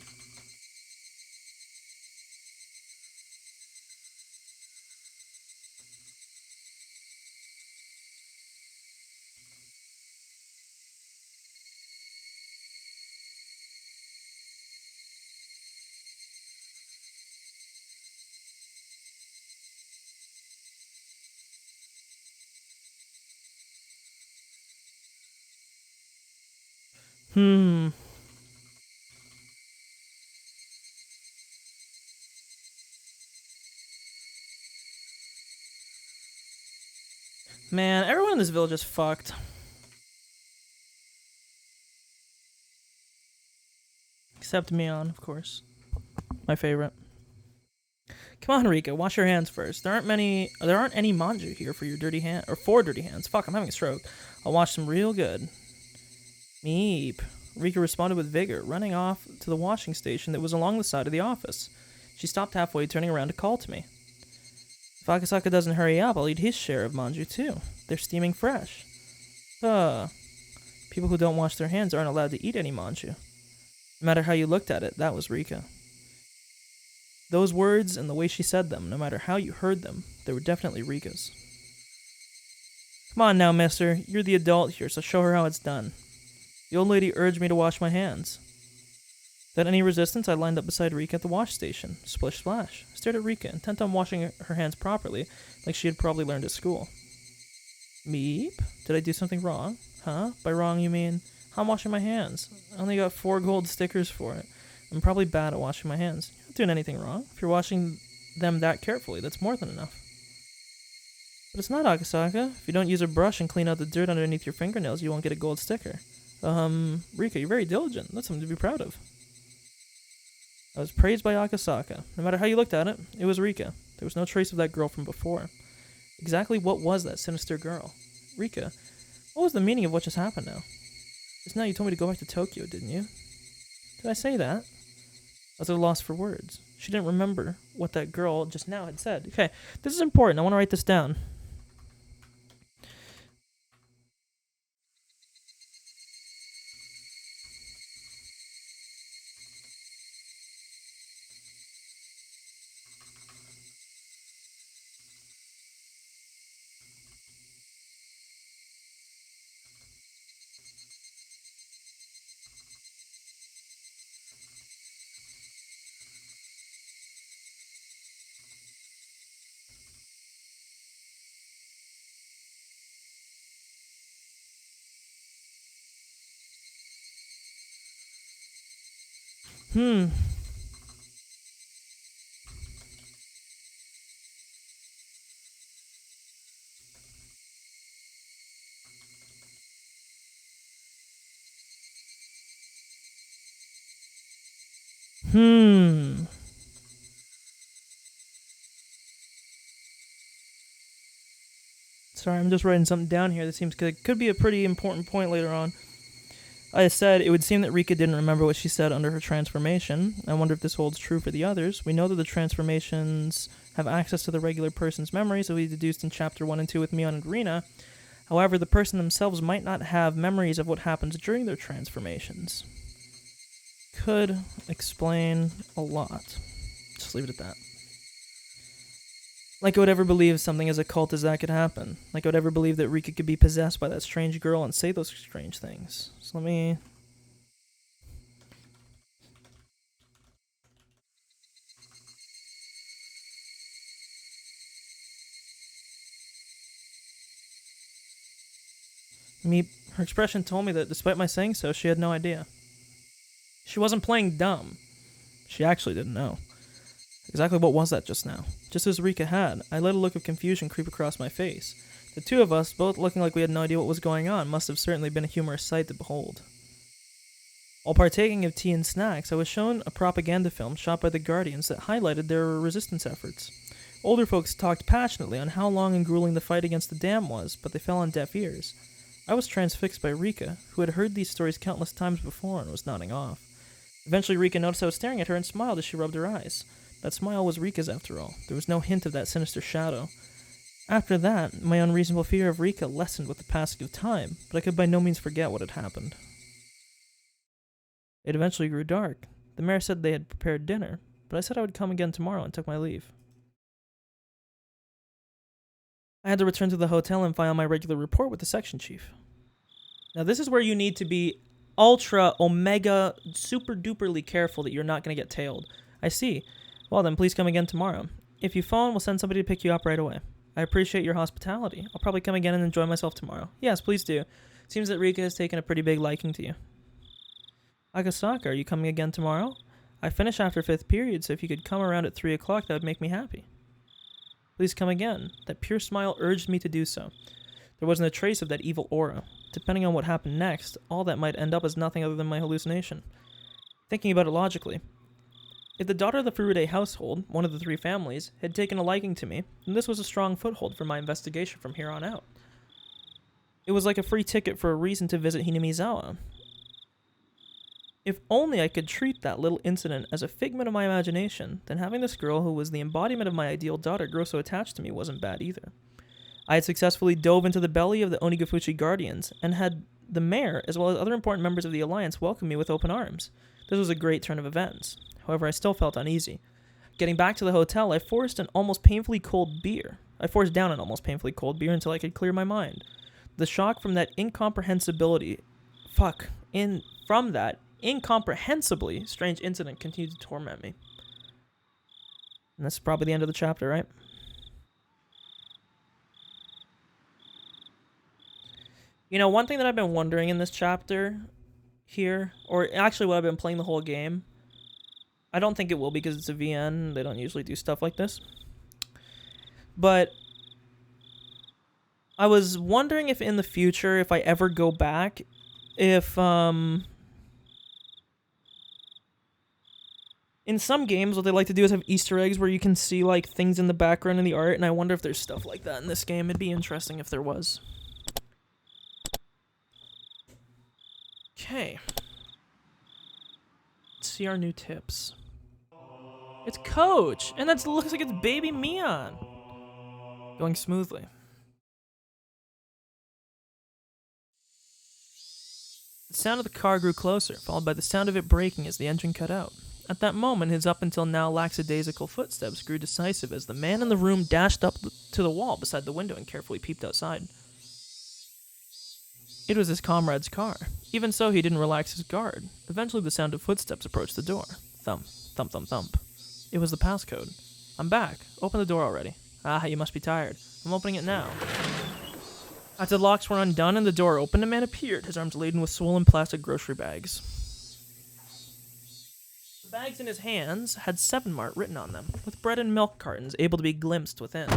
A: Hmm. Man, everyone in this village is fucked. Except Mion, of course. My favorite. Come on, Rika, wash your hands first. There aren't any manju here for your dirty hand or for dirty hands. Fuck, I'm having a stroke. I'll wash them real good. Meep. Rika responded with vigor, running off to the washing station that was along the side of the office. She stopped halfway, turning around to call to me. If Akasaka doesn't hurry up, I'll eat his share of manju too. They're steaming fresh. People who don't wash their hands aren't allowed to eat any manju. No matter how you looked at it, that was Rika. Those words and the way she said them, no matter how you heard them, they were definitely Rika's. Come on now, mister. You're the adult here, so show her how it's done. The old lady urged me to wash my hands. Without any resistance, I lined up beside Rika at the wash station. Splish splash. I stared at Rika, intent on washing her hands properly, like she had probably learned at school. Meep? Did I do something wrong? Huh? By wrong, you mean I'm washing my hands. I only got 4 gold stickers for it. I'm probably bad at washing my hands. You're not doing anything wrong. If you're washing them that carefully, that's more than enough. But it's not, Akasaka. If you don't use a brush and clean out the dirt underneath your fingernails, you won't get a gold sticker. Rika, you're very diligent. That's something to be proud of. I was praised by Akasaka. No matter how you looked at it, it was Rika. There was no trace of that girl from before. Exactly what was that sinister girl? Rika, what was the meaning of what just happened now? Just now you told me to go back to Tokyo, didn't you? Did I say that? I was at a loss for words. She didn't remember what that girl just now had said. Okay, this is important. I want to write this down. Hmm. Hmm. Sorry, I'm just writing something down here that seems could be a pretty important point later on. I said it would seem that Rika didn't remember what she said under her transformation. I wonder if this holds true for the others. We know that the transformations have access to the regular person's memories, as we deduced in chapter 1 and 2 with Mion and Rina. However, the person themselves might not have memories of what happens during their transformations. Could explain a lot. Just leave it at that. Like I would ever believe something as occult as that could happen. Like I would ever believe that Rika could be possessed by that strange girl and say those strange things. So let me... Her expression told me that despite my saying so, she had no idea. She wasn't playing dumb. She actually didn't know. Exactly what was that just now? Just as Rika had, I let a look of confusion creep across my face. The two of us, both looking like we had no idea what was going on, must have certainly been a humorous sight to behold. While partaking of tea and snacks, I was shown a propaganda film shot by the Guardians that highlighted their resistance efforts. Older folks talked passionately on how long and grueling the fight against the dam was, but they fell on deaf ears. I was transfixed by Rika, who had heard these stories countless times before and was nodding off. Eventually, Rika noticed I was staring at her and smiled as she rubbed her eyes. That smile was Rika's after all. There was no hint of that sinister shadow. After that, my unreasonable fear of Rika lessened with the passing of time, but I could by no means forget what had happened. It eventually grew dark. The mayor said they had prepared dinner, but I said I would come again tomorrow and took my leave. I had to return to the hotel and file my regular report with the section chief. Now this is where you need to be ultra, omega, super duperly careful that you're not going to get tailed. I see. Well then, please come again tomorrow. If you phone, we'll send somebody to pick you up right away. I appreciate your hospitality. I'll probably come again and enjoy myself tomorrow. Yes, please do. Seems that Rika has taken a pretty big liking to you. Agasaka, are you coming again tomorrow? I finish after 5th period, so if you could come around at 3 o'clock, that would make me happy. Please come again. That pure smile urged me to do so. There wasn't a trace of that evil aura. Depending on what happened next, all that might end up as nothing other than my hallucination. Thinking about it logically, if the daughter of the Furude household, one of the 3 families, had taken a liking to me, then this was a strong foothold for my investigation from here on out. It was like a free ticket for a reason to visit Hinamizawa. If only I could treat that little incident as a figment of my imagination, then having this girl who was the embodiment of my ideal daughter grow so attached to me wasn't bad either. I had successfully dove into the belly of the Onigafuchi Guardians, and had the mayor, as well as other important members of the Alliance, welcome me with open arms. This was a great turn of events. However, I still felt uneasy. Getting back to the hotel, I forced down an almost painfully cold beer until I could clear my mind. The shock from that incomprehensibly strange incident continued to torment me. And that's probably the end of the chapter, right? You know, one thing that I've been wondering in this chapter here, or actually what I've been playing the whole game, I don't think it will because it's a VN, they don't usually do stuff like this, but I was wondering if in the future, if I ever go back, if, in some games, what they like to do is have Easter eggs where you can see, like, things in the background in the art, and I wonder if there's stuff like that in this game. It'd be interesting if there was. Okay. Let's see our new tips. It's Coach, and that looks like it's baby Mion. Going smoothly. The sound of the car grew closer, followed by the sound of it braking as the engine cut out. At that moment, his up until now lackadaisical footsteps grew decisive as the man in the room dashed up to the wall beside the window and carefully peeped outside. It was his comrade's car. Even so, he didn't relax his guard. Eventually, the sound of footsteps approached the door. Thump, thump, thump, thump. It was the passcode. I'm back. Open the door already. Ah, you must be tired. I'm opening it now. After the locks were undone and the door opened, a man appeared, his arms laden with swollen plastic grocery bags. The bags in his hands had 7 Mart written on them, with bread and milk cartons able to be glimpsed within.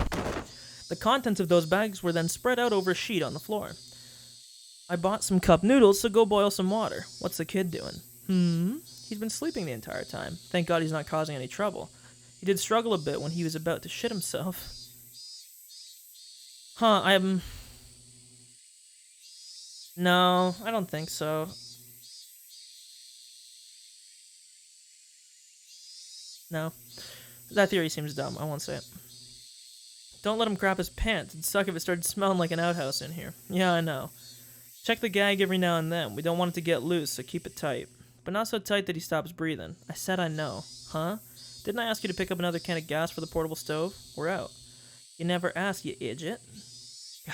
A: The contents of those bags were then spread out over a sheet on the floor. I bought some cup noodles, so go boil some water. What's the kid doing? He's been sleeping the entire time. Thank God he's not causing any trouble. He did struggle a bit when he was about to shit himself. No, I don't think so. No. That theory seems dumb. I won't say it. Don't let him crap his pants. It'd suck if it started smelling like an outhouse in here. Yeah, I know. Check the gag every now and then. We don't want it to get loose, so keep it tight. But not so tight that he stops breathing. I said I know. Huh? Didn't I ask you to pick up another can of gas for the portable stove? We're out. You never asked, you idiot.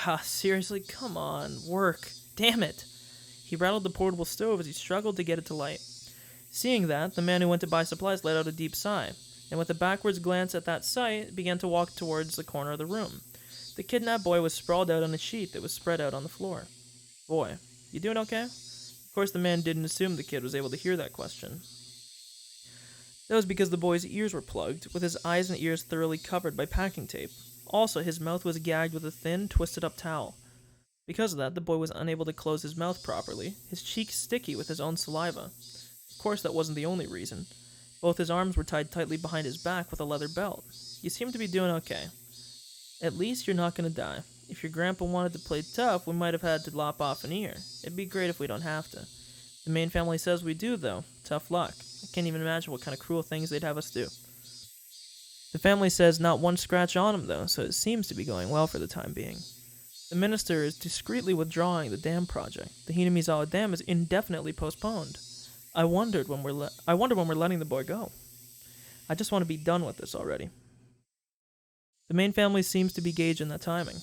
A: Ah, seriously? Come on. Work. Damn it. He rattled the portable stove as he struggled to get it to light. Seeing that, the man who went to buy supplies let out a deep sigh, and with a backwards glance at that sight, began to walk towards the corner of the room. The kidnapped boy was sprawled out on a sheet that was spread out on the floor. Boy, you doing okay? Of course, the man didn't assume the kid was able to hear that question. That was because the boy's ears were plugged, with his eyes and ears thoroughly covered by packing tape. Also, his mouth was gagged with a thin, twisted-up towel. Because of that, the boy was unable to close his mouth properly, his cheeks sticky with his own saliva. Of course, that wasn't the only reason. Both his arms were tied tightly behind his back with a leather belt. You seem to be doing okay. At least you're not gonna die. If your grandpa wanted to play tough, we might have had to lop off an ear. It'd be great if we don't have to. The main family says we do, though. Tough luck. I can't even imagine what kind of cruel things they'd have us do. The family says not one scratch on him, though, so it seems to be going well for the time being. The minister is discreetly withdrawing the dam project. The Hinamizawa Dam is indefinitely postponed. I wonder when we're letting the boy go. I just want to be done with this already. The main family seems to be gauging that timing.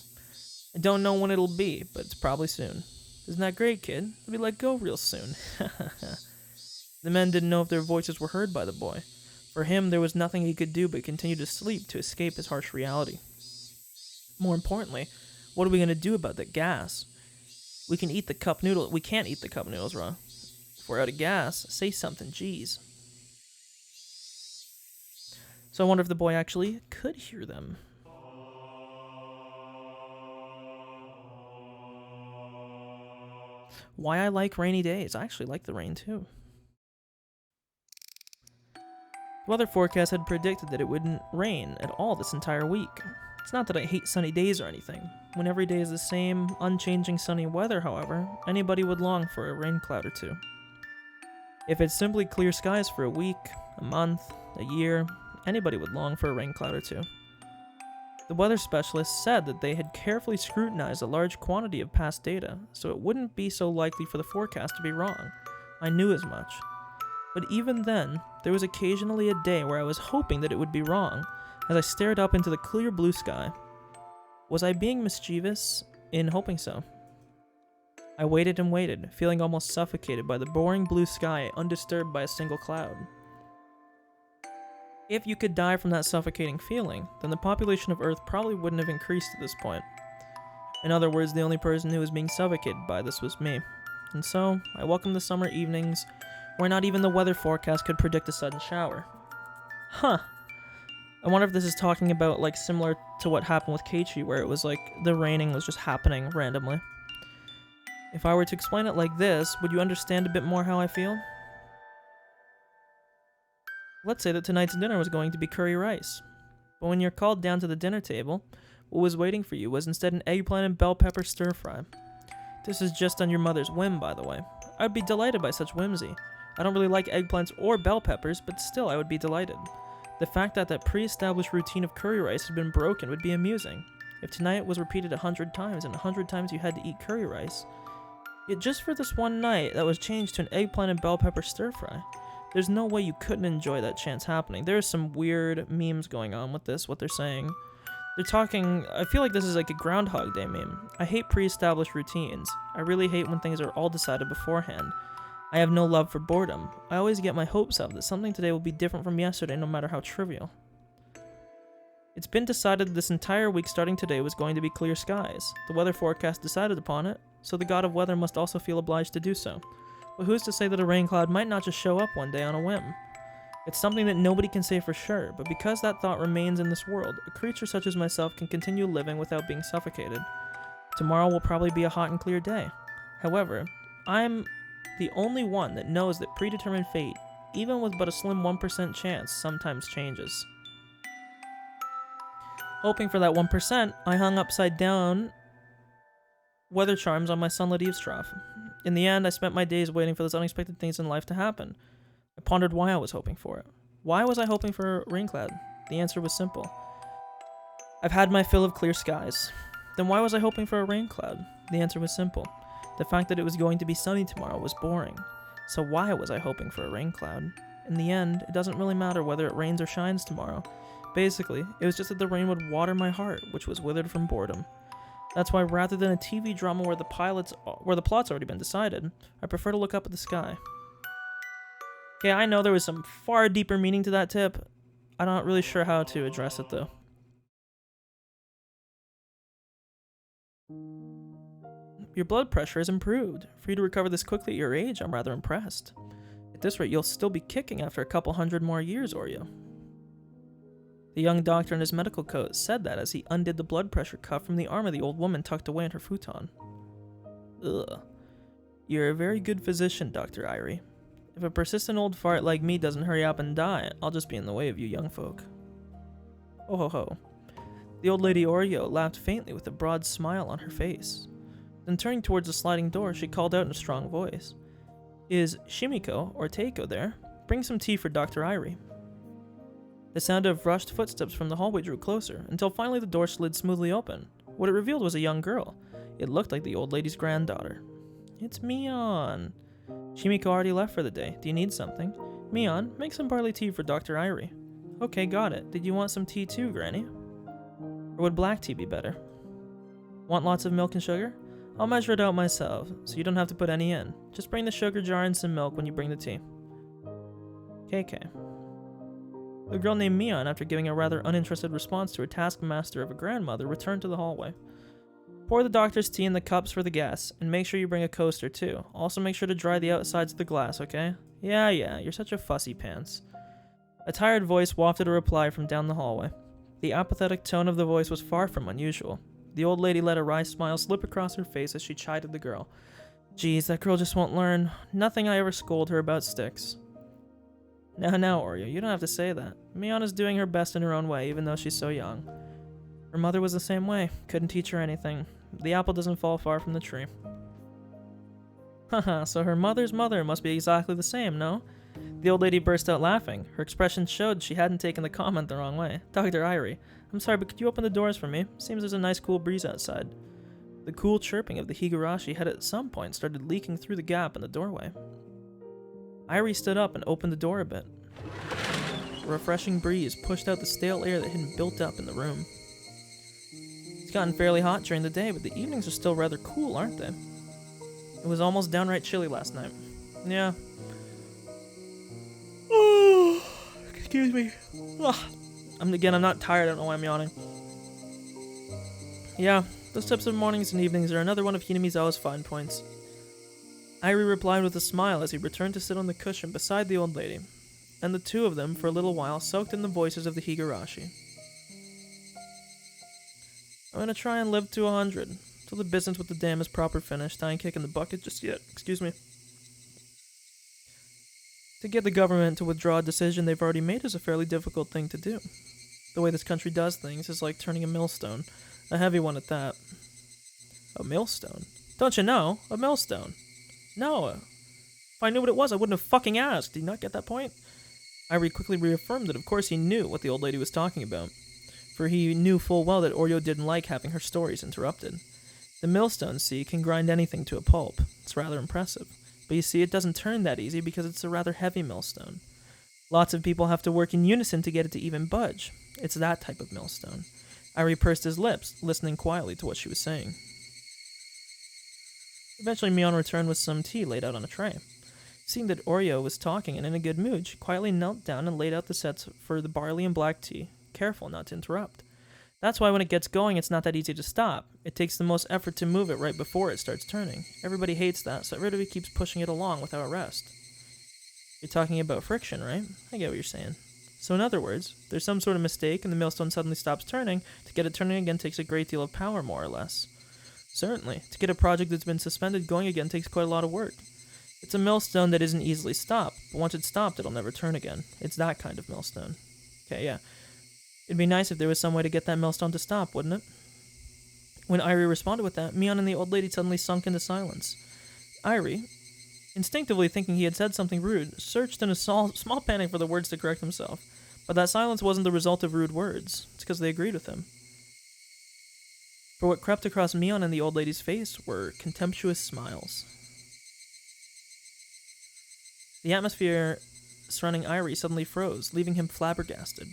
A: I don't know when it'll be, but it's probably soon. Isn't that great, kid? We'll be let go real soon. The men didn't know if their voices were heard by the boy. For him, there was nothing he could do but continue to sleep to escape his harsh reality. More importantly, what are we going to do about the gas? We can't eat the cup noodles raw. If we're out of gas, say something, jeez. So I wonder if the boy actually could hear them. Why I like rainy days. I actually like the rain too. The weather forecast had predicted that it wouldn't rain at all this entire week. It's not that I hate sunny days or anything. When every day is the same, unchanging sunny weather, however, anybody would long for a rain cloud or two. If it's simply clear skies for a week, a month, a year, anybody would long for a rain cloud or two. The weather specialists said that they had carefully scrutinized a large quantity of past data, so it wouldn't be so likely for the forecast to be wrong. I knew as much. But even then, there was occasionally a day where I was hoping that it would be wrong, as I stared up into the clear blue sky. Was I being mischievous in hoping so? I waited and waited, feeling almost suffocated by the boring blue sky undisturbed by a single cloud. If you could die from that suffocating feeling, then the population of Earth probably wouldn't have increased at this point. In other words, the only person who was being suffocated by this was me. And so, I welcomed the summer evenings, where not even the weather forecast could predict a sudden shower. Huh. I wonder if this is talking about, similar to what happened with Keiichi, where it was the raining was just happening randomly. If I were to explain it like this, would you understand a bit more how I feel? Let's say that tonight's dinner was going to be curry rice. But when you're called down to the dinner table, what was waiting for you was instead an eggplant and bell pepper stir fry. This is just on your mother's whim, by the way. I would be delighted by such whimsy. I don't really like eggplants or bell peppers, but still I would be delighted. The fact that that pre-established routine of curry rice had been broken would be amusing. If tonight was repeated 100 times and 100 times you had to eat curry rice, yet just for this one night that was changed to an eggplant and bell pepper stir fry, there's no way you couldn't enjoy that chance happening. There's some weird memes going on with this, what they're saying. They're talking, I feel like this is like a Groundhog Day meme. I hate pre-established routines. I really hate when things are all decided beforehand. I have no love for boredom. I always get my hopes up that something today will be different from yesterday, no matter how trivial. It's been decided this entire week starting today was going to be clear skies. The weather forecast decided upon it, so the god of weather must also feel obliged to do so. But who's to say that a rain cloud might not just show up one day on a whim? It's something that nobody can say for sure, but because that thought remains in this world, a creature such as myself can continue living without being suffocated. Tomorrow will probably be a hot and clear day. However, I'm the only one that knows that predetermined fate, even with but a slim 1% chance, sometimes changes. Hoping for that 1%, I hung upside down weather charms on my sunlit eaves trough. In the end, I spent my days waiting for those unexpected things in life to happen. I pondered why I was hoping for it. Why was I hoping for a rain cloud? The answer was simple. I've had my fill of clear skies. Then why was I hoping for a rain cloud? The answer was simple. The fact that it was going to be sunny tomorrow was boring. So why was I hoping for a rain cloud? In the end, it doesn't really matter whether it rains or shines tomorrow. Basically, it was just that the rain would water my heart, which was withered from boredom. That's why rather than a TV drama where the plot's already been decided, I prefer to look up at the sky. Okay, I know there was some far deeper meaning to that tip. I'm not really sure how to address it though. Your blood pressure has improved. For you to recover this quickly at your age, I'm rather impressed. At this rate, you'll still be kicking after a couple hundred more years, Oreo. The young doctor in his medical coat said that as he undid the blood pressure cuff from the arm of the old woman tucked away in her futon. Ugh. You're a very good physician, Dr. Irie. If a persistent old fart like me doesn't hurry up and die, I'll just be in the way of you young folk. Oh ho ho. The old lady Oreo laughed faintly with a broad smile on her face. Then turning towards the sliding door, she called out in a strong voice. Is Shimiko, or Teiko, there? Bring some tea for Dr. Irie. The sound of rushed footsteps from the hallway drew closer, until finally the door slid smoothly open. What it revealed was a young girl. It looked like the old lady's granddaughter. It's Mion. Shimiko already left for the day. Do you need something? Mion, make some barley tea for Dr. Irie. Okay, got it. Did you want some tea too, Granny? Or would black tea be better? Want lots of milk and sugar? I'll measure it out myself, so you don't have to put any in. Just bring the sugar jar and some milk when you bring the tea. KK. The girl named Mion, after giving a rather uninterested response to her taskmaster of a grandmother, returned to the hallway. Pour the doctor's tea in the cups for the guests, and make sure you bring a coaster too. Also make sure to dry the outsides of the glass, okay? Yeah, you're such a fussy pants. A tired voice wafted a reply from down the hallway. The apathetic tone of the voice was far from unusual. The old lady let a wry smile slip across her face as she chided the girl. Geez, that girl just won't learn. Nothing I ever scold her about sticks. Now, Oreo, you don't have to say that. Mion is doing her best in her own way, even though she's so young. Her mother was the same way. Couldn't teach her anything. The apple doesn't fall far from the tree. Haha, so her mother's mother must be exactly the same, no? The old lady burst out laughing. Her expression showed she hadn't taken the comment the wrong way. Dr. Irie, I'm sorry, but could you open the doors for me? Seems there's a nice cool breeze outside. The cool chirping of the Higurashi had at some point started leaking through the gap in the doorway. Irie stood up and opened the door a bit. A refreshing breeze pushed out the stale air that had built up in the room. It's gotten fairly hot during the day, but the evenings are still rather cool, aren't they? It was almost downright chilly last night. Yeah. Oh, excuse me. I'm not tired. I don't know why I'm yawning. Yeah, those types of mornings and evenings are another one of Hinamizawa's fine points. Irie replied with a smile as he returned to sit on the cushion beside the old lady, and the two of them, for a little while, soaked in the voices of the Higurashi. I'm gonna try and live to 100, till the business with the dam is proper finished. I ain't kicking the bucket just yet. Excuse me. To get the government to withdraw a decision they've already made is a fairly difficult thing to do. The way this country does things is like turning a millstone. A heavy one at that. A millstone? Don't you know? A millstone. No. If I knew what it was, I wouldn't have fucking asked. Did you not get that point? Irie quickly reaffirmed that of course he knew what the old lady was talking about, for he knew full well that Oreo didn't like having her stories interrupted. The millstone, see, can grind anything to a pulp. It's rather impressive. But you see, it doesn't turn that easy because it's a rather heavy millstone. Lots of people have to work in unison to get it to even budge. It's that type of millstone. Irie pursed his lips, listening quietly to what she was saying. Eventually, Mion returned with some tea laid out on a tray. Seeing that Oreo was talking and in a good mood, she quietly knelt down and laid out the sets for the barley and black tea, careful not to interrupt. That's why when it gets going, it's not that easy to stop. It takes the most effort to move it right before it starts turning. Everybody hates that, so everybody keeps pushing it along without rest. You're talking about friction, right? I get what you're saying. So in other words, there's some sort of mistake and the millstone suddenly stops turning. To get it turning again takes a great deal of power, more or less. Certainly. To get a project that's been suspended going again takes quite a lot of work. It's a millstone that isn't easily stopped, but once it's stopped, it'll never turn again. It's that kind of millstone. Okay, yeah. It'd be nice if there was some way to get that millstone to stop, wouldn't it? When Irie responded with that, Mion and the old lady suddenly sunk into silence. Irie, instinctively thinking he had said something rude, searched in a small panic for the words to correct himself. But that silence wasn't the result of rude words. It's because they agreed with him. For what crept across Mion and the old lady's face were contemptuous smiles. The atmosphere surrounding Irie suddenly froze, leaving him flabbergasted,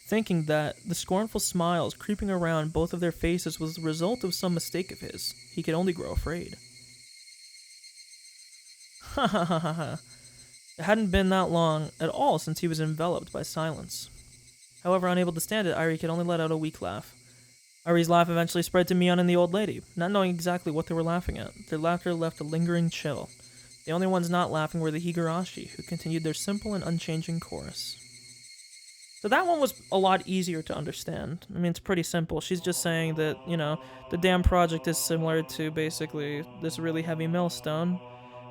A: thinking that the scornful smiles creeping around both of their faces was the result of some mistake of his. He could only grow afraid. Ha ha ha ha ha. It hadn't been that long at all since he was enveloped by silence. However, unable to stand it, Irie could only let out a weak laugh. Irie's laugh eventually spread to Mion and the old lady, not knowing exactly what they were laughing at. Their laughter left a lingering chill. The only ones not laughing were the Higurashi, who continued their simple and unchanging chorus. So that one was a lot easier to understand. I mean, it's pretty simple. She's just saying that, the damn project is similar to basically this really heavy millstone.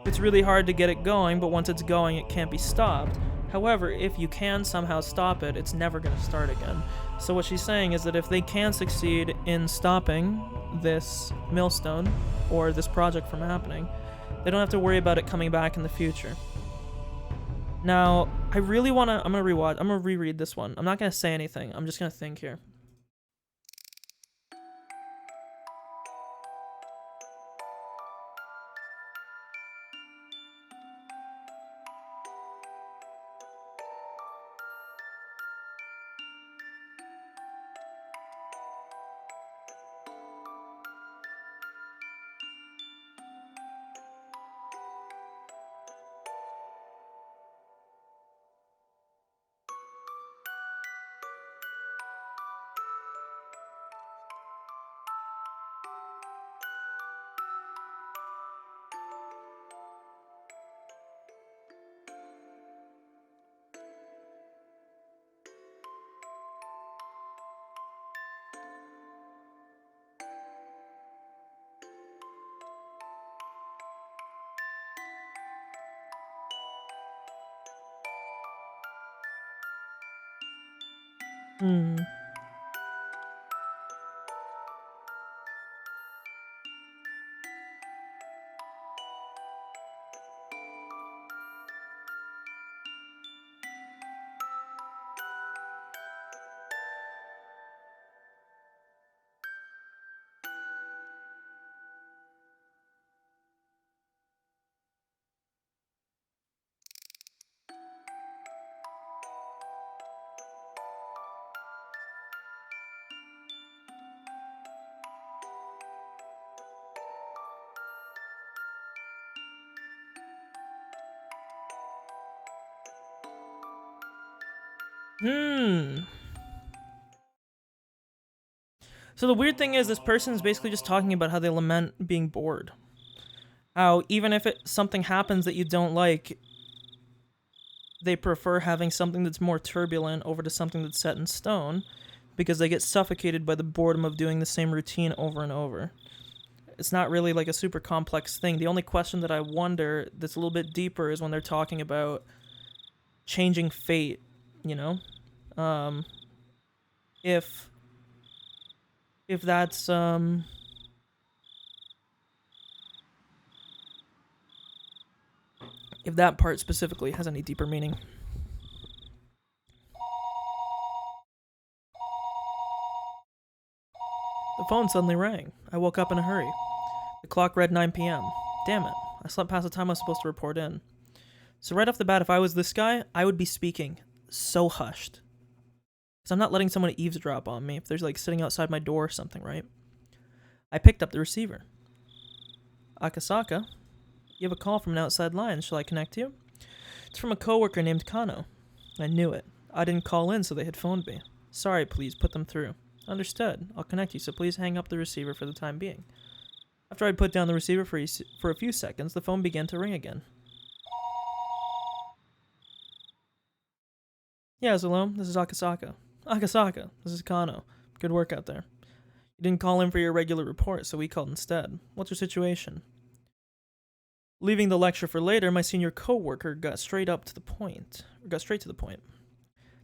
A: It's really hard to get it going, but once it's going, it can't be stopped. However, if you can somehow stop it, it's never going to start again. So what she's saying is that if they can succeed in stopping this millstone, or this project from happening, they don't have to worry about it coming back in the future. Now, I really want to... I'm going to reread this one. I'm not going to say anything. I'm just going to think here. So the weird thing is, this person is basically just talking about how they lament being bored. How even if something happens that you don't like, they prefer having something that's more turbulent over to something that's set in stone, because they get suffocated by the boredom of doing the same routine over and over. It's not really like a super complex thing. The only question that I wonder that's a little bit deeper is when they're talking about changing fate, if that's if that part specifically has any deeper meaning. The phone suddenly rang. I woke up in a hurry. The clock read 9 p.m. Damn it, I slept past the time I was supposed to report in. So right off the bat, if I was this guy, I would be speaking so hushed. Because I'm not letting someone eavesdrop on me if there's like sitting outside my door or something, right? I picked up the receiver. Akasaka, you have a call from an outside line. Shall I connect you? It's from a coworker named Kano. I knew it. I didn't call in, so they had phoned me. Sorry, please put them through. Understood. I'll connect you, so please hang up the receiver for the time being. After I'd put down the receiver for a few seconds, the phone began to ring again. Yes, hello. This is Akasaka. Akasaka, this is Kano. Good work out there. You didn't call in for your regular report, so we called instead. What's your situation? Leaving the lecture for later, my senior co-worker got straight to the point.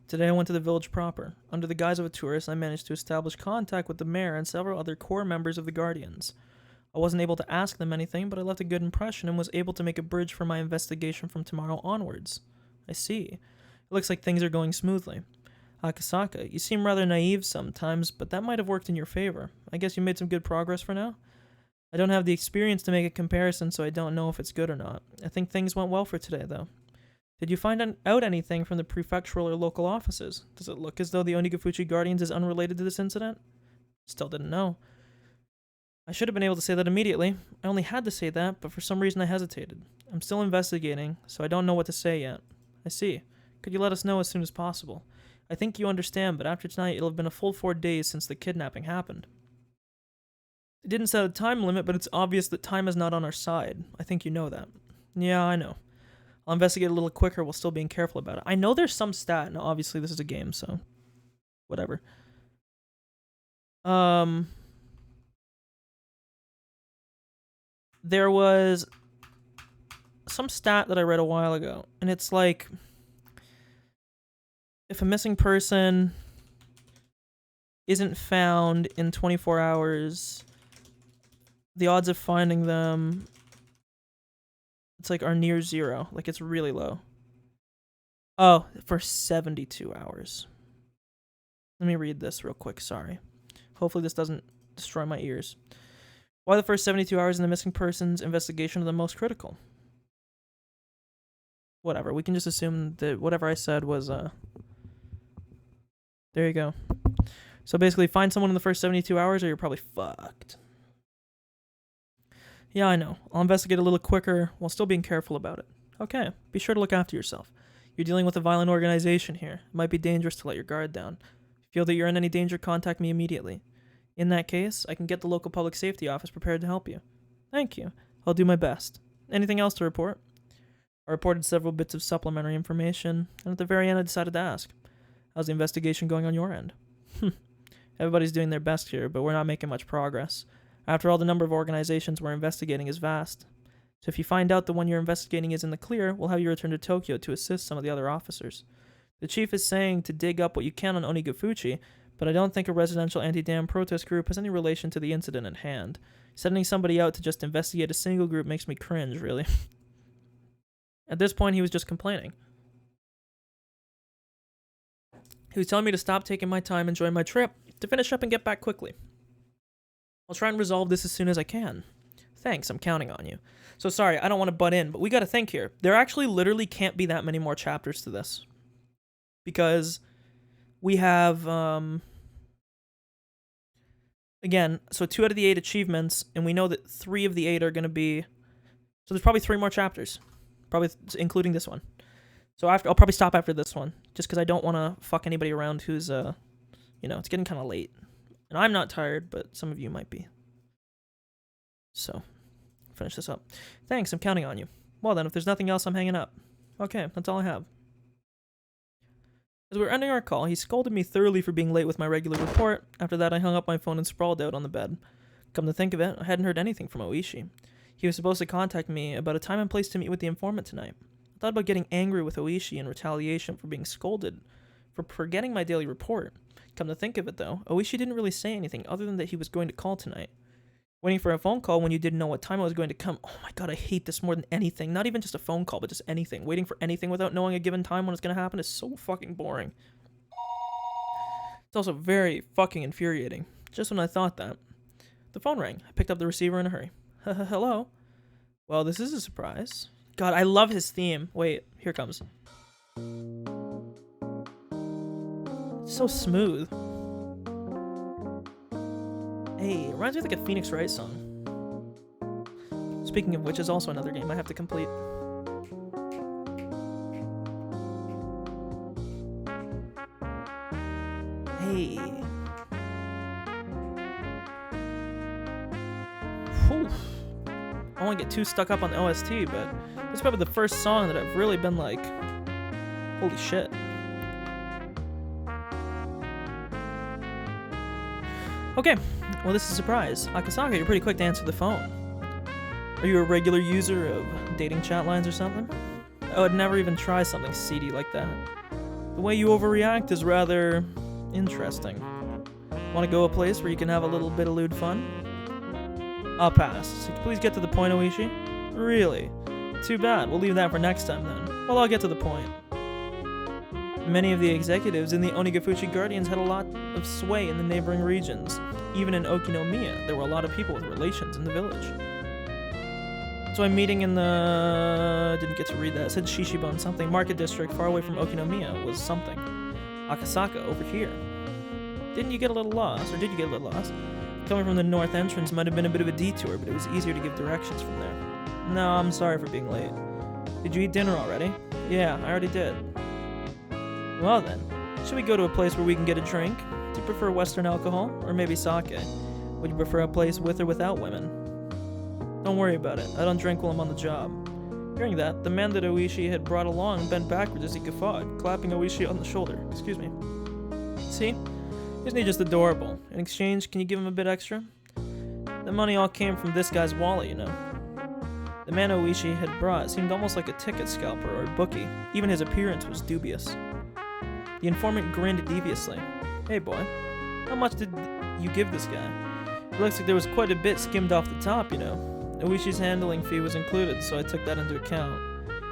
A: Today I went to the village proper. Under the guise of a tourist, I managed to establish contact with the mayor and several other core members of the Guardians. I wasn't able to ask them anything, but I left a good impression and was able to make a bridge for my investigation from tomorrow onwards. I see. It looks like things are going smoothly. Akasaka, you seem rather naive sometimes, but that might have worked in your favor. I guess you made some good progress for now? I don't have the experience to make a comparison, so I don't know if it's good or not. I think things went well for today, though. Did you find out anything from the prefectural or local offices? Does it look as though the Onigafuchi Guardians is unrelated to this incident? Still didn't know. I should have been able to say that immediately. I only had to say that, but for some reason I hesitated. I'm still investigating, so I don't know what to say yet. I see. Could you let us know as soon as possible? I think you understand, but after tonight it'll have been a full 4 days since the kidnapping happened. It didn't set a time limit, but it's obvious that time is not on our side. I think you know that. Yeah, I know. I'll investigate a little quicker while still being careful about it. I know there's some stat. Now, obviously, this is a game, so whatever. There was some stat that I read a while ago, and it's like if a missing person isn't found in 24 hours, the odds of finding them, it's like are near zero. Like it's really low. Oh, for 72 hours. Let me read this real quick, sorry. Hopefully this doesn't destroy my ears. Why the first 72 hours in the missing persons investigation are the most critical? Whatever, we can just assume that whatever I said was, there you go. So basically, find someone in the first 72 hours or you're probably fucked. Yeah, I know. I'll investigate a little quicker while still being careful about it. Okay, be sure to look after yourself. You're dealing with a violent organization here. It might be dangerous to let your guard down. If you feel that you're in any danger, contact me immediately. In that case, I can get the local public safety office prepared to help you. Thank you. I'll do my best. Anything else to report? I reported several bits of supplementary information, and at the very end I decided to ask, how's the investigation going on your end? Everybody's doing their best here, but we're not making much progress. After all, the number of organizations we're investigating is vast. So if you find out the one you're investigating is in the clear, we'll have you return to Tokyo to assist some of the other officers. The chief is saying to dig up what you can on Onigafuchi, but I don't think a residential anti-dam protest group has any relation to the incident at hand. Sending somebody out to just investigate a single group makes me cringe, really. At this point, he was just complaining. He was telling me to stop taking my time, enjoy my trip, to finish up and get back quickly. I'll try and resolve this as soon as I can. Thanks, I'm counting on you. So sorry, I don't want to butt in, but we gotta think here. There actually literally can't be that many more chapters to this. Because we have, again, so 2 out of the 8 achievements, and we know that 3 of the 8 are gonna be, so there's probably 3 more chapters. Probably including this one. So I'll probably stop after this one, just because I don't want to fuck anybody around who's, it's getting kind of late. And I'm not tired, but some of you might be. So, finish this up. Thanks, I'm counting on you. Well then, if there's nothing else, I'm hanging up. Okay, that's all I have. As we were ending our call, he scolded me thoroughly for being late with my regular report. After that, I hung up my phone and sprawled out on the bed. Come to think of it, I hadn't heard anything from Oishi. He was supposed to contact me about a time and place to meet with the informant tonight. I thought about getting angry with Oishi in retaliation for being scolded for forgetting my daily report. Come to think of it, though, Oishi didn't really say anything other than that he was going to call tonight. Waiting for a phone call when you didn't know what time I was going to come. Oh my god, I hate this more than anything. Not even just a phone call, but just anything. Waiting for anything without knowing a given time when it's going to happen is so fucking boring. It's also very fucking infuriating. Just when I thought that. The phone rang. I picked up the receiver in a hurry. Hello? Well, this is a surprise. God, I love his theme. Wait, here it comes. It's so smooth. Hey, it reminds me of like a Phoenix Wright song. Speaking of which, is also another game I have to complete. Hey. Whew. I don't want to get too stuck up on the OST, but this is probably the first song that I've really been like, holy shit. Okay, well this is a surprise. Akasaka, you're pretty quick to answer the phone. Are you a regular user of dating chat lines or something? I would never even try something seedy like that. The way you overreact is rather interesting. Want to go a place where you can have a little bit of lewd fun? I'll pass. So please get to the point, Oishi. Really? Too bad. We'll leave that for next time then. Well, I'll get to the point. Many of the executives in the Onigafushi Guardians had a lot of sway in the neighboring regions. Even in Okinomiya, there were a lot of people with relations in the village. So I'm meeting in the... didn't get to read that. It said Shishibon something. Market district far away from Okinomiya was something. Akasaka over here. Didn't you get a little lost? Or did you get a little lost? Coming from the north entrance might have been a bit of a detour, but it was easier to give directions from there. No, I'm sorry for being late. Did you eat dinner already? Yeah, I already did. Well then, should we go to a place where we can get a drink? Do you prefer Western alcohol? Or maybe sake? Would you prefer a place with or without women? Don't worry about it. I don't drink while I'm on the job. Hearing that, the man that Oishi had brought along bent backwards as he guffawed, clapping Oishi on the shoulder. Excuse me. See? Isn't he just adorable? In exchange, can you give him a bit extra? The money all came from this guy's wallet, you know. The man Oishi had brought seemed almost like a ticket scalper or a bookie. Even his appearance was dubious. The informant grinned deviously. Hey boy, how much did you give this guy? It looks like there was quite a bit skimmed off the top, you know. Oishi's handling fee was included, so I took that into account.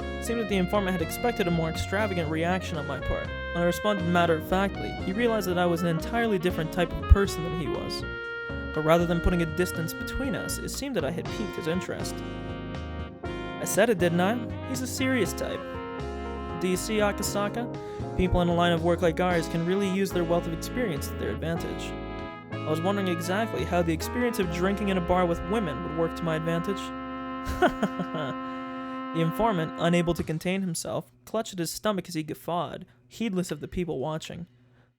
A: It seemed that the informant had expected a more extravagant reaction on my part. When I responded matter-of-factly, he realized that I was an entirely different type of person than he was. But rather than putting a distance between us, it seemed that I had piqued his interest. I said it, didn't I? He's a serious type. Do you see, Akasaka? People in a line of work like ours can really use their wealth of experience to their advantage. I was wondering exactly how the experience of drinking in a bar with women would work to my advantage. The informant, unable to contain himself, clutched at his stomach as he guffawed, heedless of the people watching.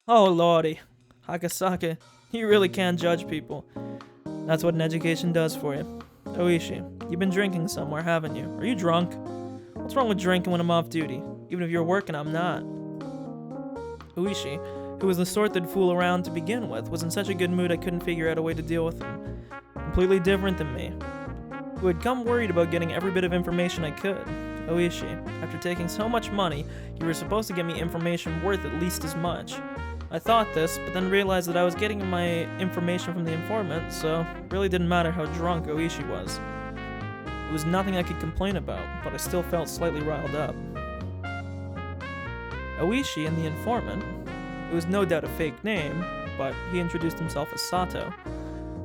A: Oh lordy, Akasaka, you really can't judge people. That's what an education does for you. Oishi, you've been drinking somewhere, haven't you? Are you drunk? What's wrong with drinking when I'm off duty? Even if you're working, I'm not. Oishi, who was the sort that'd fool around to begin with, was in such a good mood I couldn't figure out a way to deal with him. Completely different than me, who had come worried about getting every bit of information I could. Oishi, after taking so much money, you were supposed to get me information worth at least as much. I thought this, but then realized that I was getting my information from the informant, so it really didn't matter how drunk Oishi was. It was nothing I could complain about, but I still felt slightly riled up. Oishi and the informant, it was no doubt a fake name, but he introduced himself as Sato,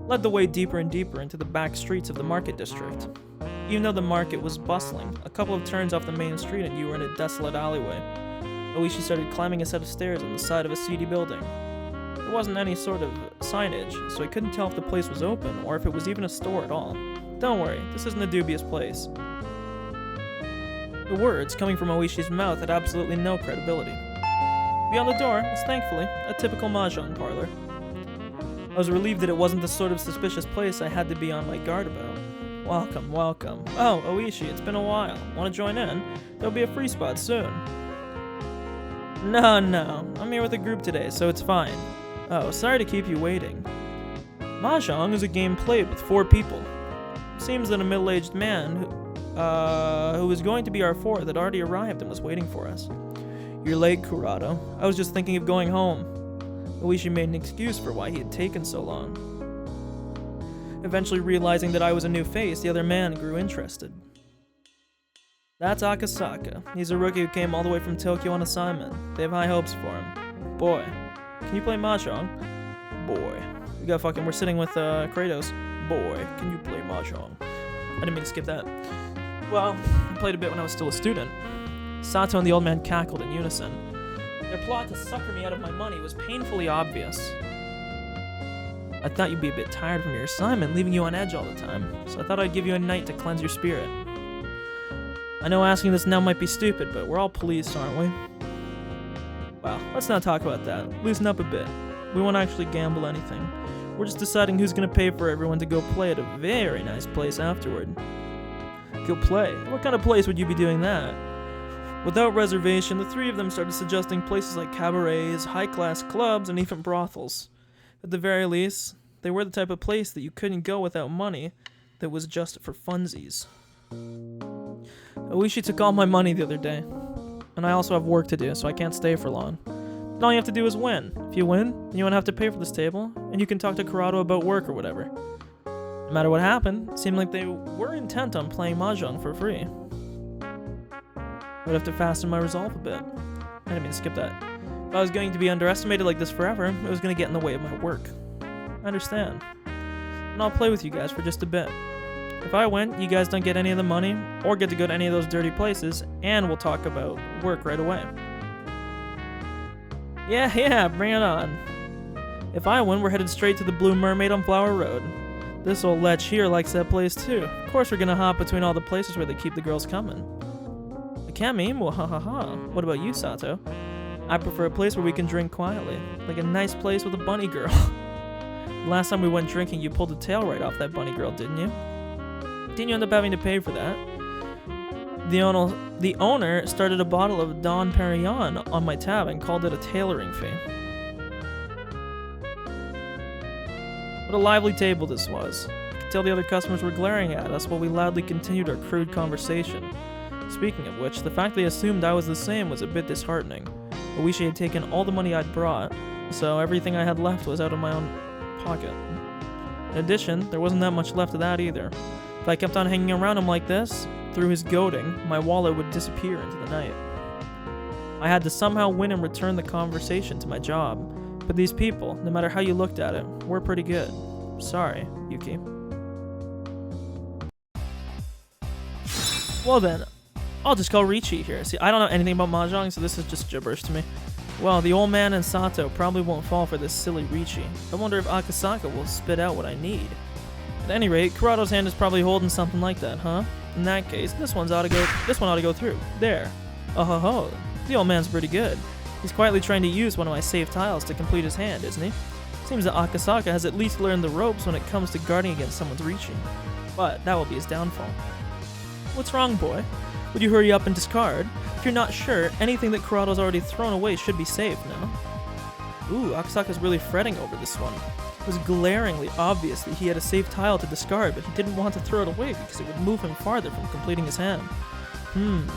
A: led the way deeper and deeper into the back streets of the market district. Even though the market was bustling, a couple of turns off the main street and you were in a desolate alleyway. Oishi started climbing a set of stairs on the side of a seedy building. There wasn't any sort of signage, so I couldn't tell if the place was open or if it was even a store at all. Don't worry, this isn't a dubious place. The words coming from Oishi's mouth had absolutely no credibility. Beyond the door was thankfully a typical mahjong parlor. I was relieved that it wasn't the sort of suspicious place I had to be on my guard about. Welcome, welcome. Oh, Oishi, it's been a while. Want to join in? There'll be a free spot soon. No, I'm here with a group today, so it's fine. Oh, sorry to keep you waiting. Mahjong is a game played with 4 people. Seems that a middle-aged man who was going to be our fourth had already arrived and was waiting for us. You're late, Kurado. I was just thinking of going home. Oishi made an excuse for why he had taken so long. Eventually realizing that I was a new face, the other man grew interested. That's Akasaka. He's a rookie who came all the way from Tokyo on assignment. They have high hopes for him. Boy, can you play mahjong? Boy. We're sitting with Kratos. Boy, can you play mahjong? I didn't mean to skip that. Well, I played a bit when I was still a student. Sato and the old man cackled in unison. Their plot to sucker me out of my money was painfully obvious. I thought you'd be a bit tired from your assignment, leaving you on edge all the time, so I thought I'd give you a night to cleanse your spirit. I know asking this now might be stupid, but we're all police, aren't we? Well, let's not talk about that. Loosen up a bit. We won't actually gamble anything. We're just deciding who's gonna pay for everyone to go play at a very nice place afterward. Go play? What kind of place would you be doing that? Without reservation, the 3 of them started suggesting places like cabarets, high-class clubs, and even brothels. At the very least, they were the type of place that you couldn't go without money that was just for funsies. Oishi took all my money the other day, and I also have work to do, so I can't stay for long. But all you have to do is win. If you win, then you won't have to pay for this table, and you can talk to Kurado about work or whatever. No matter what happened, it seemed like they were intent on playing mahjong for free. I'd have to fasten my resolve a bit. didn't mean to skip that. If I was going to be underestimated like this forever, it was going to get in the way of my work. I understand. And I'll play with you guys for just a bit. If I win, you guys don't get any of the money, or get to go to any of those dirty places, and we'll talk about work right away. Yeah, bring it on. If I win, we're headed straight to the Blue Mermaid on Flower Road. This old lech here likes that place too. Of course we're gonna hop between all the places where they keep the girls coming. Akemi? Mwahaha. What about you, Sato? I prefer a place where we can drink quietly. Like a nice place with a bunny girl. Last time we went drinking, you pulled the tail right off that bunny girl, didn't you? Didn't you end up having to pay for that? The owner started a bottle of Dom Perignon on my tab and called it a tailoring fee. What a lively table this was. I could tell the other customers were glaring at us while we loudly continued our crude conversation. Speaking of which, the fact they assumed I was the same was a bit disheartening. Oishi had taken all the money I'd brought, so everything I had left was out of my own pocket. In addition, there wasn't that much left of that either. If I kept on hanging around him like this, through his goading, my wallet would disappear into the night. I had to somehow win and return the conversation to my job, but these people, no matter how you looked at it, were pretty good. Sorry, Yuki. Well then, I'll just call Richie here. See, I don't know anything about mahjong, so this is just gibberish to me. Well, the old man and Sato probably won't fall for this silly Richie. I wonder if Akasaka will spit out what I need. At any rate, Kurado's hand is probably holding something like that, huh? In that case, this one ought to go through. There. Oh ho ho. The old man's pretty good. He's quietly trying to use one of my safe tiles to complete his hand, isn't he? Seems that Akasaka has at least learned the ropes when it comes to guarding against someone's reaching. But that will be his downfall. What's wrong, boy? Would you hurry up and discard? If you're not sure, anything that Kurado's already thrown away should be safe, no? Ooh, Akasaka's really fretting over this one. It was glaringly obvious that he had a safe tile to discard, but he didn't want to throw it away because it would move him farther from completing his hand.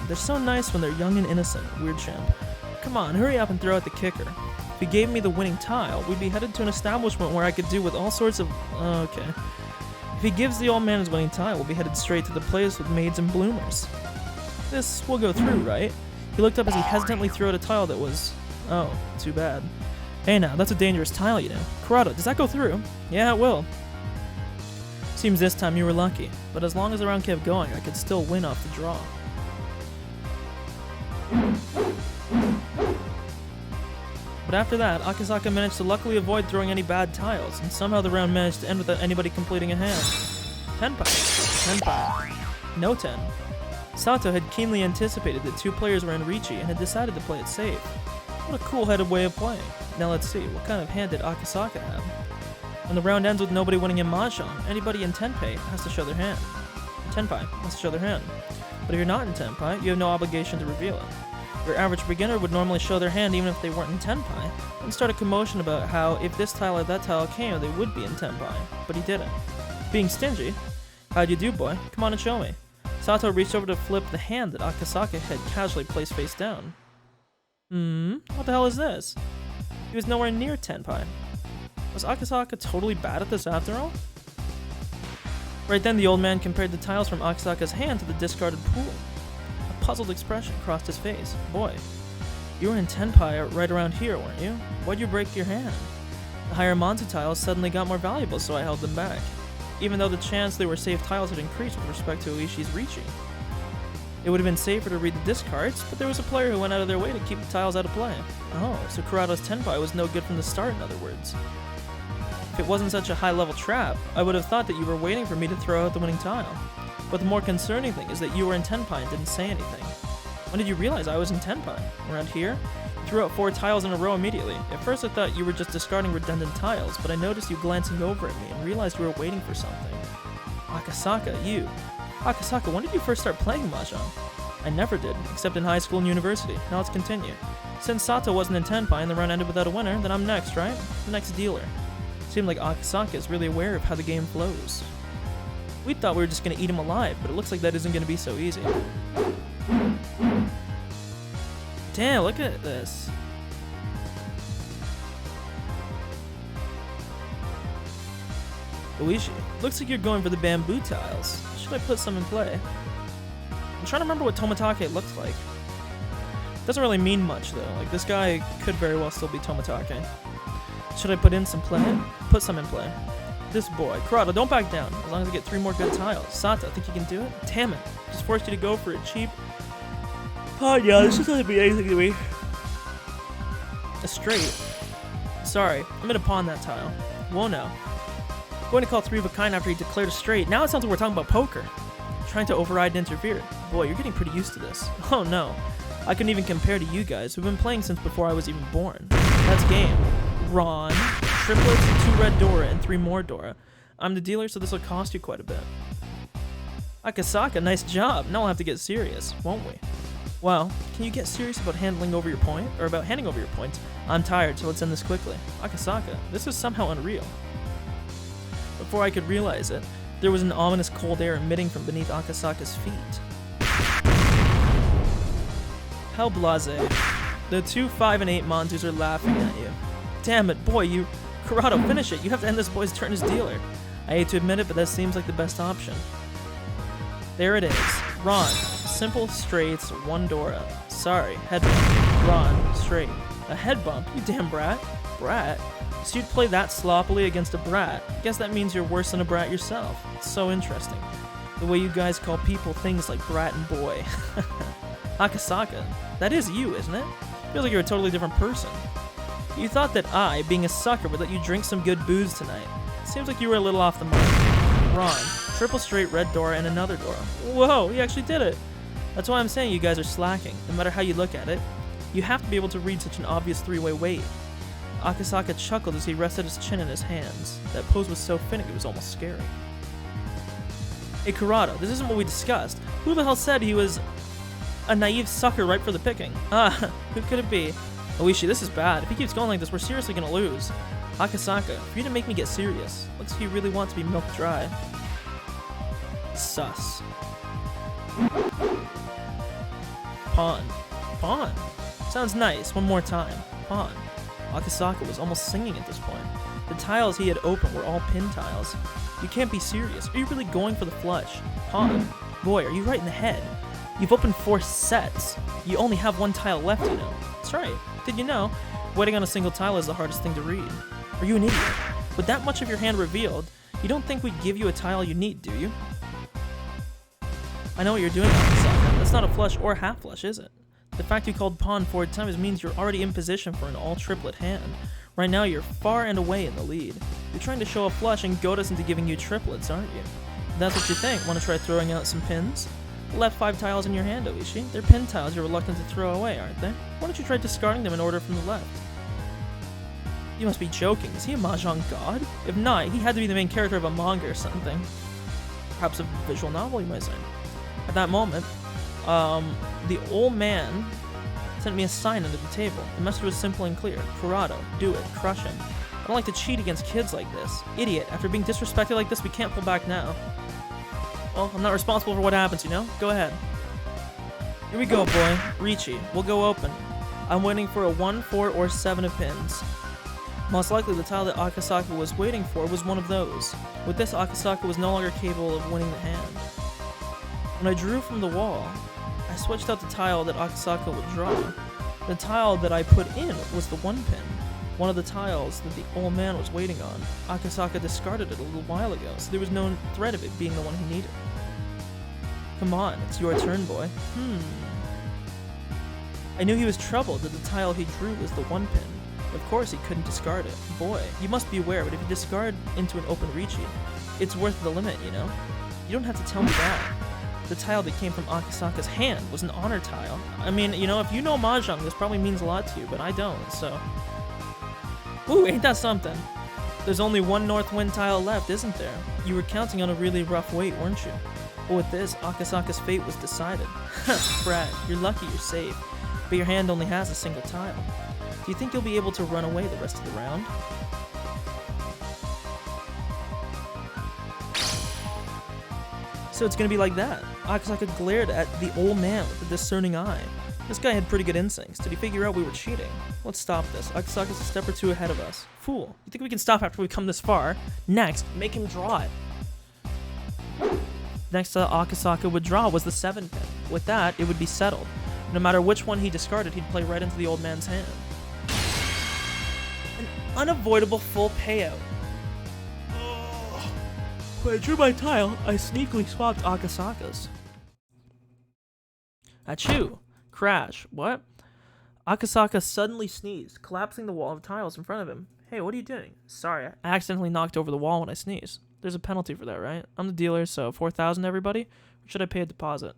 A: They're so nice when they're young and innocent, weird champ. Come on, hurry up and throw out the kicker. If he gave me the winning tile, we'd be headed to an establishment where I could do with all sorts of... okay. If he gives the old man his winning tile, we'll be headed straight to the place with maids and bloomers. This will go through, right? He looked up as he hesitantly threw out a tile that was... oh, too bad. Hey now, that's a dangerous tile, you know. Kurado, does that go through? Yeah, it will. Seems this time you were lucky, but as long as the round kept going, I could still win off the draw. But after that, Akasaka managed to luckily avoid throwing any bad tiles, and somehow the round managed to end without anybody completing a hand. Tenpai. No 10. Sato had keenly anticipated that two players were in Richi and had decided to play it safe. What a cool-headed way of playing. Now let's see, what kind of hand did Akasaka have? When the round ends with nobody winning in Mahjong, anybody in Tenpai has to show their hand. Tenpai has to show their hand. But if you're not in Tenpai, you have no obligation to reveal it. Your average beginner would normally show their hand even if they weren't in Tenpai, and start a commotion about how if this tile or that tile came, they would be in Tenpai. But he didn't. Being stingy, how'd you do, boy? Come on and show me. Sato reached over to flip the hand that Akasaka had casually placed face down. What the hell is this? He was nowhere near Tenpai. Was Akasaka totally bad at this after all? Right then, the old man compared the tiles from Akasaka's hand to the discarded pool. A puzzled expression crossed his face. Boy, you were in Tenpai right around here, weren't you? Why'd you break your hand? The higher Manzu tiles suddenly got more valuable, so I held them back, even though the chance they were safe tiles had increased with respect to Oishi's reaching. It would have been safer to read the discards, but there was a player who went out of their way to keep the tiles out of play. Oh, so Kurado's Tenpai was no good from the start, in other words. If it wasn't such a high-level trap, I would have thought that you were waiting for me to throw out the winning tile. But the more concerning thing is that you were in Tenpai and didn't say anything. When did you realize I was in Tenpai? Around here? You threw out 4 tiles in a row immediately. At first I thought you were just discarding redundant tiles, but I noticed you glancing over at me and realized you were waiting for something. Akasaka, you. Akasaka, when did you first start playing Mahjong? I never did, except in high school and university. Now let's continue. Since Sato wasn't in Tenpai and the round ended without a winner, then I'm next, right? The next dealer. Seemed like Akasaka is really aware of how the game flows. We thought we were just going to eat him alive, but it looks like that isn't going to be so easy. Damn, look at this. Oishi, looks like you're going for the bamboo tiles. Should I put some in play? I'm trying to remember what Tomitake looked like. Doesn't really mean much, though. Like, this guy could very well still be Tomitake. Should I put in some play? Put some in play. This boy. Kurata, don't back down. As long as I get 3 more good tiles. Sata, think you can do it? Damn it. Just forced you to go for a cheap... Oh, yeah, this doesn't mean anything to me. A straight. Sorry, I'm gonna pawn that tile. Whoa, no. Going to call 3 of a kind after he declared a straight. Now it sounds like we're talking about poker. Trying to override and interfere. Boy, you're getting pretty used to this. Oh, no. I couldn't even compare to you guys, who've been playing since before I was even born. That's game. Ron, triplets, 2 red Dora, and 3 more Dora. I'm the dealer, so this will cost you quite a bit. Akasaka, nice job. Now we'll have to get serious, won't we? Well, can you get serious about handing over your points? I'm tired, so let's end this quickly. Akasaka, this is somehow unreal. Before I could realize it, there was an ominous cold air emitting from beneath Akasaka's feet. How blasé. The 2, 5, and 8 Monzus are laughing at you. Damn it, boy, you... Kurata, finish it. You have to end this boy's turn as dealer. I hate to admit it, but that seems like the best option. There it is. Ron. Simple straights, 1 Dora. Sorry, head bump. Ron, straight. A head bump? You damn brat. Brat? So you'd play that sloppily against a brat. Guess that means you're worse than a brat yourself. It's so interesting. The way you guys call people things like brat and boy. Akasaka, that is you, isn't it? Feels like you're a totally different person. You thought that I, being a sucker, would let you drink some good booze tonight. Seems like you were a little off the mark. Ron, triple straight red Dora and another Dora. Whoa, he actually did it. That's why I'm saying you guys are slacking. No matter how you look at it, you have to be able to read such an obvious 3-way weight. Akasaka chuckled as he rested his chin in his hands. That pose was so fitting it was almost scary. Hey Kurata, this isn't what we discussed. Who the hell said he was a naive sucker ripe for the picking? Who could it be? Oishi, this is bad. If he keeps going like this, we're seriously gonna lose. Akasaka, for you to make me get serious, looks like you really want to be milked dry. Sus. Pawn. Pawn. Sounds nice. One more time. Pawn. Akasaka was almost singing at this point. The tiles he had opened were all pin tiles. You can't be serious. Are you really going for the flush? Pawn. Boy, are you right in the head? You've opened 4 sets. You only have 1 tile left, you know. That's right. Did you know? Waiting on a single tile is the hardest thing to read. Are you an idiot? With that much of your hand revealed, you don't think we'd give you a tile you need, do you? I know what you're doing, Akasaka. That's not a flush or half flush, is it? The fact you called pawn 4 times means you're already in position for an all-triplet hand. Right now, you're far and away in the lead. You're trying to show a flush and goad us into giving you triplets, aren't you? If that's what you think. Want to try throwing out some pins? The left 5 tiles in your hand, Oishi. They're pin tiles you're reluctant to throw away, aren't they? Why don't you try discarding them in order from the left? You must be joking. Is he a mahjong god? If not, he had to be the main character of a manga or something. Perhaps a visual novel, you might say. At that moment, the old man sent me a sign under the table. The message was simple and clear. Kurata, do it. Crush him. I don't like to cheat against kids like this. Idiot. After being disrespected like this, we can't pull back now. Well, I'm not responsible for what happens, you know? Go ahead. Here we go, boy. Ricci. We'll go open. I'm waiting for a 1, 4, or 7 of pins. Most likely the tile that Akasaka was waiting for was one of those. With this, Akasaka was no longer capable of winning the hand. When I drew from the wall, I switched out the tile that Akasaka would draw. The tile that I put in was the 1 pin, one of the tiles that the old man was waiting on. Akasaka discarded it a little while ago, so there was no threat of it being the one he needed. Come on, it's your turn, boy. I knew he was troubled that the tile he drew was the 1 pin. Of course he couldn't discard it. Boy, you must be aware, but if you discard into an open Ricci, it's worth the limit, you know? You don't have to tell me that. The tile that came from Akasaka's hand was an honor tile. I mean, you know, if you know Mahjong, this probably means a lot to you, but I don't, so... Ooh, ain't that something? There's only 1 north wind tile left, isn't there? You were counting on a really rough wait, weren't you? But with this, Akasaka's fate was decided. Brad, you're lucky you're safe, but your hand only has a single tile. Do you think you'll be able to run away the rest of the round? So it's gonna be like that. Akasaka glared at the old man with a discerning eye. This guy had pretty good instincts. Did he figure out we were cheating? Let's stop this. Akasaka's a step or 2 ahead of us. Fool. You think we can stop after we come this far? Next, make him draw it. Next Akasaka would draw was the 7 pin. With that, it would be settled. No matter which one he discarded, he'd play right into the old man's hand. An unavoidable full payout. When I drew my tile, I sneakily swapped Akasaka's. Achoo! Crash. What? Akasaka suddenly sneezed, collapsing the wall of tiles in front of him. Hey, what are you doing? Sorry, I accidentally knocked over the wall when I sneezed. There's a penalty for that, right? I'm the dealer, so 4,000 everybody? Or should I pay a deposit?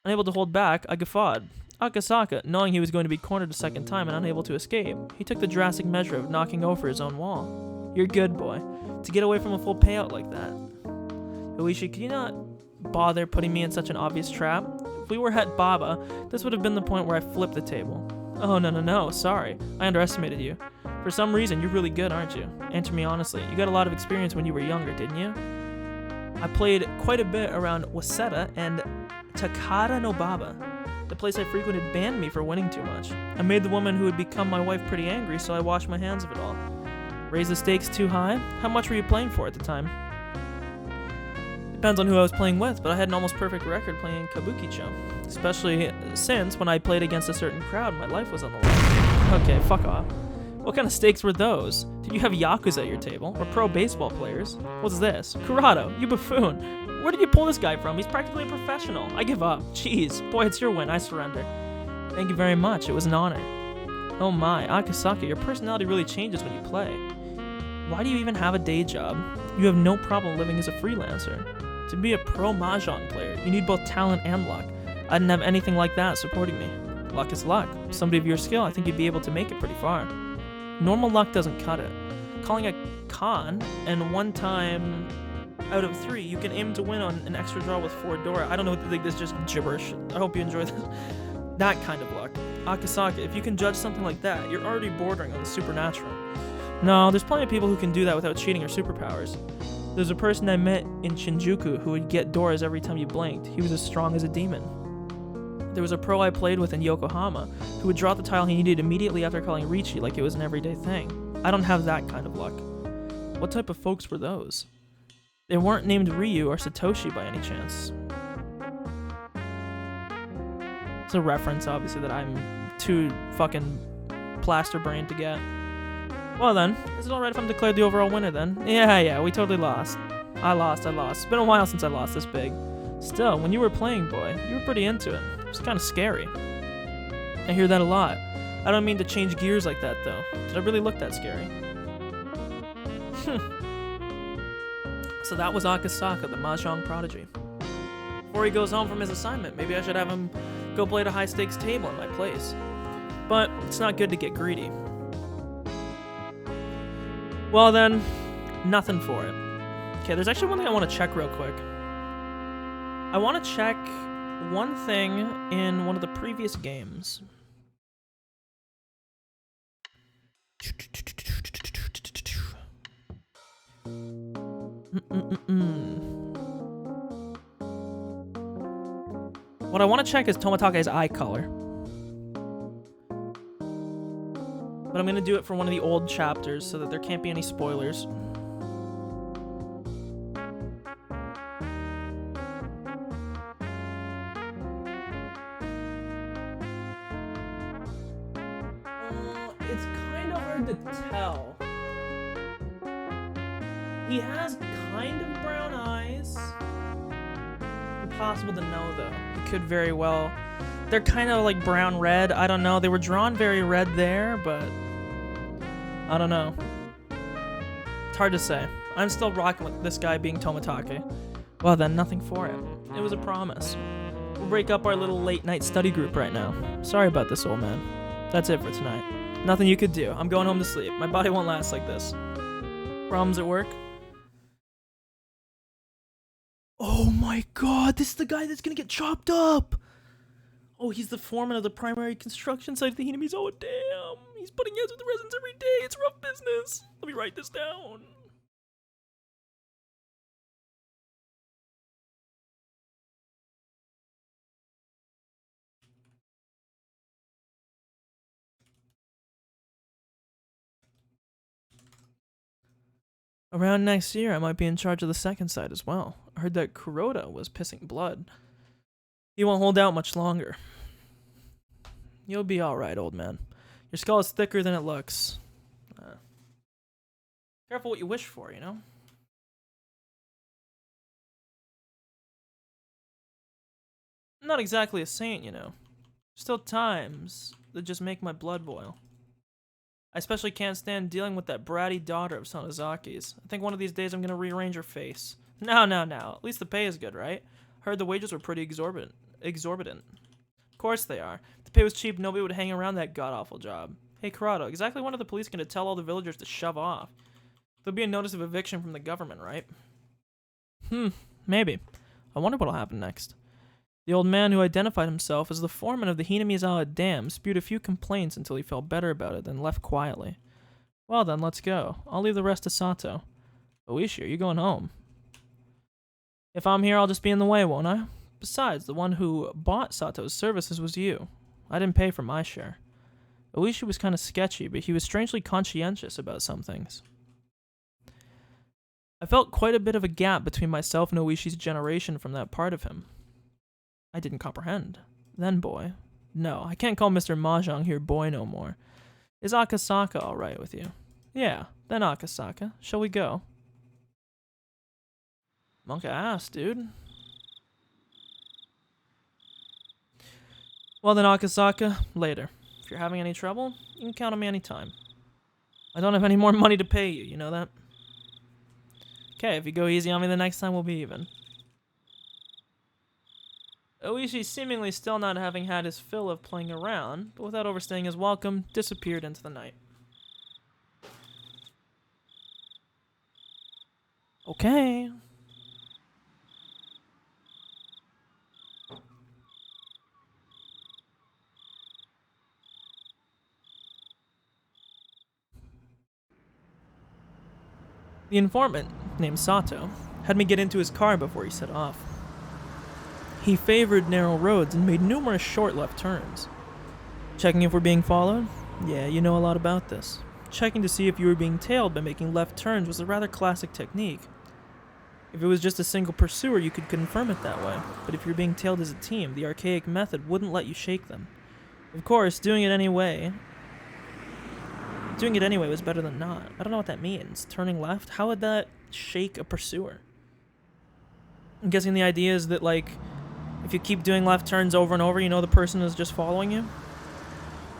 A: Unable to hold back, I guffawed. Akasaka, knowing he was going to be cornered a second time and unable to escape, he took the drastic measure of knocking over his own wall. You're good, boy. To get away from a full payout like that. Yoichi, can you not bother putting me in such an obvious trap? If we were at Baba, this would have been the point where I flipped the table. Oh, no, sorry. I underestimated you. For some reason, you're really good, aren't you? Answer me honestly. You got a lot of experience when you were younger, didn't you? I played quite a bit around Waseda and Takara no Baba. The place I frequented banned me for winning too much. I made the woman who would become my wife pretty angry, so I washed my hands of it all. Raise the stakes too high? How much were you playing for at the time? Depends on who I was playing with, but I had an almost perfect record playing Kabukicho. Especially since when I played against a certain crowd, my life was on the line. Okay, fuck off. What kind of stakes were those? Did you have Yakuza at your table? Or pro baseball players? What's this? Kurado, you buffoon. Where did you pull this guy from? He's practically a professional. I give up. Jeez. Boy, it's your win. I surrender. Thank you very much. It was an honor. Oh my, Akasaka, your personality really changes when you play. Why do you even have a day job? You have no problem living as a freelancer. To be a pro Mahjong player, you need both talent and luck. I didn't have anything like that supporting me. Luck is luck. Somebody of your skill, I think you'd be able to make it pretty far. Normal luck doesn't cut it. Calling a con, and one time out of 3, you can aim to win on an extra draw with 4 Dora. I don't know what to think, this is just gibberish. I hope you enjoy this. That kind of luck. Akasaka, if you can judge something like that, you're already bordering on the supernatural. No, there's plenty of people who can do that without cheating or superpowers. There's a person I met in Shinjuku who would get Doras every time you blinked. He was as strong as a demon. There was a pro I played with in Yokohama who would draw the tile he needed immediately after calling Richi like it was an everyday thing. I don't have that kind of luck. What type of folks were those? They weren't named Ryu or Satoshi by any chance. It's a reference, obviously, that I'm too fucking plaster-brained to get. Well then, is it alright if I'm declared the overall winner then? Yeah, we totally lost. I lost. It's been a while since I lost this big. Still, when you were playing, boy, you were pretty into it. It was kind of scary. I hear that a lot. I don't mean to change gears like that, though. Did I really look that scary? So that was Akasaka, the Mahjong prodigy. Before he goes home from his assignment, maybe I should have him go play at a high-stakes table in my place. But it's not good to get greedy. Well then, nothing for it. Okay, there's actually one thing I want to check real quick. I want to check one thing in one of the previous games. What I want to check is Tomatake's eye color. But I'm going to do it for one of the old chapters so that there can't be any spoilers. It's kind of hard to tell. He has kind of brown eyes. Impossible to know, though. He could very well. They're kind of like brown-red. I don't know. They were drawn very red there, but I don't know. It's hard to say. I'm still rocking with this guy being Tomatake. Well then, nothing for it. It was a promise. We'll break up our little late-night study group right now. Sorry about this, old man. That's it for tonight. Nothing you could do. I'm going home to sleep. My body won't last like this. Problems at work? Oh my god, this is the guy that's gonna get chopped up! Oh, he's the foreman of the primary construction site of the Hinamis. Oh, damn. He's putting heads with the residents every day. It's rough business. Let me write this down. Around next year, I might be in charge of the second side as well. I heard that Kuroda was pissing blood. He won't hold out much longer. You'll be alright, old man. Your skull is thicker than it looks. Careful what you wish for, you know? I'm not exactly a saint, you know. Still times that just make my blood boil. I especially can't stand dealing with that bratty daughter of Sonozaki's. I think one of these days I'm gonna rearrange her face. No. At least the pay is good, right? Heard the wages were pretty exorbitant. Of course they are. If the pay was cheap, nobody would hang around that god-awful job. Hey, Corrado, exactly when are the police gonna tell all the villagers to shove off? There'll be a notice of eviction from the government, right? Maybe. I wonder what'll happen next. The old man who identified himself as the foreman of the Hinamizawa Dam spewed a few complaints until he felt better about it, then left quietly. Well then, let's go. I'll leave the rest to Sato. Oishi, are you going home? If I'm here, I'll just be in the way, won't I? Besides, the one who bought Sato's services was you. I didn't pay for my share. Oishi was kind of sketchy, but he was strangely conscientious about some things. I felt quite a bit of a gap between myself and Oishi's generation from that part of him. I didn't comprehend. Then, boy. No, I can't call Mr. Mahjong here boy no more. Is Akasaka alright with you? Yeah, then Akasaka. Shall we go? Monk ass, dude. Well then, Akasaka, later. If you're having any trouble, you can count on me anytime. I don't have any more money to pay you, you know that? Okay, if you go easy on me the next time, we'll be even. Oishi, seemingly still not having had his fill of playing around, but without overstaying his welcome, disappeared into the night. Okay. The informant, named Sato, had me get into his car before he set off. He favored narrow roads and made numerous short left turns. Checking if we're being followed? Yeah, you know a lot about this. Checking to see if you were being tailed by making left turns was a rather classic technique. If it was just a single pursuer, you could confirm it that way, but if you're being tailed as a team, the archaic method wouldn't let you shake them. Of course, doing it anyway was better than not. I don't know what that means. Turning left? How would that shake a pursuer? I'm guessing the idea is that, like, if you keep doing left turns over and over, you know the person is just following you?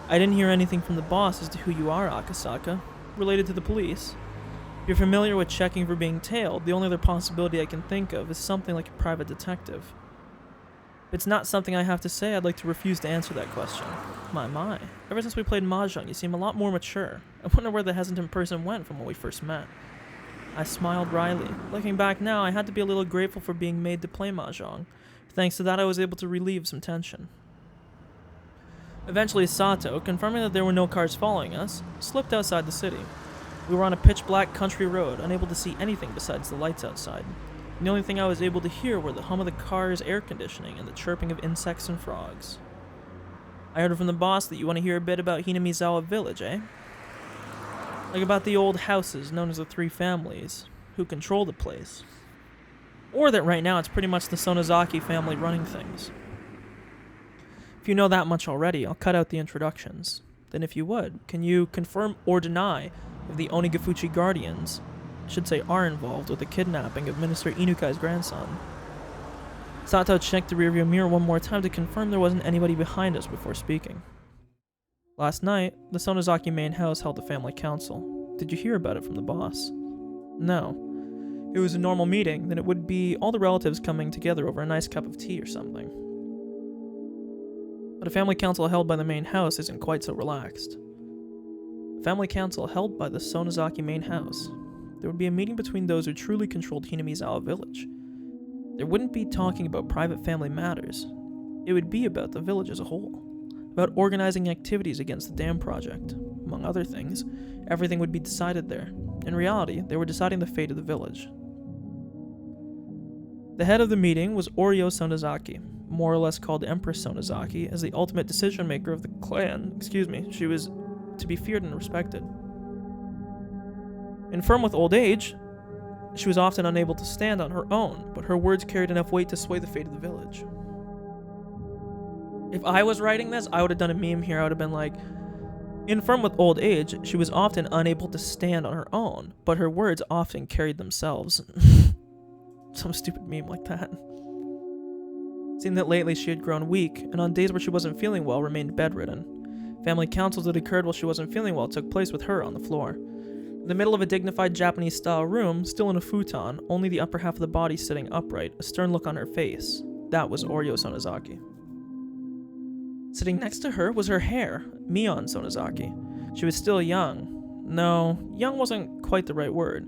A: I didn't hear anything from the boss as to who you are, Akasaka, related to the police. If you're familiar with checking for being tailed, the only other possibility I can think of is something like a private detective. If it's not something I have to say, I'd like to refuse to answer that question. My. Ever since we played Mahjong, you seem a lot more mature. I wonder where the hesitant person went from when we first met. I smiled wryly. Looking back now, I had to be a little grateful for being made to play Mahjong. Thanks to that, I was able to relieve some tension. Eventually, Sato, confirming that there were no cars following us, slipped outside the city. We were on a pitch-black country road, unable to see anything besides the lights outside. The only thing I was able to hear were the hum of the car's air conditioning and the chirping of insects and frogs. I heard from the boss that you want to hear a bit about Hinamizawa Village, eh? Like about the old houses known as the Three Families, who control the place. Or that right now it's pretty much the Sonozaki family running things. If you know that much already, I'll cut out the introductions. Then if you would, can you confirm or deny if the Onigafuchi Guardians, are involved with the kidnapping of Minister Inukai's grandson? Sato checked the rearview mirror one more time to confirm there wasn't anybody behind us before speaking. Last night, the Sonozaki main house held a family council. Did you hear about it from the boss? No. It was a normal meeting, then it would be all the relatives coming together over a nice cup of tea or something. But a family council held by the main house isn't quite so relaxed. A family council held by the Sonozaki main house. There would be a meeting between those who truly controlled Hinamizawa Village. There wouldn't be talking about private family matters. It would be about the village as a whole. About organizing activities against the dam project. Among other things, everything would be decided there. In reality, they were deciding the fate of the village. The head of the meeting was Oryo Sonozaki, more or less called Empress Sonozaki, as the ultimate decision-maker of the clan. She was to be feared and respected. Infirm with old age, she was often unable to stand on her own, but her words carried enough weight to sway the fate of the village. If I was writing this, I would have done a meme here. I would have been like, infirm with old age, she was often unable to stand on her own, but her words often carried themselves. Some stupid meme like that. Seeing that lately she had grown weak, and on days where she wasn't feeling well, remained bedridden. Family councils that occurred while she wasn't feeling well took place with her on the floor. In the middle of a dignified Japanese-style room, still in a futon, only the upper half of the body sitting upright, a stern look on her face. That was Oryo Sonozaki. Sitting next to her was her hair, Mion Sonozaki. She was still young. No, young wasn't quite the right word.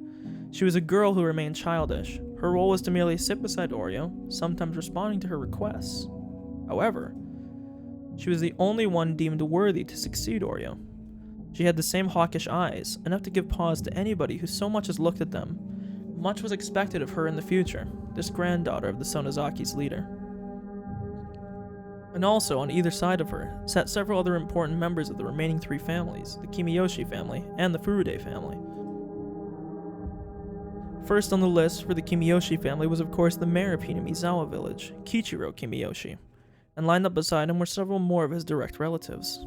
A: She was a girl who remained childish. Her role was to merely sit beside Oryo, sometimes responding to her requests. However, she was the only one deemed worthy to succeed Oryo. She had the same hawkish eyes, enough to give pause to anybody who so much as looked at them. Much was expected of her in the future, this granddaughter of the Sonozaki's leader. And also, on either side of her, sat several other important members of the remaining three families, the Kimiyoshi family and the Furude family. First on the list for the Kimiyoshi family was of course the mayor of Hinamizawa village, Kichiro Kimiyoshi, and lined up beside him were several more of his direct relatives.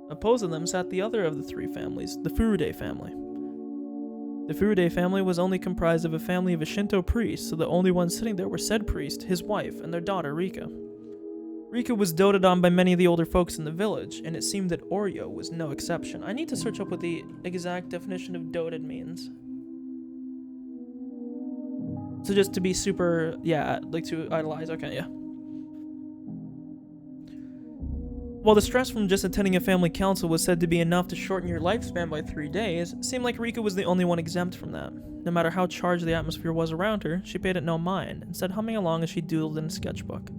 A: Opposing them sat the other of the three families, the Furude family. The Furude family was only comprised of a family of a Shinto priest, so the only ones sitting there were said priest, his wife, and their daughter Rika. Rika was doted on by many of the older folks in the village, and it seemed that Oryo was no exception. I need to search up what the exact definition of doted means. So just to be super, like to idolize, okay, yeah. While the stress from just attending a family council was said to be enough to shorten your lifespan by 3 days, it seemed like Rika was the only one exempt from that. No matter how charged the atmosphere was around her, she paid it no mind, instead humming along as she doodled in a sketchbook.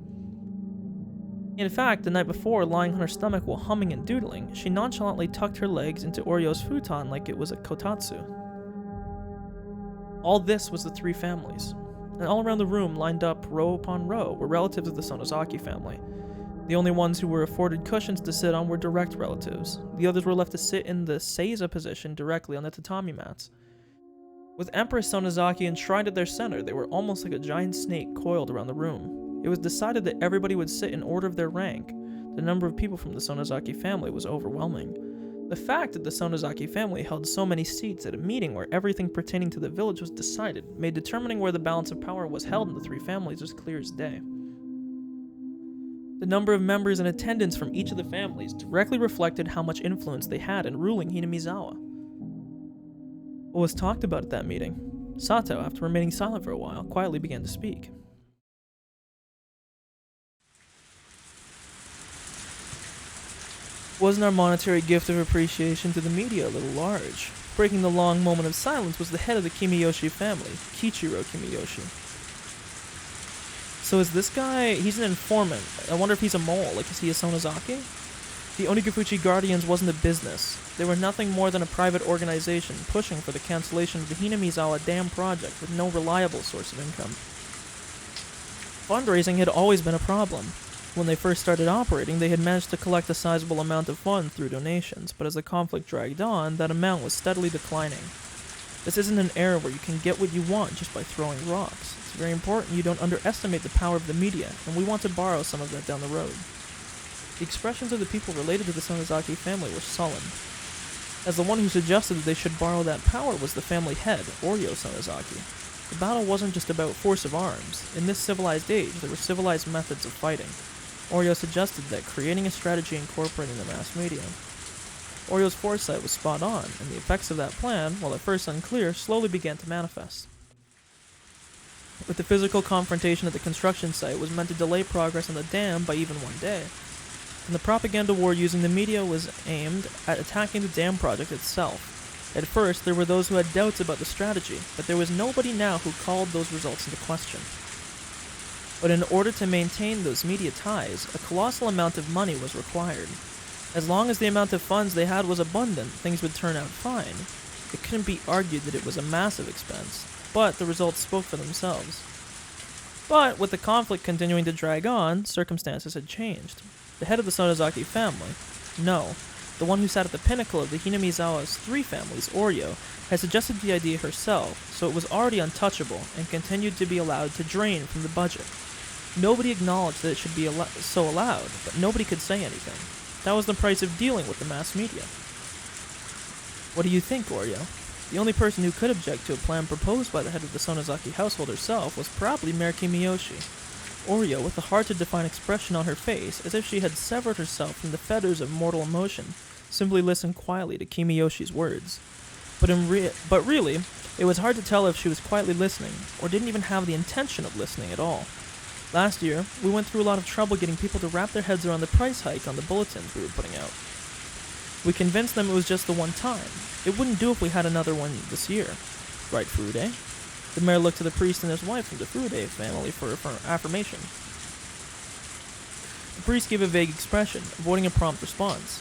A: In fact, the night before, lying on her stomach while humming and doodling, she nonchalantly tucked her legs into Oryo's futon like it was a kotatsu. All this was the three families, and all around the room, lined up row upon row, were relatives of the Sonozaki family. The only ones who were afforded cushions to sit on were direct relatives. The others were left to sit in the seiza position directly on the tatami mats. With Empress Sonozaki enshrined at their center, they were almost like a giant snake coiled around the room. It was decided that everybody would sit in order of their rank. The number of people from the Sonozaki family was overwhelming. The fact that the Sonozaki family held so many seats at a meeting where everything pertaining to the village was decided made determining where the balance of power was held in the three families as clear as day. The number of members in attendance from each of the families directly reflected how much influence they had in ruling Hinamizawa. What was talked about at that meeting? Sato, after remaining silent for a while, quietly began to speak. Wasn't our monetary gift of appreciation to the media a little large? Breaking the long moment of silence was the head of the Kimiyoshi family, Kichiro Kimiyoshi. So is this guy, he's an informant. I wonder if he's a mole, like is he a Sonozaki? The Onigafuchi Guardians wasn't a business. They were nothing more than a private organization pushing for the cancellation of the Hinamizawa Dam project with no reliable source of income. Fundraising had always been a problem. When they first started operating, they had managed to collect a sizable amount of funds through donations, but as the conflict dragged on, that amount was steadily declining. This isn't an era where you can get what you want just by throwing rocks. It's very important you don't underestimate the power of the media, and we want to borrow some of that down the road. The expressions of the people related to the Sonozaki family were sullen. As the one who suggested that they should borrow that power was the family head, Oryo Sonozaki. The battle wasn't just about force of arms. In this civilized age, there were civilized methods of fighting. Oryo suggested that creating a strategy incorporating the mass media. Oryo's foresight was spot on, and the effects of that plan, while at first unclear, slowly began to manifest. With the physical confrontation at the construction site was meant to delay progress on the dam by even 1 day, and the propaganda war using the media was aimed at attacking the dam project itself. At first, there were those who had doubts about the strategy, but there was nobody now who called those results into question. But in order to maintain those media ties, a colossal amount of money was required. As long as the amount of funds they had was abundant, things would turn out fine. It couldn't be argued that it was a massive expense, but the results spoke for themselves. But with the conflict continuing to drag on, circumstances had changed. The head of the Sonozaki family, no, the one who sat at the pinnacle of the Hinamizawa's three families, Oryo, had suggested the idea herself, so it was already untouchable and continued to be allowed to drain from the budget. Nobody acknowledged that it should be so allowed, but nobody could say anything. That was the price of dealing with the mass media. What do you think, Oreo? The only person who could object to a plan proposed by the head of the Sonozaki household herself was probably Mayor Kimiyoshi. Oreo, with a hard-to-define expression on her face, as if she had severed herself from the fetters of mortal emotion, simply listened quietly to Kimiyoshi's words. But really, it was hard to tell if she was quietly listening, or didn't even have the intention of listening at all. Last year, we went through a lot of trouble getting people to wrap their heads around the price hike on the bulletins we were putting out. We convinced them it was just the one time. It wouldn't do if we had another one this year. Right, Furude? The mayor looked to the priest and his wife from the Furude family for affirmation. The priest gave a vague expression, avoiding a prompt response.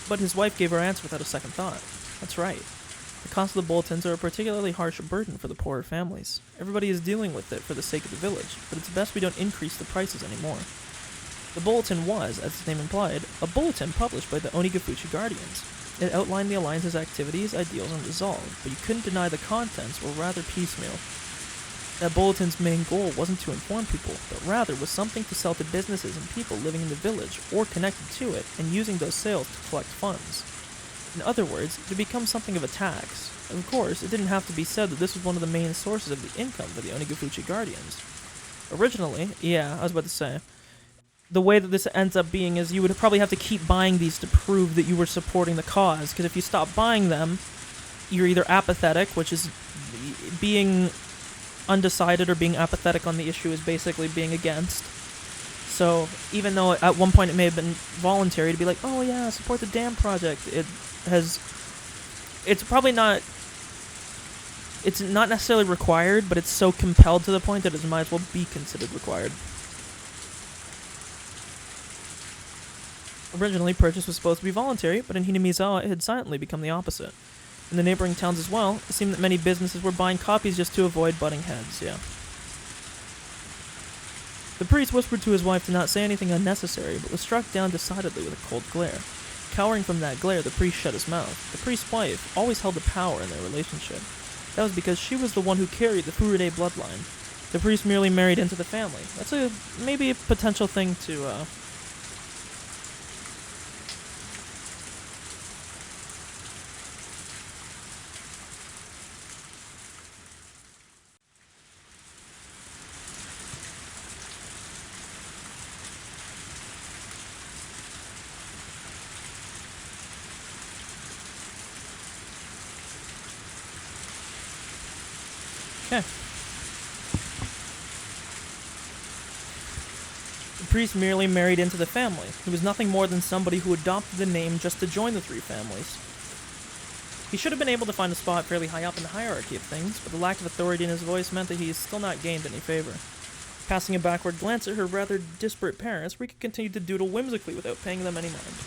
A: But his wife gave her answer without a second thought. That's right. The cost of the bulletins are a particularly harsh burden for the poorer families. Everybody is dealing with it for the sake of the village, but it's best we don't increase the prices anymore. The bulletin was, as its name implied, a bulletin published by the Onigafuchi Guardians. It outlined the Alliance's activities, ideals, and resolve, but you couldn't deny the contents were rather piecemeal. That bulletin's main goal wasn't to inform people, but rather was something to sell to businesses and people living in the village or connected to it, and using those sales to collect funds. In other words, to become something of a tax. Of course, it didn't have to be said that this was one of the main sources of the income for the Onigafuchi Guardians. Originally, the way that this ends up being is you would probably have to keep buying these to prove that you were supporting the cause, because if you stop buying them, you're either apathetic, which is being undecided, or being apathetic on the issue is basically being against. So even though at one point it may have been voluntary to be like, oh yeah, support the dam project, it's not necessarily required, but it's so compelled to the point that it might as well be considered required. Originally, purchase was supposed to be voluntary, but in Hinamizawa it had silently become the opposite. In the neighboring towns as well, it seemed that many businesses were buying copies just to avoid butting heads, The priest whispered to his wife to not say anything unnecessary, but was struck down decidedly with a cold glare. Cowering from that glare, the priest shut his mouth. The priest's wife always held the power in their relationship. That was because she was the one who carried the Furude bloodline. The priest merely married into the family. That's maybe a potential thing to, Okay. The priest merely married into the family. He was nothing more than somebody who adopted the name just to join the three families. He should have been able to find a spot fairly high up in the hierarchy of things, but the lack of authority in his voice meant that he has still not gained any favor. Casting a backward glance at her rather disparate parents, Rika continued to doodle whimsically without paying them any mind.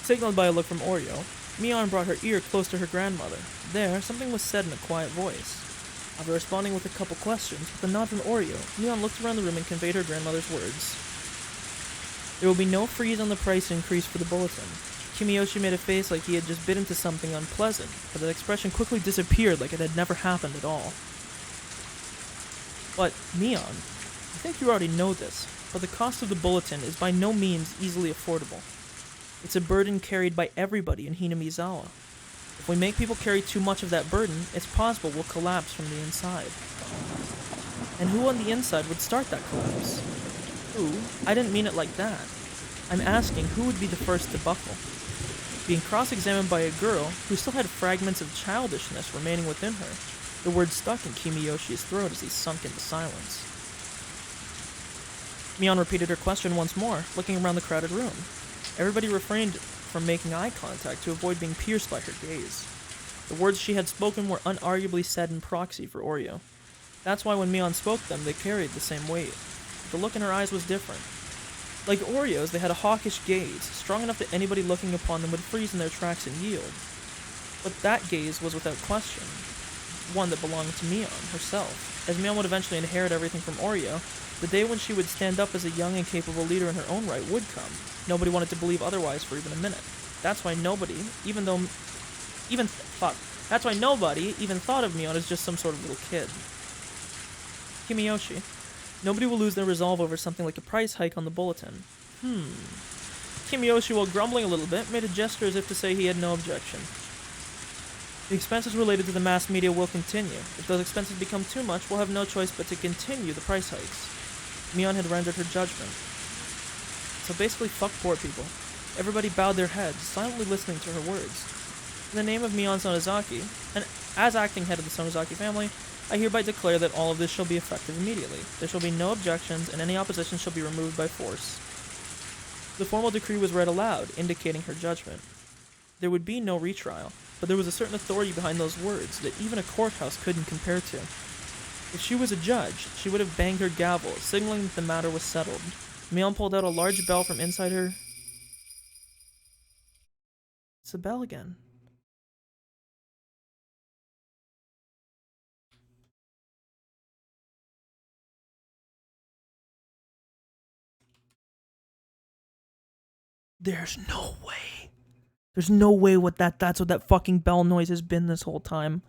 A: Signaled by a look from Oreo, Mion brought her ear close to her grandmother. There, something was said in a quiet voice. After responding with a couple questions, with a nod from Oreo, Mion looked around the room and conveyed her grandmother's words. There will be no freeze on the price increase for the bulletin. Kimiyoshi made a face like he had just bit into something unpleasant, but that expression quickly disappeared like it had never happened at all. But, Mion, I think you already know this, but the cost of the bulletin is by no means easily affordable. It's a burden carried by everybody in Hinamizawa. If we make people carry too much of that burden, it's possible we'll collapse from the inside. And who on the inside would start that collapse? Who? I didn't mean it like that. I'm asking who would be the first to buckle. Being cross-examined by a girl who still had fragments of childishness remaining within her, the words stuck in Kimiyoshi's throat as he sunk into silence. Mion repeated her question once more, looking around the crowded room. Everybody refrained from making eye contact to avoid being pierced by her gaze. The words she had spoken were unarguably said in proxy for Oreo. That's why when Mion spoke them, they carried the same weight. But the look in her eyes was different. Like Oreo's, they had a hawkish gaze, strong enough that anybody looking upon them would freeze in their tracks and yield. But that gaze was without question one that belonged to Mion herself, as Mion would eventually inherit everything from Oreo. The day when she would stand up as a young and capable leader in her own right would come. Nobody wanted to believe otherwise for even a minute. That's why nobody even thought of Mion as just some sort of little kid. Kimiyoshi, Nobody will lose their resolve over something like a price hike on the bulletin. Kimiyoshi, while grumbling a little bit, made a gesture as if to say he had no objection. The expenses related to the mass media will continue. If those expenses become too much, we'll have no choice but to continue the price hikes. Mion had rendered her judgment. So basically, fuck poor people. Everybody bowed their heads, silently listening to her words. In the name of Mion Sonozaki, and as acting head of the Sonozaki family, I hereby declare that all of this shall be effective immediately. There shall be no objections, and any opposition shall be removed by force. The formal decree was read aloud, indicating her judgment. There would be no retrial, but there was a certain authority behind those words that even a courthouse couldn't compare to. If she was a judge, she would have banged her gavel, signaling that the matter was settled. Mion pulled out a large bell from inside her. It's a bell again. There's no way. There's no way that's what that fucking bell noise has been this whole time.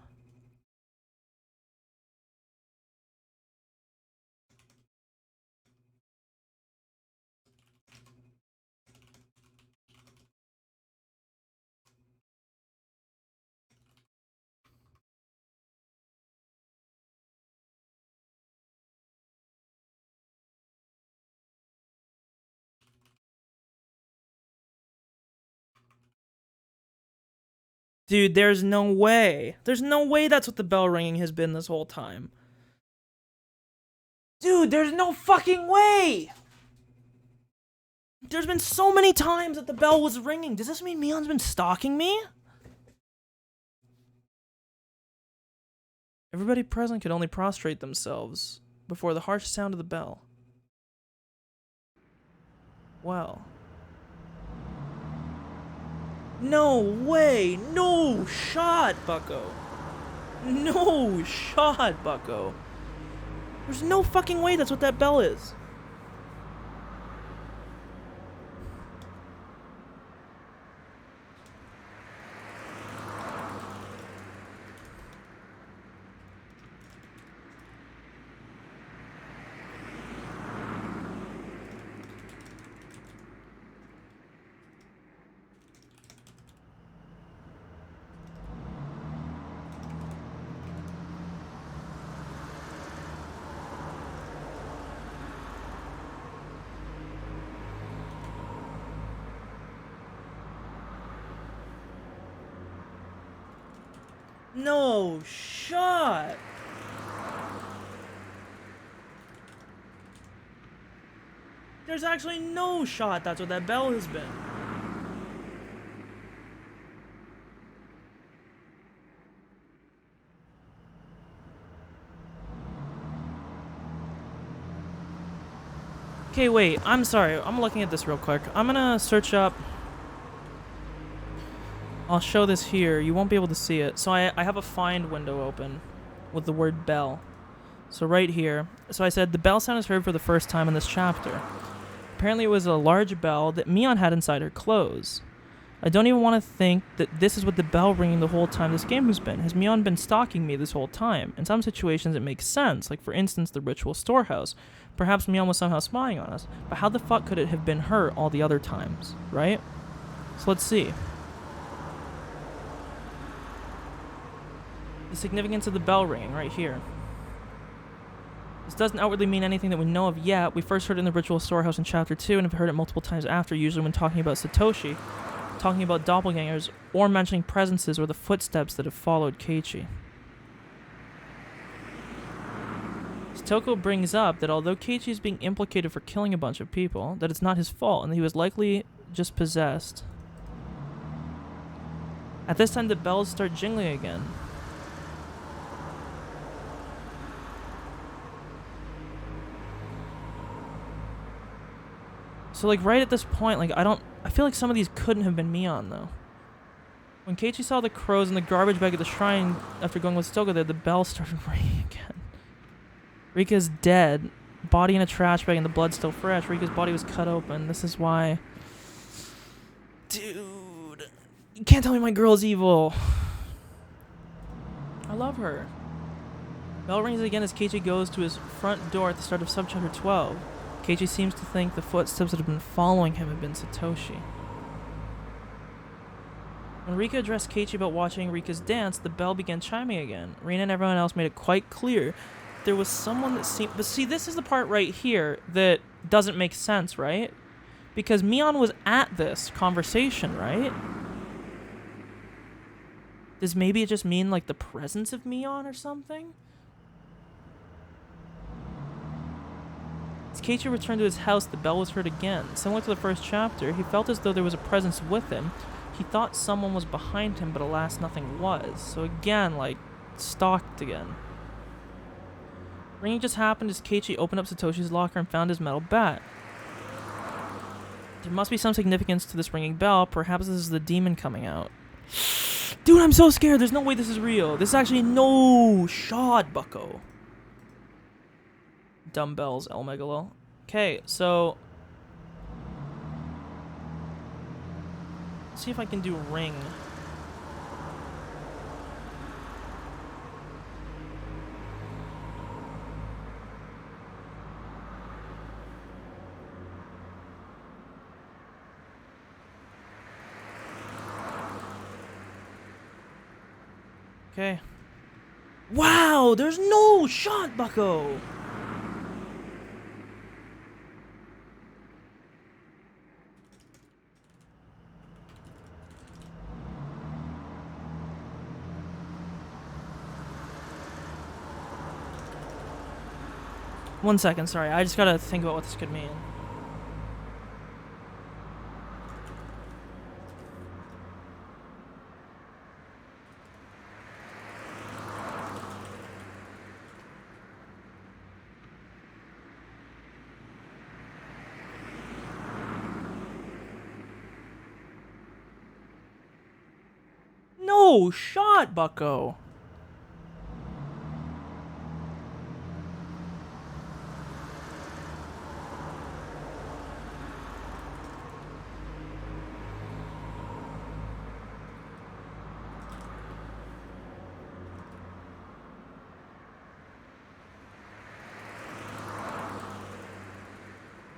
A: Dude, there's no way. There's no way that's what the bell ringing has been this whole time. Dude, there's no fucking way! There's been so many times that the bell was ringing. Does this mean Mion's been stalking me? Everybody present could only prostrate themselves before the harsh sound of the bell. Well. No way! No shot, bucko! No shot, bucko! There's no fucking way that's what that bell is. No shot! There's actually no shot that's what that bell has been. Okay, wait, I'm sorry. I'm looking at this real quick. I'm gonna search up. I'll show this here. You won't be able to see it. So I have a find window open with the word bell. So right here. So I said the bell sound is heard for the first time in this chapter. Apparently it was a large bell that Mion had inside her clothes. I don't even want to think that this is what the bell ringing the whole time this game has been. Has Mion been stalking me this whole time? In some situations it makes sense, like for instance the ritual storehouse. Perhaps Mion was somehow spying on us, but how the fuck could it have been her all the other times, right? So let's see. The significance of the bell ringing right here. This doesn't outwardly mean anything that we know of yet. We first heard it in the ritual storehouse in chapter 2 and have heard it multiple times after, usually when talking about Satoshi, talking about doppelgangers, or mentioning presences or the footsteps that have followed Keiichi. Toko brings up that although Keiichi is being implicated for killing a bunch of people, that it's not his fault and that he was likely just possessed. At this time the bells start jingling again. So like right at this point, like I feel like some of these couldn't have been Mion though. When Keiichi saw the crows in the garbage bag at the shrine after going with Stoka there, the bell started ringing again. Rika's dead, body in a trash bag and the blood still fresh. Rika's body was cut open. This is why... Dude, you can't tell me my girl's evil. I love her. Bell rings again as Keiichi goes to his front door at the start of subchapter 12. Keiichi seems to think the footsteps that have been following him have been Satoshi. When Rika addressed Keiichi about watching Rika's dance, the bell began chiming again. Rina and everyone else made it quite clear there was someone that seemed... But see, this is the part right here that doesn't make sense, right? Because Mion was at this conversation, right? Does maybe it just mean, like, the presence of Mion or something? As Keiichi returned to his house, the bell was heard again. Similar to the first chapter, he felt as though there was a presence with him. He thought someone was behind him, but alas, nothing was. So again, like, stalked again. Ringing just happened as Keiichi opened up Satoshi's locker and found his metal bat. There must be some significance to this ringing bell. Perhaps this is the demon coming out. Dude, I'm so scared. There's no way this is real. This is actually no shot, bucko. Dumbbells, El Megalo. Okay, so... see if I can do ring. Okay. Wow, there's no shot, bucko! One second, sorry. I just gotta think about what this could mean. No shot, bucko!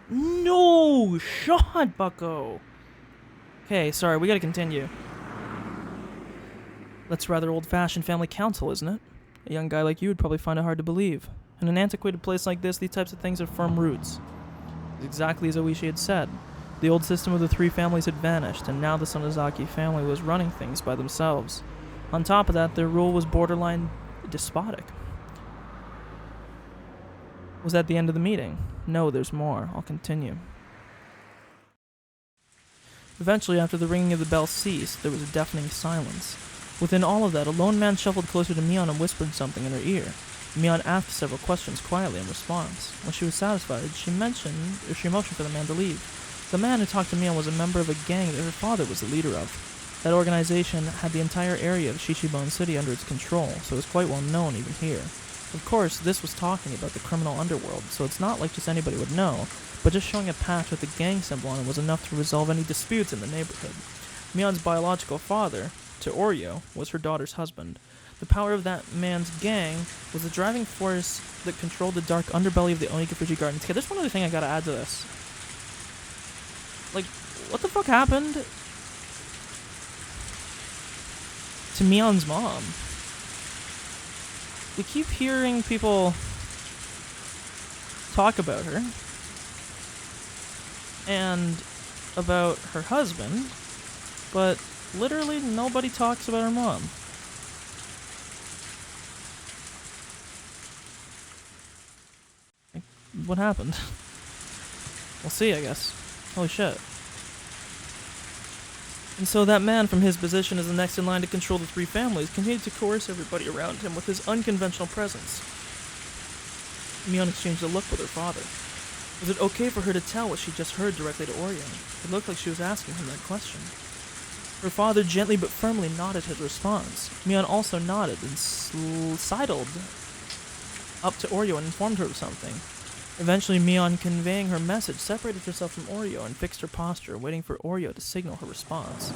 A: No shot, bucko! Okay, sorry, we gotta continue. That's rather old-fashioned family counsel, isn't it? A young guy like you would probably find it hard to believe. In an antiquated place like this, these types of things have firm roots. It's exactly as Oishi had said. The old system of the three families had vanished, and now the Sonozaki family was running things by themselves. On top of that, their rule was borderline despotic. Was that the end of the meeting? No, there's more. I'll continue. Eventually, after the ringing of the bell ceased, there was a deafening silence. Within all of that, a lone man shuffled closer to Mion and whispered something in her ear. Mion asked several questions quietly in response. When she was satisfied, she motioned for the man to leave. The man who talked to Mion was a member of a gang that her father was the leader of. That organization had the entire area of Shishibone City under its control, so it was quite well known even here. Of course, this was talking about the criminal underworld, so it's not like just anybody would know, but just showing a patch with the gang symbol on it was enough to resolve any disputes in the neighborhood. Mion's biological father, Teoryo, was her daughter's husband. The power of that man's gang was the driving force that controlled the dark underbelly of the Onikafuji Gardens. Okay, there's one other thing I gotta add to this. Like, what the fuck happened to Mion's mom? We keep hearing people talk about her and about her husband, but literally nobody talks about her mom. Like, what happened? We'll see, I guess. Holy shit. And so that man, from his position as the next in line to control the three families, continued to coerce everybody around him with his unconventional presence. Mion exchanged a look with her father. Was it okay for her to tell what she just heard directly to Oryo? It looked like she was asking him that question. Her father gently but firmly nodded his response. Mion also nodded and sidled up to Oryo and informed her of something. Eventually, Mion, conveying her message, separated herself from Oreo and fixed her posture, waiting for Oreo to signal her response.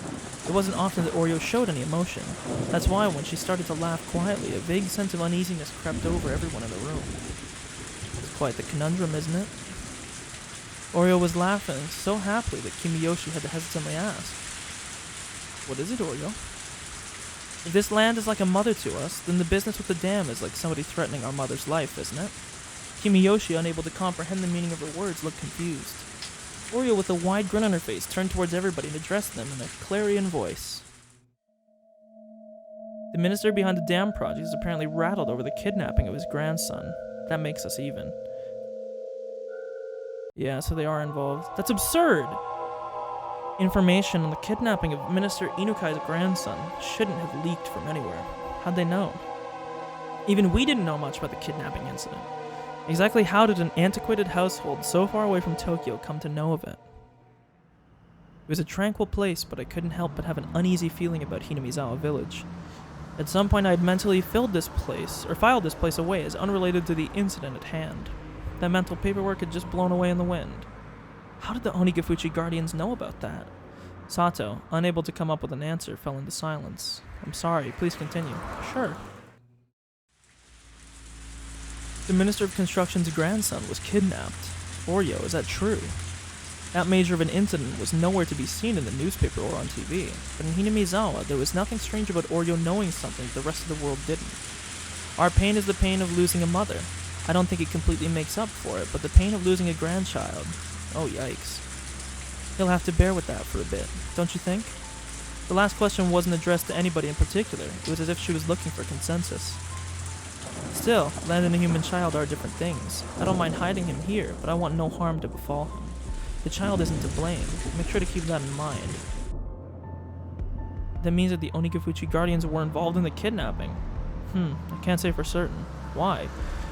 A: It wasn't often that Oreo showed any emotion. That's why when she started to laugh quietly, a vague sense of uneasiness crept over everyone in the room. It's quite the conundrum, isn't it? Oreo was laughing so happily that Kimiyoshi had to hesitantly ask, "What is it, Oreo?" "If this land is like a mother to us, then the business with the dam is like somebody threatening our mother's life, isn't it?" Kimiyoshi, unable to comprehend the meaning of her words, looked confused. Oreo, with a wide grin on her face, turned towards everybody and addressed them in a clarion voice. "The minister behind the dam project is apparently rattled over the kidnapping of his grandson. That makes us even." "Yeah, so they are involved. That's absurd! Information on the kidnapping of Minister Inukai's grandson shouldn't have leaked from anywhere. How'd they know? Even we didn't know much about the kidnapping incident. Exactly how did an antiquated household so far away from Tokyo come to know of it? It was a tranquil place, but I couldn't help but have an uneasy feeling about Hinamizawa village. At some point I had mentally filed this place away as unrelated to the incident at hand. That mental paperwork had just blown away in the wind. How did the Onigafuchi Guardians know about that? Sato, unable to come up with an answer, fell into silence. "I'm sorry, please continue." "Sure." "The Minister of Construction's grandson was kidnapped. Oreo, is that true? That major of an incident was nowhere to be seen in the newspaper or on TV, but in Hinamizawa there was nothing strange about Oreo knowing something the rest of the world didn't. Our pain is the pain of losing a mother. I don't think it completely makes up for it, but the pain of losing a grandchild, oh yikes. He'll have to bear with that for a bit, don't you think?" The last question wasn't addressed to anybody in particular. It was as if she was looking for consensus. "Still, land and a human child are different things. I don't mind hiding him here, but I want no harm to befall him. The child isn't to blame. Make sure to keep that in mind." "That means that the Onigafuchi Guardians were involved in the kidnapping." I can't say for certain. Why?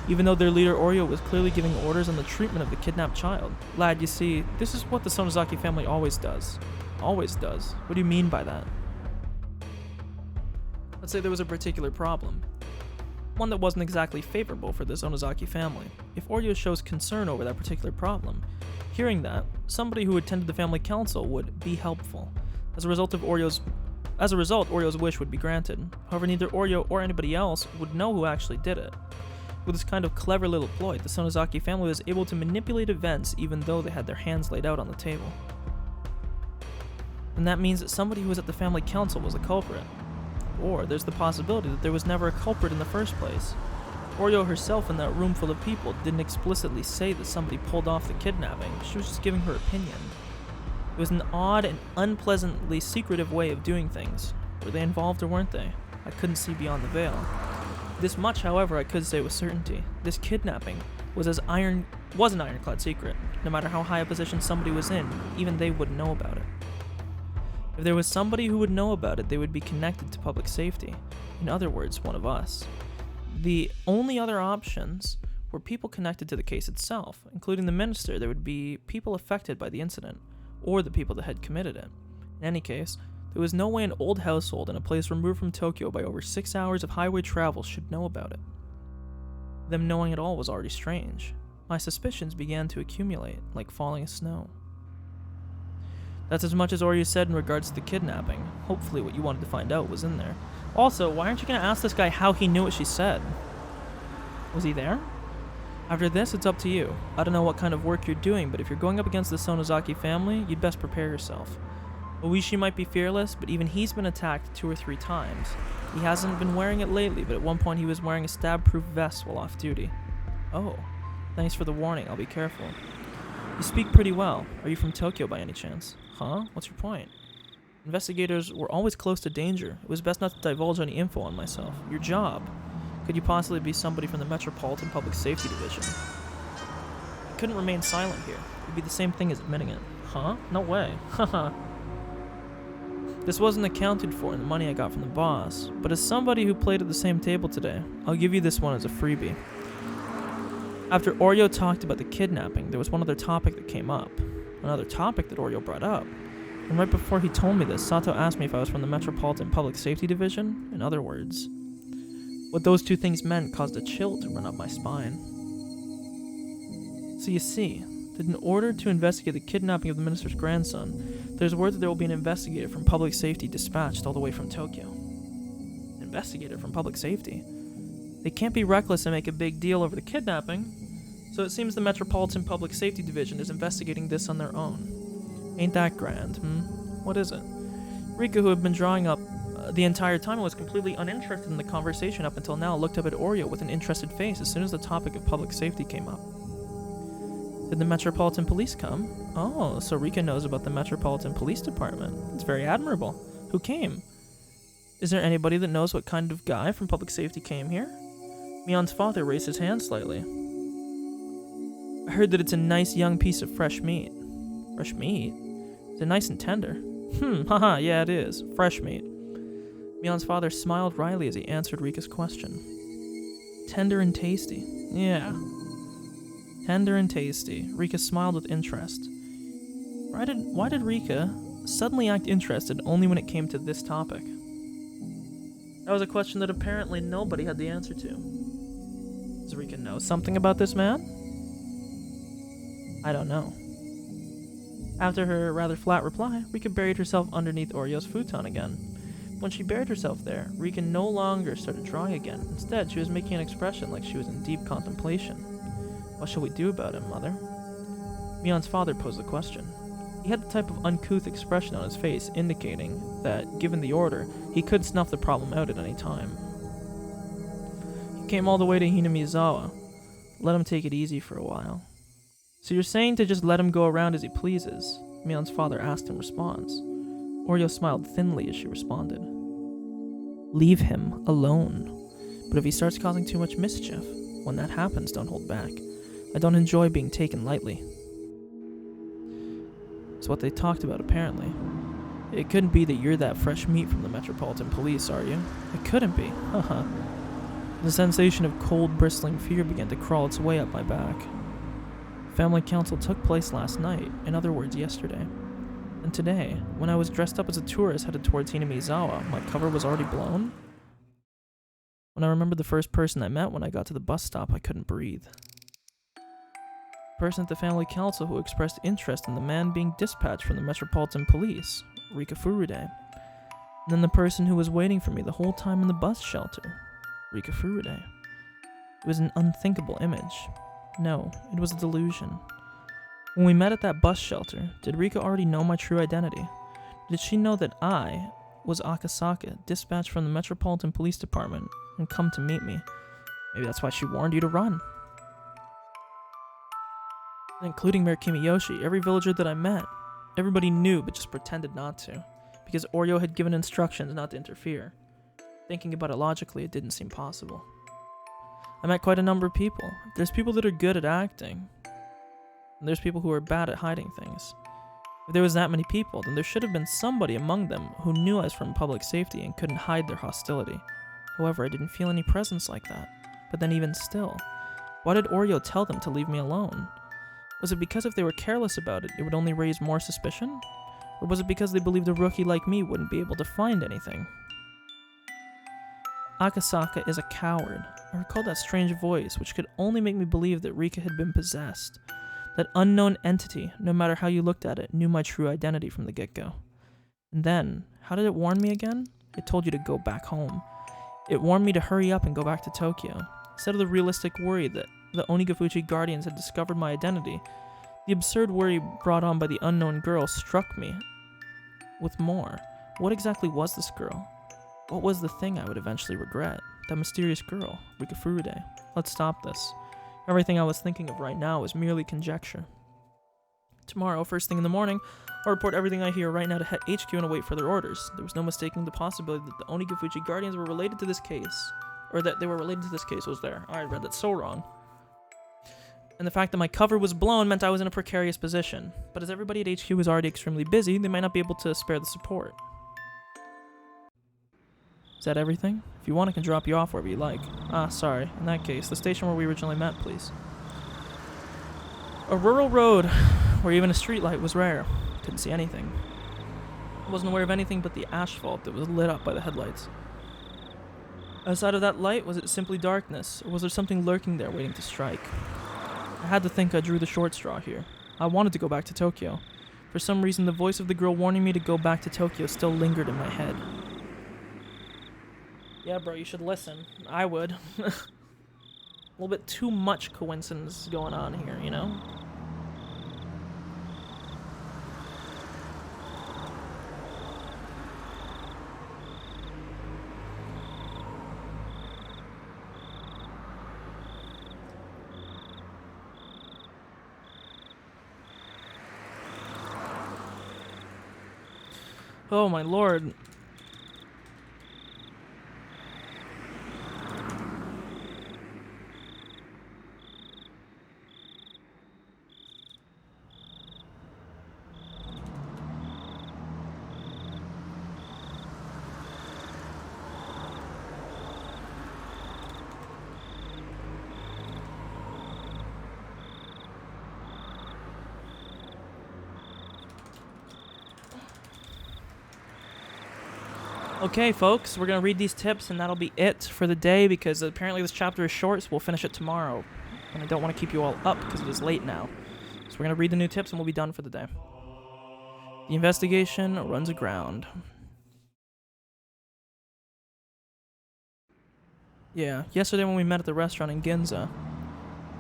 A: Even though their leader Oreo was clearly giving orders on the treatment of the kidnapped child. Lad, you see, this is what the Sonozaki family always does. Always does. What do you mean by that? Let's say there was a particular problem. One that wasn't exactly favorable for the Sonozaki family. If Oreo shows concern over that particular problem, hearing that, somebody who attended the family council would be helpful. As a result, Oreo's wish would be granted. However, neither Oreo or anybody else would know who actually did it. With this kind of clever little ploy, the Sonozaki family was able to manipulate events even though they had their hands laid out on the table. And that means that somebody who was at the family council was the culprit. Or there's the possibility that there was never a culprit in the first place. Oreo herself in that room full of people didn't explicitly say that somebody pulled off the kidnapping, she was just giving her opinion. It was an odd and unpleasantly secretive way of doing things. Were they involved or weren't they? I couldn't see beyond the veil. This much, however, I could say with certainty. This kidnapping was an ironclad secret. No matter how high a position somebody was in, even they wouldn't know about it. If there was somebody who would know about it, they would be connected to public safety. In other words, one of us. The only other options were people connected to the case itself, including the minister. There would be people affected by the incident, or the people that had committed it. In any case, there was no way an old household in a place removed from Tokyo by over 6 hours of highway travel should know about it. Them knowing it all was already strange. My suspicions began to accumulate, like falling snow. That's as much as Oreo said in regards to the kidnapping. Hopefully what you wanted to find out was in there. Also, why aren't you going to ask this guy how he knew what she said? Was he there? After this, it's up to you. I don't know what kind of work you're doing, but if you're going up against the Sonozaki family, you'd best prepare yourself. Oishi might be fearless, but even he's been attacked 2 or 3 times. He hasn't been wearing it lately, but at one point he was wearing a stab-proof vest while off duty. Oh, thanks for the warning, I'll be careful. You speak pretty well. Are you from Tokyo by any chance? Huh? What's your point? Investigators were always close to danger. It was best not to divulge any info on myself. Your job. Could you possibly be somebody from the Metropolitan Public Safety Division? I couldn't remain silent here. It would be the same thing as admitting it. Huh? No way. Haha. This wasn't accounted for in the money I got from the boss, but as somebody who played at the same table today, I'll give you this one as a freebie. After Oreo talked about the kidnapping, there was one other topic that came up. Another topic that Oreo brought up. And right before he told me this, Sato asked me if I was from the Metropolitan Public Safety Division. In other words, what those two things meant caused a chill to run up my spine. So you see, that in order to investigate the kidnapping of the minister's grandson, there's word that there will be an investigator from public safety dispatched all the way from Tokyo. Investigator from public safety? They can't be reckless and make a big deal over the kidnapping, so it seems the Metropolitan Public Safety Division is investigating this on their own. Ain't that grand, What is it? Rika, who had been drawing up the entire time and was completely uninterested in the conversation up until now, looked up at Oreo with an interested face as soon as the topic of public safety came up. Did the Metropolitan Police come? Oh, so Rika knows about the Metropolitan Police Department. It's very admirable. Who came? Is there anybody that knows what kind of guy from public safety came here? Mion's father raised his hand slightly. I heard that it's a nice young piece of fresh meat. Fresh meat? Is it nice and tender? Haha, yeah it is. Fresh meat. Mion's father smiled wryly as he answered Rika's question. Tender and tasty. Yeah. Tender and tasty. Rika smiled with interest. Why did Rika suddenly act interested only when it came to this topic? That was a question that apparently nobody had the answer to. Does Rika know something about this man? I don't know. After her rather flat reply, Rika buried herself underneath Oreo's futon again. When she buried herself there, Rika no longer started drawing again. Instead, she was making an expression like she was in deep contemplation. What shall we do about him, mother? Mion's father posed the question. He had the type of uncouth expression on his face, indicating that, given the order, he could snuff the problem out at any time. He came all the way to Hinamizawa. Let him take it easy for a while. So you're saying to just let him go around as he pleases? Mion's father asked in response. Oreo smiled thinly as she responded. Leave him alone. But if he starts causing too much mischief, when that happens, don't hold back. I don't enjoy being taken lightly. It's what they talked about, apparently. It couldn't be that you're that fresh meat from the Metropolitan Police, are you? It couldn't be. Haha. The sensation of cold, bristling fear began to crawl its way up my back. Family council took place last night, in other words, yesterday. And today, when I was dressed up as a tourist headed towards Hinamizawa, my cover was already blown? When I remembered the first person I met when I got to the bus stop, I couldn't breathe. The person at the family council who expressed interest in the man being dispatched from the Metropolitan Police, Rika Furude. And then the person who was waiting for me the whole time in the bus shelter, Rika Furude. It was an unthinkable image. No, it was a delusion. When we met at that bus shelter, did Rika already know my true identity? Did she know that I was Akasaka, dispatched from the Metropolitan Police Department, and come to meet me? Maybe that's why she warned you to run. Including Mayor Kimiyoshi, every villager that I met, everybody knew but just pretended not to, because Oreo had given instructions not to interfere. Thinking about it logically, it didn't seem possible. I met quite a number of people. There's people that are good at acting, and there's people who are bad at hiding things. If there was that many people, then there should have been somebody among them who knew I was from public safety and couldn't hide their hostility. However, I didn't feel any presence like that. But then even still, why did Oreo tell them to leave me alone? Was it because if they were careless about it, it would only raise more suspicion? Or was it because they believed a rookie like me wouldn't be able to find anything? Akasaka is a coward. I recall that strange voice, which could only make me believe that Rika had been possessed. That unknown entity, no matter how you looked at it, knew my true identity from the get-go. And then, how did it warn me again? It told you to go back home. It warned me to hurry up and go back to Tokyo. Instead of the realistic worry that the Onigafuchi Guardians had discovered my identity, the absurd worry brought on by the unknown girl struck me with more. What exactly was this girl? What was the thing I would eventually regret? That mysterious girl, Rika Furude. Let's stop this. Everything I was thinking of right now is merely conjecture. Tomorrow, first thing in the morning, I'll report everything I hear right now to HQ and await further orders. There was no mistaking the possibility that the Onigafuchi Guardians were related to this case. Or that they were related to this case was there. I read that so wrong. And the fact that my cover was blown meant I was in a precarious position. But as everybody at HQ was already extremely busy, they might not be able to spare the support. Is that everything? If you want, I can drop you off wherever you like. Ah, sorry. In that case, the station where we originally met, please. A rural road where even a streetlight was rare. Couldn't see anything. I wasn't aware of anything but the asphalt that was lit up by the headlights. Outside of that light, was it simply darkness, or was there something lurking there waiting to strike? I had to think I drew the short straw here. I wanted to go back to Tokyo. For some reason, the voice of the girl warning me to go back to Tokyo still lingered in my head. Yeah, bro, you should listen. I would. A little bit too much coincidence going on here, you know? Oh my lord. Okay, folks, we're going to read these tips, and that'll be it for the day, because apparently this chapter is short, so we'll finish it tomorrow. And I don't want to keep you all up, because it is late now. So we're going to read the new tips, and we'll be done for the day. The investigation runs aground. Yeah, yesterday when we met at the restaurant in Ginza,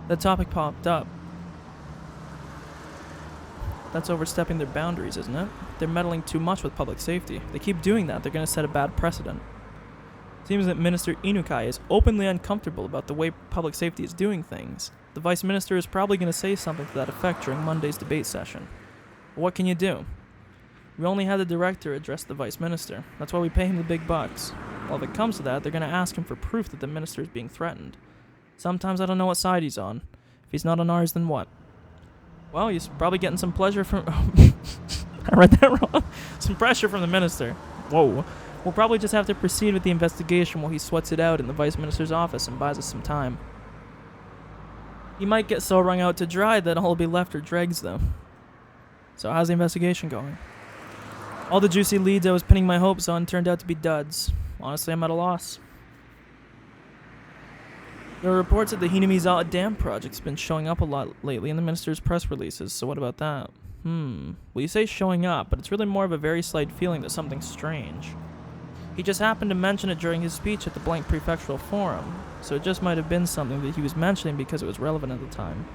A: that topic popped up. That's overstepping their boundaries, isn't it? They're meddling too much with public safety. They keep doing that, they're going to set a bad precedent. Seems that Minister Inukai is openly uncomfortable about the way public safety is doing things. The Vice Minister is probably going to say something to that effect during Monday's debate session. But what can you do? We only had the director address the Vice Minister. That's why we pay him the big bucks. Well, if it comes to that, they're going to ask him for proof that the minister is being threatened. Sometimes I don't know what side he's on. If he's not on ours, then what? Well, he's probably getting some pleasure from... I read that wrong. Some pressure from the minister. Whoa. We'll probably just have to proceed with the investigation while he sweats it out in the Vice Minister's office and buys us some time. He might get so wrung out to dry that all will be left are dregs, though. So how's the investigation going? All the juicy leads I was pinning my hopes on turned out to be duds. Honestly, I'm at a loss. There are reports that the Hinamizawa Dam project's been showing up a lot lately in the minister's press releases, so what about that? Well, you say showing up, but it's really more of a very slight feeling that something's strange. He just happened to mention it during his speech at the Blank Prefectural Forum, so it just might have been something that he was mentioning because it was relevant at the time.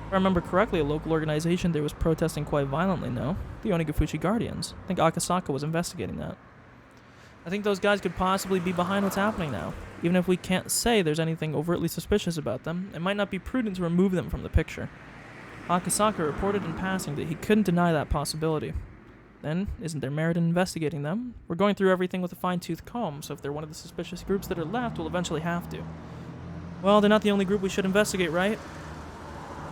A: If I remember correctly, a local organization there was protesting quite violently, no? The Onigafuchi Guardians. I think Akasaka was investigating that. I think those guys could possibly be behind what's happening now. Even if we can't say there's anything overtly suspicious about them, it might not be prudent to remove them from the picture. Akasaka reported in passing that he couldn't deny that possibility. Then, isn't there merit in investigating them? We're going through everything with a fine-tooth comb, so if they're one of the suspicious groups that are left, we'll eventually have to. Well, they're not the only group we should investigate, right?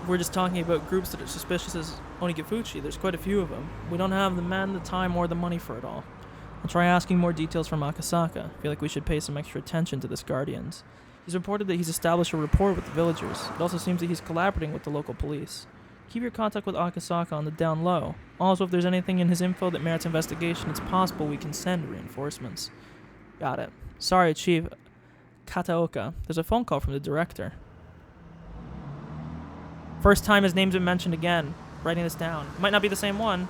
A: If we're just talking about groups that are suspicious as Onigafuchi, there's quite a few of them. We don't have the men, the time, or the money for it all. I'll try asking more details from Akasaka. I feel like we should pay some extra attention to this Guardians. He's reported that he's established a rapport with the villagers. It also seems that he's collaborating with the local police. Keep your contact with Akasaka on the down low. Also, if there's anything in his info that merits investigation, it's possible we can send reinforcements. Got it. Sorry, Chief Kataoka. There's a phone call from the director. First time his name's been mentioned again. Writing this down. Might not be the same one.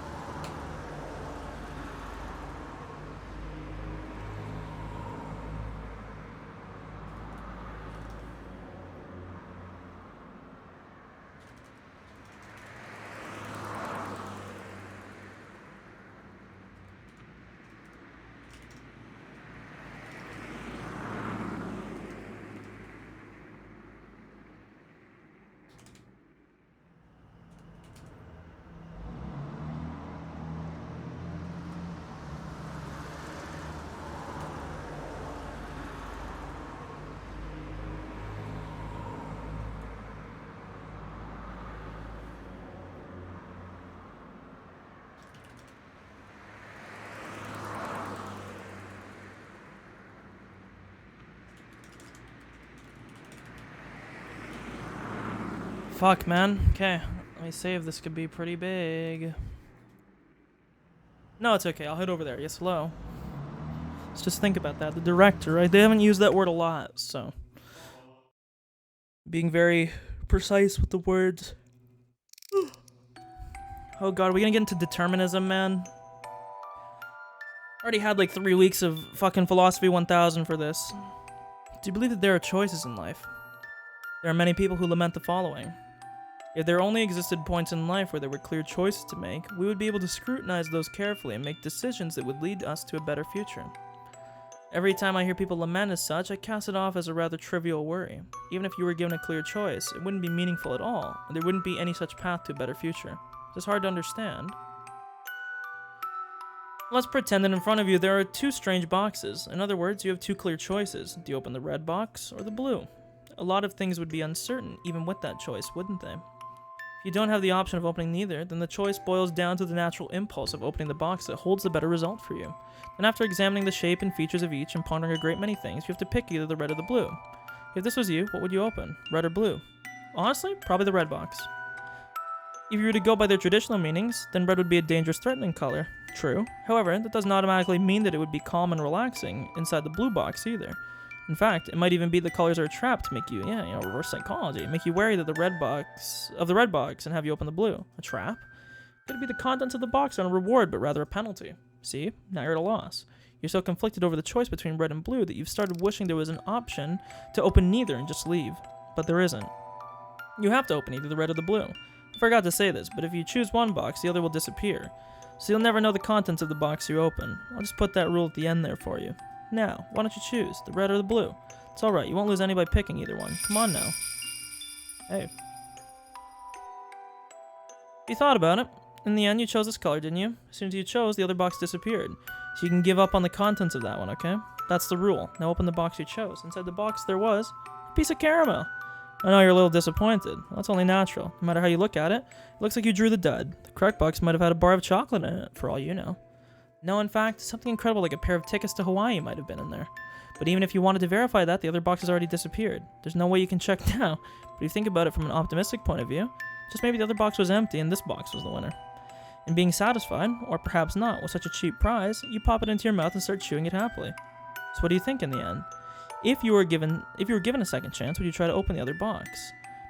A: Fuck, man. Okay, let me save. This could be pretty big. No, it's okay. I'll head over there. Yes, hello. Let's just think about that. The director, right? They haven't used that word a lot, so... being very precise with the words. Oh god, are we gonna get into determinism, man? Already had like 3 weeks of fucking Philosophy 1000 for this. Do you believe that there are choices in life? There are many people who lament the following. If there only existed points in life where there were clear choices to make, we would be able to scrutinize those carefully and make decisions that would lead us to a better future. Every time I hear people lament as such, I cast it off as a rather trivial worry. Even if you were given a clear choice, it wouldn't be meaningful at all, and there wouldn't be any such path to a better future. It's hard to understand. Let's pretend that in front of you there are 2 strange boxes. In other words, you have 2 clear choices. Do you open the red box or the blue? A lot of things would be uncertain, even with that choice, wouldn't they? If you don't have the option of opening neither, then the choice boils down to the natural impulse of opening the box that holds the better result for you. Then after examining the shape and features of each and pondering a great many things, you have to pick either the red or the blue. If this was you, what would you open? Red or blue? Honestly, probably the red box. If you were to go by their traditional meanings, then red would be a dangerous, threatening color. True. However, that doesn't automatically mean that it would be calm and relaxing inside the blue box either. In fact, it might even be the colors are a trap to make you, reverse psychology, make you wary that the red box and have you open the blue. A trap? Could be the contents of the box aren't a reward, but rather a penalty. See? Now you're at a loss. You're so conflicted over the choice between red and blue that you've started wishing there was an option to open neither and just leave. But there isn't. You have to open either the red or the blue. I forgot to say this, but if you choose one box, the other will disappear. So you'll never know the contents of the box you open. I'll just put that rule at the end there for you. Now, why don't you choose, the red or the blue? It's alright, you won't lose any by picking either one. Come on now. Hey. You thought about it. In the end, you chose this color, didn't you? As soon as you chose, the other box disappeared. So you can give up on the contents of that one, okay? That's the rule. Now open the box you chose. Inside the box there was a piece of caramel. I know you're a little disappointed. Well, that's only natural. No matter how you look at it, it looks like you drew the dud. The correct box might have had a bar of chocolate in it, for all you know. No, in fact, something incredible like a pair of tickets to Hawaii might have been in there. But even if you wanted to verify that, the other box has already disappeared. There's no way you can check now. But if you think about it from an optimistic point of view, just maybe the other box was empty and this box was the winner. And being satisfied, or perhaps not, with such a cheap prize, you pop it into your mouth and start chewing it happily. So what do you think in the end? If you were given a second chance, would you try to open the other box?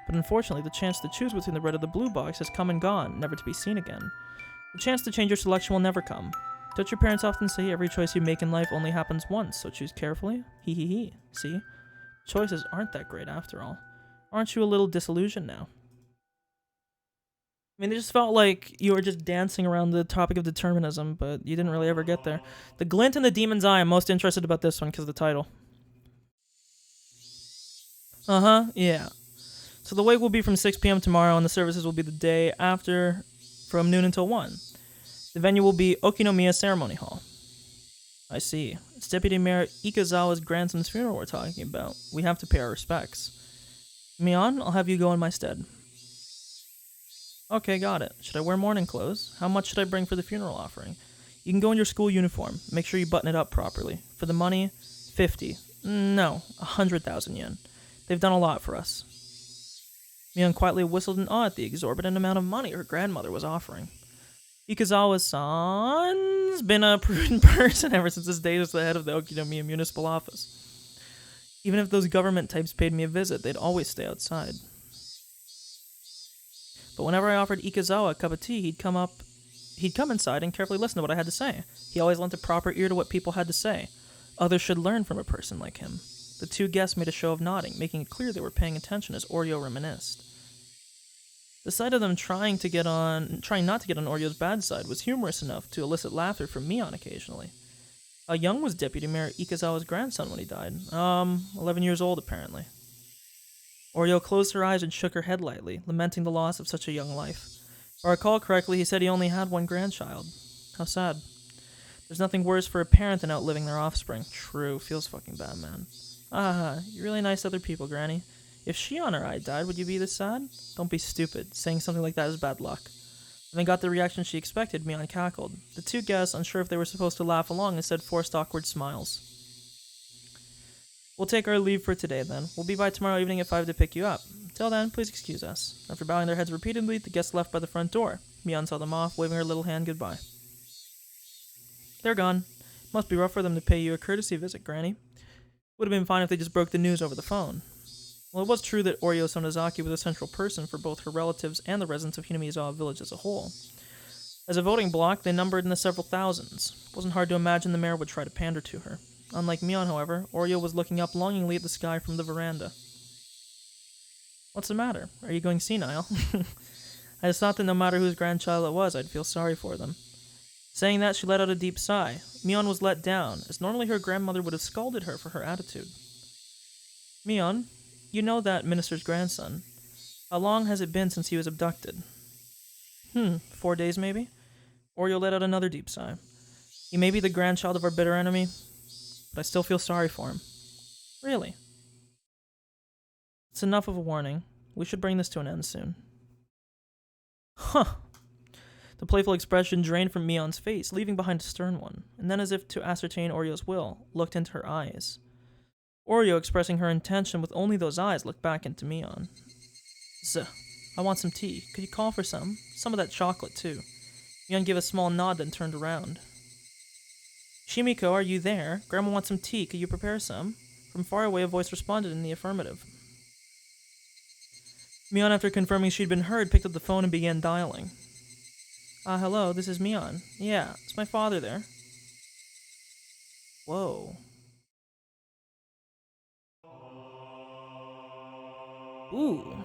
A: But unfortunately, the chance to choose between the red or the blue box has come and gone, never to be seen again. The chance to change your selection will never come. Don't your parents often say every choice you make in life only happens once, so choose carefully? Hee hee hee. See? Choices aren't that great after all. Aren't you a little disillusioned now? I mean, it just felt like you were just dancing around the topic of determinism, but you didn't really ever get there. The Glint in the Demon's Eye, I'm most interested about this one because of the title. Yeah. So the wake will be from 6 p.m. tomorrow, and the services will be the day after from noon until 1. The venue will be Okinomiya Ceremony Hall. I see. It's Deputy Mayor Ikazawa's grandson's funeral we're talking about. We have to pay our respects. Mion, I'll have you go in my stead. Okay, got it. Should I wear mourning clothes? How much should I bring for the funeral offering? You can go in your school uniform. Make sure you button it up properly. For the money, 50. No, 100,000 yen. They've done a lot for us. Mion quietly whistled in awe at the exorbitant amount of money her grandmother was offering. Ikazawa-san's been a prudent person ever since his days as the head of the Okinomiya Municipal Office. Even if those government types paid me a visit, they'd always stay outside. But whenever I offered Ikazawa a cup of tea, he'd come inside and carefully listen to what I had to say. He always lent a proper ear to what people had to say. Others should learn from a person like him. The 2 guests made a show of nodding, making it clear they were paying attention as Oryo reminisced. The sight of them trying not to get on Oryo's bad side was humorous enough to elicit laughter from Mion occasionally. How young was Deputy Mayor Ikazawa's grandson when he died? 11 years old, apparently. Oryo closed her eyes and shook her head lightly, lamenting the loss of such a young life. If I recall correctly, he said he only had 1 grandchild. How sad. There's nothing worse for a parent than outliving their offspring. True, feels fucking bad, man. You're really nice to other people, Granny. If Shion or I died, would you be this sad? Don't be stupid. Saying something like that is bad luck. Having got the reaction she expected, Mion cackled. The 2 guests, unsure if they were supposed to laugh along, instead forced awkward smiles. We'll take our leave for today, then. We'll be by tomorrow evening at 5 to pick you up. Till then, please excuse us. After bowing their heads repeatedly, the guests left by the front door. Mion saw them off, waving her little hand goodbye. They're gone. Must be rough for them to pay you a courtesy visit, Granny. Would have been fine if they just broke the news over the phone.
B: Well, it was true that Oryo Sonozaki was a central person for both her relatives and the residents of Hinamizawa village as a whole. As a voting bloc, they numbered in the several thousands. It wasn't hard to imagine the mayor would try to pander to her. Unlike Mion, however, Oryo was looking up longingly at the sky from the veranda. What's the matter? Are you going senile? I just thought that no matter whose grandchild it was, I'd feel sorry for them. Saying that, she let out a deep sigh. Mion was let down, as normally her grandmother would have scolded her for her attitude. Mion, you know that minister's grandson. How long has it been since he was abducted? 4 days maybe? Oreo let out another deep sigh. He may be the grandchild of our bitter enemy, but I still feel sorry for him. Really? It's enough of a warning. We should bring this to an end soon. Huh. The playful expression drained from Mion's face, leaving behind a stern one, and then, as if to ascertain Oreo's will, looked into her eyes. Oreo, expressing her intention with only those eyes, looked back into Mion. I want some tea. Could you call for some? Some of that chocolate, too. Mion gave a small nod, then turned around. Shimiko, are you there? Grandma wants some tea. Could you prepare some? From far away, a voice responded in the affirmative. Mion, after confirming she'd been heard, picked up the phone and began dialing. Hello, this is Mion. Yeah, is my father there? Whoa. Ooh.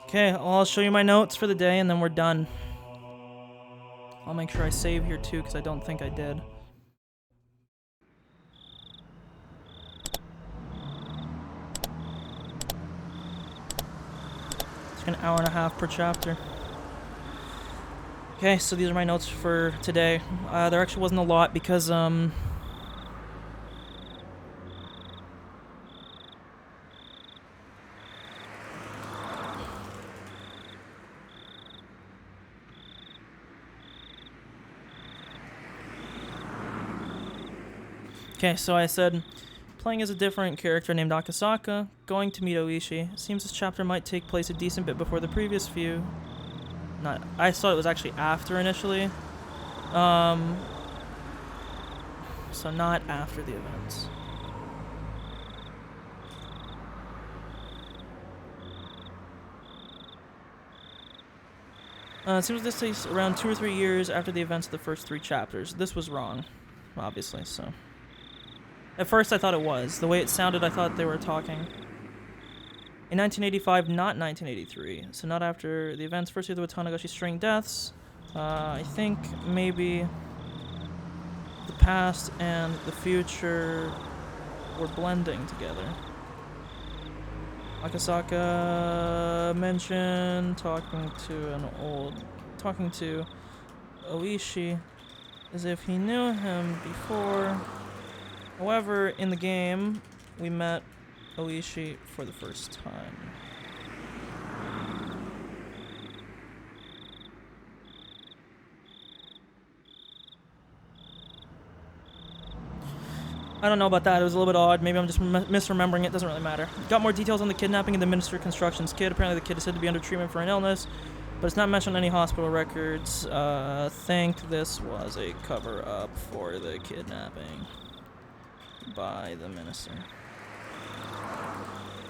B: Okay, I'll show you my notes for the day and then we're done. I'll make sure I save here too, because I don't think I did. It's an hour and a half per chapter. Okay, so these are my notes for today. There actually wasn't a lot because, Okay, so I said, playing as a different character named Akasaka, going to meet Oishi. Seems this chapter might take place a decent bit before the previous few. I thought it was actually after initially. So not after the events. It seems this takes around 2 or 3 years after the events of the first 3 chapters. This was wrong, obviously, so. At first I thought it was. The way it sounded, I thought they were talking. In 1985, not 1983, so not after the events first year of the Watanagashi string deaths. I think maybe the past and the future were blending together. Akasaka mentioned talking to Oishi as if he knew him before. However, in the game, we met Oishi for the first time. I don't know about that. It was a little bit odd. Maybe I'm just misremembering it. Doesn't really matter. Got more details on the kidnapping of the Minister of Construction's kid. Apparently the kid is said to be under treatment for an illness, but it's not mentioned in any hospital records. Think this was a cover-up for the kidnapping by the minister.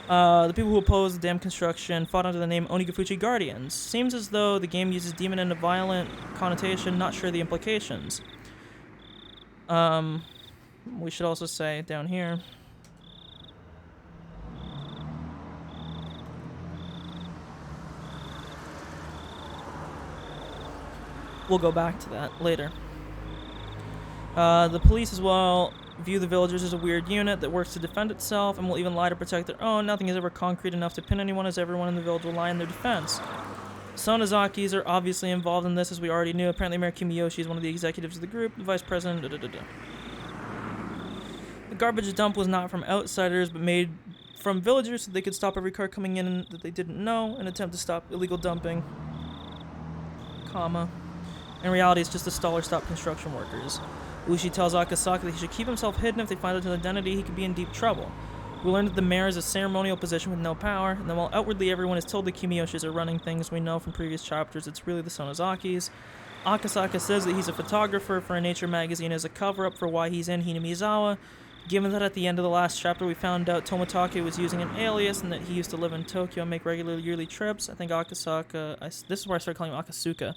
B: The people who opposed the dam construction fought under the name Onigafuchi Guardians. Seems as though the game uses demon in a violent connotation, not sure the implications. We should also say down here. We'll go back to that later. The police as well view the villagers as a weird unit that works to defend itself and will even lie to protect their own. Nothing is ever concrete enough to pin anyone, as everyone in the village will lie in their defense. Sonozakis are obviously involved in this, as we already knew. Apparently Mayor Kimiyoshi is one of the executives of the group, the vice president, The garbage dump was not from outsiders, but made from villagers so they could stop every car coming in that they didn't know and attempt to stop illegal dumping. In reality, it's just to stall or stop construction workers. Ushi tells Akasaka that he should keep himself hidden. If they find out his identity, he could be in deep trouble. We learned that the mayor is a ceremonial position with no power, and then while outwardly everyone is told the Kimiyoshis are running things, we know from previous chapters it's really the Sonozakis. Akasaka says that he's a photographer for a nature magazine as a cover-up for why he's in Hinamizawa. Given that at the end of the last chapter we found out Toмотake was using an alias and that he used to live in Tokyo and make regular yearly trips, I think Akasaka... this is where I started calling him Akasuka.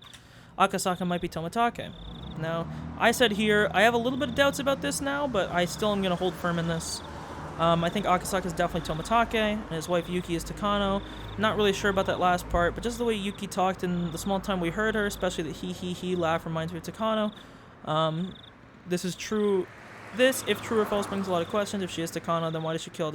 B: Akasaka might be Toмотake. Now, I said here, I have a little bit of doubts about this now, but I still am going to hold firm in this. I think Akasaka is definitely Toмотake, and his wife Yuki is Takano. Not really sure about that last part, but just the way Yuki talked in the small time we heard her, especially the he laugh reminds me of Takano. This is true. This, if true or false, brings a lot of questions. If she is Takano, then why did she kill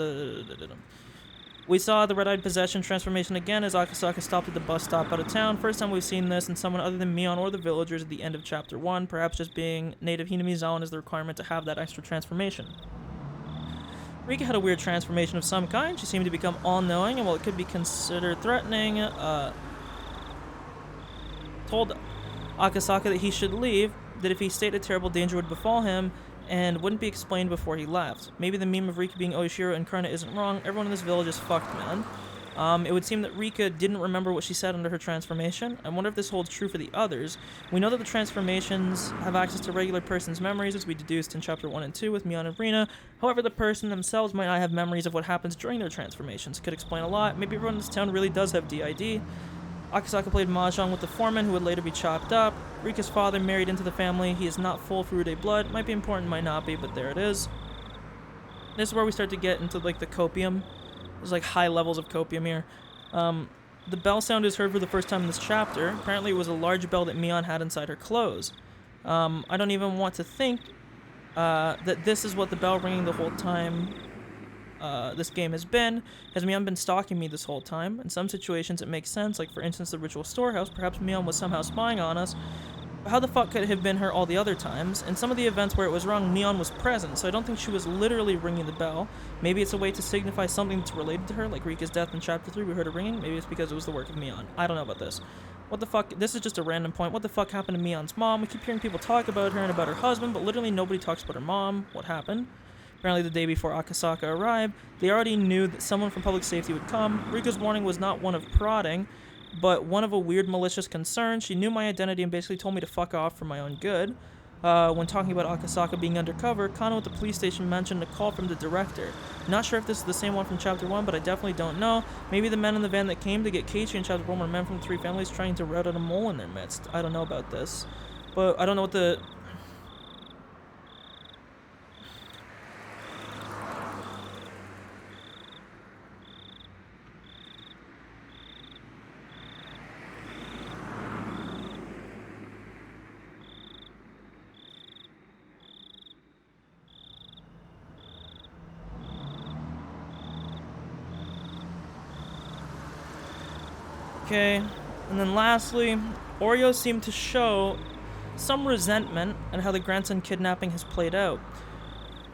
B: We saw the red-eyed possession transformation again as Akasaka stopped at the bus stop out of town. First time we've seen this in someone other than Mion or the villagers at the end of Chapter 1, perhaps just being native Hinamizawa is the requirement to have that extra transformation. Rika had a weird transformation of some kind. She seemed to become all-knowing, and while it could be considered threatening, told Akasaka that he should leave, that if he stayed a terrible danger would befall him, and wouldn't be explained before he left. Maybe the meme of Rika being Oishiro incarnate isn't wrong. Everyone in this village is fucked, man. It would seem that Rika didn't remember what she said under her transformation. I wonder if this holds true for the others. We know that the transformations have access to regular person's memories, as we deduced in Chapter 1 and 2 with Mion and Rina. However, the person themselves might not have memories of what happens during their transformations. Could explain a lot. Maybe everyone in this town really does have DID. Akasaka played mahjong with the foreman, who would later be chopped up. Rika's father married into the family. He is not full Furude blood. Might be important, might not be, but there it is. This is where we start to get into, like, the copium. There's, like, high levels of copium here. The bell sound is heard for the first time in this chapter. Apparently it was a large bell that Mion had inside her clothes. I don't even want to think that this is what the bell ringing the whole time this game has been. Has Mion been stalking me this whole time? In some situations it makes sense, like for instance the ritual storehouse. Perhaps Mion was somehow spying on us. But how the fuck could it have been her all the other times? In some of the events where it was wrong, Mion was present, so I don't think she was literally ringing the bell. Maybe it's a way to signify something that's related to her, like Rika's death in Chapter 3, we heard her ringing. Maybe it's because it was the work of Mion. I don't know about this. What the fuck? This is just a random point. What the fuck happened to Mion's mom? We keep hearing people talk about her and about her husband, but literally nobody talks about her mom. What happened? Apparently the day before Akasaka arrived, they already knew that someone from public safety would come. Rika's warning was not one of prodding, but one of a weird malicious concern. She knew my identity and basically told me to fuck off for my own good. When talking about Akasaka being undercover, Kano at the police station mentioned a call from the director. Not sure if this is the same one from Chapter 1, but I definitely don't know. Maybe the men in the van that came to get Keiichi in Chapter 1 were men from the three families trying to rout out a mole in their midst. I don't know about this. But I don't know what the... Okay, and then lastly, Oreo seemed to show some resentment at how the grandson kidnapping has played out.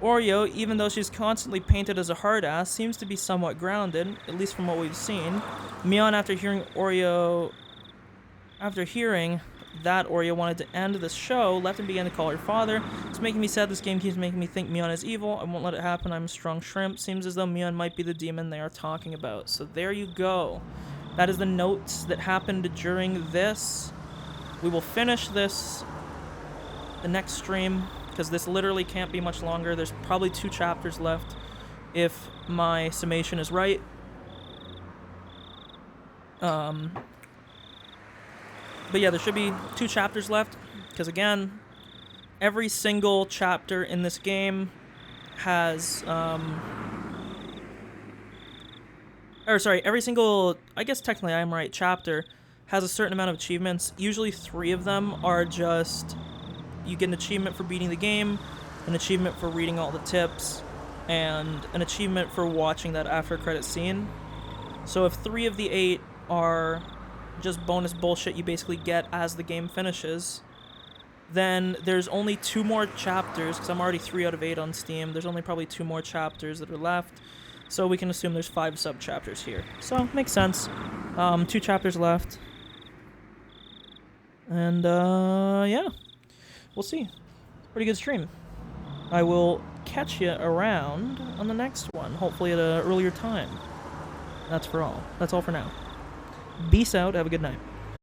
B: Oreo, even though she's constantly painted as a hard ass, seems to be somewhat grounded, at least from what we've seen. Mion, after hearing that Oreo wanted to end the show, left and began to call her father. It's making me sad. This game keeps making me think Mion is evil. I won't let it happen. I'm a strong shrimp. Seems as though Mion might be the demon they are talking about. So there you go. That is the notes that happened during this. We will finish this the next stream, because this literally can't be much longer. There's probably 2 chapters left, if my summation is right. But yeah, there should be 2 chapters left, because again, every single chapter in this game has every single, I guess technically I'm right, chapter has a certain amount of achievements. Usually 3 of them are just, you get an achievement for beating the game, an achievement for reading all the tips, and an achievement for watching that after credit scene. So if 3 of the 8 are just bonus bullshit you basically get as the game finishes, then there's only 2 more chapters, because I'm already 3 out of 8 on Steam. There's only probably 2 more chapters that are left. So we can assume there's 5 sub-chapters here. So, makes sense. 2 chapters left. And, yeah. We'll see. Pretty good stream. I will catch you around on the next one, hopefully at an earlier time. That's all for now. Peace out, have a good night.